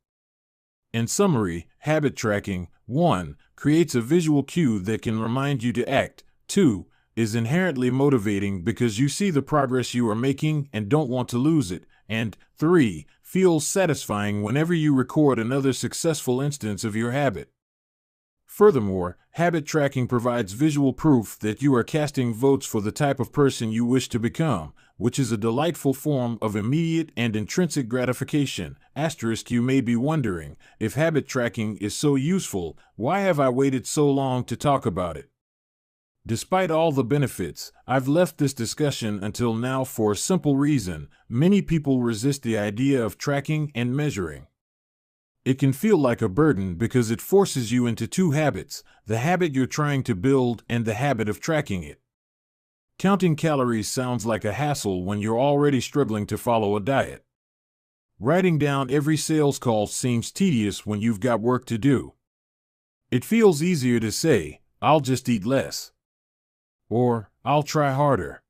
In summary, habit tracking, 1. Creates a visual cue that can remind you to act. 2. Is inherently motivating because you see the progress you are making and don't want to lose it. And 3. Feels satisfying whenever you record another successful instance of your habit. Furthermore, habit tracking provides visual proof that you are casting votes for the type of person you wish to become, which is a delightful form of immediate and intrinsic gratification. Asterisk, you may be wondering, if habit tracking is so useful, why have I waited so long to talk about it? Despite all the benefits, I've left this discussion until now for a simple reason: many people resist the idea of tracking and measuring. It can feel like a burden because it forces you into two habits, the habit you're trying to build and the habit of tracking it. Counting calories sounds like a hassle when you're already struggling to follow a diet. Writing down every sales call seems tedious when you've got work to do. It feels easier to say, "I'll just eat less," or "I'll try harder,"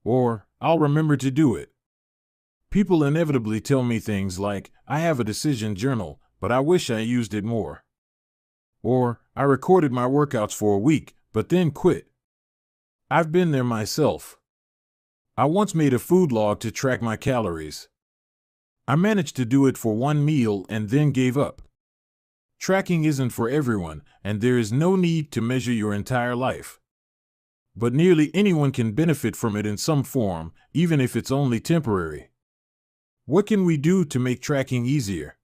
or "I'll remember to do it." People inevitably tell me things like, "I have a decision journal, but I wish I used it more." Or, "I recorded my workouts for a week, but then quit." I've been there myself. I once made a food log to track my calories. I managed to do it for one meal and then gave up. Tracking isn't for everyone, and there is no need to measure your entire life. But nearly anyone can benefit from it in some form, even if it's only temporary. What can we do to make tracking easier?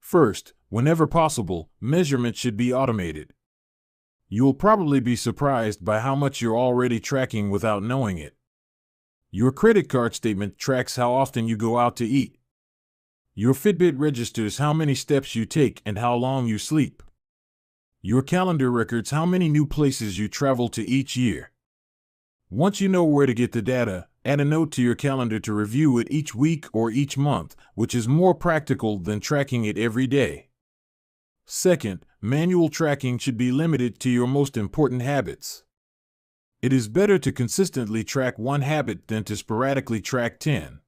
First, whenever possible, measurement should be automated. You'll probably be surprised by how much you're already tracking without knowing it. Your credit card statement tracks how often you go out to eat. Your Fitbit registers how many steps you take and how long you sleep. Your calendar records how many new places you travel to each year. Once you know where to get the data, add a note to your calendar to review it each week or each month, which is more practical than tracking it every day. Second, manual tracking should be limited to your most important habits. It is better to consistently track one habit than to sporadically track 10.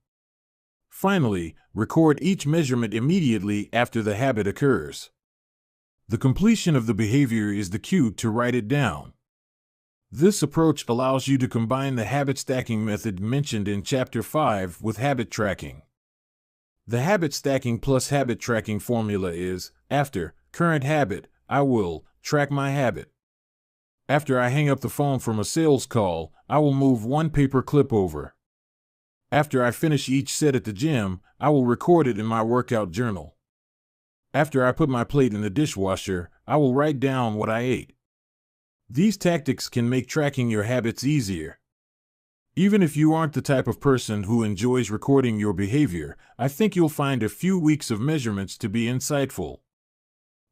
Finally, record each measurement immediately after the habit occurs. The completion of the behavior is the cue to write it down. This approach allows you to combine the habit stacking method mentioned in Chapter 5 with habit tracking. The habit stacking plus habit tracking formula is, after current habit, I will track my habit. After I hang up the phone from a sales call, I will move one paper clip over. After I finish each set at the gym, I will record it in my workout journal. After I put my plate in the dishwasher, I will write down what I ate. These tactics can make tracking your habits easier. Even if you aren't the type of person who enjoys recording your behavior, I think you'll find a few weeks of measurements to be insightful.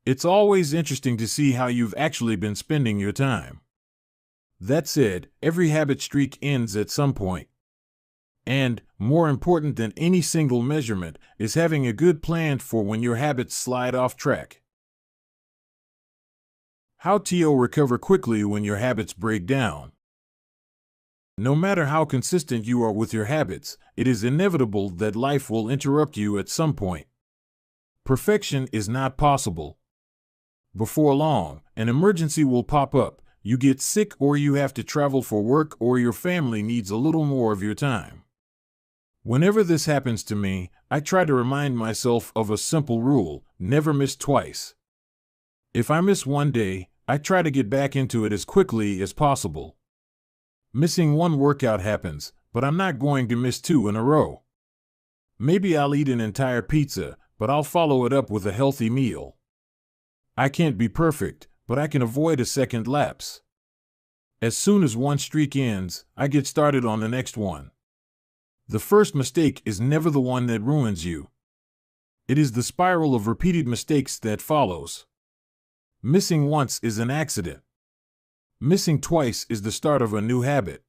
It's always interesting to see how you've actually been spending your time. That said, every habit streak ends at some point. And, more important than any single measurement, is having a good plan for when your habits slide off track. How to recover quickly when your habits break down. No matter how consistent you are with your habits, it is inevitable that life will interrupt you at some point. Perfection is not possible. Before long, an emergency will pop up, you get sick or you have to travel for work or your family needs a little more of your time. Whenever this happens to me, I try to remind myself of a simple rule: never miss twice. If I miss one day, I try to get back into it as quickly as possible. Missing one workout happens, but I'm not going to miss 2 in a row. Maybe I'll eat an entire pizza, but I'll follow it up with a healthy meal. I can't be perfect, but I can avoid a second lapse. As soon as one streak ends, I get started on the next one. The first mistake is never the one that ruins you. It is the spiral of repeated mistakes that follows. Missing once is an accident. Missing twice is the start of a new habit.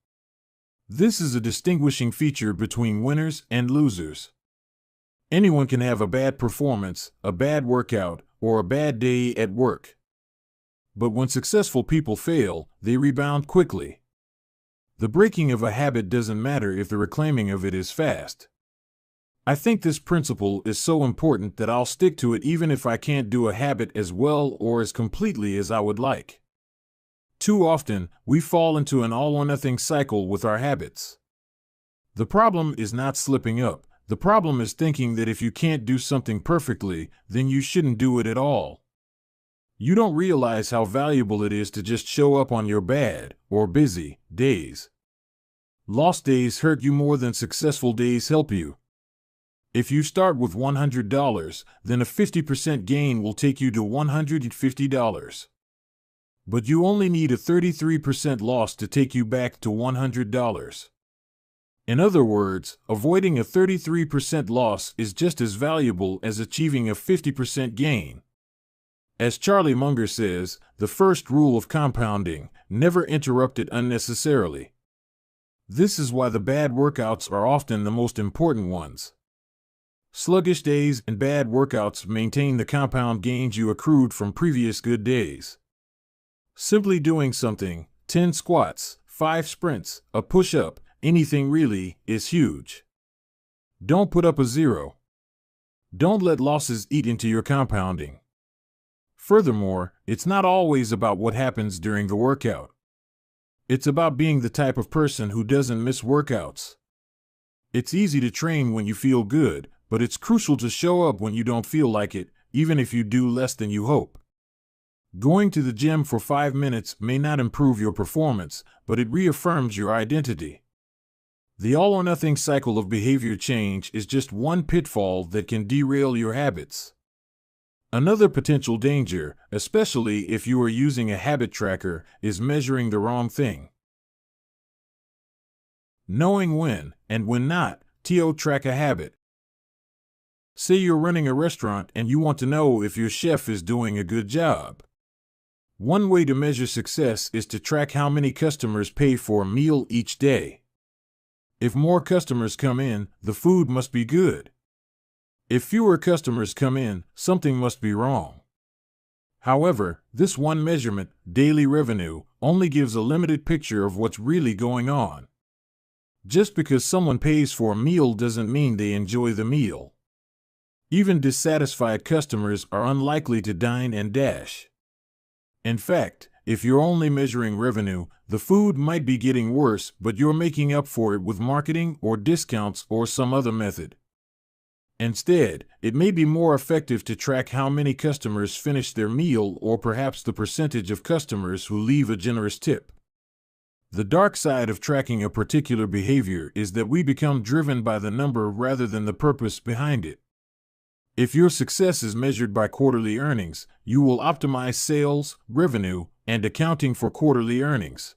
This is a distinguishing feature between winners and losers. Anyone can have a bad performance, a bad workout, or a bad day at work. But when successful people fail, they rebound quickly. The breaking of a habit doesn't matter if the reclaiming of it is fast. I think this principle is so important that I'll stick to it even if I can't do a habit as well or as completely as I would like. Too often, we fall into an all-or-nothing cycle with our habits. The problem is not slipping up. The problem is thinking that if you can't do something perfectly, then you shouldn't do it at all. You don't realize how valuable it is to just show up on your bad, or busy, days. Lost days hurt you more than successful days help you. If you start with $100, then a 50% gain will take you to $150. But you only need a 33% loss to take you back to $100. In other words, avoiding a 33% loss is just as valuable as achieving a 50% gain. As Charlie Munger says, the first rule of compounding: never interrupt it unnecessarily. This is why the bad workouts are often the most important ones. Sluggish days and bad workouts maintain the compound gains you accrued from previous good days. Simply doing something, 10 squats, 5 sprints, a push-up, anything really, is huge. Don't put up a zero. Don't let losses eat into your compounding. Furthermore, it's not always about what happens during the workout. It's about being the type of person who doesn't miss workouts. It's easy to train when you feel good, but it's crucial to show up when you don't feel like it, even if you do less than you hope. Going to the gym for 5 minutes may not improve your performance, but it reaffirms your identity. The all-or-nothing cycle of behavior change is just one pitfall that can derail your habits. Another potential danger, especially if you are using a habit tracker, is measuring the wrong thing. Knowing when, and when not, to track a habit. Say you're running a restaurant and you want to know if your chef is doing a good job. One way to measure success is to track how many customers pay for a meal each day. If more customers come in, the food must be good. If fewer customers come in, something must be wrong. However, this one measurement, daily revenue, only gives a limited picture of what's really going on. Just because someone pays for a meal doesn't mean they enjoy the meal. Even dissatisfied customers are unlikely to dine and dash. In fact, if you're only measuring revenue, the food might be getting worse, but you're making up for it with marketing or discounts or some other method. Instead, it may be more effective to track how many customers finish their meal or perhaps the percentage of customers who leave a generous tip. The dark side of tracking a particular behavior is that we become driven by the number rather than the purpose behind it. If your success is measured by quarterly earnings, you will optimize sales, revenue, and accounting for quarterly earnings.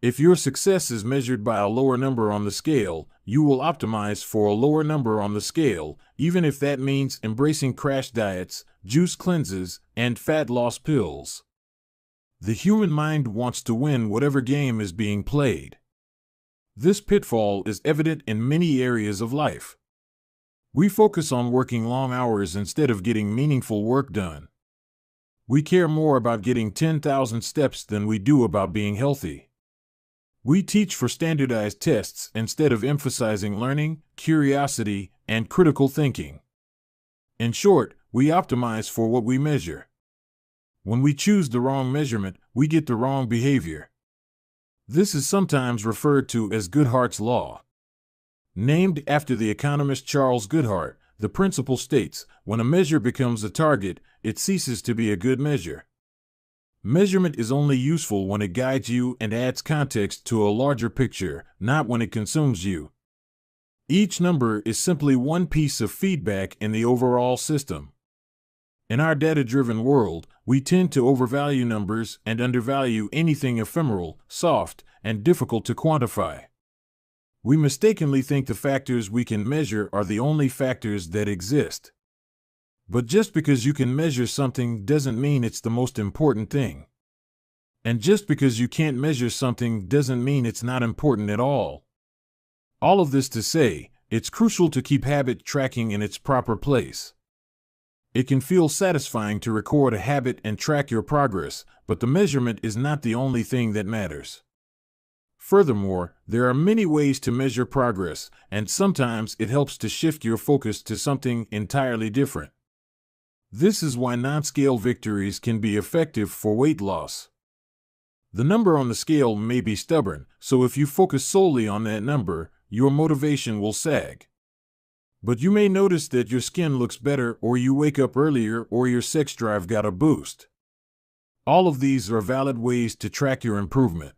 If your success is measured by a lower number on the scale, you will optimize for a lower number on the scale, even if that means embracing crash diets, juice cleanses, and fat loss pills. The human mind wants to win whatever game is being played. This pitfall is evident in many areas of life. We focus on working long hours instead of getting meaningful work done. We care more about getting 10,000 steps than we do about being healthy. We teach for standardized tests instead of emphasizing learning, curiosity, and critical thinking. In short, we optimize for what we measure. When we choose the wrong measurement, we get the wrong behavior. This is sometimes referred to as Goodhart's law. Named after the economist Charles Goodhart, the principle states, when a measure becomes a target, it ceases to be a good measure. Measurement is only useful when it guides you and adds context to a larger picture, not when it consumes you. Each number is simply one piece of feedback in the overall system. In our data-driven world, we tend to overvalue numbers and undervalue anything ephemeral, soft, and difficult to quantify. We mistakenly think the factors we can measure are the only factors that exist. But just because you can measure something doesn't mean it's the most important thing. And just because you can't measure something doesn't mean it's not important at all. All of this to say, it's crucial to keep habit tracking in its proper place. It can feel satisfying to record a habit and track your progress, but the measurement is not the only thing that matters. Furthermore, there are many ways to measure progress, and sometimes it helps to shift your focus to something entirely different. This is why non-scale victories can be effective for weight loss. The number on the scale may be stubborn, so if you focus solely on that number, your motivation will sag. But you may notice that your skin looks better, or you wake up earlier, or your sex drive got a boost. All of these are valid ways to track your improvement.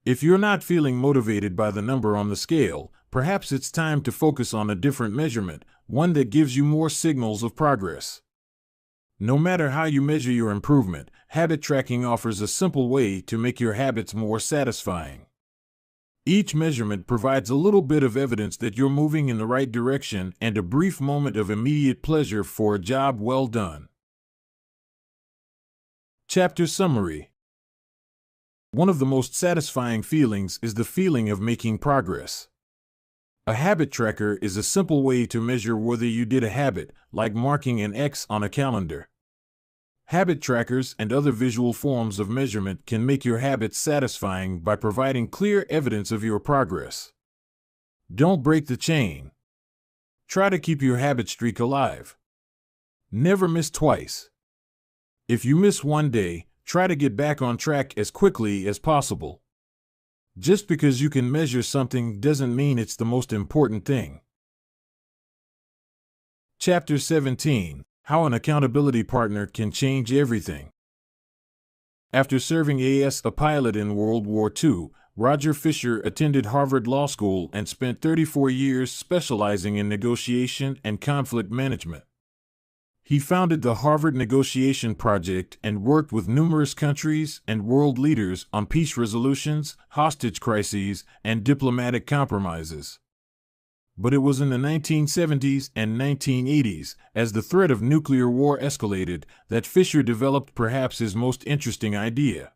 If you're not feeling motivated by the number on the scale, perhaps it's time to focus on a different measurement, one that gives you more signals of progress. No matter how you measure your improvement, habit tracking offers a simple way to make your habits more satisfying. Each measurement provides a little bit of evidence that you're moving in the right direction and a brief moment of immediate pleasure for a job well done. Chapter Summary. One of the most satisfying feelings is the feeling of making progress. A habit tracker is a simple way to measure whether you did a habit, like marking an X on a calendar. Habit trackers and other visual forms of measurement can make your habits satisfying by providing clear evidence of your progress. Don't break the chain. Try to keep your habit streak alive. Never miss twice. If you miss one day, try to get back on track as quickly as possible. Just because you can measure something doesn't mean it's the most important thing. Chapter 17. How an accountability partner can change everything. After serving as a pilot in World War II, Roger Fisher attended Harvard Law School and spent 34 years specializing in negotiation and conflict management. He founded the Harvard Negotiation Project and worked with numerous countries and world leaders on peace resolutions, hostage crises, and diplomatic compromises. But it was in the 1970s and 1980s, as the threat of nuclear war escalated, that Fisher developed perhaps his most interesting idea.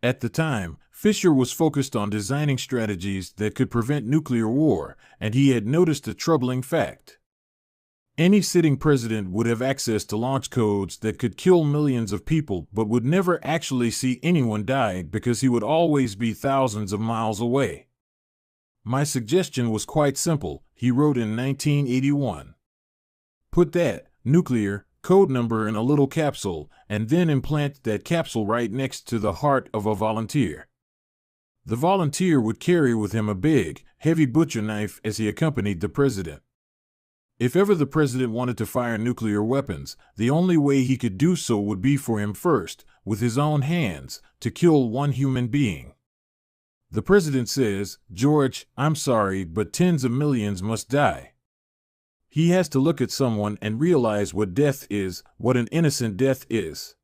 At the time, Fisher was focused on designing strategies that could prevent nuclear war, and he had noticed a troubling fact. Any sitting president would have access to launch codes that could kill millions of people but would never actually see anyone die because he would always be thousands of miles away. My suggestion was quite simple, he wrote in 1981. Put that nuclear code number in a little capsule and then implant that capsule right next to the heart of a volunteer. The volunteer would carry with him a big, heavy butcher knife as he accompanied the president. If ever the president wanted to fire nuclear weapons, the only way he could do so would be for him first, with his own hands, to kill one human being. The president says, "George, I'm sorry, but tens of millions must die." He has to look at someone and realize what death is, what an innocent death is.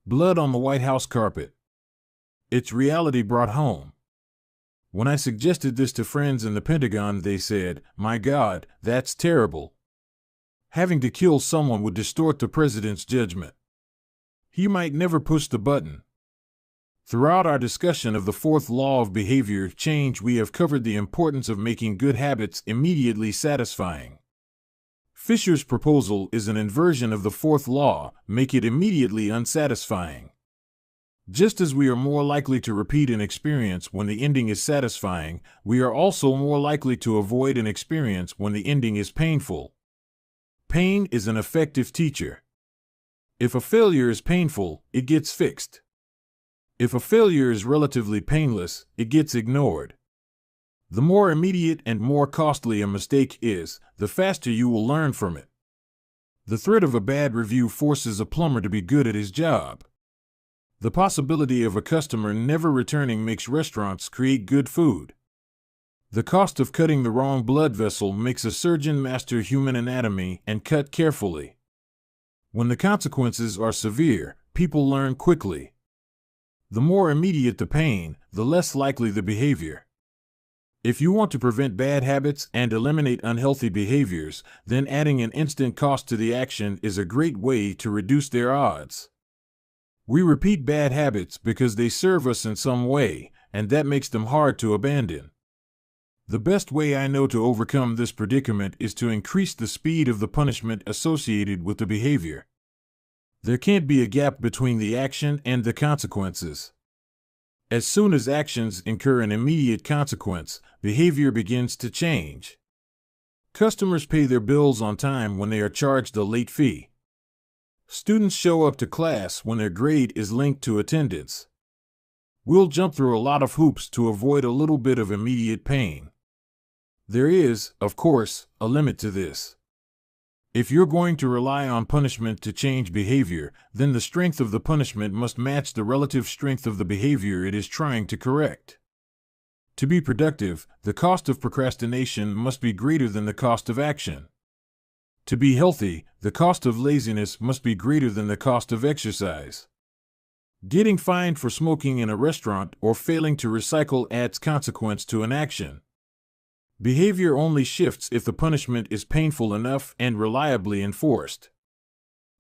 Blood on the White House carpet. It's reality brought home. When I suggested this to friends in the Pentagon, they said, "My God, that's terrible. Having to kill someone would distort the president's judgment. He might never push the button." Throughout our discussion of the fourth law of behavior change, we have covered the importance of making good habits immediately satisfying. Fisher's proposal is an inversion of the fourth law, make it immediately unsatisfying. Just as we are more likely to repeat an experience when the ending is satisfying, we are also more likely to avoid an experience when the ending is painful. Pain is an effective teacher. If a failure is painful, it gets fixed. If a failure is relatively painless, it gets ignored. The more immediate and more costly a mistake is, the faster you will learn from it. The threat of a bad review forces a plumber to be good at his job. The possibility of a customer never returning makes restaurants create good food. The cost of cutting the wrong blood vessel makes a surgeon master human anatomy and cut carefully. When the consequences are severe, people learn quickly. The more immediate the pain, the less likely the behavior. If you want to prevent bad habits and eliminate unhealthy behaviors, then adding an instant cost to the action is a great way to reduce their odds. We repeat bad habits because they serve us in some way, and that makes them hard to abandon. The best way I know to overcome this predicament is to increase the speed of the punishment associated with the behavior. There can't be a gap between the action and the consequences. As soon as actions incur an immediate consequence, behavior begins to change. Customers pay their bills on time when they are charged a late fee. Students show up to class when their grade is linked to attendance. We'll jump through a lot of hoops to avoid a little bit of immediate pain. There is, of course, a limit to this. If you're going to rely on punishment to change behavior, then the strength of the punishment must match the relative strength of the behavior it is trying to correct. To be productive, the cost of procrastination must be greater than the cost of action. To be healthy, the cost of laziness must be greater than the cost of exercise. Getting fined for smoking in a restaurant or failing to recycle adds consequence to an action. Behavior only shifts if the punishment is painful enough and reliably enforced.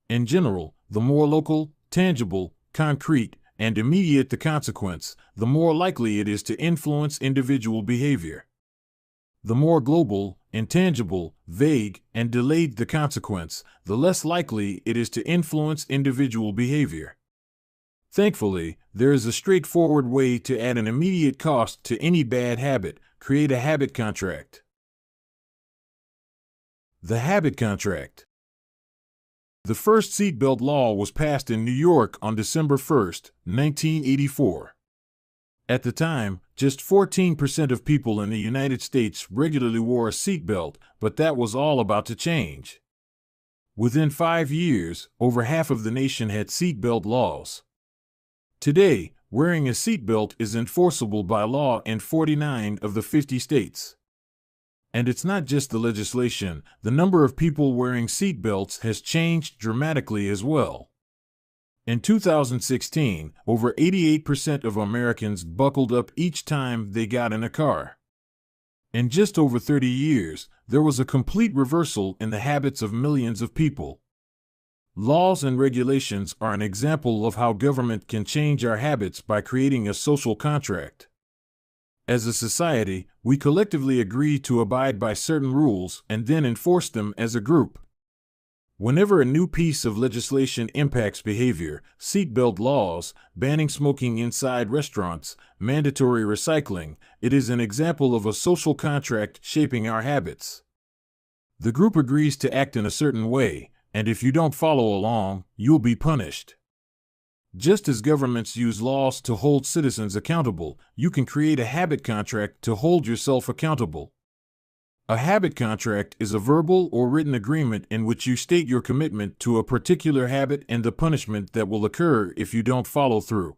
In general, the more local, tangible, concrete, and immediate the consequence, the more likely it is to influence individual behavior. The more global, intangible, vague, and delayed the consequence, the less likely it is to influence individual behavior. Thankfully, there is a straightforward way to add an immediate cost to any bad habit. Create a habit contract. The habit contract. The first seatbelt law was passed in New York on December 1, 1984. At the time, just 14% of people in the United States regularly wore a seatbelt, but that was all about to change. Within 5 years, over half of the nation had seatbelt laws. Today, wearing a seatbelt is enforceable by law in 49 of the 50 states. And it's not just the legislation, the number of people wearing seatbelts has changed dramatically as well. In 2016, over 88% of Americans buckled up each time they got in a car. In just over 30 years, there was a complete reversal in the habits of millions of people. Laws and regulations are an example of how government can change our habits by creating a social contract. As a society, we collectively agree to abide by certain rules and then enforce them as a group. Whenever a new piece of legislation impacts behavior, seatbelt laws, banning smoking inside restaurants, mandatory recycling, it is an example of a social contract shaping our habits. The group agrees to act in a certain way, and if you don't follow along, you'll be punished. Just as governments use laws to hold citizens accountable, you can create a habit contract to hold yourself accountable. A habit contract is a verbal or written agreement in which you state your commitment to a particular habit and the punishment that will occur if you don't follow through.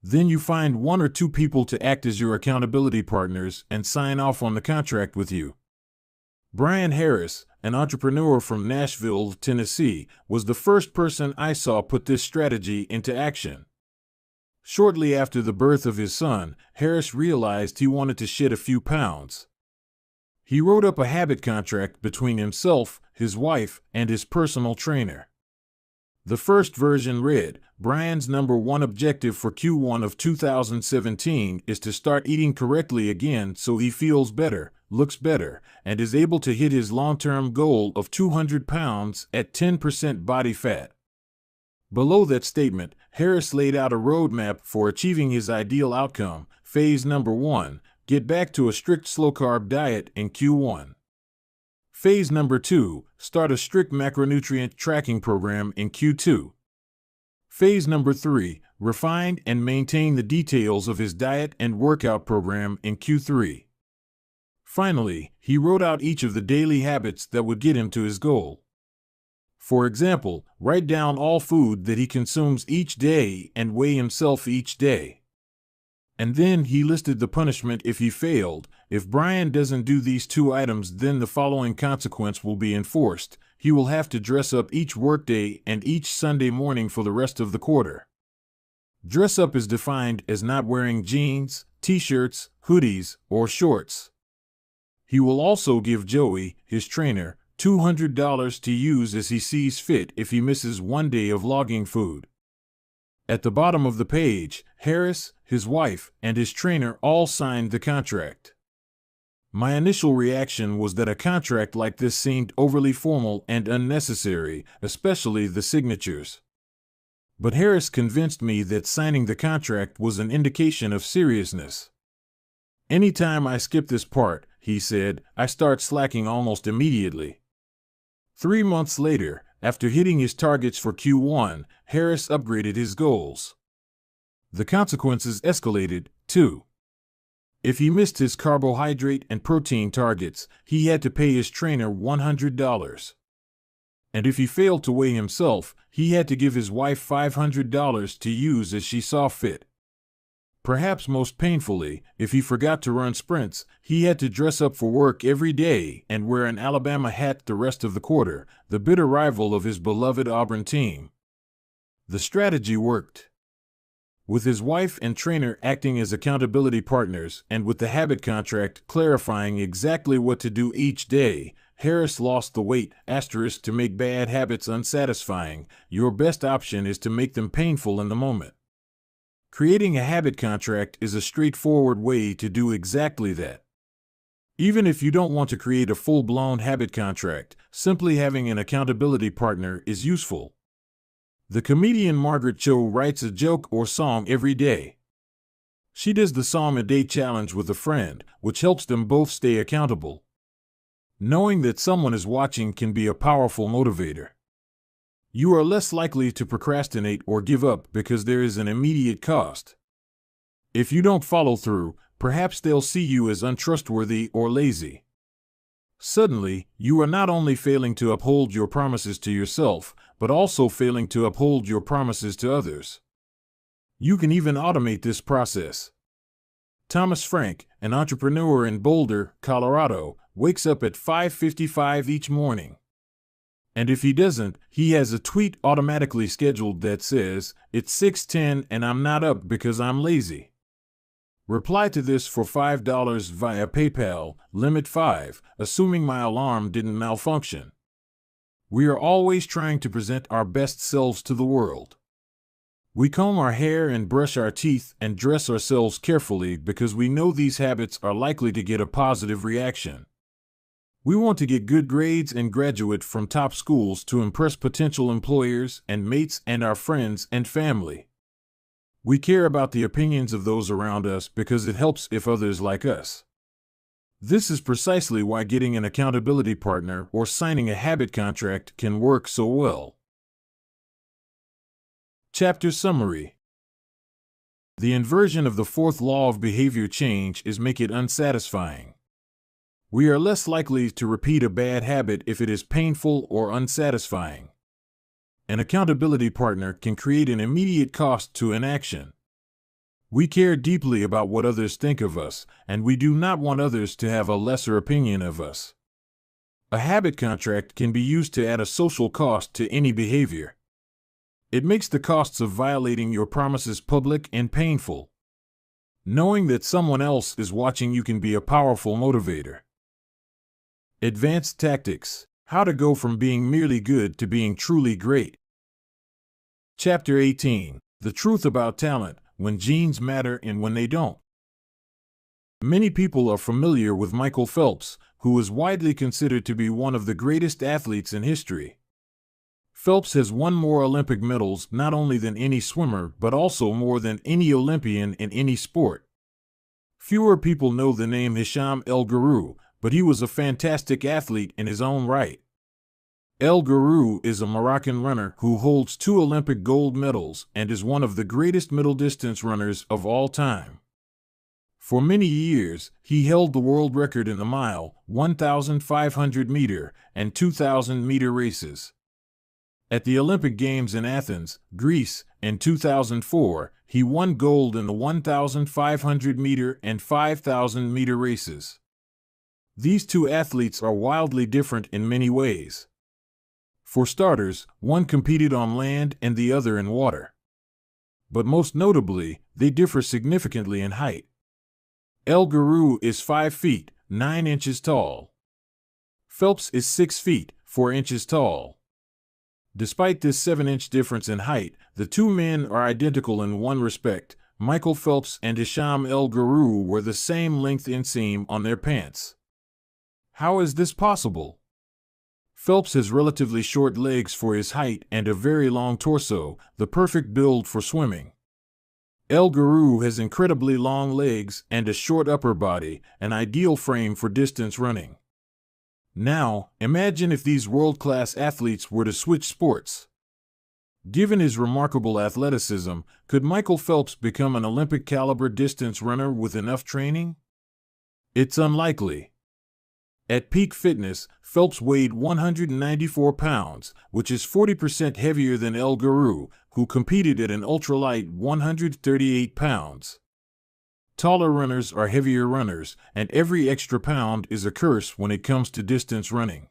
Then you find 1 or 2 people to act as your accountability partners and sign off on the contract with you. Brian Harris, an entrepreneur from Nashville, Tennessee, was the first person I saw put this strategy into action. Shortly after the birth of his son, Harris realized he wanted to shed a few pounds. He wrote up a habit contract between himself, his wife, and his personal trainer. The first version read, Brian's number 1 objective for Q1 of 2017 is to start eating correctly again so he feels better, looks better, and is able to hit his long-term goal of 200 pounds at 10% body fat. Below that statement, Harris laid out a roadmap for achieving his ideal outcome. Phase number 1, get back to a strict slow-carb diet in Q1. Phase number 2, start a strict macronutrient tracking program in Q2. Phase number 3, refine and maintain the details of his diet and workout program in Q3. Finally, he wrote out each of the daily habits that would get him to his goal. For example, write down all food that he consumes each day and weigh himself each day. And then he listed the punishment if he failed. If Brian doesn't do these 2 items, then the following consequence will be enforced. he will have to dress up each workday and each Sunday morning for the rest of the quarter. Dress up is defined as not wearing jeans, t-shirts, hoodies, or shorts. He will also give Joey, his trainer, $200 to use as he sees fit if he misses one day of logging food. At the bottom of the page, Harris, his wife, and his trainer all signed the contract. My initial reaction was that a contract like this seemed overly formal and unnecessary, especially the signatures. But Harris convinced me that signing the contract was an indication of seriousness. "Anytime I skip this part," he said, "I start slacking almost immediately." 3 months later, after hitting his targets for Q1, Harris upgraded his goals. The consequences escalated, too. If he missed his carbohydrate and protein targets, he had to pay his trainer $100. And if he failed to weigh himself, he had to give his wife $500 to use as she saw fit. Perhaps most painfully, if he forgot to run sprints, he had to dress up for work every day and wear an Alabama hat the rest of the quarter, the bitter rival of his beloved Auburn team. The strategy worked. With his wife and trainer acting as accountability partners and with the habit contract clarifying exactly what to do each day, Harris lost the weight. To make bad habits unsatisfying, your best option is to make them painful in the moment. Creating a habit contract is a straightforward way to do exactly that. Even if you don't want to create a full-blown habit contract, simply having an accountability partner is useful. The comedian Margaret Cho writes a joke or song every day. She does the Song a Day challenge with a friend, which helps them both stay accountable. Knowing that someone is watching can be a powerful motivator. You are less likely to procrastinate or give up because there is an immediate cost. If you don't follow through, perhaps they'll see you as untrustworthy or lazy. Suddenly, you are not only failing to uphold your promises to yourself, but also failing to uphold your promises to others. You can even automate this process. Thomas Frank, an entrepreneur in Boulder, Colorado, wakes up at 5:55 each morning. And if he doesn't, he has a tweet automatically scheduled that says, "It's 6:10 and I'm not up because I'm lazy." Reply to this for $5 via PayPal, limit 5, assuming my alarm didn't malfunction. We are always trying to present our best selves to the world. We comb our hair and brush our teeth and dress ourselves carefully because we know these habits are likely to get a positive reaction. We want to get good grades and graduate from top schools to impress potential employers and mates and our friends and family. We care about the opinions of those around us because it helps if others like us. This is precisely why getting an accountability partner or signing a habit contract can work so well. Chapter Summary. The inversion of the fourth law of behavior change is make it unsatisfying. We are less likely to repeat a bad habit if it is painful or unsatisfying. An accountability partner can create an immediate cost to inaction. We care deeply about what others think of us, and we do not want others to have a lesser opinion of us. A habit contract can be used to add a social cost to any behavior. It makes the costs of violating your promises public and painful. Knowing that someone else is watching you can be a powerful motivator. Advanced Tactics: How to go from being merely good to being truly great. Chapter 18. The Truth About Talent, When Genes Matter and When They Don't. Many people are familiar with Michael Phelps, who is widely considered to be one of the greatest athletes in history. Phelps has won more Olympic medals not only than any swimmer but also more than any Olympian in any sport. Fewer people know the name Hisham El Guru, but he was a fantastic athlete in his own right. El Guru is a Moroccan runner who holds 2 Olympic gold medals and is one of the greatest middle-distance runners of all time. For many years, he held the world record in the mile, 1,500-meter, and 2,000-meter races. At the Olympic Games in Athens, Greece, in 2004, he won gold in the 1,500-meter and 5,000-meter races. These two athletes are wildly different in many ways. For starters, one competed on land and the other in water. But most notably, they differ significantly in height. El Guru is 5 feet, 9 inches tall. Phelps is 6 feet, 4 inches tall. Despite this 7-inch difference in height, the two men are identical in one respect. Michael Phelps and Hisham El Guru were the same length inseam on their pants. How is this possible? Phelps has relatively short legs for his height and a very long torso, the perfect build for swimming. El Guru has incredibly long legs and a short upper body, an ideal frame for distance running. Now, imagine if these world-class athletes were to switch sports. Given his remarkable athleticism, could Michael Phelps become an Olympic-caliber distance runner with enough training? It's unlikely. At peak fitness, Phelps weighed 194 pounds, which is 40% heavier than El Guru, who competed at an ultralight 138 pounds. Taller runners are heavier runners, and every extra pound is a curse when it comes to distance running.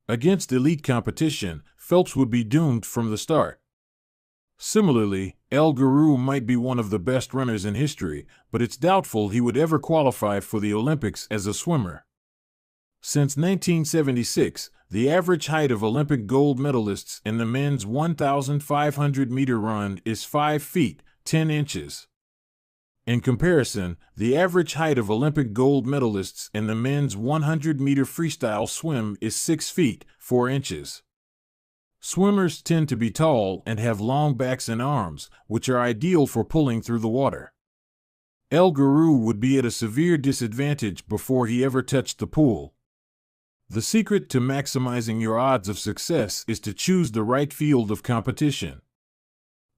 Against elite competition, Phelps would be doomed from the start. Similarly, El Guru might be one of the best runners in history, but it's doubtful he would ever qualify for the Olympics as a swimmer. Since 1976, the average height of Olympic gold medalists in the men's 1,500-meter run is 5 feet, 10 inches. In comparison, the average height of Olympic gold medalists in the men's 100-meter freestyle swim is 6 feet, 4 inches. Swimmers tend to be tall and have long backs and arms, which are ideal for pulling through the water. El Guru would be at a severe disadvantage before he ever touched the pool. The secret to maximizing your odds of success is to choose the right field of competition.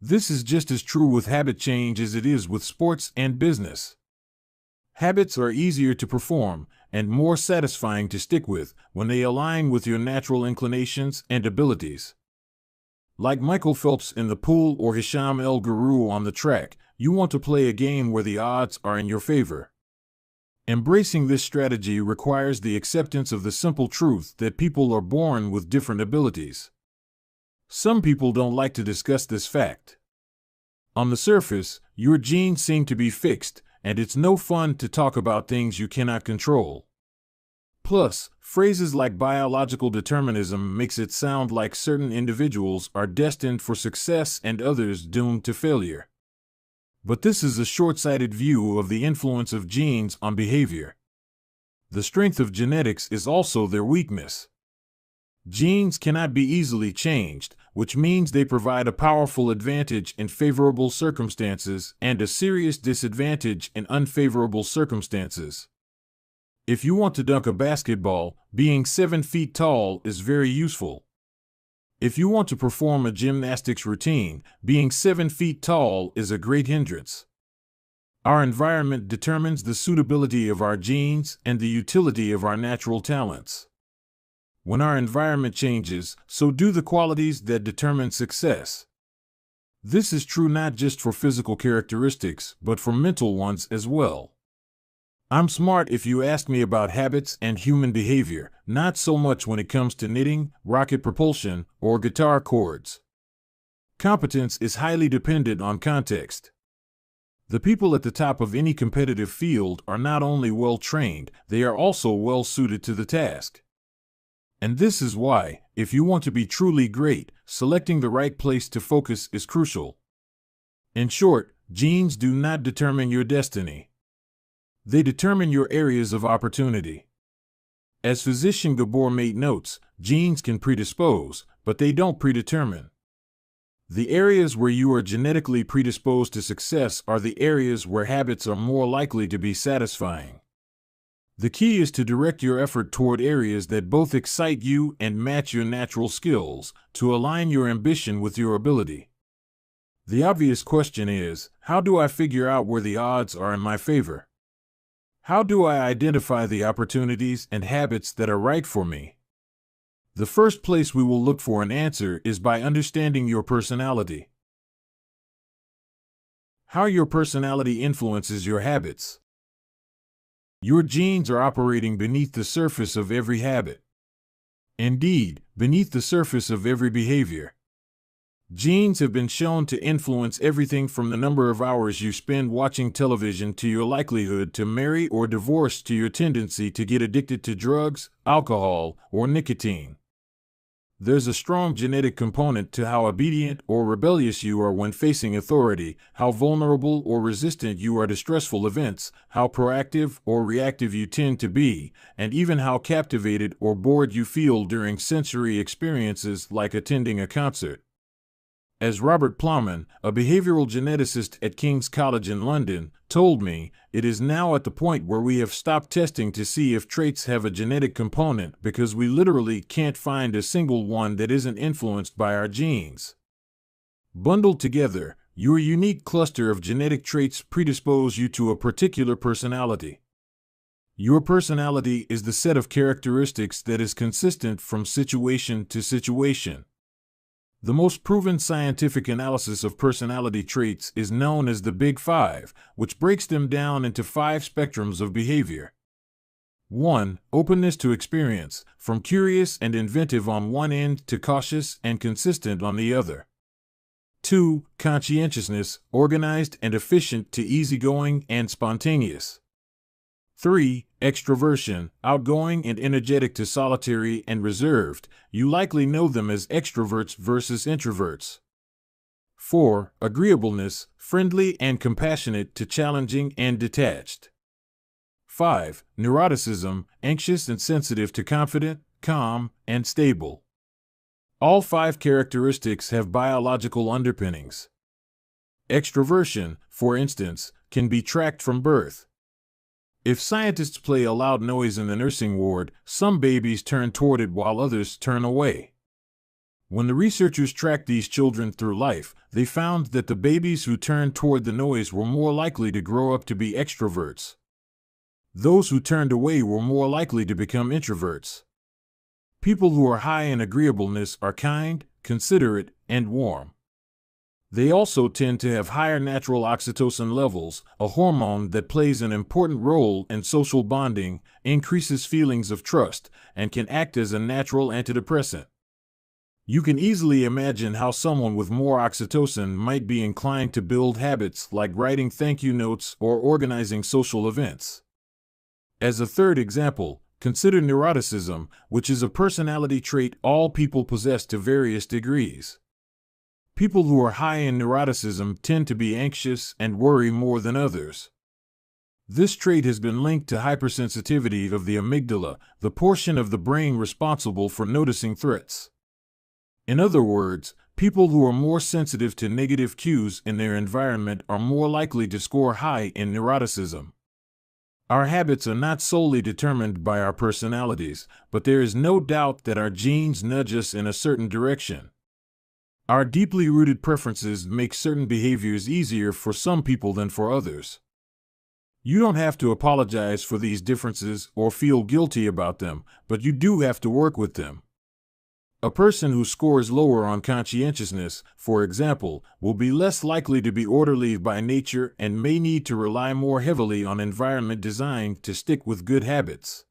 This is just as true with habit change as it is with sports and business. Habits are easier to perform and more satisfying to stick with when they align with your natural inclinations and abilities. Like Michael Phelps in the pool or Hisham El Guru on the track, you want to play a game where the odds are in your favor. Embracing this strategy requires the acceptance of the simple truth that people are born with different abilities. Some people don't like to discuss this fact. On the surface, your genes seem to be fixed, and it's no fun to talk about things you cannot control. Plus, phrases like biological determinism makes it sound like certain individuals are destined for success and others doomed to failure. But this is a short-sighted view of the influence of genes on behavior. The strength of genetics is also their weakness. Genes cannot be easily changed, which means they provide a powerful advantage in favorable circumstances and a serious disadvantage in unfavorable circumstances. If you want to dunk a basketball, being 7 feet tall is very useful. If you want to perform a gymnastics routine, being 7 feet tall is a great hindrance. Our environment determines the suitability of our genes and the utility of our natural talents. When our environment changes, so do the qualities that determine success. This is true not just for physical characteristics, but for mental ones as well. I'm smart if you ask me about habits and human behavior, not so much when it comes to knitting, rocket propulsion, or guitar chords. Competence is highly dependent on context. The people at the top of any competitive field are not only well-trained, they are also well-suited to the task. And this is why, if you want to be truly great, selecting the right place to focus is crucial. In short, genes do not determine your destiny. They determine your areas of opportunity. As physician Gabor Mate notes, genes can predispose, but they don't predetermine. The areas where you are genetically predisposed to success are the areas where habits are more likely to be satisfying. The key is to direct your effort toward areas that both excite you and match your natural skills, to align your ambition with your ability. The obvious question is, how do I figure out where the odds are in my favor? How do I identify the opportunities and habits that are right for me? The first place we will look for an answer is by understanding your personality. How your personality influences your habits. Your genes are operating beneath the surface of every habit. Indeed, beneath the surface of every behavior. Genes have been shown to influence everything from the number of hours you spend watching television to your likelihood to marry or divorce to your tendency to get addicted to drugs, alcohol, or nicotine. There's a strong genetic component to how obedient or rebellious you are when facing authority, how vulnerable or resistant you are to stressful events, how proactive or reactive you tend to be, and even how captivated or bored you feel during sensory experiences like attending a concert. As Robert Plowman, a behavioral geneticist at King's College in London, told me, it is now at the point where we have stopped testing to see if traits have a genetic component because we literally can't find a single one that isn't influenced by our genes. Bundled together, your unique cluster of genetic traits predispose you to a particular personality. Your personality is the set of characteristics that is consistent from situation to situation. The most proven scientific analysis of personality traits is known as the Big Five, which breaks them down into 5 spectrums of behavior. 1. Openness to experience, from curious and inventive on one end to cautious and consistent on the other. 2. Conscientiousness, organized and efficient to easygoing and spontaneous. 3. Extroversion, outgoing and energetic to solitary and reserved. You likely know them as extroverts versus introverts. 4. Agreeableness, friendly and compassionate to challenging and detached. 5. Neuroticism, anxious and sensitive to confident, calm, and stable. All 5 characteristics have biological underpinnings. Extroversion, for instance, can be tracked from birth. If scientists play a loud noise in the nursing ward, some babies turn toward it while others turn away. When the researchers tracked these children through life, they found that the babies who turned toward the noise were more likely to grow up to be extroverts. Those who turned away were more likely to become introverts. People who are high in agreeableness are kind, considerate, and warm. They also tend to have higher natural oxytocin levels, a hormone that plays an important role in social bonding, increases feelings of trust, and can act as a natural antidepressant. You can easily imagine how someone with more oxytocin might be inclined to build habits like writing thank you notes or organizing social events. As a third example, consider neuroticism, which is a personality trait all people possess to various degrees. People who are high in neuroticism tend to be anxious and worry more than others. This trait has been linked to hypersensitivity of the amygdala, the portion of the brain responsible for noticing threats. In other words, people who are more sensitive to negative cues in their environment are more likely to score high in neuroticism. Our habits are not solely determined by our personalities, but there is no doubt that our genes nudge us in a certain direction. Our deeply rooted preferences make certain behaviors easier for some people than for others. You don't have to apologize for these differences or feel guilty about them, but you do have to work with them. A person who scores lower on conscientiousness, for example, will be less likely to be orderly by nature and may need to rely more heavily on environment design to stick with good habits.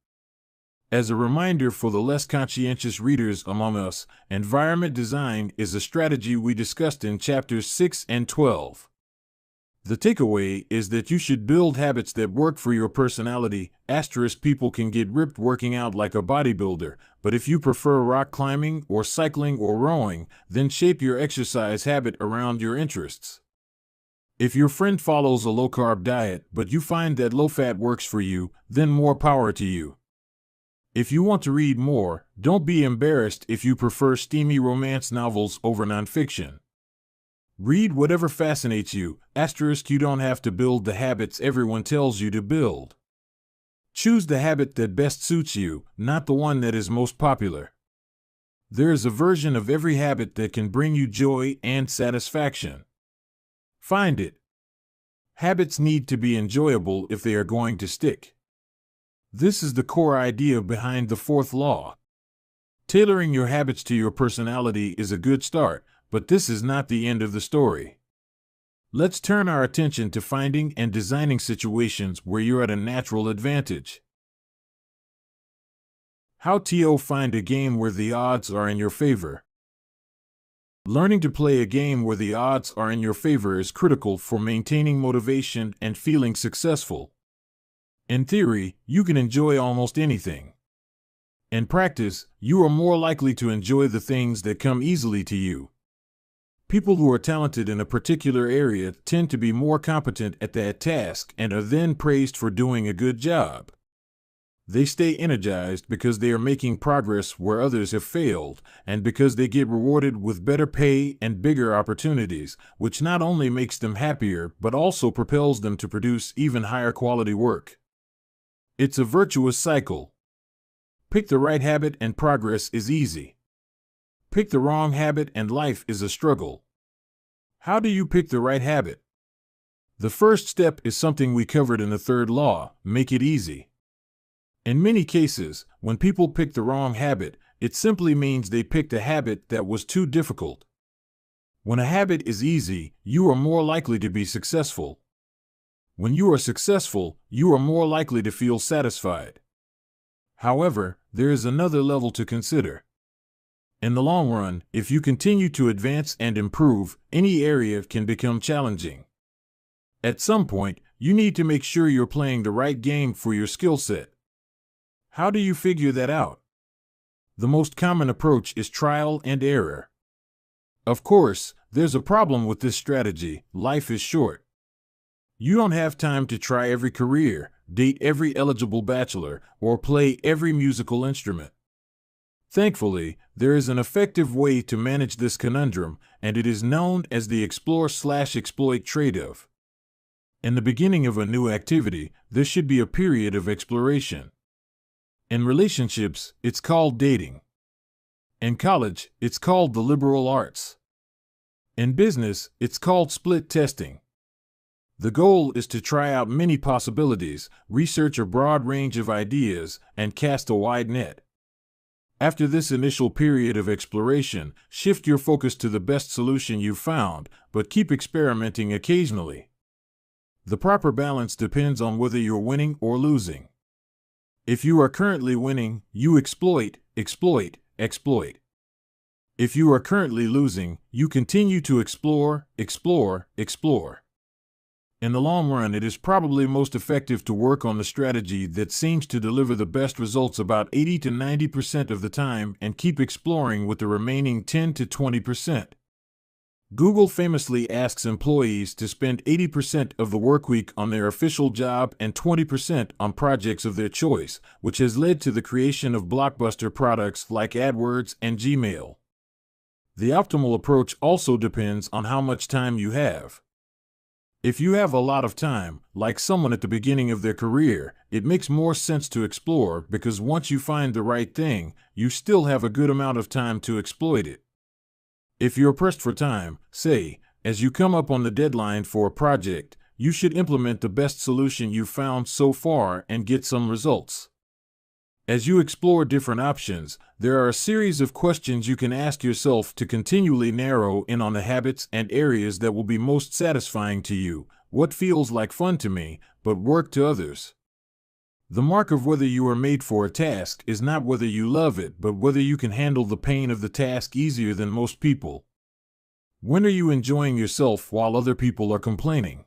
As a reminder for the less conscientious readers among us, environment design is a strategy we discussed in chapters 6 and 12. The takeaway is that you should build habits that work for your personality. People can get ripped working out like a bodybuilder, but if you prefer rock climbing or cycling or rowing, then shape your exercise habit around your interests. If your friend follows a low-carb diet, but you find that low-fat works for you, then more power to you. If you want to read more, don't be embarrassed if you prefer steamy romance novels over nonfiction. Read whatever fascinates you. You don't have to build the habits everyone tells you to build. Choose the habit that best suits you, not the one that is most popular. There is a version of every habit that can bring you joy and satisfaction. Find it. Habits need to be enjoyable if they are going to stick. This is the core idea behind the 4th law. Tailoring your habits to your personality is a good start, but this is not the end of the story. Let's turn our attention to finding and designing situations where you're at a natural advantage. How to find a game where the odds are in your favor. Learning to play a game where the odds are in your favor is critical for maintaining motivation and feeling successful. In theory, you can enjoy almost anything. In practice, you are more likely to enjoy the things that come easily to you. People who are talented in a particular area tend to be more competent at that task and are then praised for doing a good job. They stay energized because they are making progress where others have failed, and because they get rewarded with better pay and bigger opportunities, which not only makes them happier but also propels them to produce even higher quality work. It's a virtuous cycle. Pick the right habit and progress is easy. Pick the wrong habit and life is a struggle. How do you pick the right habit? The first step is something we covered in the third law: make it easy. In many cases, when people pick the wrong habit, it simply means they picked a habit that was too difficult. When a habit is easy, you are more likely to be successful. When you are successful, you are more likely to feel satisfied. However, there is another level to consider. In the long run, if you continue to advance and improve, any area can become challenging. At some point, you need to make sure you're playing the right game for your skill set. How do you figure that out? The most common approach is trial and error. Of course, there's a problem with this strategy: life is short. You don't have time to try every career, date every eligible bachelor, or play every musical instrument. Thankfully, there is an effective way to manage this conundrum, and it is known as the explore/exploit trade-off. In the beginning of a new activity, there should be a period of exploration. In relationships, it's called dating. In college, it's called the liberal arts. In business, it's called split testing. The goal is to try out many possibilities, research a broad range of ideas, and cast a wide net. After this initial period of exploration, shift your focus to the best solution you've found, but keep experimenting occasionally. The proper balance depends on whether you're winning or losing. If you are currently winning, you exploit, exploit, exploit. If you are currently losing, you continue to explore, explore, explore. In the long run, it is probably most effective to work on the strategy that seems to deliver the best results about 80 to 90% of the time and keep exploring with the remaining 10 to 20%. Google famously asks employees to spend 80% of the workweek on their official job and 20% on projects of their choice, which has led to the creation of blockbuster products like AdWords and Gmail. The optimal approach also depends on how much time you have. If you have a lot of time, like someone at the beginning of their career, it makes more sense to explore because once you find the right thing, you still have a good amount of time to exploit it. If you're pressed for time, say, as you come up on the deadline for a project, you should implement the best solution you've found so far and get some results. As you explore different options, there are a series of questions you can ask yourself to continually narrow in on the habits and areas that will be most satisfying to you. What feels like fun to me, but work to others? The mark of whether you are made for a task is not whether you love it, but whether you can handle the pain of the task easier than most people. When are you enjoying yourself while other people are complaining?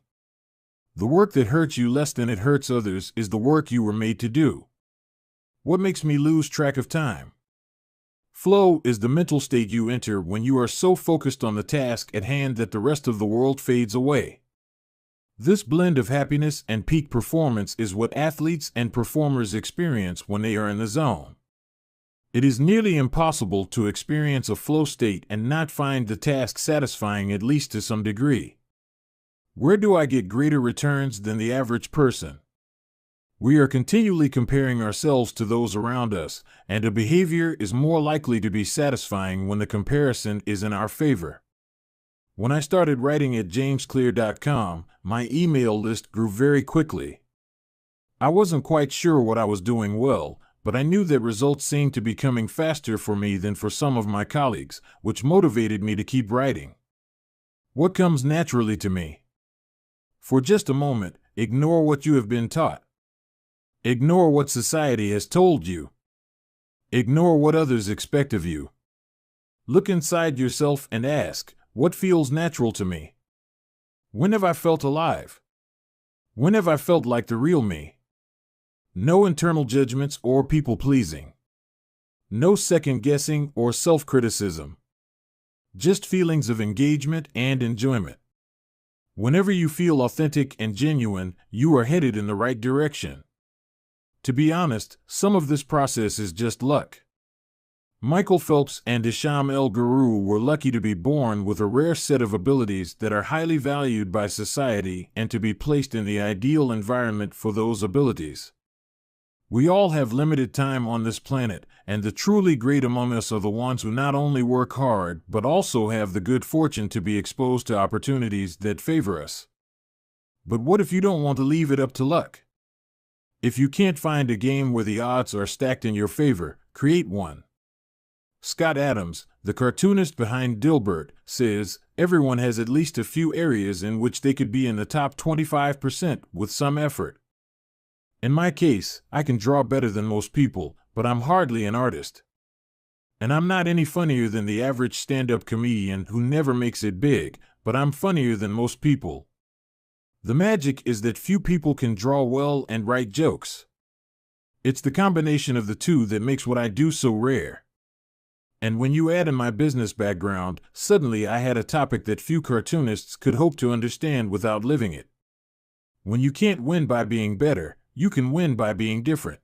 The work that hurts you less than it hurts others is the work you were made to do. What makes me lose track of time? Flow is the mental state you enter when you are so focused on the task at hand that the rest of the world fades away. This blend of happiness and peak performance is what athletes and performers experience when they are in the zone. It is nearly impossible to experience a flow state and not find the task satisfying, at least to some degree. Where do I get greater returns than the average person? We are continually comparing ourselves to those around us, and a behavior is more likely to be satisfying when the comparison is in our favor. When I started writing at jamesclear.com, my email list grew very quickly. I wasn't quite sure what I was doing well, but I knew that results seemed to be coming faster for me than for some of my colleagues, which motivated me to keep writing. What comes naturally to me? For just a moment, ignore what you have been taught. Ignore what society has told you. Ignore what others expect of you. Look inside yourself and ask, what feels natural to me? When have I felt alive? When have I felt like the real me? No internal judgments or people-pleasing. No second-guessing or self-criticism. Just feelings of engagement and enjoyment. Whenever you feel authentic and genuine, you are headed in the right direction. To be honest, some of this process is just luck. Michael Phelps and Isham El Guru were lucky to be born with a rare set of abilities that are highly valued by society and to be placed in the ideal environment for those abilities. We all have limited time on this planet, and the truly great among us are the ones who not only work hard but also have the good fortune to be exposed to opportunities that favor us. But what if you don't want to leave it up to luck? If you can't find a game where the odds are stacked in your favor, create one. Scott Adams, the cartoonist behind Dilbert, says, everyone has at least a few areas in which they could be in the top 25% with some effort. In my case, I can draw better than most people, but I'm hardly an artist. And I'm not any funnier than the average stand-up comedian who never makes it big, but I'm funnier than most people. The magic is that few people can draw well and write jokes. It's the combination of the two that makes what I do so rare. And when you add in my business background, suddenly I had a topic that few cartoonists could hope to understand without living it. When you can't win by being better, you can win by being different.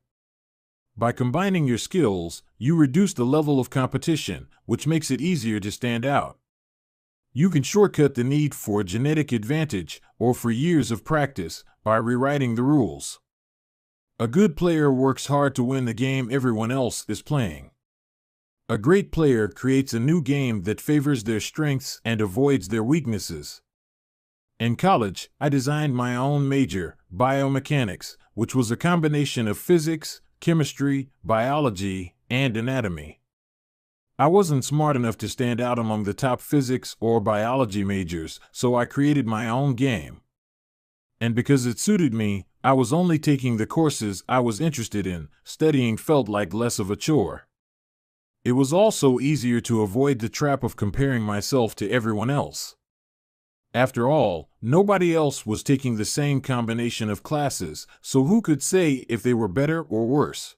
By combining your skills, you reduce the level of competition, which makes it easier to stand out. You can shortcut the need for a genetic advantage or for years of practice by rewriting the rules. A good player works hard to win the game everyone else is playing. A great player creates a new game that favors their strengths and avoids their weaknesses. In college, I designed my own major, biomechanics, which was a combination of physics, chemistry, biology, and anatomy. I wasn't smart enough to stand out among the top physics or biology majors, so I created my own game. And because it suited me, I was only taking the courses I was interested in. Studying felt like less of a chore. It was also easier to avoid the trap of comparing myself to everyone else. After all, nobody else was taking the same combination of classes, so who could say if they were better or worse?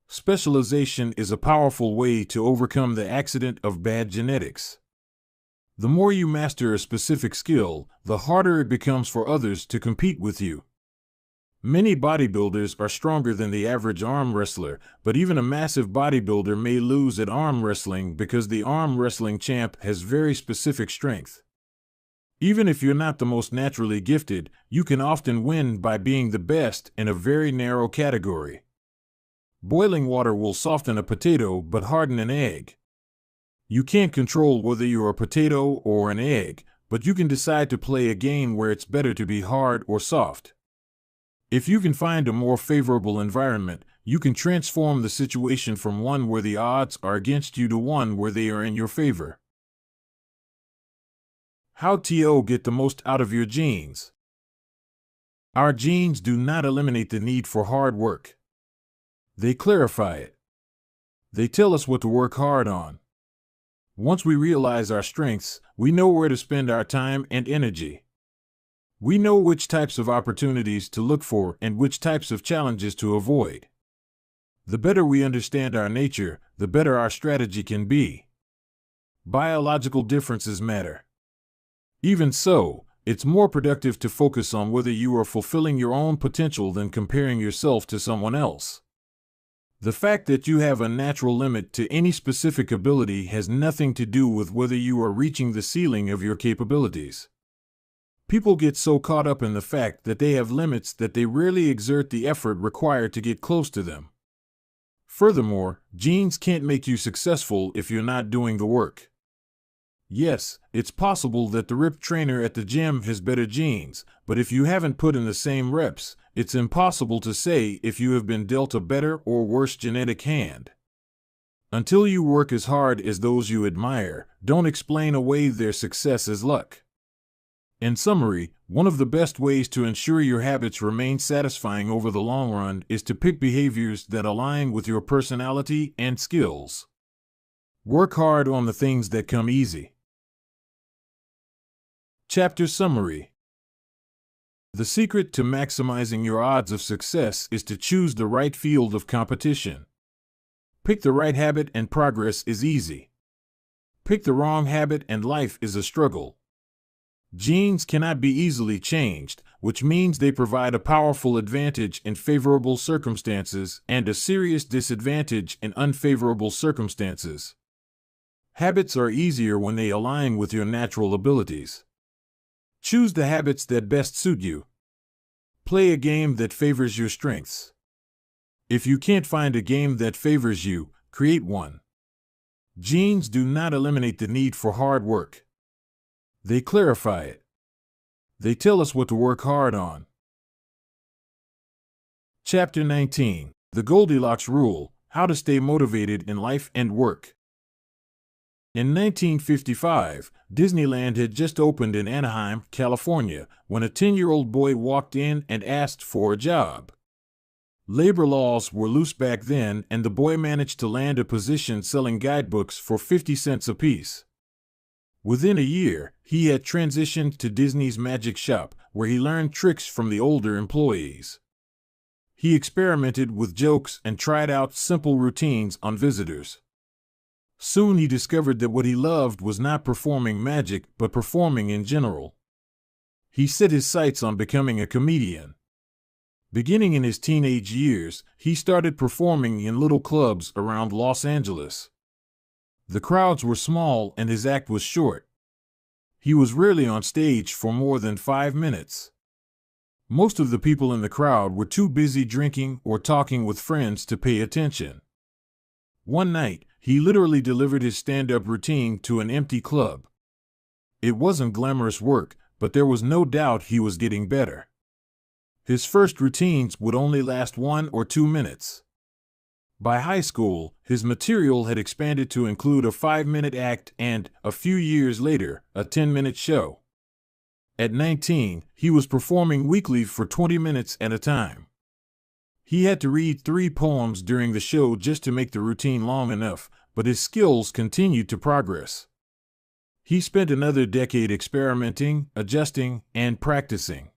Specialization is a powerful way to overcome the accident of bad genetics. The more you master a specific skill, the harder it becomes for others to compete with you. Many bodybuilders are stronger than the average arm wrestler, but even a massive bodybuilder may lose at arm wrestling because the arm wrestling champ has very specific strength. Even if you're not the most naturally gifted, you can often win by being the best in a very narrow category. Boiling water will soften a potato but harden an egg. You can't control whether you're a potato or an egg, but you can decide to play a game where it's better to be hard or soft. If you can find a more favorable environment, you can transform the situation from one where the odds are against you to one where they are in your favor. How to get the most out of your genes. Our genes do not eliminate the need for hard work. They clarify it. They tell us what to work hard on. Once we realize our strengths, we know where to spend our time and energy. We know which types of opportunities to look for and which types of challenges to avoid. The better we understand our nature, the better our strategy can be. Biological differences matter. Even so, it's more productive to focus on whether you are fulfilling your own potential than comparing yourself to someone else. The fact that you have a natural limit to any specific ability has nothing to do with whether you are reaching the ceiling of your capabilities. People get so caught up in the fact that they have limits that they rarely exert the effort required to get close to them. Furthermore, genes can't make you successful if you're not doing the work. Yes, it's possible that the ripped trainer at the gym has better genes, but if you haven't put in the same reps, it's impossible to say if you have been dealt a better or worse genetic hand. Until you work as hard as those you admire, don't explain away their success as luck. In summary, one of the best ways to ensure your habits remain satisfying over the long run is to pick behaviors that align with your personality and skills. Work hard on the things that come easy. Chapter Summary. The secret to maximizing your odds of success is to choose the right field of competition. Pick the right habit and progress is easy. Pick the wrong habit and life is a struggle. Genes cannot be easily changed, which means they provide a powerful advantage in favorable circumstances and a serious disadvantage in unfavorable circumstances. Habits are easier when they align with your natural abilities. Choose the habits that best suit you. Play a game that favors your strengths. If you can't find a game that favors you, create one. Genes do not eliminate the need for hard work. They clarify it. They tell us what to work hard on. Chapter 19. The Goldilocks Rule: How to Stay Motivated in Life and Work. In 1955, Disneyland had just opened in Anaheim, California, when a 10-year-old boy walked in and asked for a job. Labor laws were loose back then, and the boy managed to land a position selling guidebooks for 50 cents apiece. Within a year, he had transitioned to Disney's Magic Shop, where he learned tricks from the older employees. He experimented with jokes and tried out simple routines on visitors. Soon he discovered that what he loved was not performing magic, but performing in general. He set his sights on becoming a comedian. Beginning in his teenage years, he started performing in little clubs around Los Angeles. The crowds were small and his act was short. He was rarely on stage for more than 5 minutes. Most of the people in the crowd were too busy drinking or talking with friends to pay attention. One night, he literally delivered his stand-up routine to an empty club. It wasn't glamorous work, but there was no doubt he was getting better. His first routines would only last 1 or 2 minutes. By high school, his material had expanded to include a 5-minute act and, a few years later, a 10-minute show. At 19, he was performing weekly for 20 minutes at a time. He had to read 3 poems during the show just to make the routine long enough, but his skills continued to progress. He spent another decade experimenting, adjusting, and practicing.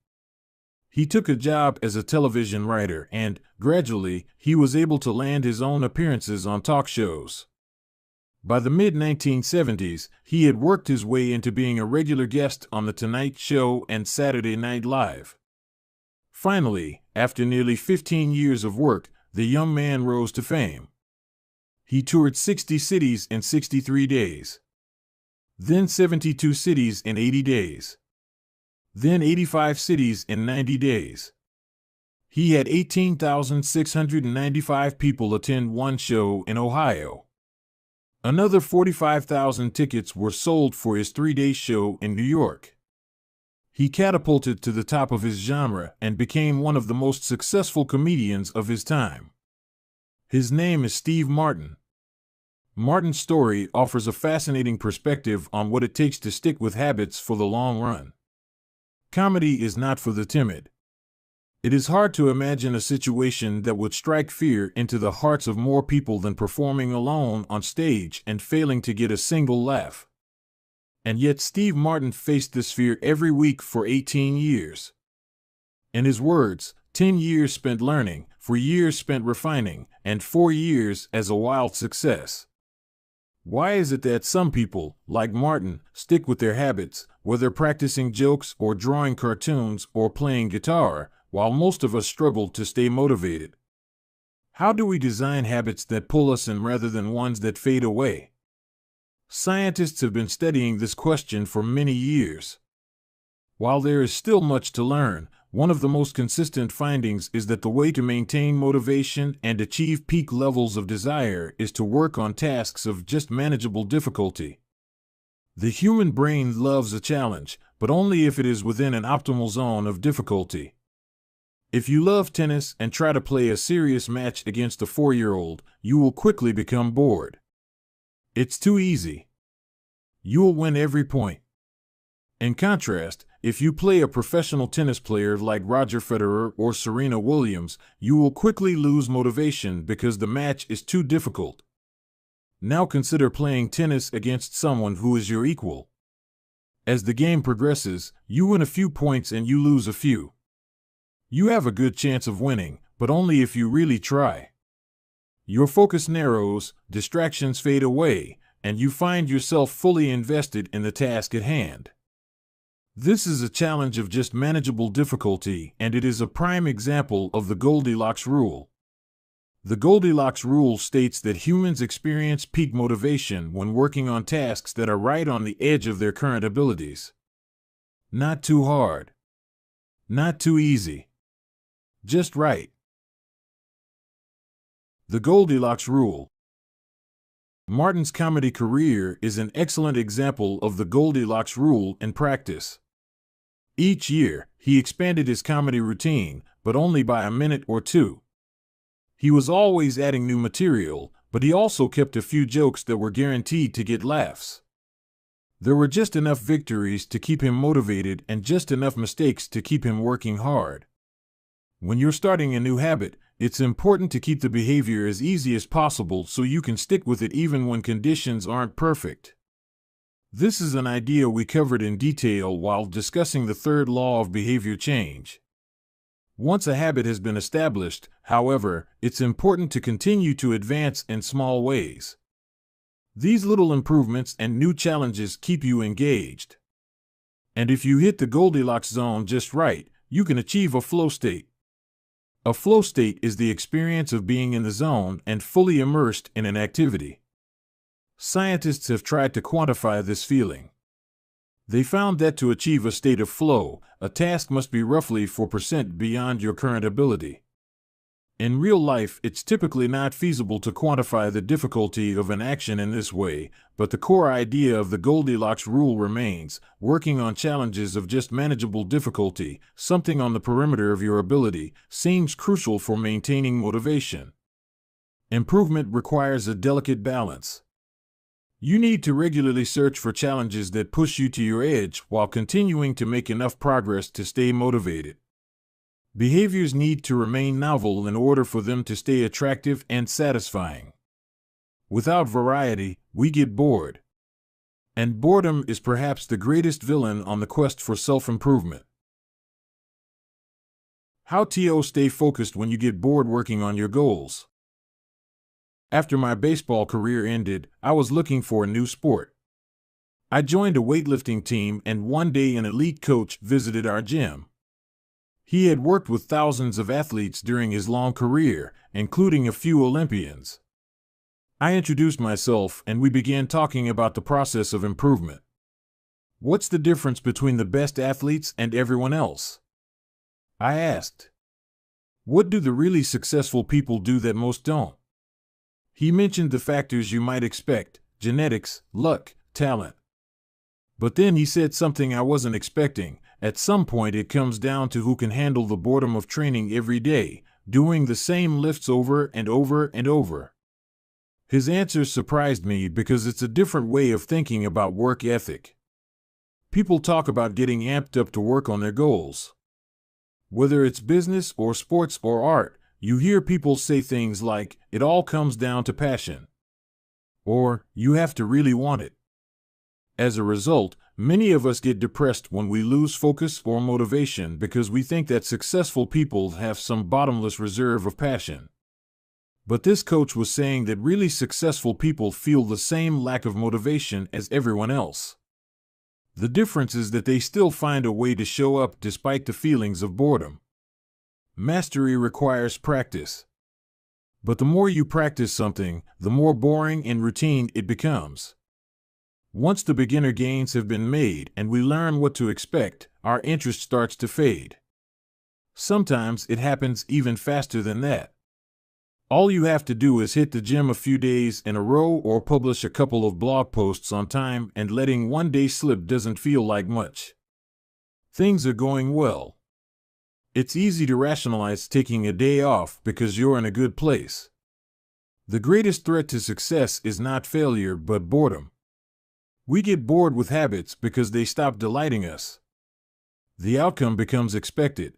He took a job as a television writer and, gradually, he was able to land his own appearances on talk shows. By the mid-1970s, he had worked his way into being a regular guest on The Tonight Show and Saturday Night Live. Finally, after nearly 15 years of work, the young man rose to fame. He toured 60 cities in 63 days. Then 72 cities in 80 days. Then 85 cities in 90 days. He had 18,695 people attend one show in Ohio. Another 45,000 tickets were sold for his 3-day show in New York. He catapulted to the top of his genre and became one of the most successful comedians of his time. His name is Steve Martin. Martin's story offers a fascinating perspective on what it takes to stick with habits for the long run. Comedy is not for the timid. It is hard to imagine a situation that would strike fear into the hearts of more people than performing alone on stage and failing to get a single laugh. And yet Steve Martin faced this fear every week for 18 years. In his words, 10 years spent learning, 4 years spent refining, and 4 years as a wild success. Why is it that some people, like Martin, stick with their habits, whether practicing jokes or drawing cartoons or playing guitar, while most of us struggle to stay motivated? How do we design habits that pull us in rather than ones that fade away? Scientists have been studying this question for many years. While there is still much to learn, one of the most consistent findings is that the way to maintain motivation and achieve peak levels of desire is to work on tasks of just manageable difficulty. The human brain loves a challenge, but only if it is within an optimal zone of difficulty. If you love tennis and try to play a serious match against a 4-year-old, you will quickly become bored. It's too easy. You will win every point. In contrast, if you play a professional tennis player like Roger Federer or Serena Williams, you will quickly lose motivation because the match is too difficult. Now consider playing tennis against someone who is your equal. As the game progresses, you win a few points and you lose a few. You have a good chance of winning, but only if you really try. Your focus narrows, distractions fade away, and you find yourself fully invested in the task at hand. This is a challenge of just manageable difficulty, and it is a prime example of the Goldilocks rule. The Goldilocks rule states that humans experience peak motivation when working on tasks that are right on the edge of their current abilities. Not too hard. Not too easy. Just right. The Goldilocks rule. Martin's comedy career is an excellent example of the Goldilocks rule in practice. Each year, he expanded his comedy routine, but only by a minute or two. He was always adding new material, but he also kept a few jokes that were guaranteed to get laughs. There were just enough victories to keep him motivated and just enough mistakes to keep him working hard. When you're starting a new habit, it's important to keep the behavior as easy as possible so you can stick with it even when conditions aren't perfect. This is an idea we covered in detail while discussing the third law of behavior change. Once a habit has been established, however, it's important to continue to advance in small ways. These little improvements and new challenges keep you engaged. And if you hit the Goldilocks zone just right, you can achieve a flow state. A flow state is the experience of being in the zone and fully immersed in an activity. Scientists have tried to quantify this feeling. They found that to achieve a state of flow, a task must be roughly 4% beyond your current ability. In real life, it's typically not feasible to quantify the difficulty of an action in this way, but the core idea of the Goldilocks rule remains: working on challenges of just manageable difficulty, something on the perimeter of your ability, seems crucial for maintaining motivation. Improvement requires a delicate balance. You need to regularly search for challenges that push you to your edge while continuing to make enough progress to stay motivated. Behaviors need to remain novel in order for them to stay attractive and satisfying. Without variety, we get bored. And boredom is perhaps the greatest villain on the quest for self-improvement. How to stay focused when you get bored working on your goals. After my baseball career ended, I was looking for a new sport. I joined a weightlifting team, and one day an elite coach visited our gym. He had worked with thousands of athletes during his long career, including a few Olympians. I introduced myself, and we began talking about the process of improvement. What's the difference between the best athletes and everyone else? I asked. What do the really successful people do that most don't? He mentioned the factors you might expect: genetics, luck, talent. But then he said something I wasn't expecting. At some point it comes down to who can handle the boredom of training every day, doing the same lifts over and over and over. His answer surprised me because it's a different way of thinking about work ethic. People talk about getting amped up to work on their goals. Whether it's business or sports or art, you hear people say things like, "It all comes down to passion," or "You have to really want it." As a result, many of us get depressed when we lose focus or motivation because we think that successful people have some bottomless reserve of passion. But this coach was saying that really successful people feel the same lack of motivation as everyone else. The difference is that they still find a way to show up despite the feelings of boredom. Mastery requires practice. But the more you practice something, the more boring and routine it becomes. Once the beginner gains have been made and we learn what to expect, our interest starts to fade. Sometimes it happens even faster than that. All you have to do is hit the gym a few days in a row or publish a couple of blog posts on time, and letting one day slip doesn't feel like much. Things are going well. It's easy to rationalize taking a day off because you're in a good place. The greatest threat to success is not failure but boredom. We get bored with habits because they stop delighting us. The outcome becomes expected.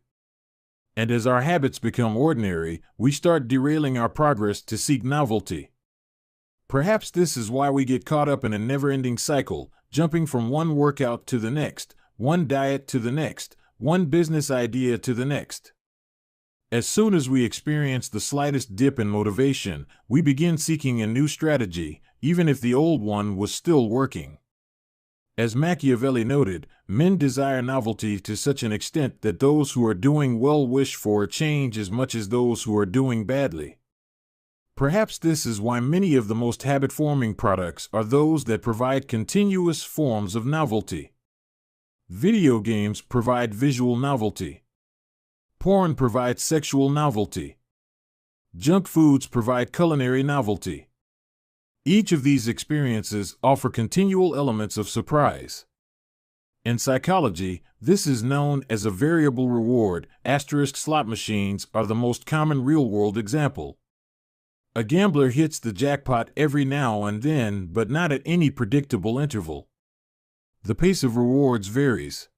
And as our habits become ordinary, we start derailing our progress to seek novelty. Perhaps this is why we get caught up in a never-ending cycle, jumping from one workout to the next, one diet to the next, one business idea to the next. As soon as we experience the slightest dip in motivation, we begin seeking a new strategy, even if the old one was still working. As Machiavelli noted, men desire novelty to such an extent that those who are doing well wish for a change as much as those who are doing badly. Perhaps this is why many of the most habit-forming products are those that provide continuous forms of novelty. Video games provide visual novelty. Porn provides sexual novelty. Junk foods provide culinary novelty. Each of these experiences offer continual elements of surprise. In psychology, this is known as a variable reward. Slot machines are the most common real-world example. A gambler hits the jackpot every now and then, but not at any predictable interval. The pace of rewards varies.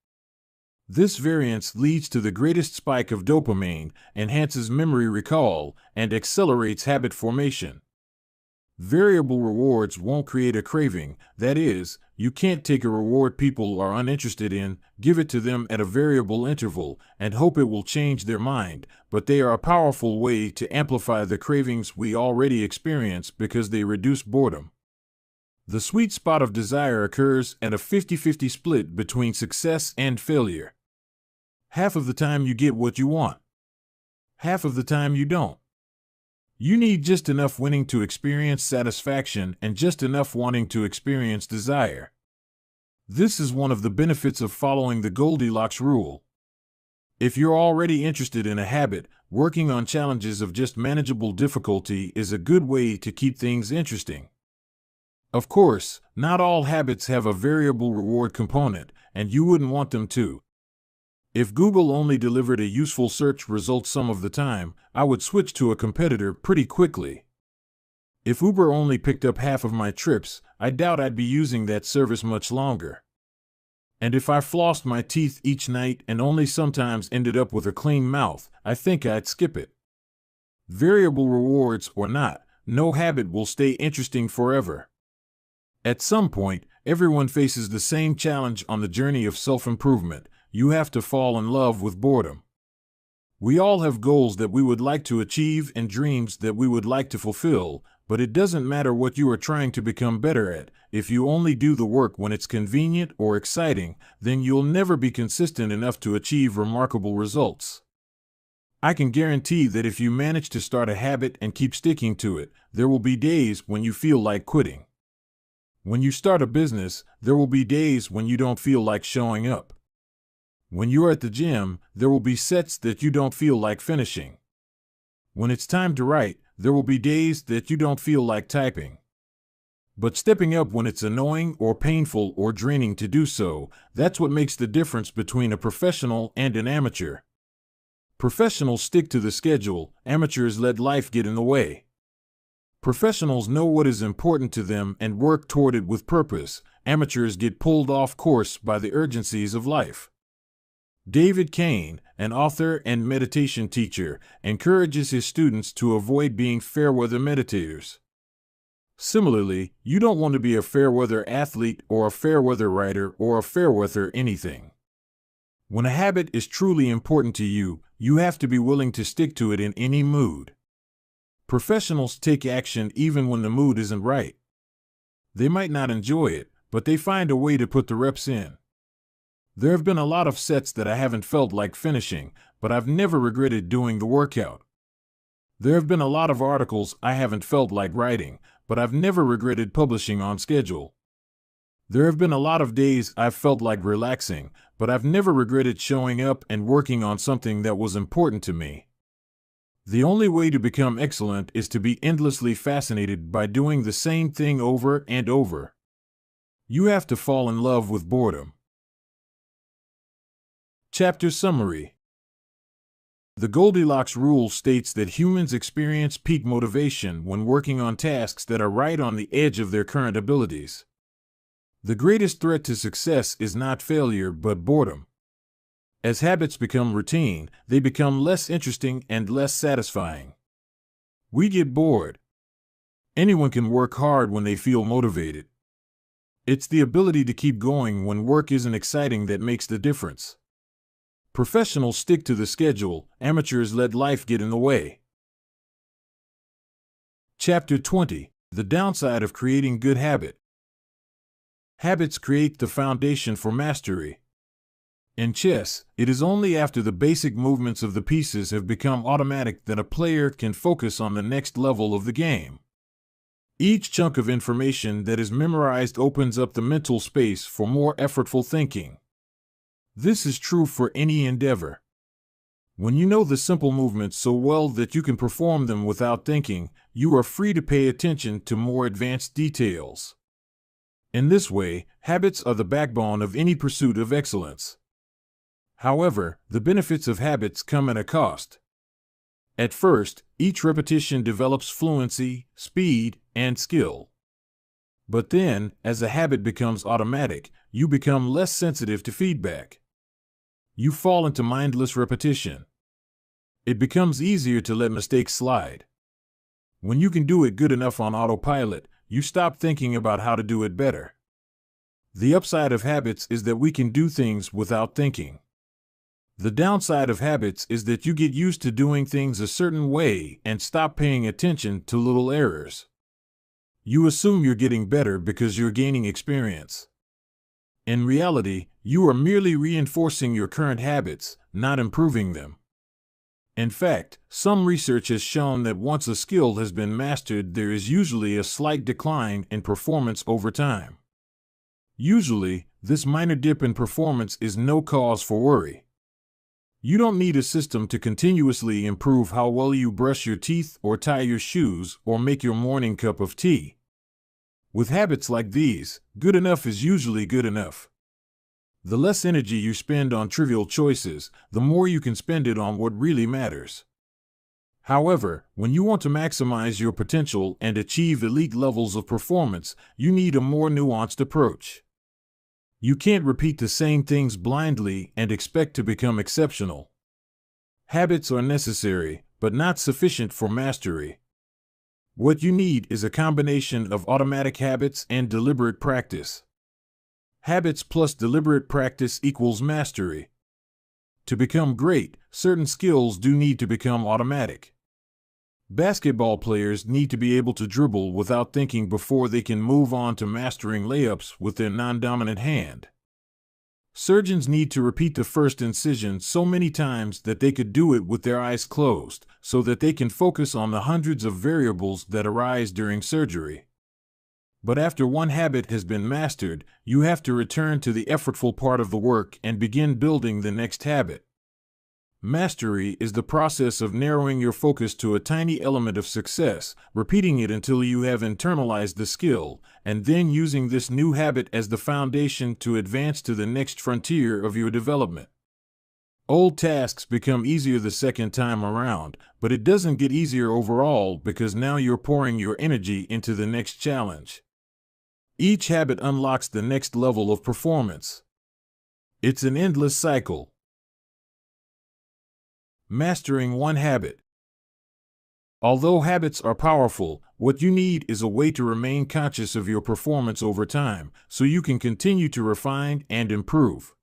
This variance leads to the greatest spike of dopamine, enhances memory recall, and accelerates habit formation. Variable rewards won't create a craving. That is, you can't take a reward people are uninterested in, give it to them at a variable interval, and hope it will change their mind, but they are a powerful way to amplify the cravings we already experience because they reduce boredom. The sweet spot of desire occurs at a 50-50 split between success and failure. Half of the time you get what you want. Half of the time you don't. You need just enough winning to experience satisfaction and just enough wanting to experience desire. This is one of the benefits of following the Goldilocks rule. If you're already interested in a habit, working on challenges of just manageable difficulty is a good way to keep things interesting. Of course, not all habits have a variable reward component, and you wouldn't want them to. If Google only delivered a useful search result some of the time, I would switch to a competitor pretty quickly. If Uber only picked up half of my trips, I doubt I'd be using that service much longer. And if I flossed my teeth each night and only sometimes ended up with a clean mouth, I think I'd skip it. Variable rewards or not, no habit will stay interesting forever. At some point, everyone faces the same challenge on the journey of self-improvement. You have to fall in love with boredom. We all have goals that we would like to achieve and dreams that we would like to fulfill, but it doesn't matter what you are trying to become better at. If you only do the work when it's convenient or exciting, then you'll never be consistent enough to achieve remarkable results. I can guarantee that if you manage to start a habit and keep sticking to it, there will be days when you feel like quitting. When you start a business, there will be days when you don't feel like showing up. When you're at the gym, there will be sets that you don't feel like finishing. When it's time to write, there will be days that you don't feel like typing. But stepping up when it's annoying or painful or draining to do so, that's what makes the difference between a professional and an amateur. Professionals stick to the schedule, amateurs let life get in the way. Professionals know what is important to them and work toward it with purpose. Amateurs get pulled off course by the urgencies of life. David Kane, an author and meditation teacher, encourages his students to avoid being fair-weather meditators. Similarly, you don't want to be a fair-weather athlete or a fair-weather writer or a fair-weather anything. When a habit is truly important to you, you have to be willing to stick to it in any mood. Professionals take action even when the mood isn't right. They might not enjoy it, but they find a way to put the reps in. There have been a lot of sets that I haven't felt like finishing, but I've never regretted doing the workout. There have been a lot of articles I haven't felt like writing, but I've never regretted publishing on schedule. There have been a lot of days I've felt like relaxing, but I've never regretted showing up and working on something that was important to me. The only way to become excellent is to be endlessly fascinated by doing the same thing over and over. You have to fall in love with boredom. Chapter Summary. The Goldilocks rule states that humans experience peak motivation when working on tasks that are right on the edge of their current abilities. The greatest threat to success is not failure but boredom. As habits become routine, they become less interesting and less satisfying. We get bored. Anyone can work hard when they feel motivated. It's the ability to keep going when work isn't exciting that makes the difference. Professionals stick to the schedule, amateurs let life get in the way. Chapter 20: The Downside of Creating Good Habit. Habits create the foundation for mastery. In chess, it is only after the basic movements of the pieces have become automatic that a player can focus on the next level of the game. Each chunk of information that is memorized opens up the mental space for more effortful thinking. This is true for any endeavor. When you know the simple movements so well that you can perform them without thinking, you are free to pay attention to more advanced details. In this way, habits are the backbone of any pursuit of excellence. However, the benefits of habits come at a cost. At first, each repetition develops fluency, speed, and skill. But then, as a habit becomes automatic, you become less sensitive to feedback. You fall into mindless repetition. It becomes easier to let mistakes slide. When you can do it good enough on autopilot, you stop thinking about how to do it better. The upside of habits is that we can do things without thinking. The downside of habits is that you get used to doing things a certain way and stop paying attention to little errors. You assume you're getting better because you're gaining experience. In reality, you are merely reinforcing your current habits, not improving them. In fact, some research has shown that once a skill has been mastered, there is usually a slight decline in performance over time. Usually, this minor dip in performance is no cause for worry. You don't need a system to continuously improve how well you brush your teeth or tie your shoes or make your morning cup of tea. With habits like these, good enough is usually good enough. The less energy you spend on trivial choices, the more you can spend it on what really matters. However, when you want to maximize your potential and achieve elite levels of performance, you need a more nuanced approach. You can't repeat the same things blindly and expect to become exceptional. Habits are necessary, but not sufficient for mastery. What you need is a combination of automatic habits and deliberate practice. Habits plus deliberate practice equals mastery. To become great, certain skills do need to become automatic. Basketball players need to be able to dribble without thinking before they can move on to mastering layups with their non-dominant hand. Surgeons need to repeat the first incision so many times that they could do it with their eyes closed, so that they can focus on the hundreds of variables that arise during surgery. But after one habit has been mastered, you have to return to the effortful part of the work and begin building the next habit. Mastery is the process of narrowing your focus to a tiny element of success, repeating it until you have internalized the skill, and then using this new habit as the foundation to advance to the next frontier of your development. Old tasks become easier the second time around, but it doesn't get easier overall because now you're pouring your energy into the next challenge. Each habit unlocks the next level of performance. It's an endless cycle. Mastering one habit. Although habits are powerful, what you need is a way to remain conscious of your performance over time, so you can continue to refine and improve.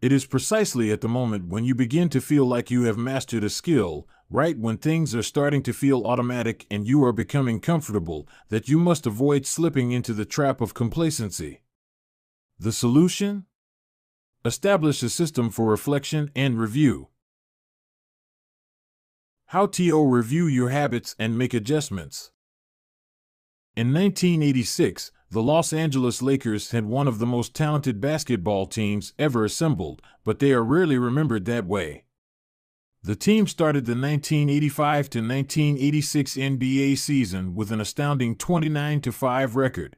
It is precisely at the moment when you begin to feel like you have mastered a skill, right when things are starting to feel automatic and you are becoming comfortable, that you must avoid slipping into the trap of complacency. The solution? Establish a system for reflection and review. How to review your habits and make adjustments. In 1986, the Los Angeles Lakers had one of the most talented basketball teams ever assembled, but they are rarely remembered that way. The team started the 1985 to 1986 NBA season with an astounding 29-5 record.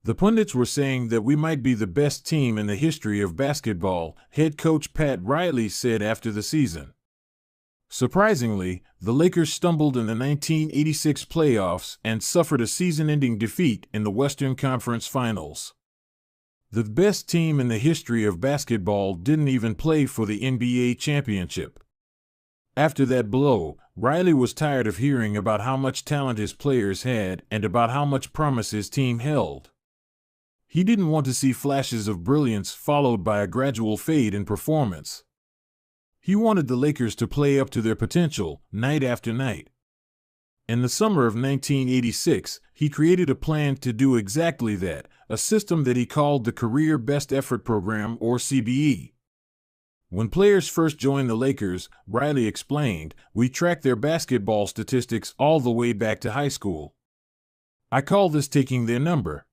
The pundits were saying that we might be the best team in the history of basketball, head coach Pat Riley said after the season. Surprisingly, the Lakers stumbled in the 1986 playoffs and suffered a season-ending defeat in the Western Conference Finals. The best team in the history of basketball didn't even play for the NBA championship. After that blow, Riley was tired of hearing about how much talent his players had and about how much promise his team held. He didn't want to see flashes of brilliance followed by a gradual fade in performance. He wanted the Lakers to play up to their potential, night after night. In the summer of 1986, he created a plan to do exactly that, a system that he called the Career Best Effort Program, or CBE. When players first joined the Lakers, Riley explained, we track their basketball statistics all the way back to high school. I call this taking their number.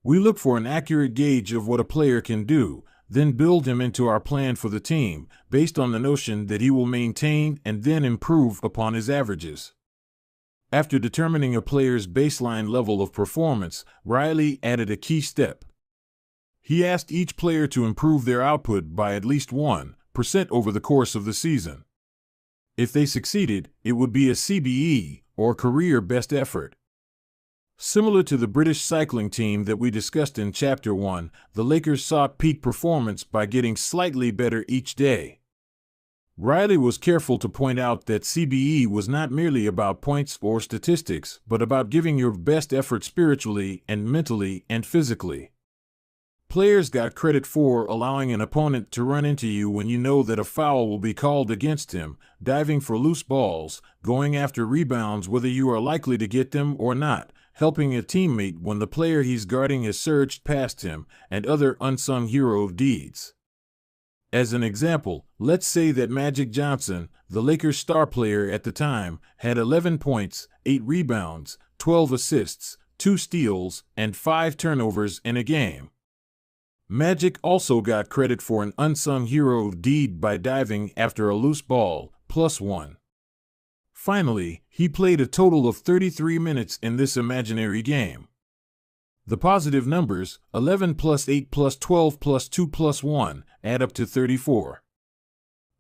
We look for an accurate gauge of what a player can do, then build him into our plan for the team, based on the notion that he will maintain and then improve upon his averages. After determining a player's baseline level of performance, Riley added a key step. He asked each player to improve their output by at least 1% over the course of the season. If they succeeded, it would be a CBE, or Career Best Effort. Similar to the British cycling team that we discussed in Chapter 1, the Lakers sought peak performance by getting slightly better each day. Riley was careful to point out that CBE was not merely about points or statistics, but about giving your best effort spiritually and mentally and physically. Players got credit for allowing an opponent to run into you when you know that a foul will be called against him, diving for loose balls, going after rebounds whether you are likely to get them or not, helping a teammate when the player he's guarding has surged past him, and other unsung hero deeds. As an example, let's say that Magic Johnson, the Lakers' star player at the time, had 11 points, 8 rebounds, 12 assists, 2 steals, and 5 turnovers in a game. Magic also got credit for an unsung hero deed by diving after a loose ball, +1. Finally, he played a total of 33 minutes in this imaginary game. The positive numbers, 11 plus 8 plus 12 plus 2 plus 1, add up to 34.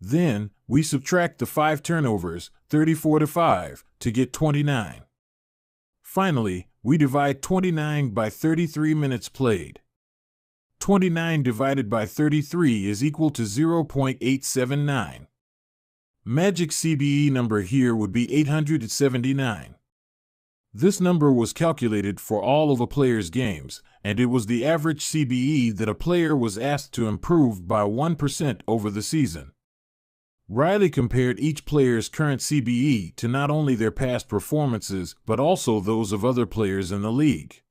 Then, we subtract the 5 turnovers, 34 to 5, to get 29. Finally, we divide 29 by 33 minutes played. 29 divided by 33 is equal to 0.879. Magic's CBE number here would be 879. This number was calculated for all of a player's games, and it was the average CBE that a player was asked to improve by 1% over the season. Riley compared each player's current CBE to not only their past performances but also those of other players in the league.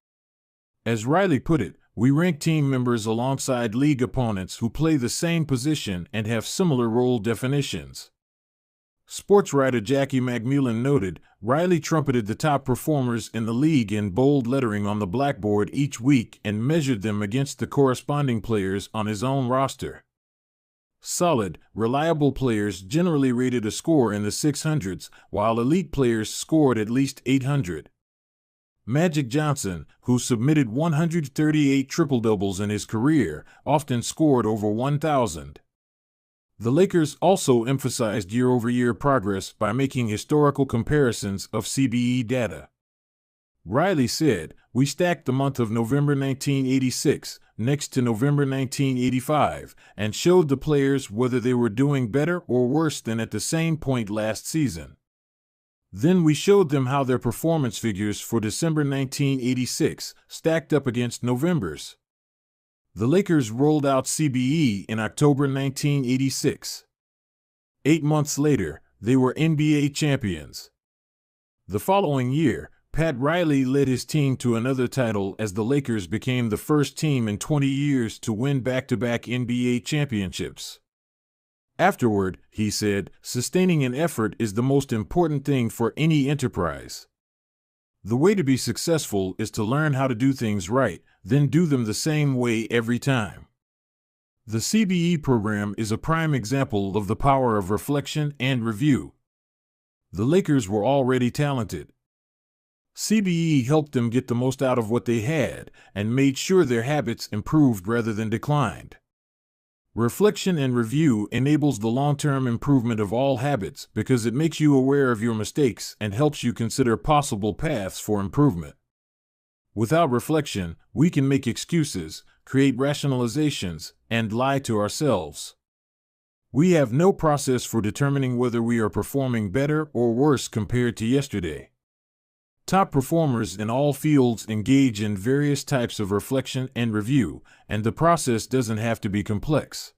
As Riley put it, we rank team members alongside league opponents who play the same position and have similar role definitions. Sports writer Jackie McMullen noted, Riley trumpeted the top performers in the league in bold lettering on the blackboard each week and measured them against the corresponding players on his own roster. Solid, reliable players generally rated a score in the 600s, while elite players scored at least 800. Magic Johnson, who submitted 138 triple-doubles in his career, often scored over 1,000. The Lakers also emphasized year-over-year progress by making historical comparisons of CBE data. Riley said, we stacked the month of November 1986 next to November 1985 and showed the players whether they were doing better or worse than at the same point last season. Then we showed them how their performance figures for December 1986 stacked up against November's. The Lakers rolled out CBE in October 1986. 8 months later, they were NBA champions. The following year, Pat Riley led his team to another title as the Lakers became the first team in 20 years to win back-to-back NBA championships. Afterward, he said, sustaining an effort is the most important thing for any enterprise. The way to be successful is to learn how to do things right, then do them the same way every time. The CBE program is a prime example of the power of reflection and review. The Lakers were already talented. CBE helped them get the most out of what they had and made sure their habits improved rather than declined. Reflection and review enables the long-term improvement of all habits because it makes you aware of your mistakes and helps you consider possible paths for improvement. Without reflection, we can make excuses, create rationalizations, and lie to ourselves. We have no process for determining whether we are performing better or worse compared to yesterday. Top performers in all fields engage in various types of reflection and review, and the process doesn't have to be complex.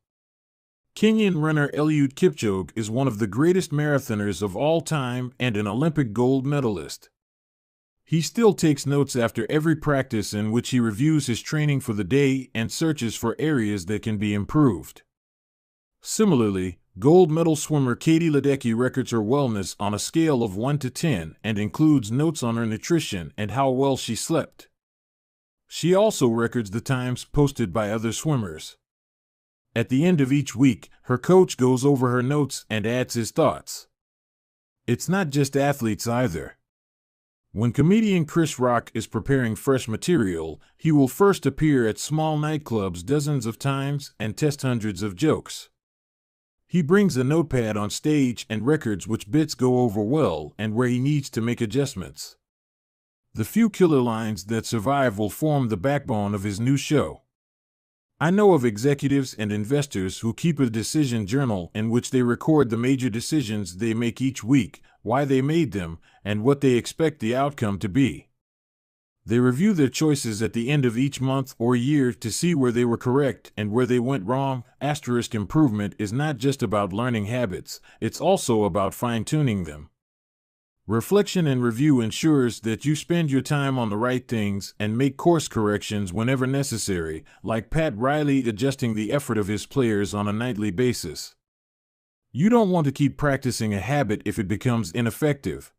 Kenyan runner Eliud Kipchoge is one of the greatest marathoners of all time and an Olympic gold medalist. He still takes notes after every practice in which he reviews his training for the day and searches for areas that can be improved. Similarly, gold medal swimmer Katie Ledecky records her wellness on a scale of 1 to 10 and includes notes on her nutrition and how well she slept. She also records the times posted by other swimmers. At the end of each week, her coach goes over her notes and adds his thoughts. It's not just athletes either. When comedian Chris Rock is preparing fresh material, he will first appear at small nightclubs dozens of times and test hundreds of jokes. He brings a notepad on stage and records which bits go over well and where he needs to make adjustments. The few killer lines that survive will form the backbone of his new show. I know of executives and investors who keep a decision journal in which they record the major decisions they make each week, why they made them, and what they expect the outcome to be. They review their choices at the end of each month or year to see where they were correct and where they went wrong. Improvement is not just about learning habits, it's also about fine-tuning them. Reflection and review ensures that you spend your time on the right things and make course corrections whenever necessary, like Pat Riley adjusting the effort of his players on a nightly basis. You don't want to keep practicing a habit if it becomes ineffective.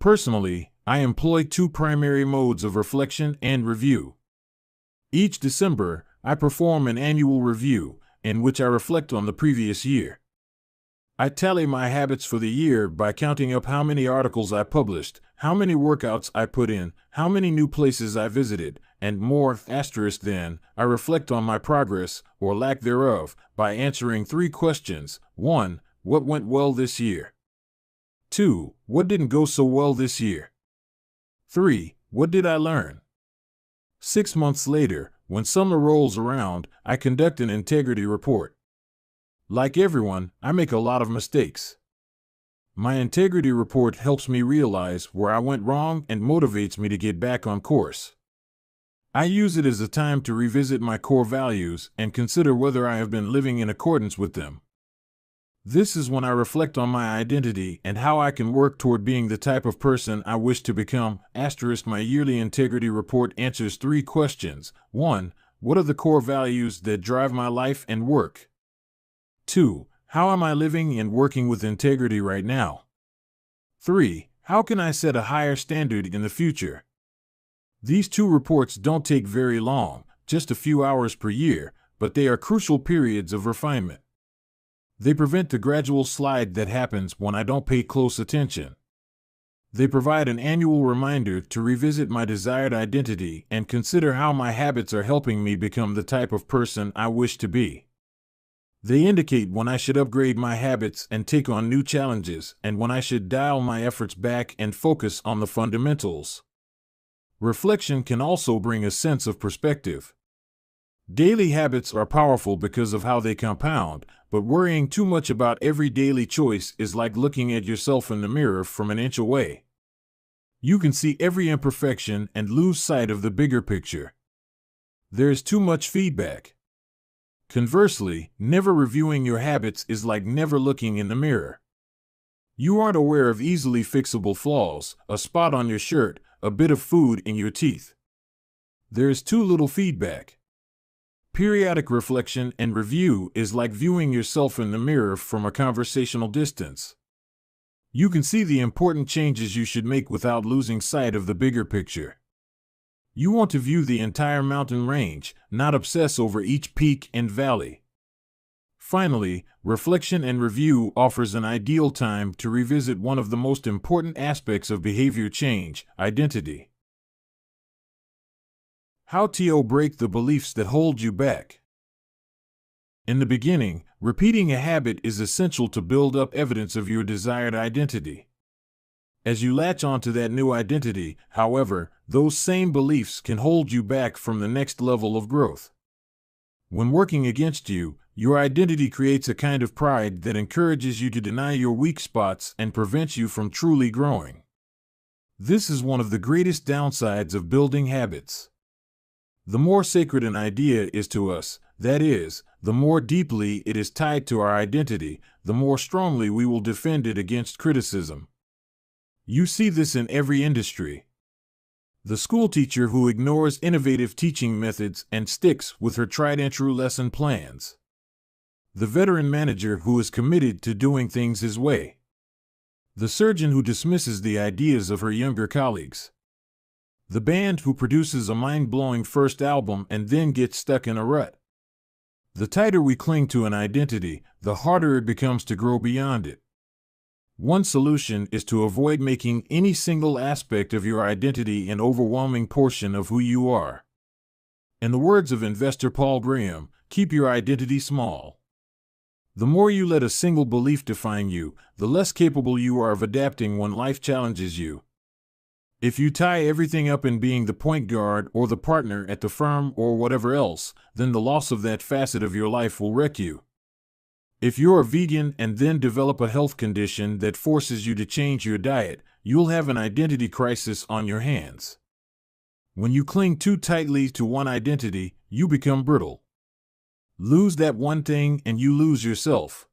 Personally, I employ two primary modes of reflection and review. Each December, I perform an annual review, in which I reflect on the previous year. I tally my habits for the year by counting up how many articles I published, how many workouts I put in, how many new places I visited, and more. Then, I reflect on my progress, or lack thereof, by answering 3 questions. 1. What went well this year? 2. What didn't go so well this year? 3. What did I learn? 6 months later, when summer rolls around, I conduct an integrity report. Like everyone, I make a lot of mistakes. My integrity report helps me realize where I went wrong and motivates me to get back on course. I use it as a time to revisit my core values and consider whether I have been living in accordance with them. This is when I reflect on my identity and how I can work toward being the type of person I wish to become. My yearly integrity report answers 3 questions. 1. What are the core values that drive my life and work? 2. How am I living and working with integrity right now? 3. How can I set a higher standard in the future? These 2 reports don't take very long, just a few hours per year, but they are crucial periods of refinement. They prevent the gradual slide that happens when I don't pay close attention. They provide an annual reminder to revisit my desired identity and consider how my habits are helping me become the type of person I wish to be. They indicate when I should upgrade my habits and take on new challenges, and when I should dial my efforts back and focus on the fundamentals. Reflection can also bring a sense of perspective. Daily habits are powerful because of how they compound, but worrying too much about every daily choice is like looking at yourself in the mirror from an inch away. You can see every imperfection and lose sight of the bigger picture. There is too much feedback. Conversely, never reviewing your habits is like never looking in the mirror. You aren't aware of easily fixable flaws, a spot on your shirt, a bit of food in your teeth. There is too little feedback. Periodic reflection and review is like viewing yourself in the mirror from a conversational distance. You can see the important changes you should make without losing sight of the bigger picture. You want to view the entire mountain range, not obsess over each peak and valley. Finally, reflection and review offers an ideal time to revisit one of the most important aspects of behavior change, identity. How to break the beliefs that hold you back. In the beginning, repeating a habit is essential to build up evidence of your desired identity. As you latch onto that new identity, however, those same beliefs can hold you back from the next level of growth. When working against you, your identity creates a kind of pride that encourages you to deny your weak spots and prevents you from truly growing. This is one of the greatest downsides of building habits. The more sacred an idea is to us, that is, the more deeply it is tied to our identity, the more strongly we will defend it against criticism. You see this in every industry. The schoolteacher who ignores innovative teaching methods and sticks with her tried-and-true lesson plans. The veteran manager who is committed to doing things his way. The surgeon who dismisses the ideas of her younger colleagues. The band who produces a mind-blowing first album and then gets stuck in a rut. The tighter we cling to an identity, the harder it becomes to grow beyond it. One solution is to avoid making any single aspect of your identity an overwhelming portion of who you are. In the words of investor Paul Graham, keep your identity small. The more you let a single belief define you, the less capable you are of adapting when life challenges you. If you tie everything up in being the point guard or the partner at the firm or whatever else, then the loss of that facet of your life will wreck you. If you're a vegan and then develop a health condition that forces you to change your diet, you'll have an identity crisis on your hands. When you cling too tightly to one identity, you become brittle. Lose that one thing and you lose yourself.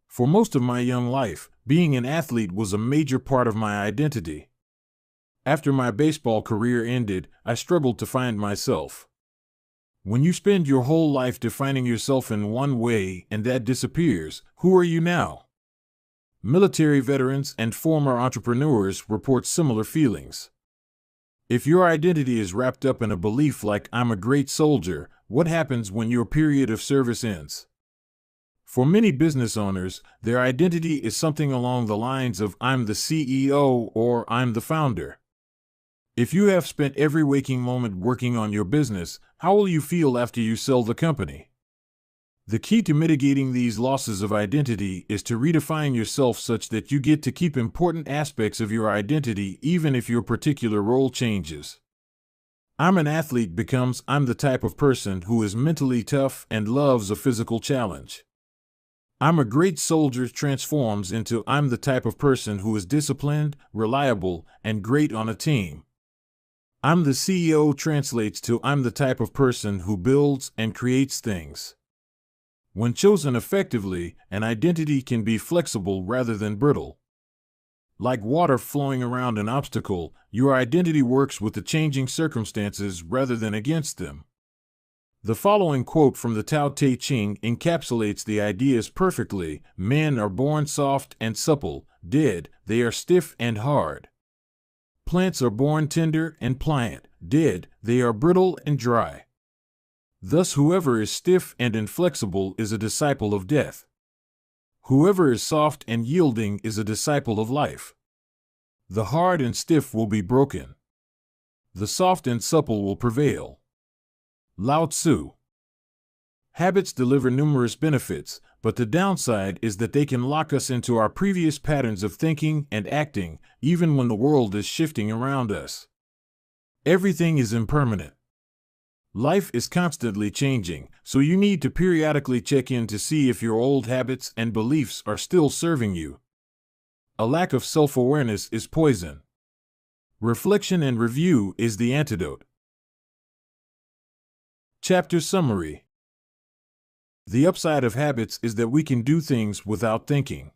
For most of my young life, being an athlete was a major part of my identity. After my baseball career ended, I struggled to find myself. When you spend your whole life defining yourself in one way and that disappears, who are you now? Military veterans and former entrepreneurs report similar feelings. If your identity is wrapped up in a belief like "I'm a great soldier," what happens when your period of service ends? For many business owners, their identity is something along the lines of "I'm the CEO" or "I'm the founder." If you have spent every waking moment working on your business, how will you feel after you sell the company? The key to mitigating these losses of identity is to redefine yourself such that you get to keep important aspects of your identity even if your particular role changes. "I'm an athlete" becomes "I'm the type of person who is mentally tough and loves a physical challenge." "I'm a great soldier" transforms into "I'm the type of person who is disciplined, reliable, and great on a team." "I'm the CEO" translates to "I'm the type of person who builds and creates things." When chosen effectively, an identity can be flexible rather than brittle. Like water flowing around an obstacle, your identity works with the changing circumstances rather than against them. The following quote from the Tao Te Ching encapsulates the ideas perfectly: "Men are born soft and supple, dead, they are stiff and hard. Plants are born tender and pliant, dead, they are brittle and dry. Thus whoever is stiff and inflexible is a disciple of death. Whoever is soft and yielding is a disciple of life. The hard and stiff will be broken. The soft and supple will prevail." Lao Tzu. Habits deliver numerous benefits, but the downside is that they can lock us into our previous patterns of thinking and acting, even when the world is shifting around us. Everything is impermanent. Life is constantly changing, so you need to periodically check in to see if your old habits and beliefs are still serving you. A lack of self-awareness is poison. Reflection and review is the antidote. Chapter Summary. The upside of habits is that we can do things without thinking.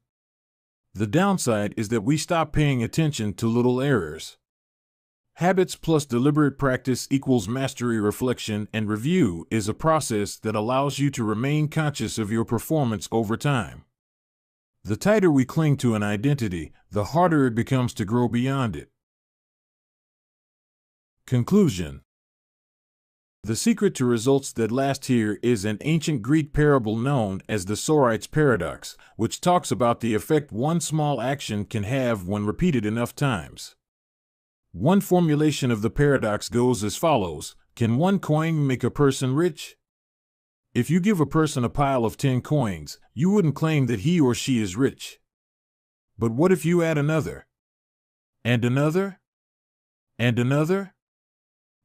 The downside is that we stop paying attention to little errors. Habits plus deliberate practice equals mastery. Reflection and review is a process that allows you to remain conscious of your performance over time. The tighter we cling to an identity, the harder it becomes to grow beyond it. Conclusion. The secret to results that last here is an ancient Greek parable known as the Sorite's paradox, which talks about the effect one small action can have when repeated enough times. One formulation of the paradox goes as follows: can one coin make a person rich? If you give a person a pile of 10 coins, you wouldn't claim that he or she is rich. But what if you add another? And another? And another?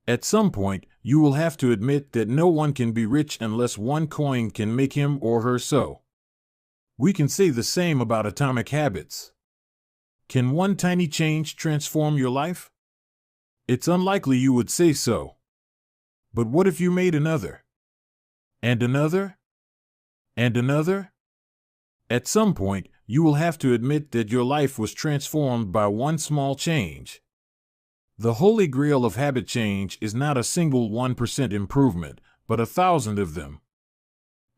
At some point, you will have to admit that no one can be rich unless one coin can make him or her so. We can say the same about atomic habits. Can one tiny change transform your life? It's unlikely you would say so. But what if you made another? And another? And another? At some point, you will have to admit that your life was transformed by one small change. The holy grail of habit change is not a single 1% improvement, but 1,000 of them.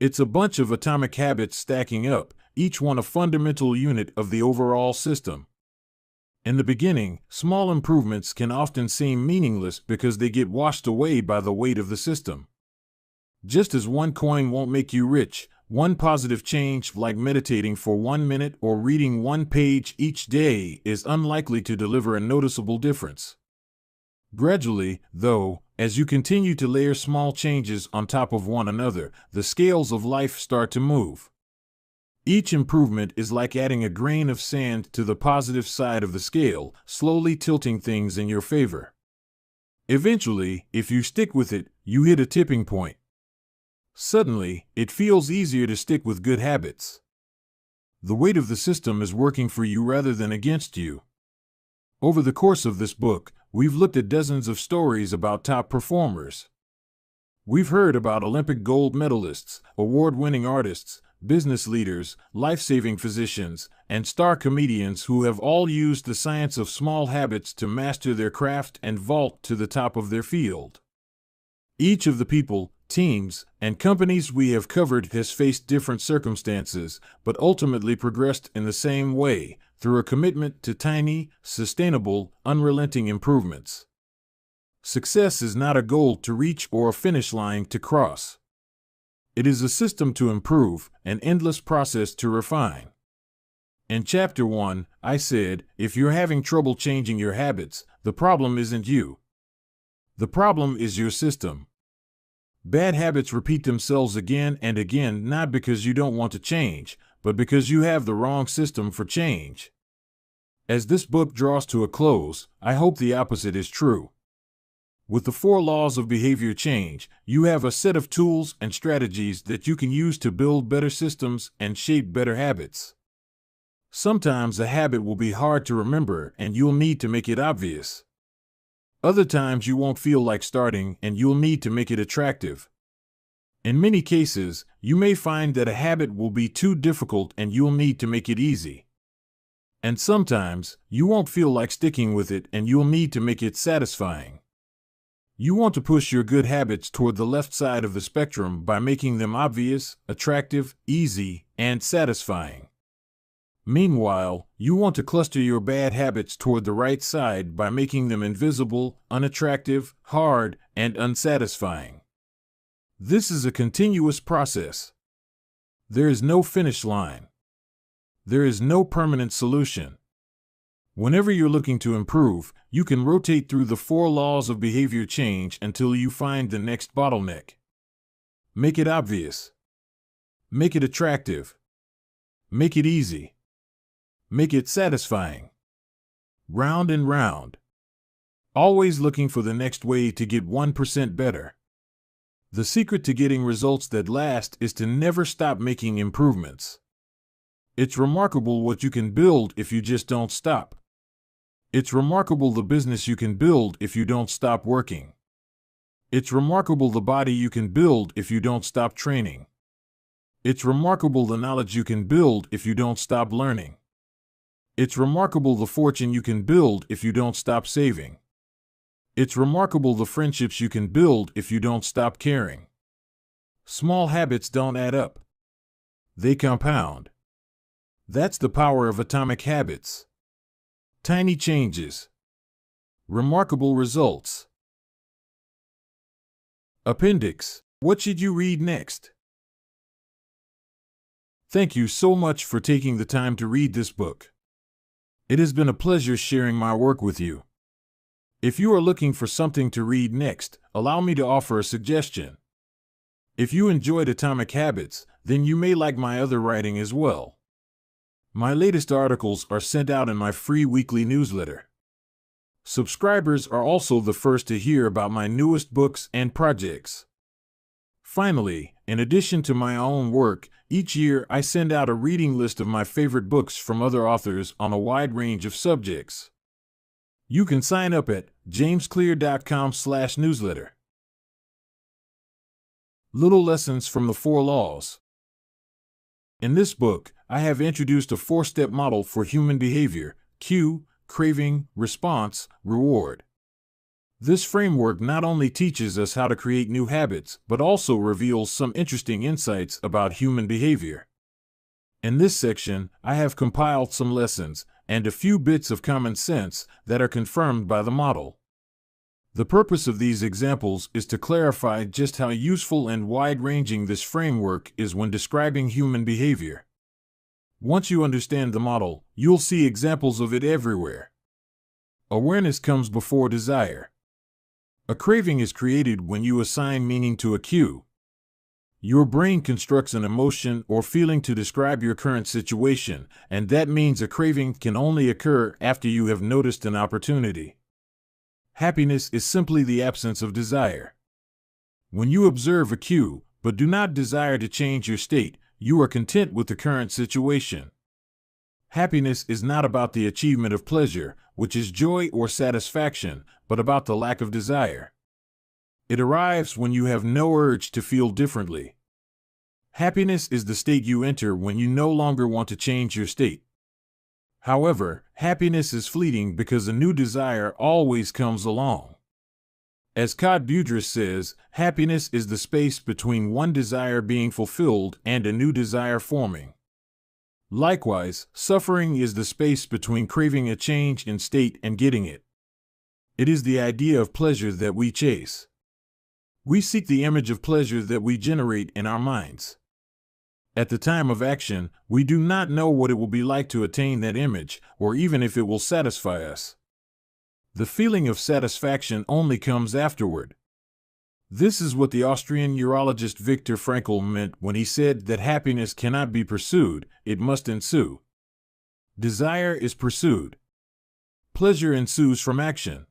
It's a bunch of atomic habits stacking up, each one a fundamental unit of the overall system. In the beginning, small improvements can often seem meaningless because they get washed away by the weight of the system. Just as one coin won't make you rich, one positive change like meditating for 1 minute or reading one page each day is unlikely to deliver a noticeable difference. Gradually, though, as you continue to layer small changes on top of one another, the scales of life start to move. Each improvement is like adding a grain of sand to the positive side of the scale, slowly tilting things in your favor. Eventually, if you stick with it, you hit a tipping point. Suddenly, it feels easier to stick with good habits. The weight of the system is working for you rather than against you. Over the course of this book, we've looked at dozens of stories about top performers. We've heard about Olympic gold medalists, award-winning artists, business leaders, life-saving physicians, and star comedians who have all used the science of small habits to master their craft and vault to the top of their field. Each of the people, teams, and companies we have covered has faced different circumstances, but ultimately progressed in the same way, through a commitment to tiny, sustainable, unrelenting improvements. Success is not a goal to reach or a finish line to cross. It is a system to improve, an endless process to refine. In Chapter 1, I said, if you're having trouble changing your habits, the problem isn't you. The problem is your system. Bad habits repeat themselves again and again not because you don't want to change, but because you have the wrong system for change. As this book draws to a close, I hope the opposite is true. With the 4 laws of behavior change, you have a set of tools and strategies that you can use to build better systems and shape better habits. Sometimes a habit will be hard to remember and you'll need to make it obvious. Other times you won't feel like starting and you'll need to make it attractive. In many cases, you may find that a habit will be too difficult and you'll need to make it easy. And sometimes, you won't feel like sticking with it and you'll need to make it satisfying. You want to push your good habits toward the left side of the spectrum by making them obvious, attractive, easy, and satisfying. Meanwhile, you want to cluster your bad habits toward the right side by making them invisible, unattractive, hard, and unsatisfying. This is a continuous process. There is no finish line. There is no permanent solution. Whenever you're looking to improve, you can rotate through the 4 laws of behavior change until you find the next bottleneck. Make it obvious. Make it attractive. Make it easy. Make it satisfying. Round and round. Always looking for the next way to get 1% better. The secret to getting results that last is to never stop making improvements. It's remarkable what you can build if you just don't stop. It's remarkable the business you can build if you don't stop working. It's remarkable the body you can build if you don't stop training. It's remarkable the knowledge you can build if you don't stop learning. It's remarkable the fortune you can build if you don't stop saving. It's remarkable the friendships you can build if you don't stop caring. Small habits don't add up. They compound. That's the power of atomic habits. Tiny changes. Remarkable results. Appendix. What should you read next? Thank you so much for taking the time to read this book. It has been a pleasure sharing my work with you. If you are looking for something to read next, allow me to offer a suggestion. If you enjoyed Atomic Habits, then you may like my other writing as well. My latest articles are sent out in my free weekly newsletter. Subscribers are also the first to hear about my newest books and projects. Finally, in addition to my own work, each year I send out a reading list of my favorite books from other authors on a wide range of subjects. You can sign up at jamesclear.com/newsletter. Little Lessons from the Four Laws. In this book, I have introduced a 4-step model for human behavior: cue, craving, response, reward. This framework not only teaches us how to create new habits, but also reveals some interesting insights about human behavior. In this section, I have compiled some lessons and a few bits of common sense that are confirmed by the model. The purpose of these examples is to clarify just how useful and wide-ranging this framework is when describing human behavior. Once you understand the model, you'll see examples of it everywhere. Awareness comes before desire. A craving is created when you assign meaning to a cue. Your brain constructs an emotion or feeling to describe your current situation, and that means a craving can only occur after you have noticed an opportunity. Happiness is simply the absence of desire. When you observe a cue, but do not desire to change your state, you are content with the current situation. Happiness is not about the achievement of pleasure, which is joy or satisfaction, but about the lack of desire. It arrives when you have no urge to feel differently. Happiness is the state you enter when you no longer want to change your state. However, happiness is fleeting because a new desire always comes along. As Claude Boudris says, happiness is the space between one desire being fulfilled and a new desire forming. Likewise, suffering is the space between craving a change in state and getting it. It is the idea of pleasure that we chase. We seek the image of pleasure that we generate in our minds. At the time of action, we do not know what it will be like to attain that image, or even if it will satisfy us. The feeling of satisfaction only comes afterward. This is what the Austrian neurologist Viktor Frankl meant when he said that happiness cannot be pursued, it must ensue. Desire is pursued. Pleasure ensues from action.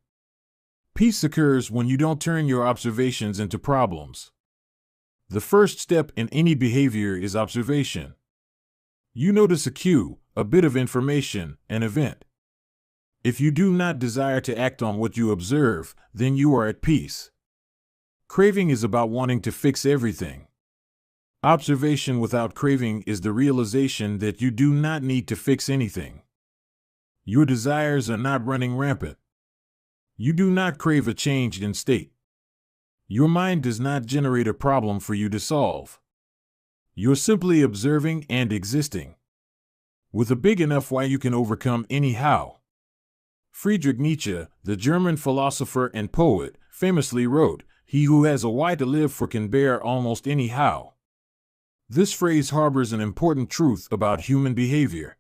Peace occurs when you don't turn your observations into problems. The first step in any behavior is observation. You notice a cue, a bit of information, an event. If you do not desire to act on what you observe, then you are at peace. Craving is about wanting to fix everything. Observation without craving is the realization that you do not need to fix anything. Your desires are not running rampant. You do not crave a change in state. Your mind does not generate a problem for you to solve. You're simply observing and existing. With a big enough why you can overcome any how. Friedrich Nietzsche, the German philosopher and poet, famously wrote, "He who has a why to live for can bear almost any how." This phrase harbors an important truth about human behavior.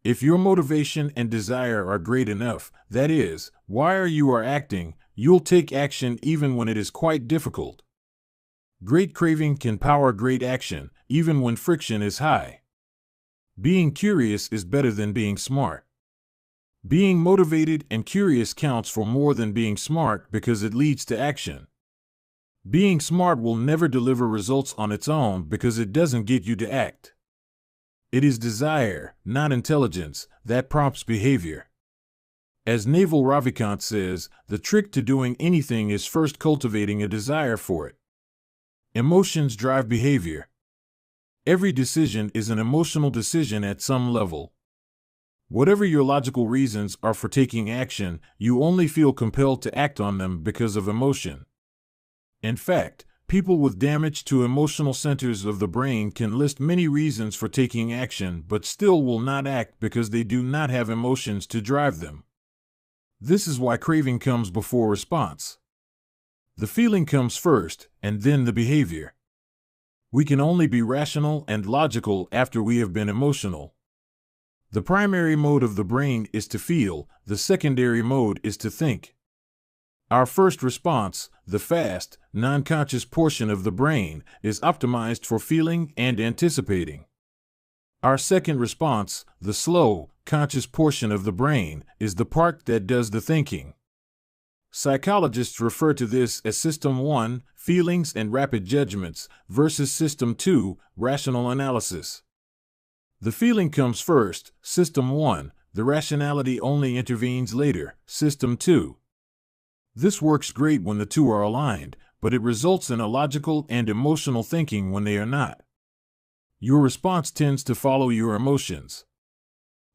If your motivation and desire are great enough, that is, why you are acting, you'll take action even when it is quite difficult. Great craving can power great action, even when friction is high. Being curious is better than being smart. Being motivated and curious counts for more than being smart because it leads to action. Being smart will never deliver results on its own because it doesn't get you to act. It is desire, not intelligence, that prompts behavior. As Naval Ravikant says, the trick to doing anything is first cultivating a desire for it. Emotions drive behavior. Every decision is an emotional decision at some level. Whatever your logical reasons are for taking action, you only feel compelled to act on them because of emotion. In fact, people with damage to emotional centers of the brain can list many reasons for taking action but still will not act because they do not have emotions to drive them. This is why craving comes before response. The feeling comes first, and then the behavior. We can only be rational and logical after we have been emotional. The primary mode of the brain is to feel, the secondary mode is to think. Our first response, the fast, non-conscious portion of the brain, is optimized for feeling and anticipating. Our second response, the slow, conscious portion of the brain, is the part that does the thinking. Psychologists refer to this as System 1, feelings and rapid judgments, versus System 2, rational analysis. The feeling comes first, System 1, the rationality only intervenes later, System 2. This works great when the two are aligned, but it results in illogical and emotional thinking when they are not. Your response tends to follow your emotions.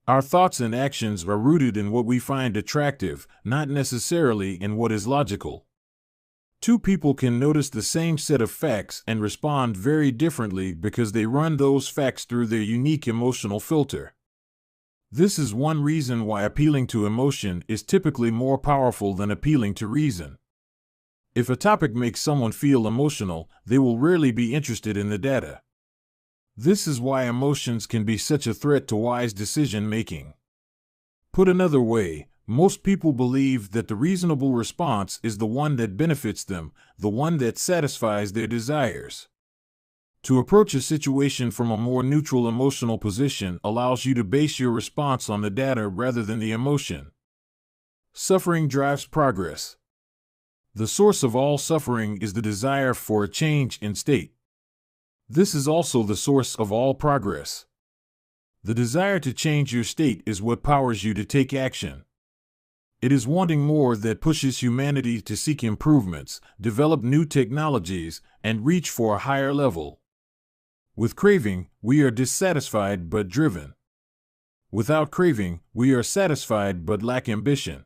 Our thoughts and actions are rooted in what we find attractive, not necessarily in what is logical. Two people can notice the same set of facts and respond very differently because they run those facts through their unique emotional filter. This is one reason why appealing to emotion is typically more powerful than appealing to reason. If a topic makes someone feel emotional, they will rarely be interested in the data. This is why emotions can be such a threat to wise decision-making. Put another way, most people believe that the reasonable response is the one that benefits them, the one that satisfies their desires. To approach a situation from a more neutral emotional position allows you to base your response on the data rather than the emotion. Suffering drives progress. The source of all suffering is the desire for a change in state. This is also the source of all progress. The desire to change your state is what powers you to take action. It is wanting more that pushes humanity to seek improvements, develop new technologies, and reach for a higher level. With craving, we are dissatisfied but driven. Without craving, we are satisfied but lack ambition.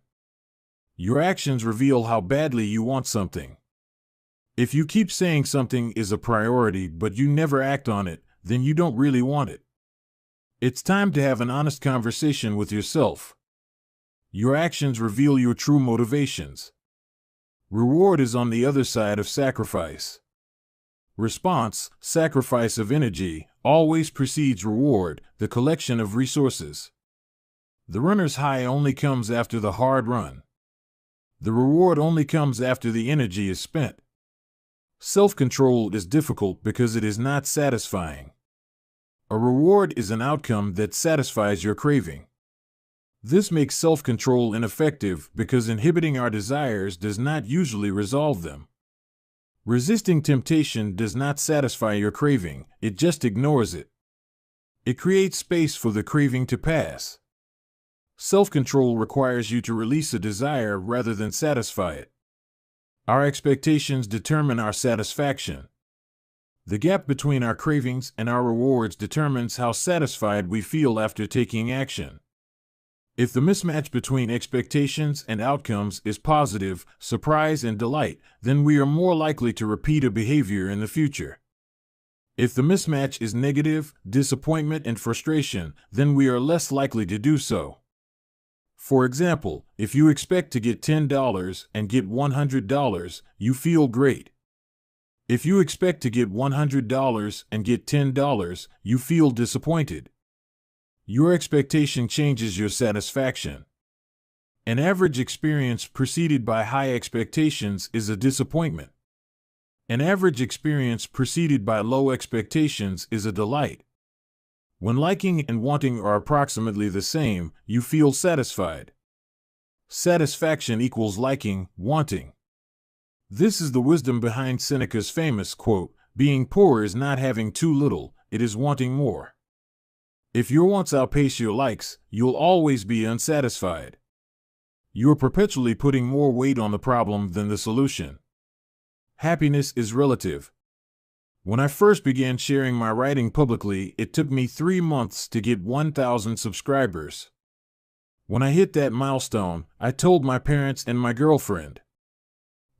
Your actions reveal how badly you want something. If you keep saying something is a priority but you never act on it, then you don't really want it. It's time to have an honest conversation with yourself. Your actions reveal your true motivations. Reward is on the other side of sacrifice. Response, sacrifice of energy, always precedes reward, the collection of resources. The runner's high only comes after the hard run. The reward only comes after the energy is spent. Self-control is difficult because it is not satisfying. A reward is an outcome that satisfies your craving. This makes self-control ineffective because inhibiting our desires does not usually resolve them. Resisting temptation does not satisfy your craving, it just ignores it. It creates space for the craving to pass. Self-control requires you to release a desire rather than satisfy it. Our expectations determine our satisfaction. The gap between our cravings and our rewards determines how satisfied we feel after taking action. If the mismatch between expectations and outcomes is positive, surprise and delight, then we are more likely to repeat a behavior in the future. If the mismatch is negative, disappointment and frustration, then we are less likely to do so. For example, if you expect to get $10 and get $100, you feel great. If you expect to get $100 and get $10, you feel disappointed. Your expectation changes your satisfaction. An average experience preceded by high expectations is a disappointment. An average experience preceded by low expectations is a delight. When liking and wanting are approximately the same, you feel satisfied. Satisfaction equals liking, wanting. This is the wisdom behind Seneca's famous quote, "Being poor is not having too little, it is wanting more." If your wants outpace your likes, you'll always be unsatisfied. You're perpetually putting more weight on the problem than the solution. Happiness is relative. When I first began sharing my writing publicly, it took me 3 months to get 1,000 subscribers. When I hit that milestone, I told my parents and my girlfriend.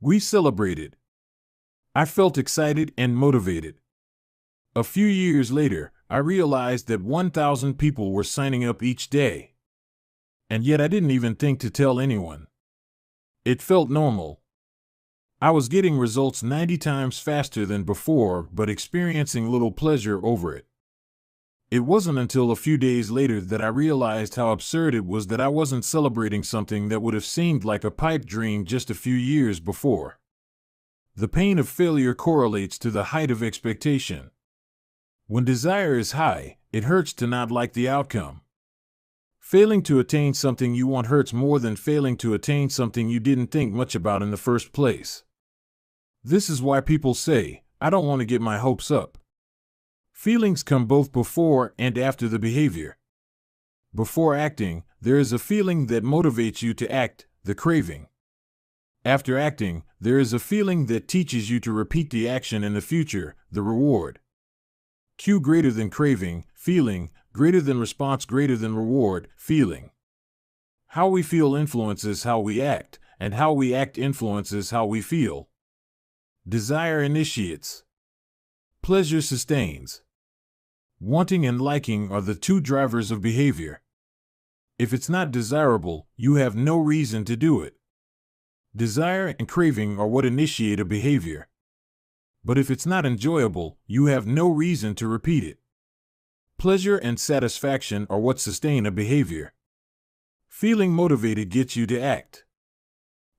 We celebrated. I felt excited and motivated. A few years later, I realized that 1,000 people were signing up each day. And yet I didn't even think to tell anyone. It felt normal. I was getting results 90 times faster than before, but experiencing little pleasure over it. It wasn't until a few days later that I realized how absurd it was that I wasn't celebrating something that would have seemed like a pipe dream just a few years before. The pain of failure correlates to the height of expectation. When desire is high, it hurts to not like the outcome. Failing to attain something you want hurts more than failing to attain something you didn't think much about in the first place. This is why people say, "I don't want to get my hopes up." Feelings come both before and after the behavior. Before acting, there is a feeling that motivates you to act, the craving. After acting, there is a feeling that teaches you to repeat the action in the future, the reward. Q greater than craving, feeling, greater than response, greater than reward, feeling. How we feel influences how we act, and how we act influences how we feel. Desire initiates. Pleasure sustains. Wanting and liking are the two drivers of behavior. If it's not desirable, you have no reason to do it. Desire and craving are what initiate a behavior. But if it's not enjoyable, you have no reason to repeat it. Pleasure and satisfaction are what sustain a behavior. Feeling motivated gets you to act.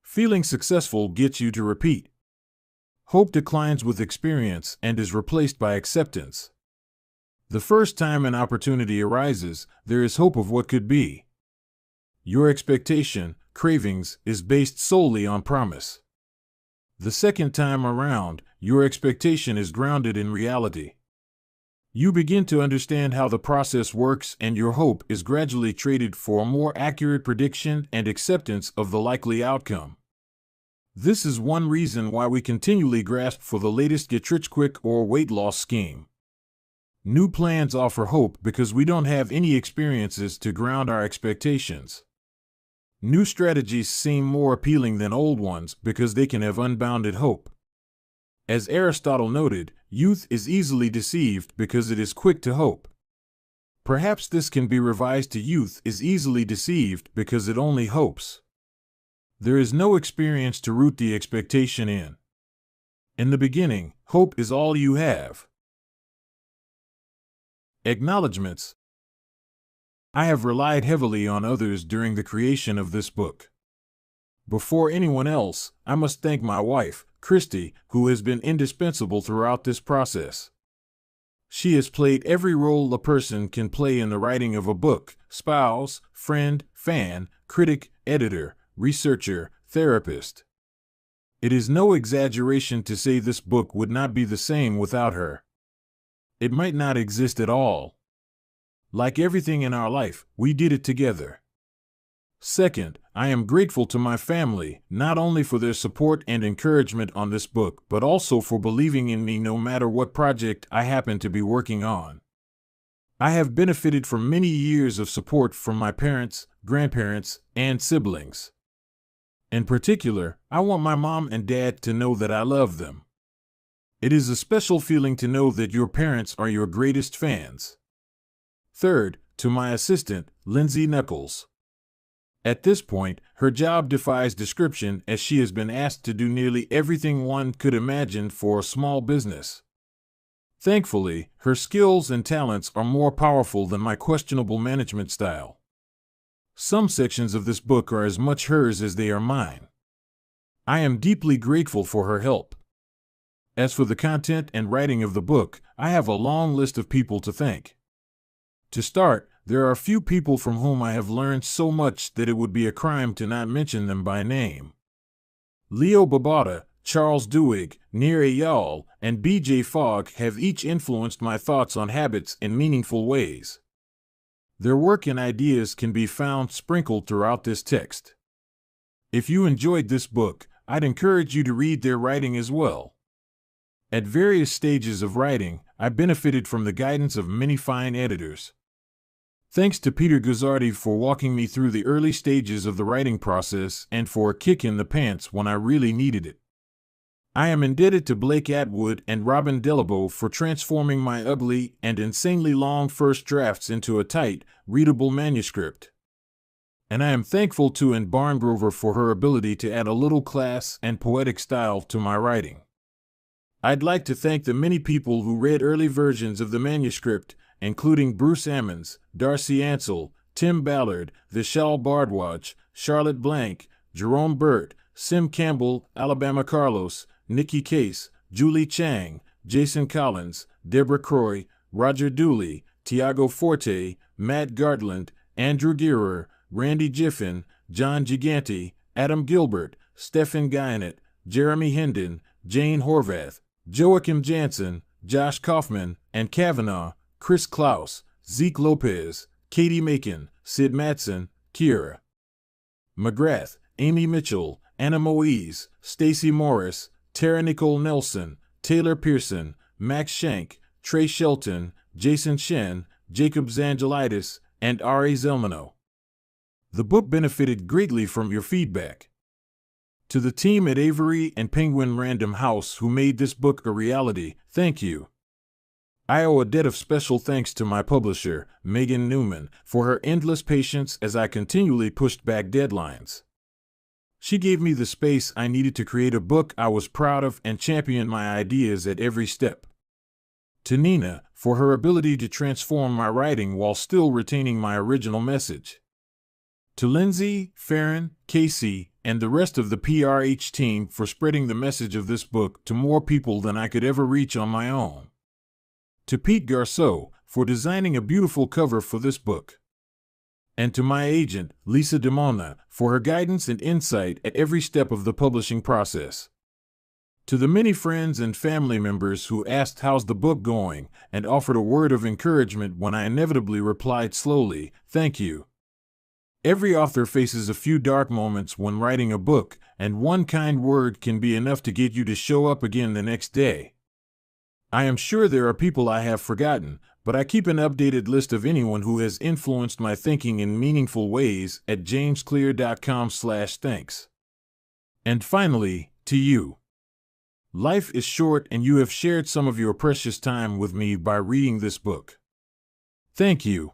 Feeling successful gets you to repeat. Hope declines with experience and is replaced by acceptance. The first time an opportunity arises, there is hope of what could be. Your expectation, cravings, is based solely on promise. The second time around, your expectation is grounded in reality. You begin to understand how the process works, and your hope is gradually traded for a more accurate prediction and acceptance of the likely outcome. This is one reason why we continually grasp for the latest get-rich-quick or weight loss scheme. New plans offer hope because we don't have any experiences to ground our expectations. New strategies seem more appealing than old ones because they can have unbounded hope. As Aristotle noted, youth is easily deceived because it is quick to hope. Perhaps this can be revised to youth is easily deceived because it only hopes. There is no experience to root the expectation in. In the beginning, hope is all you have. Acknowledgements. I have relied heavily on others during the creation of this book. Before anyone else, I must thank my wife, Christy, who has been indispensable throughout this process. She has played every role a person can play in the writing of a book: spouse, friend, fan, critic, editor, researcher, therapist. It is no exaggeration to say this book would not be the same without her. It might not exist at all. Like everything in our life, we did it together. Second, I am grateful to my family, not only for their support and encouragement on this book, but also for believing in me no matter what project I happen to be working on. I have benefited from many years of support from my parents, grandparents, and siblings. In particular, I want my mom and dad to know that I love them. It is a special feeling to know that your parents are your greatest fans. Third, to my assistant, Lindsay Knuckles. At this point, her job defies description as she has been asked to do nearly everything one could imagine for a small business. Thankfully, her skills and talents are more powerful than my questionable management style. Some sections of this book are as much hers as they are mine. I am deeply grateful for her help. As for the content and writing of the book, I have a long list of people to thank. To start, there are a few people from whom I have learned so much that it would be a crime to not mention them by name. Leo Babauta, Charles Duhigg, Nir Eyal, and B.J. Fogg have each influenced my thoughts on habits in meaningful ways. Their work and ideas can be found sprinkled throughout this text. If you enjoyed this book, I'd encourage you to read their writing as well. At various stages of writing, I benefited from the guidance of many fine editors. Thanks to Peter Guzzardi for walking me through the early stages of the writing process and for a kick in the pants when I really needed it. I am indebted to Blake Atwood and Robin Delabo for transforming my ugly and insanely long first drafts into a tight, readable manuscript. And I am thankful to Anne Barngrover for her ability to add a little class and poetic style to my writing. I'd like to thank the many people who read early versions of the manuscript, including Bruce Ammons, Darcy Ansell, Tim Ballard, Vishal Bardwaj, Charlotte Blank, Jerome Burt, Sim Campbell, Alabama Carlos, Nikki Case, Julie Chang, Jason Collins, Deborah Croy, Roger Dooley, Tiago Forte, Matt Gartland, Andrew Girer, Randy Giffen, John Gigante, Adam Gilbert, Stephen Guyanet, Jeremy Hendon, Jane Horvath, Joachim Jansen, Josh Kaufman, and Kavanaugh, Chris Klaus, Zeke Lopez, Katie Macon, Sid Matson, Kira McGrath, Amy Mitchell, Anna Moise, Stacy Morris, Tara Nicole Nelson, Taylor Pearson, Max Shank, Trey Shelton, Jason Shen, Jacob Zangelitis, and Ari Zelmano. The book benefited greatly from your feedback. To the team at Avery and Penguin Random House who made this book a reality, thank you. I owe a debt of special thanks to my publisher, Megan Newman, for her endless patience as I continually pushed back deadlines. She gave me the space I needed to create a book I was proud of and championed my ideas at every step. To Nina, for her ability to transform my writing while still retaining my original message. To Lindsay, Farron, Casey, and the rest of the PRH team for spreading the message of this book to more people than I could ever reach on my own. To Pete Garceau, for designing a beautiful cover for this book. And to my agent, Lisa DeMona, for her guidance and insight at every step of the publishing process. To the many friends and family members who asked how's the book going and offered a word of encouragement when I inevitably replied slowly, thank you. Every author faces a few dark moments when writing a book, and one kind word can be enough to get you to show up again the next day. I am sure there are people I have forgotten, but I keep an updated list of anyone who has influenced my thinking in meaningful ways at jamesclear.com/thanks. And finally, to you. Life is short and you have shared some of your precious time with me by reading this book. Thank you.